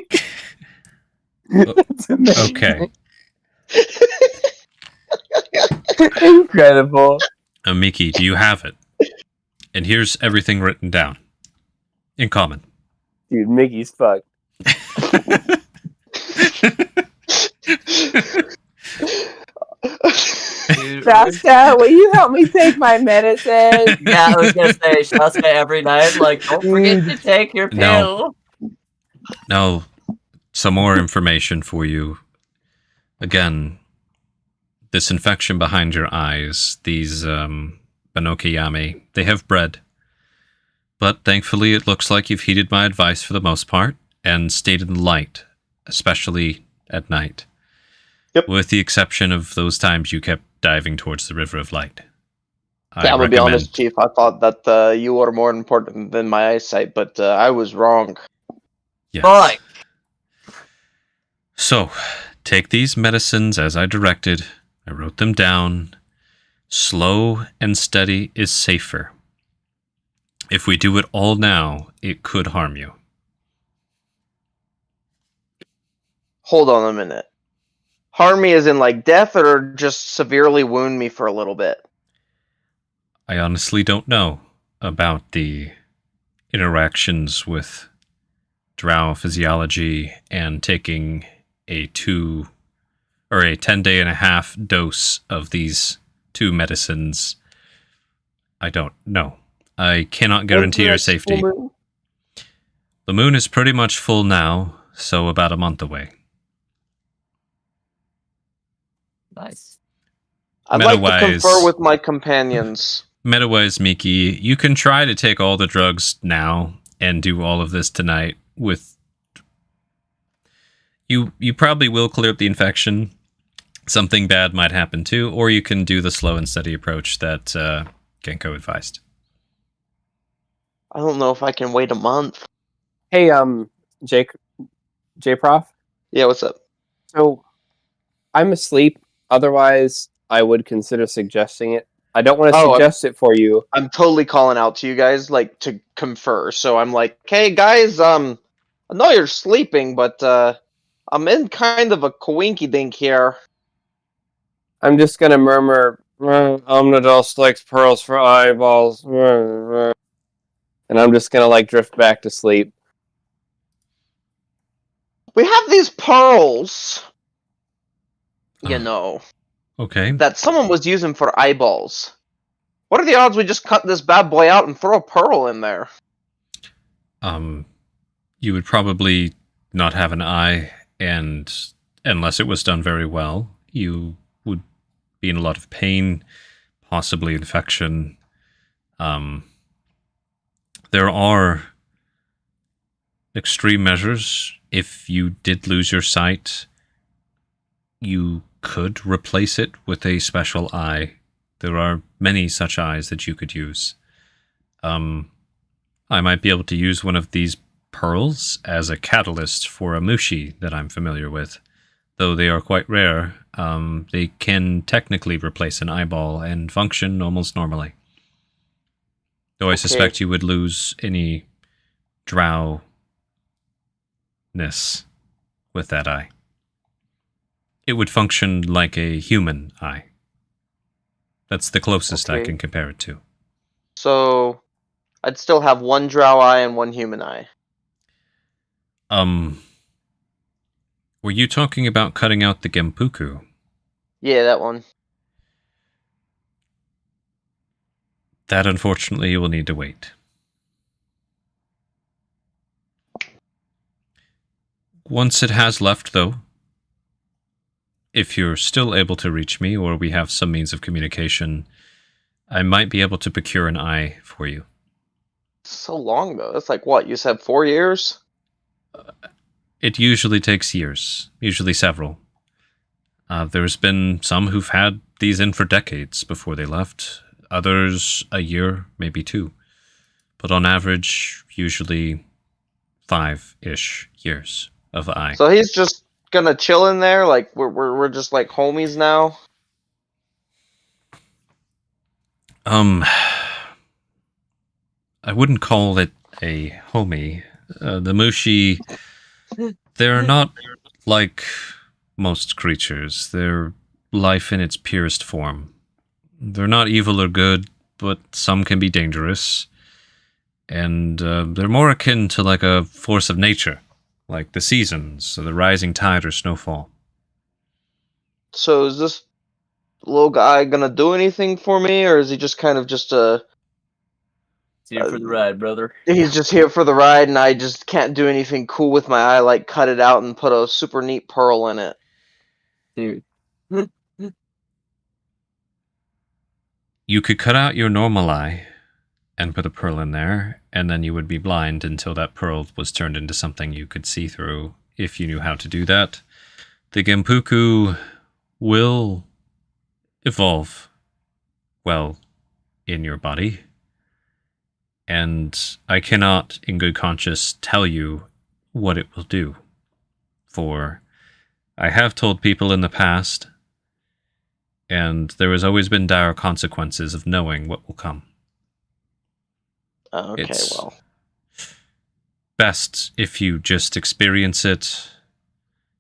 That's amazing. Okay. Incredible. Mickey, do you have it? And here's everything written down. In common. Dude, Mickey's fucked. Shaska, will you help me take my medicine? Yeah, I was gonna say Shaska every night. Like, don't forget to take your pill. Now, some more information for you. Again, this infection behind your eyes, these Banokiyame, they have bred. But thankfully, it looks like you've heeded my advice for the most part and stayed in the light, especially at night. Yep. With the exception of those times you kept diving towards the River of Light. I'm gonna be honest, Chief. I thought that you were more important than my eyesight, but I was wrong. Yes. Right. So, take these medicines as I directed. I wrote them down. Slow and steady is safer. If we do it all now, it could harm you. Hold on a minute. Harm me as in like death, or just severely wound me for a little bit? I honestly don't know about the interactions with drow physiology and taking a 10-day-and-a-half dose of these 2 medicines. I don't know. I cannot guarantee your safety. The moon is pretty much full now, so about a month away. Nice. I'd like to Meta-wise- confer with my companions. Meta-wise, Miki, you can try to take all the drugs now and do all of this tonight with... You probably will clear up the infection. Something bad might happen too, or you can do the slow and steady approach that Genko advised. I don't know if I can wait a month. Hey, J-Prof. Yeah, what's up? So, I'm asleep. Otherwise, I would consider suggesting it. I don't want to suggest it for you. I'm totally calling out to you guys, like, to confer. So I'm like, hey, guys, I know you're sleeping, but, I'm in kind of a coinky-dink here. I'm just gonna murmur, Omnidus likes pearls for eyeballs. And I'm just gonna, like, drift back to sleep. We have these pearls, you know, Okay. that someone was using for eyeballs. What are the odds we just cut this bad boy out and throw a pearl in there? You would probably not have an eye, and unless it was done very well, you would be in a lot of pain, possibly infection. There are extreme measures. If you did lose your sight, you could replace it with a special eye. There are many such eyes that you could use. I might be able to use one of these pearls as a catalyst for a mushi that I'm familiar with. Though they are quite rare, they can technically replace an eyeball and function almost normally. Though I suspect you would lose any drowness with that eye. It would function like a human eye. That's the closest I can compare it to. So, I'd still have one drow eye and one human eye. Were you talking about cutting out the Gempuku? Yeah, that one. That, unfortunately, you will need to wait. Once it has left, though, if you're still able to reach me, or we have some means of communication, I might be able to procure an eye for you. So long, though. That's like, what, you said 4 years? It usually takes years, usually several. There's been some who've had these in for decades before they left, others a year, maybe 2. But on average, usually 5-ish years of eye. So he's just gonna chill in there? Like, we're just like homies now? I wouldn't call it a homie. The Mushi, they're not like most creatures. They're life in its purest form. They're not evil or good, but some can be dangerous. And they're more akin to like a force of nature, like the seasons, or the rising tide or snowfall. So is this little guy gonna do anything for me, or is he just kind of just a... Here for the ride, brother. He's just here for the ride, and I just can't do anything cool with my eye, like cut it out and put a super neat pearl in it. Dude. You could cut out your normal eye and put a pearl in there, and then you would be blind until that pearl was turned into something you could see through, if you knew how to do that. The Gempuku will evolve well in your body, and I cannot, in good conscience, tell you what it will do. For I have told people in the past, and there has always been dire consequences of knowing what will come. Okay, It's well. best if you just experience it.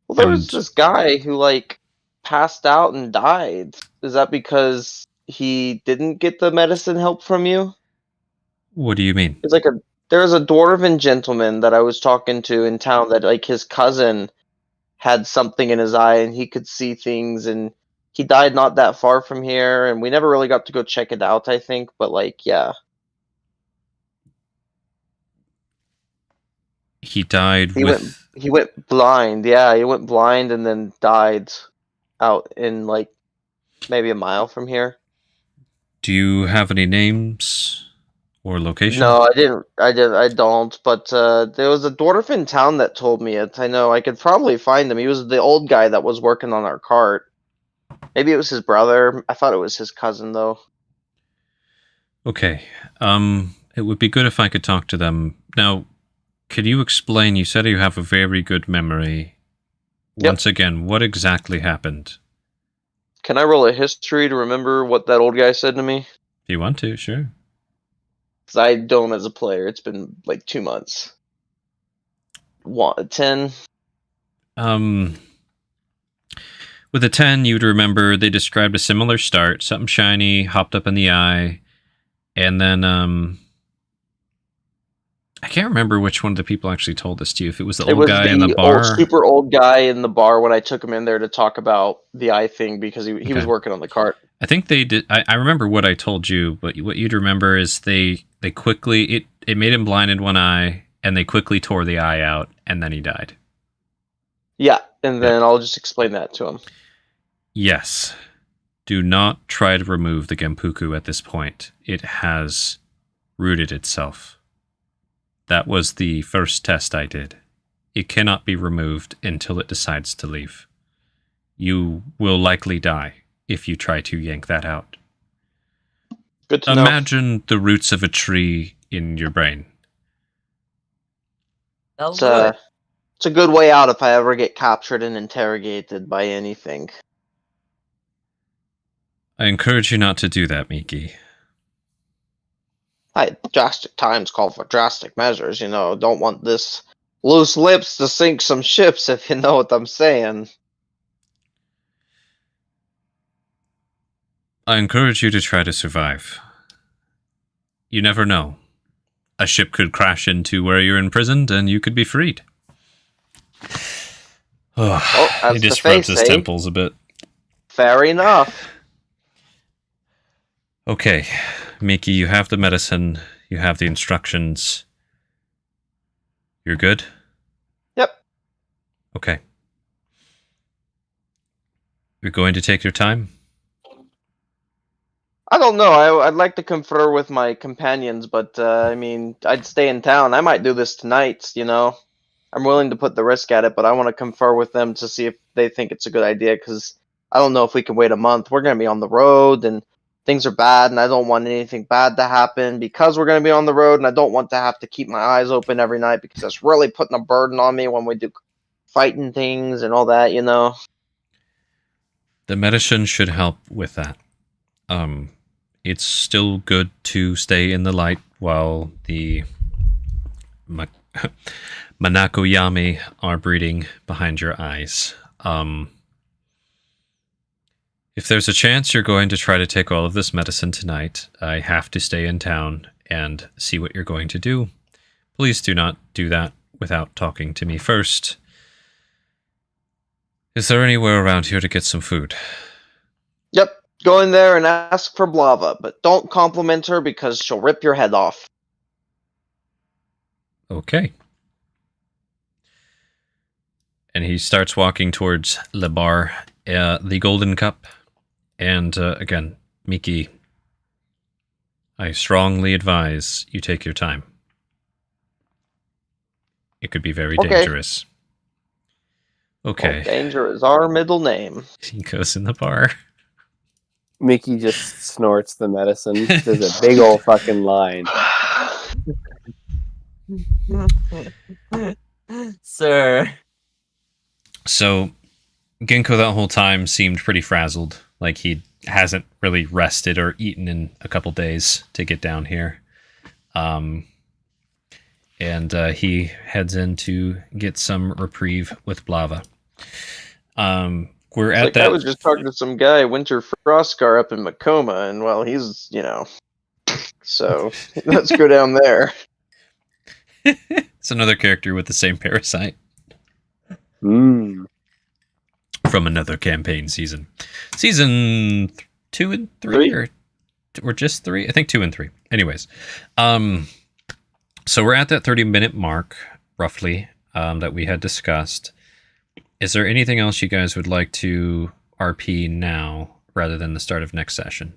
Well, there was And this guy who, like, passed out and died. Is that because he didn't get the medicine help from you? what do you mean? It's like there's a dwarven gentleman that I was talking to in town that, like, his cousin had something in his eye and he could see things, and he died not that far from here, and we never really got to go check it out, I think, but, like, yeah. He died He with... went blind. Yeah, he went blind and then died out in, like, maybe a mile from here. Do you have any names or location? No, I don't. But there was a dwarf in town that told me it. I know I could probably find him. He was the old guy that was working on our cart. Maybe it was his brother. I thought it was his cousin, though. Okay. It would be good if I could talk to them. Now, could you explain? You said you have a very good memory. Yep. Once again, what exactly happened? Can I roll a history to remember what that old guy said to me? If you want to, sure. Because I don't as a player. It's been like 2 months. 10. With a 10, you'd remember they described a similar start. Something shiny, hopped up in the eye. And then, I can't remember which one of the people actually told this to you. If it was the old guy in the bar. Super old guy in the bar when I took him in there to talk about the eye thing because he was working on the cart. I think they did. I remember what I told you, but what you'd remember is they quickly, it made him blind in one eye, and they quickly tore the eye out, and then he died. Yeah, and then I'll just explain that to him. Yes. Do not try to remove the Gempuku at this point. It has rooted itself. That was the first test I did. It cannot be removed until it decides to leave. You will likely die if you try to yank that out. Good to know. Imagine the roots of a tree in your brain. It's a good way out if I ever get captured and interrogated by anything. I encourage you not to do that, Miki. Drastic times call for drastic measures, you know. Don't want this loose lips to sink some ships, if you know what I'm saying. I encourage you to try to survive. You never know. A ship could crash into where you're imprisoned and you could be freed. He just rubs his temples a bit. Fair enough. Okay, Miki, you have the medicine. You have the instructions. You're good? Yep. Okay. You're going to take your time? I don't know. I'd like to confer with my companions, but I mean, I'd stay in town. I might do this tonight, you know. I'm willing to put the risk at it, but I want to confer with them to see if they think it's a good idea, because I don't know if we can wait a month. We're going to be on the road, and things are bad, and I don't want anything bad to happen because we're going to be on the road, and I don't want to have to keep my eyes open every night because that's really putting a burden on me when we do fighting things and all that, you know. The medicine should help with that. It's still good to stay in the light while the Manakoyami are breeding behind your eyes. If there's a chance you're going to try to take all of this medicine tonight, I have to stay in town and see what you're going to do. Please do not do that without talking to me first. Is there anywhere around here to get some food? Yep. Go in there and ask for Blava, but don't compliment her because she'll rip your head off. Okay. And he starts walking towards the bar, the Golden Cup. And again, Miki, I strongly advise you take your time. It could be very dangerous. Okay. Well, danger is our middle name. He goes in the bar. Mickey just snorts the medicine. There's a big old fucking line. Sir. So, Ginkgo that whole time seemed pretty frazzled. Like he hasn't really rested or eaten in a couple days to get down here. And he heads in to get some reprieve with Blava. We're It's at like that. I was just talking to some guy, Winter Frostscar up in Macoma, and well, he's, so let's go down there. It's another character with the same parasite Mm. from another campaign season. Season 2 and 3 or just 3? I think 2 and 3. Anyways, so we're at that 30-minute mark, roughly, that we had discussed. Is there anything else you guys would like to RP now rather than the start of next session?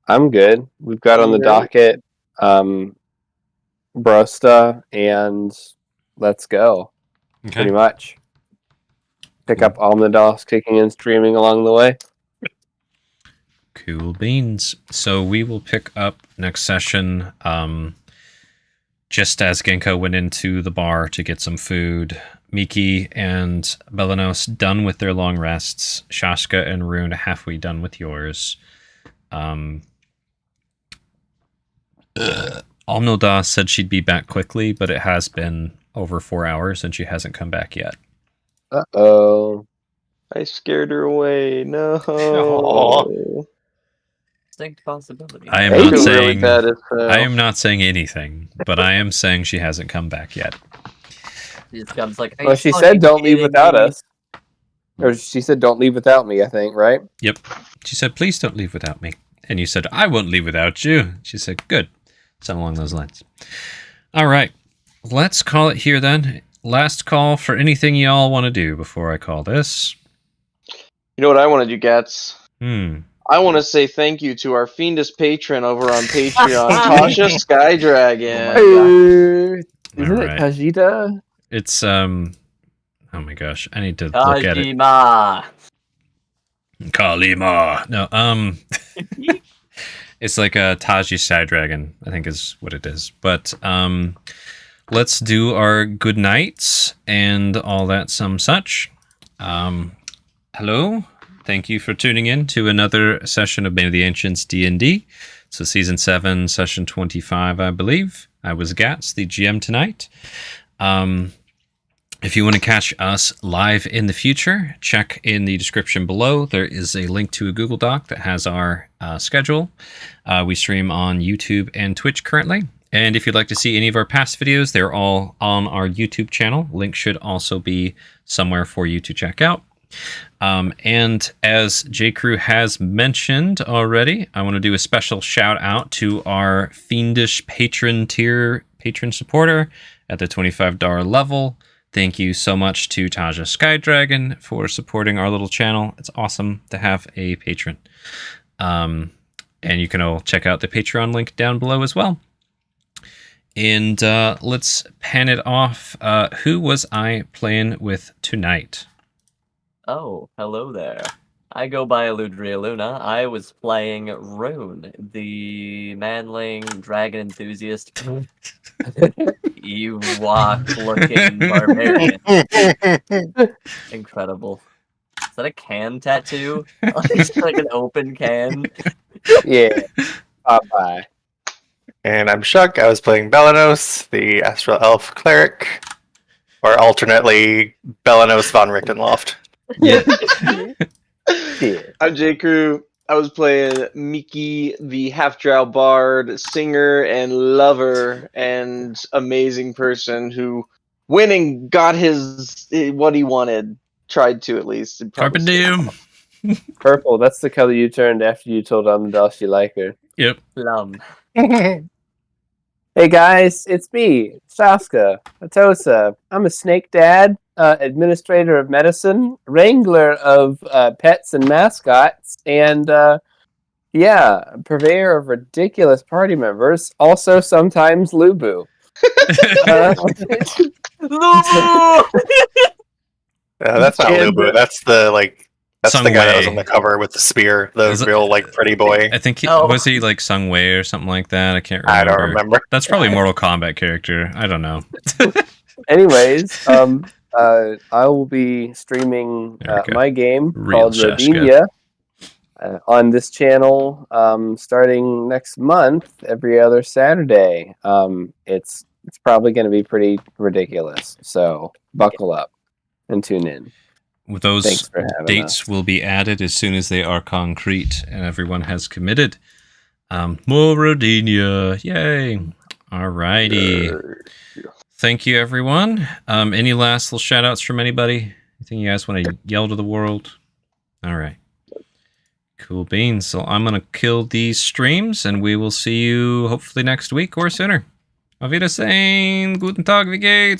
I'm good. We've got on the docket Brosta and Let's Go. Okay. Pretty much. Pick up Omnidos kicking and streaming along the way. Cool beans. So we will pick up next session just as Genko went into the bar to get some food. Miki and Belanos done with their long rests. Shaska and Rune halfway done with yours. Omnodas said she'd be back quickly, but it has been over 4 hours and she hasn't come back yet. Uh-oh. I scared her away. No. Aw. Distinct possibility. I am Hey, not really saying I I am not saying anything, but I am saying she hasn't come back yet. She just comes like, "Are Well, you she fucking said don't leave kidding without me?" us. Or she said don't leave without me, I think, right? Yep. She said, please don't leave without me. And you said, I won't leave without you. She said, good. Something along those lines. All right. Let's call it here then. Last call for anything y'all want to do before I call this. You know what I want to do, Gats? Hmm. I want to say thank you to our fiendish patron over on Patreon, Tasha Skydragon. Isn't All it right. Kajita? It's, oh my gosh. I need to look at it. Kajima. Kalima. No, it's like a Taji Side Dragon, I think is what it is. But let's do our good nights and all that some such. Hello. Thank you for tuning in to another session of Bane of the Ancients D&D. So season 7, session 25, I believe. I was Gats, the GM tonight. If you want to catch us live in the future, check in the description below. There is a link to a Google Doc that has our schedule. We stream on YouTube and Twitch currently. And if you'd like to see any of our past videos, they're all on our YouTube channel. Link should also be somewhere for you to check out. And as J.Crew has mentioned already, I want to do a special shout out to our fiendish patron tier patron supporter at the $25 level. Thank you so much to Taja Skydragon for supporting our little channel. It's awesome to have a patron. And you can all check out the Patreon link down below as well. And let's pan it off. Who was I playing with tonight? Oh, hello there. I go by Aludriea Luna. I was playing Rune, the manling dragon enthusiast. Ewok-looking barbarian. Incredible. Is that a can tattoo? It's like an open can. Yeah. Bye-bye. And I'm Shuck. I was playing Belanos, the Astral Elf Cleric, or alternately Belanos von Richtenloft. Yeah. Yeah. I'm J.Crew. I was playing Miki, the half-drow bard, singer and lover, and amazing person who, winning, got his what he wanted. Tried to, at least. It Carpe probably diem. Purple, that's the color you turned after you told Omnidos you like her. Yep. Plum. Hey guys, it's me, Saska Atosa. I'm a snake dad, administrator of medicine, wrangler of pets and mascots, and purveyor of ridiculous party members. Also, sometimes Lubu. Lubu! That's not And, Lubu. That's that's the guy that was Sungwei. on the cover with the spear, the Is it- real pretty boy. I think Oh. was he like Sung Wei or something like that? I can't remember. I don't remember. That's probably a Mortal Kombat character. I don't know. anyways, I will be streaming There we go. my game Real called Shashka. Rodinia. on this channel starting next month, every other Saturday. It's probably going to be pretty ridiculous. So buckle up and tune in. Those Thanks for having dates us. will be added as soon as they are concrete and everyone has committed. More Rodinia. Yay. Alrighty. Thank you, everyone. Any last little shout outs from anybody? Anything you guys want to yell to the world? All right. Cool beans. So I'm going to kill these streams and we will see you hopefully next week or sooner. Auf Wiedersehen. Guten Tag, wie geht's?